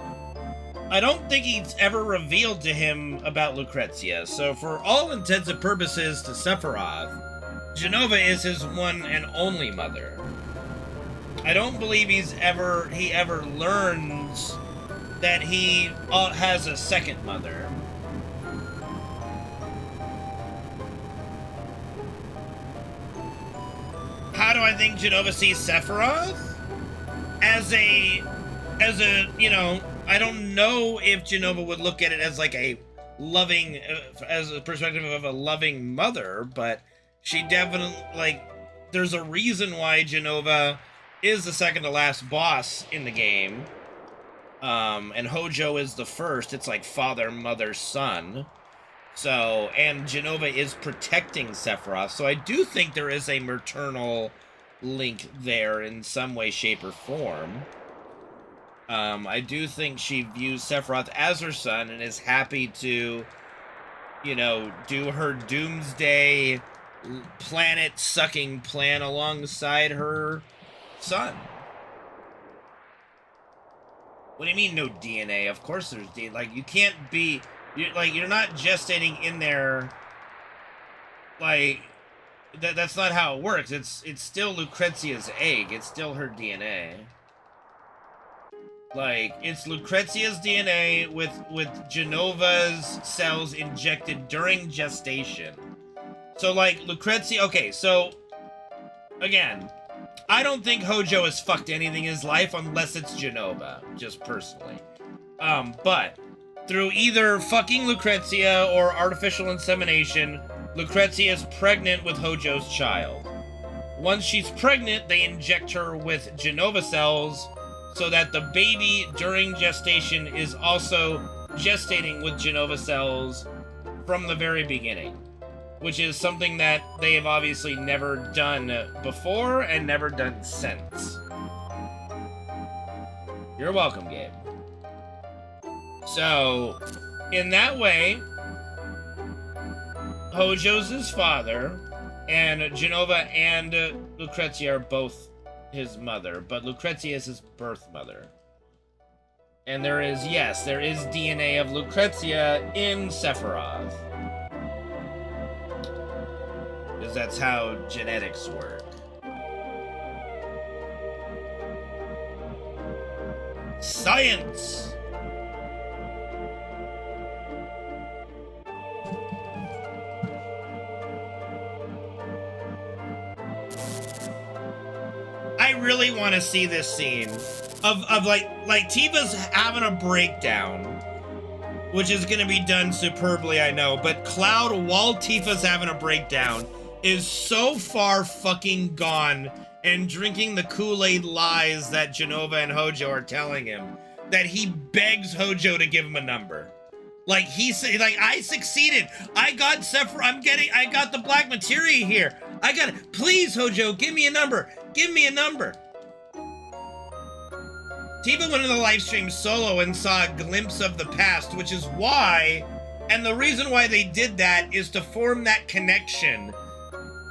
I don't think he's ever revealed to him about Lucrezia, so for all intents and purposes to Sephiroth, Genova is his one and only mother. I don't believe he ever learns that he has a second mother. How do I think Genova sees Sephiroth? As a, you know, I don't know if Genova would look at it as like a loving, as a perspective of a loving mother, but she definitely, like, there's a reason why Genova is the second to last boss in the game. And Hojo is the first. It's like father, mother, son. So, and Genova is protecting Sephiroth, so I do think there is a maternal link there in some way, shape, or form. I do think she views Sephiroth as her son and is happy to, you know, do her doomsday planet-sucking plan alongside her son. What do you mean, no DNA? Of course there's DNA. Like, you can't be... You're not gestating in there, like, that's not how it works. It's still Lucrezia's egg. It's still her DNA. Like, it's Lucrezia's DNA with Genova's cells injected during gestation. So, like, Lucrezia... Okay, so, again, I don't think Hojo has fucked anything in his life unless it's Genova, just personally. But... Through either fucking Lucrezia or artificial insemination, Lucrezia is pregnant with Hojo's child. Once she's pregnant, they inject her with Genova cells so that the baby during gestation is also gestating with Genova cells from the very beginning, which is something that they have obviously never done before and never done since. You're welcome, Gabe. So, in that way, Hojo's his father, and Genova and Lucrezia are both his mother, but Lucrezia is his birth mother. And there is, yes, there is DNA of Lucrezia in Sephiroth. Because that's how genetics work. Science! I really want to see this scene of like Tifa's having a breakdown, which is going to be done superbly, I know, but Cloud, while Tifa's having a breakdown, is so far fucking gone and drinking the Kool-Aid lies that Genova and Hojo are telling him that he begs Hojo to give him a number. Like, I succeeded. I got I got the black materia here. I got it. Please, Hojo, give me a number. Give me a number. Tifa went into the live stream solo and saw a glimpse of the past, which is why, and the reason why they did that is to form that connection.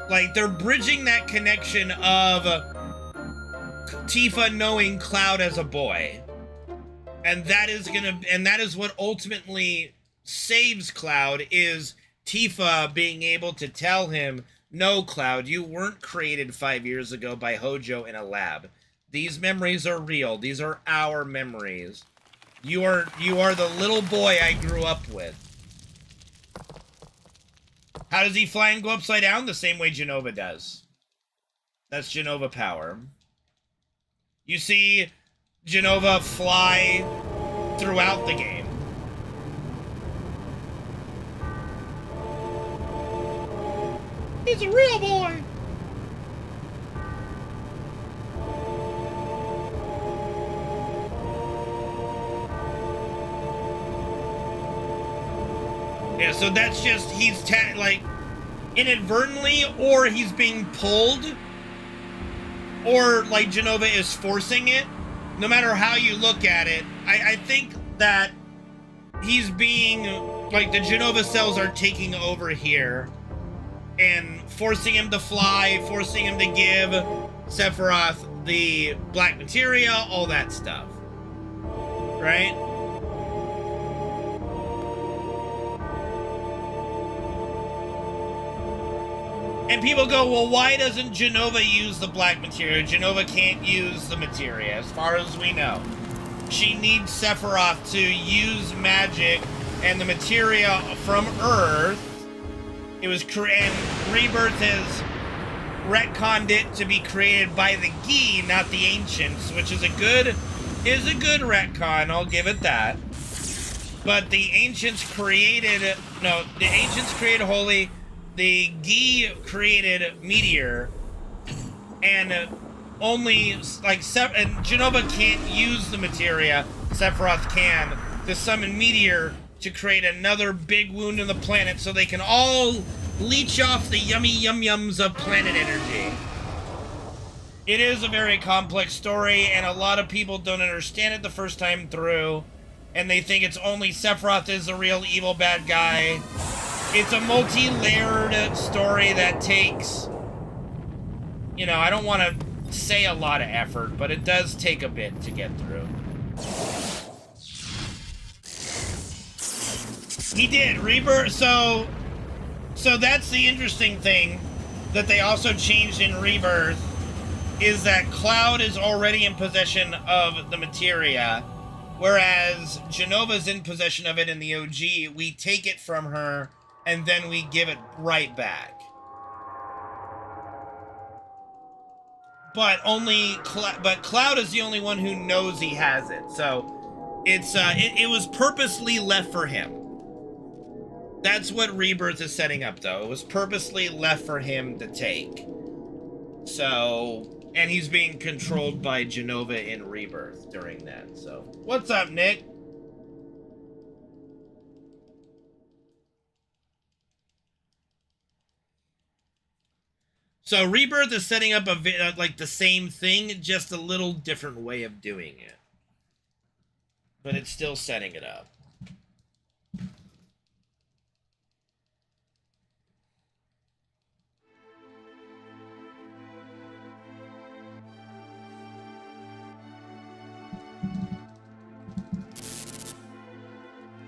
Like, they're bridging that connection of Tifa knowing Cloud as a boy. And that is what ultimately saves Cloud, is Tifa being able to tell him, no, Cloud, you weren't created 5 years ago by Hojo in a lab. These memories are real. These are our memories. You are the little boy I grew up with. How does he fly and go upside down? The same way Genova does. That's Genova power. You see Genova fly throughout the game. He's a real boy! Yeah, so that's just, he's like, inadvertently, or he's being pulled, or, like, Genova is forcing it. No matter how you look at it, I think that he's being, like, the Genova cells are taking over here and forcing him to fly, forcing him to give Sephiroth the black materia, all that stuff. Right? And people go, well, why doesn't Genova use the black materia? Genova can't use the materia, as far as we know. She needs Sephiroth to use magic and the materia from Earth. It was and Rebirth has retconned it to be created by the Gi, not the Ancients, which is a good retcon, I'll give it that. But the Ancients created Holy, the Gi created Meteor, and only, like, and Genova can't use the materia, Sephiroth can, to summon Meteor to create another big wound in the planet so they can all leech off the yummy yum-yums of planet energy. It is a very complex story, and a lot of people don't understand it the first time through, and they think it's only Sephiroth is the real evil bad guy. It's a multi-layered story that takes, you know, I don't want to say a lot of effort, but it does take a bit to get through. He did. Rebirth, so that's the interesting thing that they also changed in Rebirth, is that Cloud is already in possession of the materia, whereas Genova's in possession of it in the OG. We take it from her, and then we give it right back. But Cloud is the only one who knows he has it. So It was purposely left for him. That's what Rebirth is setting up, though. It was purposely left for him to take. So, and he's being controlled by Jenova in Rebirth during that. So, what's up, Nick? So Rebirth is setting up like the same thing, just a little different way of doing it. But it's still setting it up.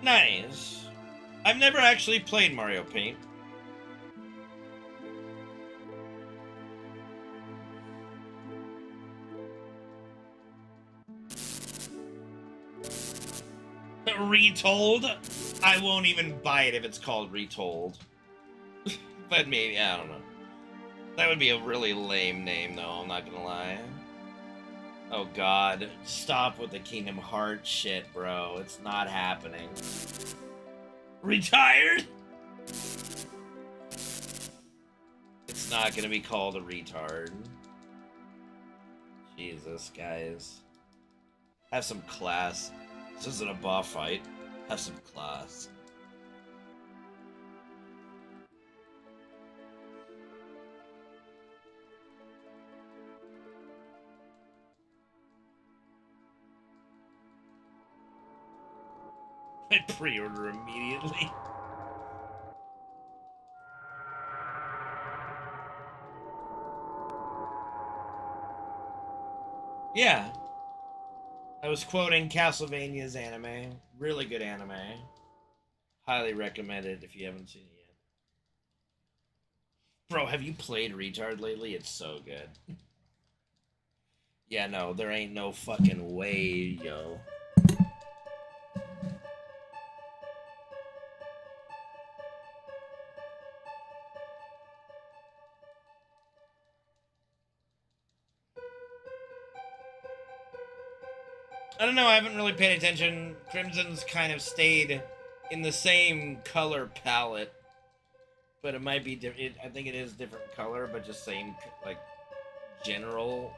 Nice. I've never actually played Mario Paint. Retold? I won't even buy it if it's called Retold. But maybe, I don't know. That would be a really lame name, though, I'm not gonna lie. Oh god, stop with the Kingdom Hearts shit, bro. It's not happening. Retired? It's not gonna be called a retard. Jesus, guys. Have some class. This isn't a boss fight. Have some class. I pre-order immediately. Yeah. I was quoting Castlevania's anime. Really good anime. Highly recommended if you haven't seen it yet. Bro, have you played Retard lately? It's so good. Yeah, no, there ain't no fucking way, yo. I don't know, I haven't really paid attention. Crimson's kind of stayed in the same color palette. But it might be different. I think it is different color, but just same, like, general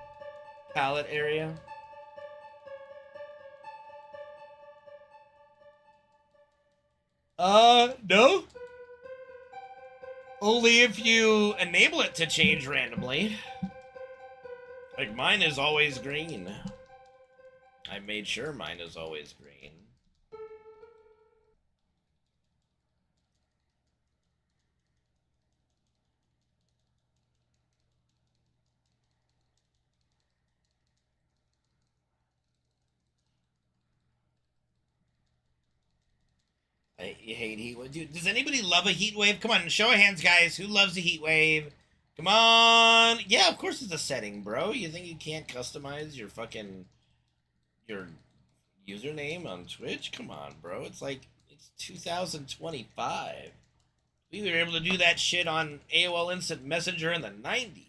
palette area. No. Only if you enable it to change randomly. Like, mine is always green. I made sure mine is always green. You hate heat wave. Dude, does anybody love a heat wave? Come on, show of hands, guys. Who loves a heat wave? Come on. Yeah, of course it's a setting, bro. You think you can't customize your fucking... your username on Twitch? Come on, bro. It's like, it's 2025. We were able to do that shit on AOL Instant Messenger in the 90s.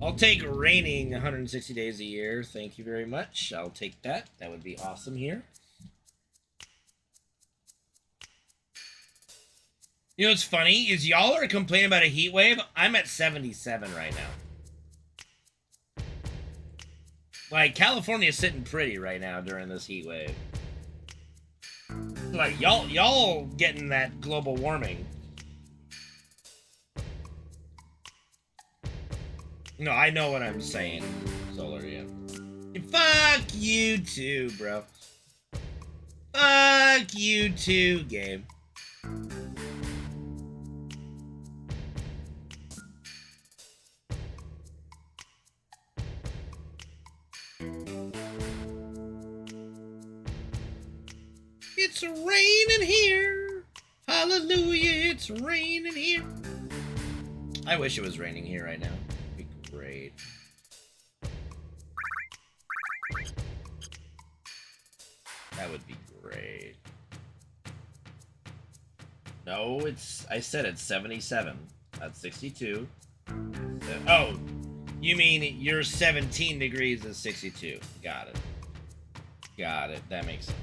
I'll take raining 160 days a year. Thank you very much. I'll take that. That would be awesome here. You know what's funny is y'all are complaining about a heat wave. I'm at 77 right now. Like, California's sitting pretty right now during this heat wave. Like, y'all getting that global warming. No, I know what I'm saying, Solar, yeah. Fuck you too, bro. Fuck you too, Gabe. It's raining here. Hallelujah, it's raining here. I wish it was raining here right now. Great. That would be great. No, I said it's 77. That's 62. Oh, you mean your 17 degrees is 62. Got it. Got it. That makes sense.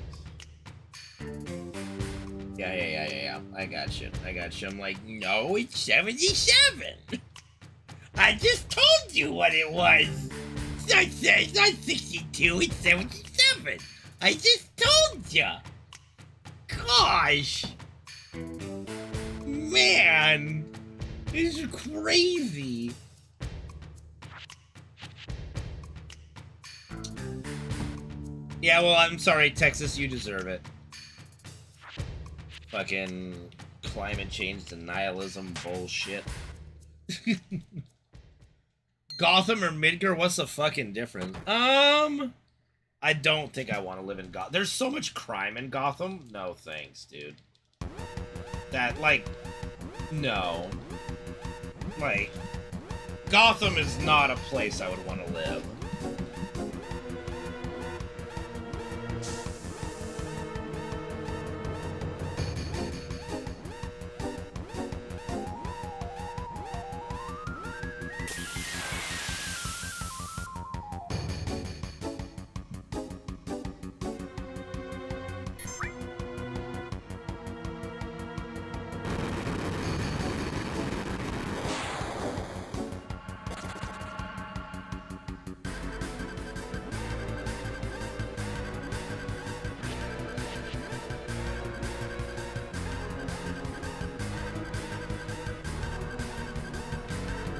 Yeah. I got you. I'm like, no, it's 77. I just told you what it was. It's not 62, it's 77. I just told you. Gosh. Man. This is crazy. Yeah, well, I'm sorry, Texas, you deserve it. Fucking climate change denialism bullshit. Gotham or Midgar, what's the fucking difference? I don't think I want to live in Gotham. There's so much crime in Gotham. No thanks, dude. That, like, no. Like, Gotham is not a place I would want to live.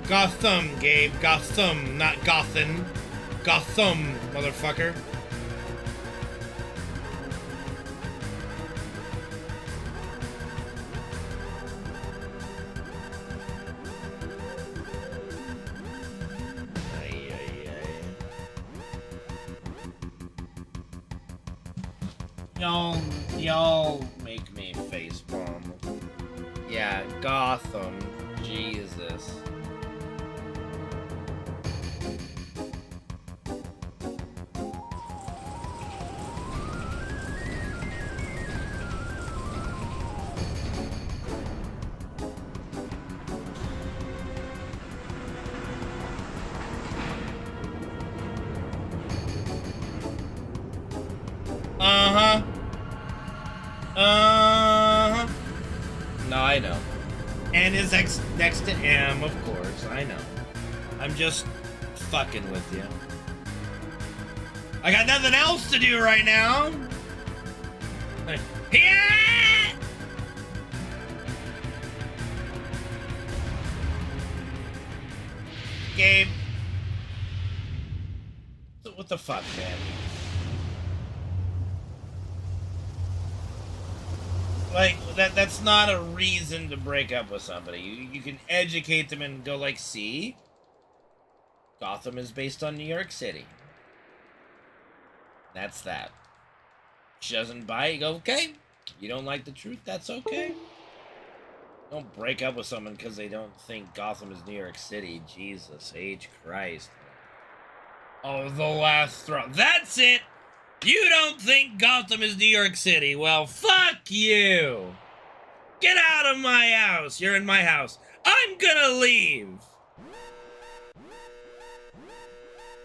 Gotham, Gabe. Gotham, not Gothen. Gotham, motherfucker. Y'all make me facepalm. Yeah, Gotham. Jesus. No, I know. N is next to M, of course. I know. I'm just fucking with you. I got nothing else to do right now. Yeah! Gabe. What the fuck, man? Like, that's not a reason to break up with somebody. You can educate them and go like, see? Gotham is based on New York City. That's that. She doesn't buy it, you go, okay. You don't like the truth, that's okay. Don't break up with someone because they don't think Gotham is New York City. Jesus H. Christ. Oh, the last throw. That's it! You don't think Gotham is New York City? Well, fuck you! Get out of my house! You're in my house. I'm gonna leave!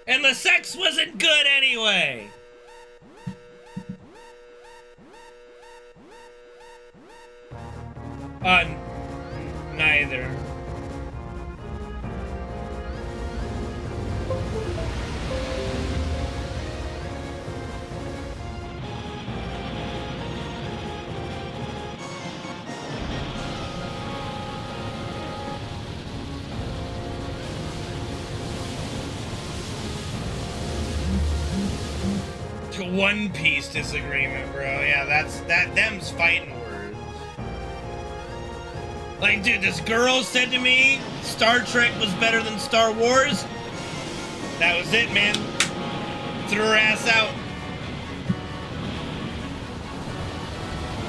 And the sex wasn't good anyway! Neither. One Piece disagreement, bro. Yeah, them's fighting words. Like, dude, this girl said to me Star Trek was better than Star Wars. That was it, man. Threw her ass out.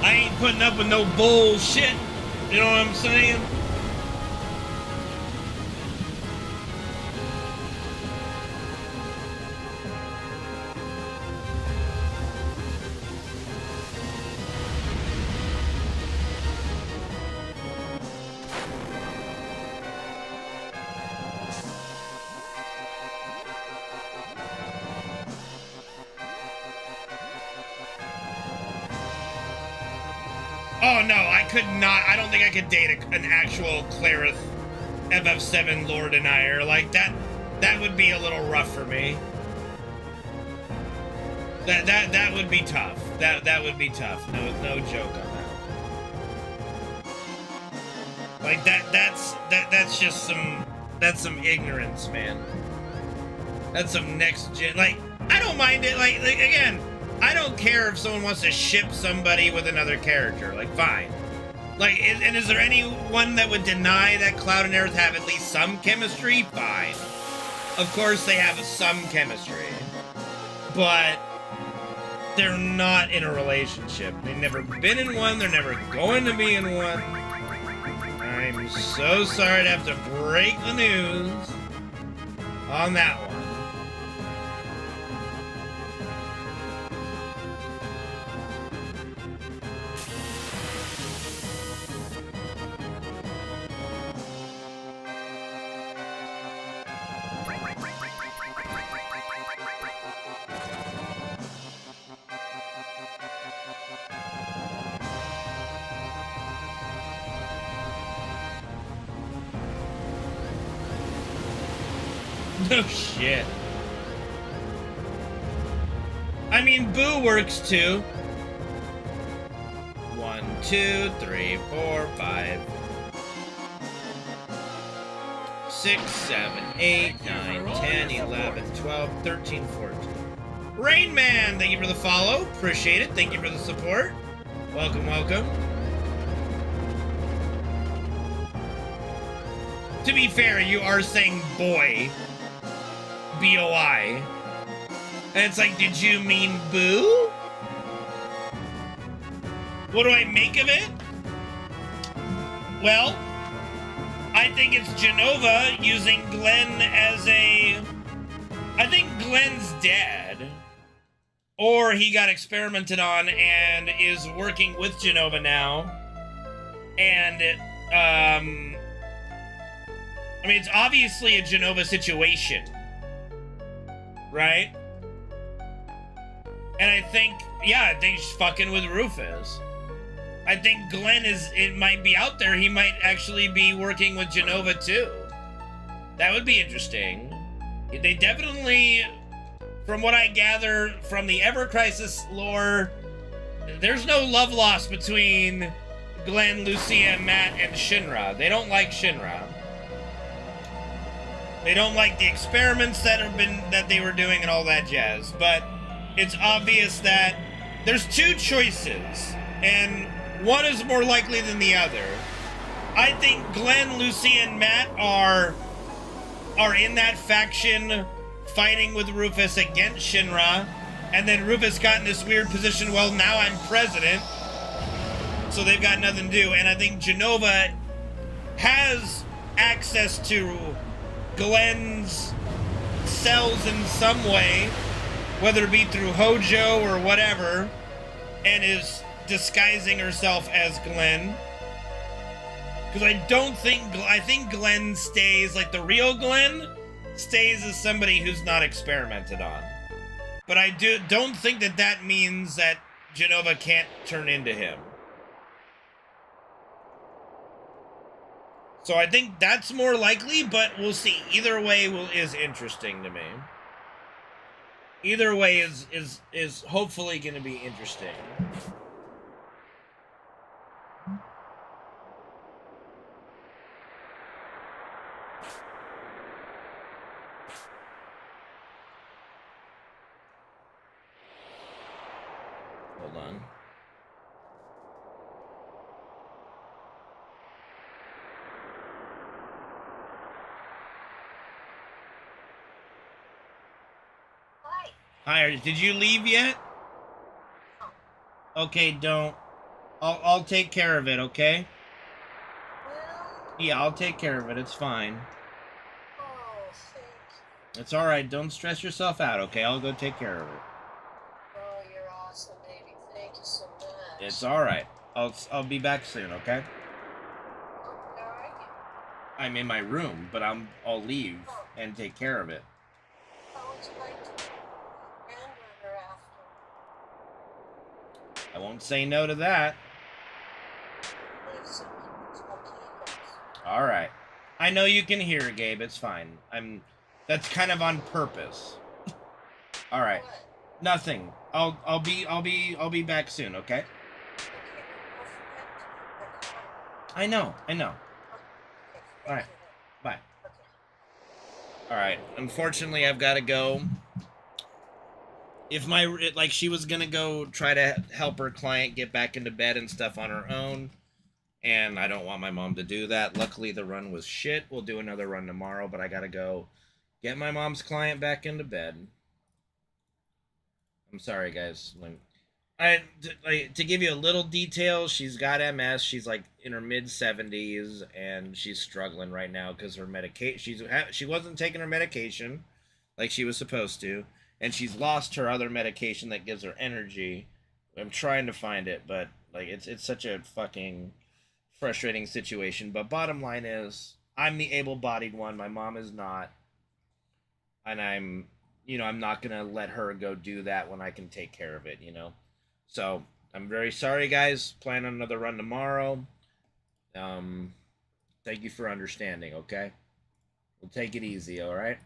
I ain't putting up with no bullshit. You know what I'm saying? Oh no, I could not. I don't think I could date an actual Clarith FF7 lore denier. Like that would be a little rough for me. That would be tough. That would be tough. No joke on that. Like that's just some ignorance, man. That's some next gen. Like I don't mind it. Like again, I don't care if someone wants to ship somebody with another character. Like fine. Like and is there anyone that would deny that Cloud and Aerith have at least some chemistry? Fine. Of course they have some chemistry, but they're not in a relationship. They've never been in one. They're never going to be in one. I'm so sorry to have to break the news on that one. No shit. I mean, Boo works too. 1, 2, 3, 4, 5, 6, 7, 8, 9, 10, 11, 12, 13, 14. Rain Man, thank you for the follow. Appreciate it. Thank you for the support. Welcome, welcome. To be fair, you are saying boy. B-O-I. And it's like, did you mean Boo? What do I make of it? Well, I think it's Jenova using Glenn as a... I think Glenn's dead. Or he got experimented on and is working with Jenova now. And, I mean, it's obviously a Jenova situation. Right? And I think she's fucking with Rufus. I think Glenn it might be out there. He might actually be working with Jenova too. That would be interesting. They definitely, from what I gather from the Ever Crisis lore, there's no love lost between Glenn, Lucia, Matt, and Shinra. They don't like Shinra. They don't like the experiments that they were doing and all that jazz. But it's obvious that there's two choices, and one is more likely than the other. I think Glenn, Lucy, and Matt are in that faction fighting with Rufus against Shinra, and then Rufus got in this weird position, well, now I'm president, so they've got nothing to do. And I think Jenova has access to Glenn's cells in some way, whether it be through Hojo or whatever, and is disguising herself as Glenn. Because I think Glenn stays, like the real Glenn stays as somebody who's not experimented on. But I don't think that means that Jenova can't turn into him. So I think that's more likely, but we'll see. Either way is interesting to me. Either way is hopefully going to be interesting. Hold on. Hi, did you leave yet? Okay, don't. I'll take care of it, okay? Yeah, I'll take care of it. It's fine. Oh, thank you. It's alright. Don't stress yourself out, okay? I'll go take care of it. Oh, you're awesome, baby. Thank you so much. It's alright. I'll be back soon, okay? Where are you? I'm in my room, but I'll leave and take care of it. How would you like to be grandmother after? I won't say no to that. some small keyholes. All right. I know you can hear, Gabe. It's fine. That's kind of on purpose. All right. What? Nothing. I'll be back soon, okay? Okay, don't forget to record. I know. Okay, All right. thank you. Bye. Okay. All right. Unfortunately, I've got to go. If she was going to go try to help her client get back into bed and stuff on her own, and I don't want my mom to do that. Luckily, the run was shit. We'll do another run tomorrow, but I got to go get my mom's client back into bed. I'm sorry, guys. To give you a little detail, she's got MS. She's like in her mid 70s, and she's struggling right now because her medication. She wasn't taking her medication like she was supposed to, and she's lost her other medication that gives her energy. I'm trying to find it, but like it's such a fucking frustrating situation. But bottom line is, I'm the able-bodied one. My mom is not, and I'm not gonna let her go do that when I can take care of it. So I'm very sorry, guys. Plan on another run tomorrow. Thank you for understanding. Okay, we'll take it easy. All right.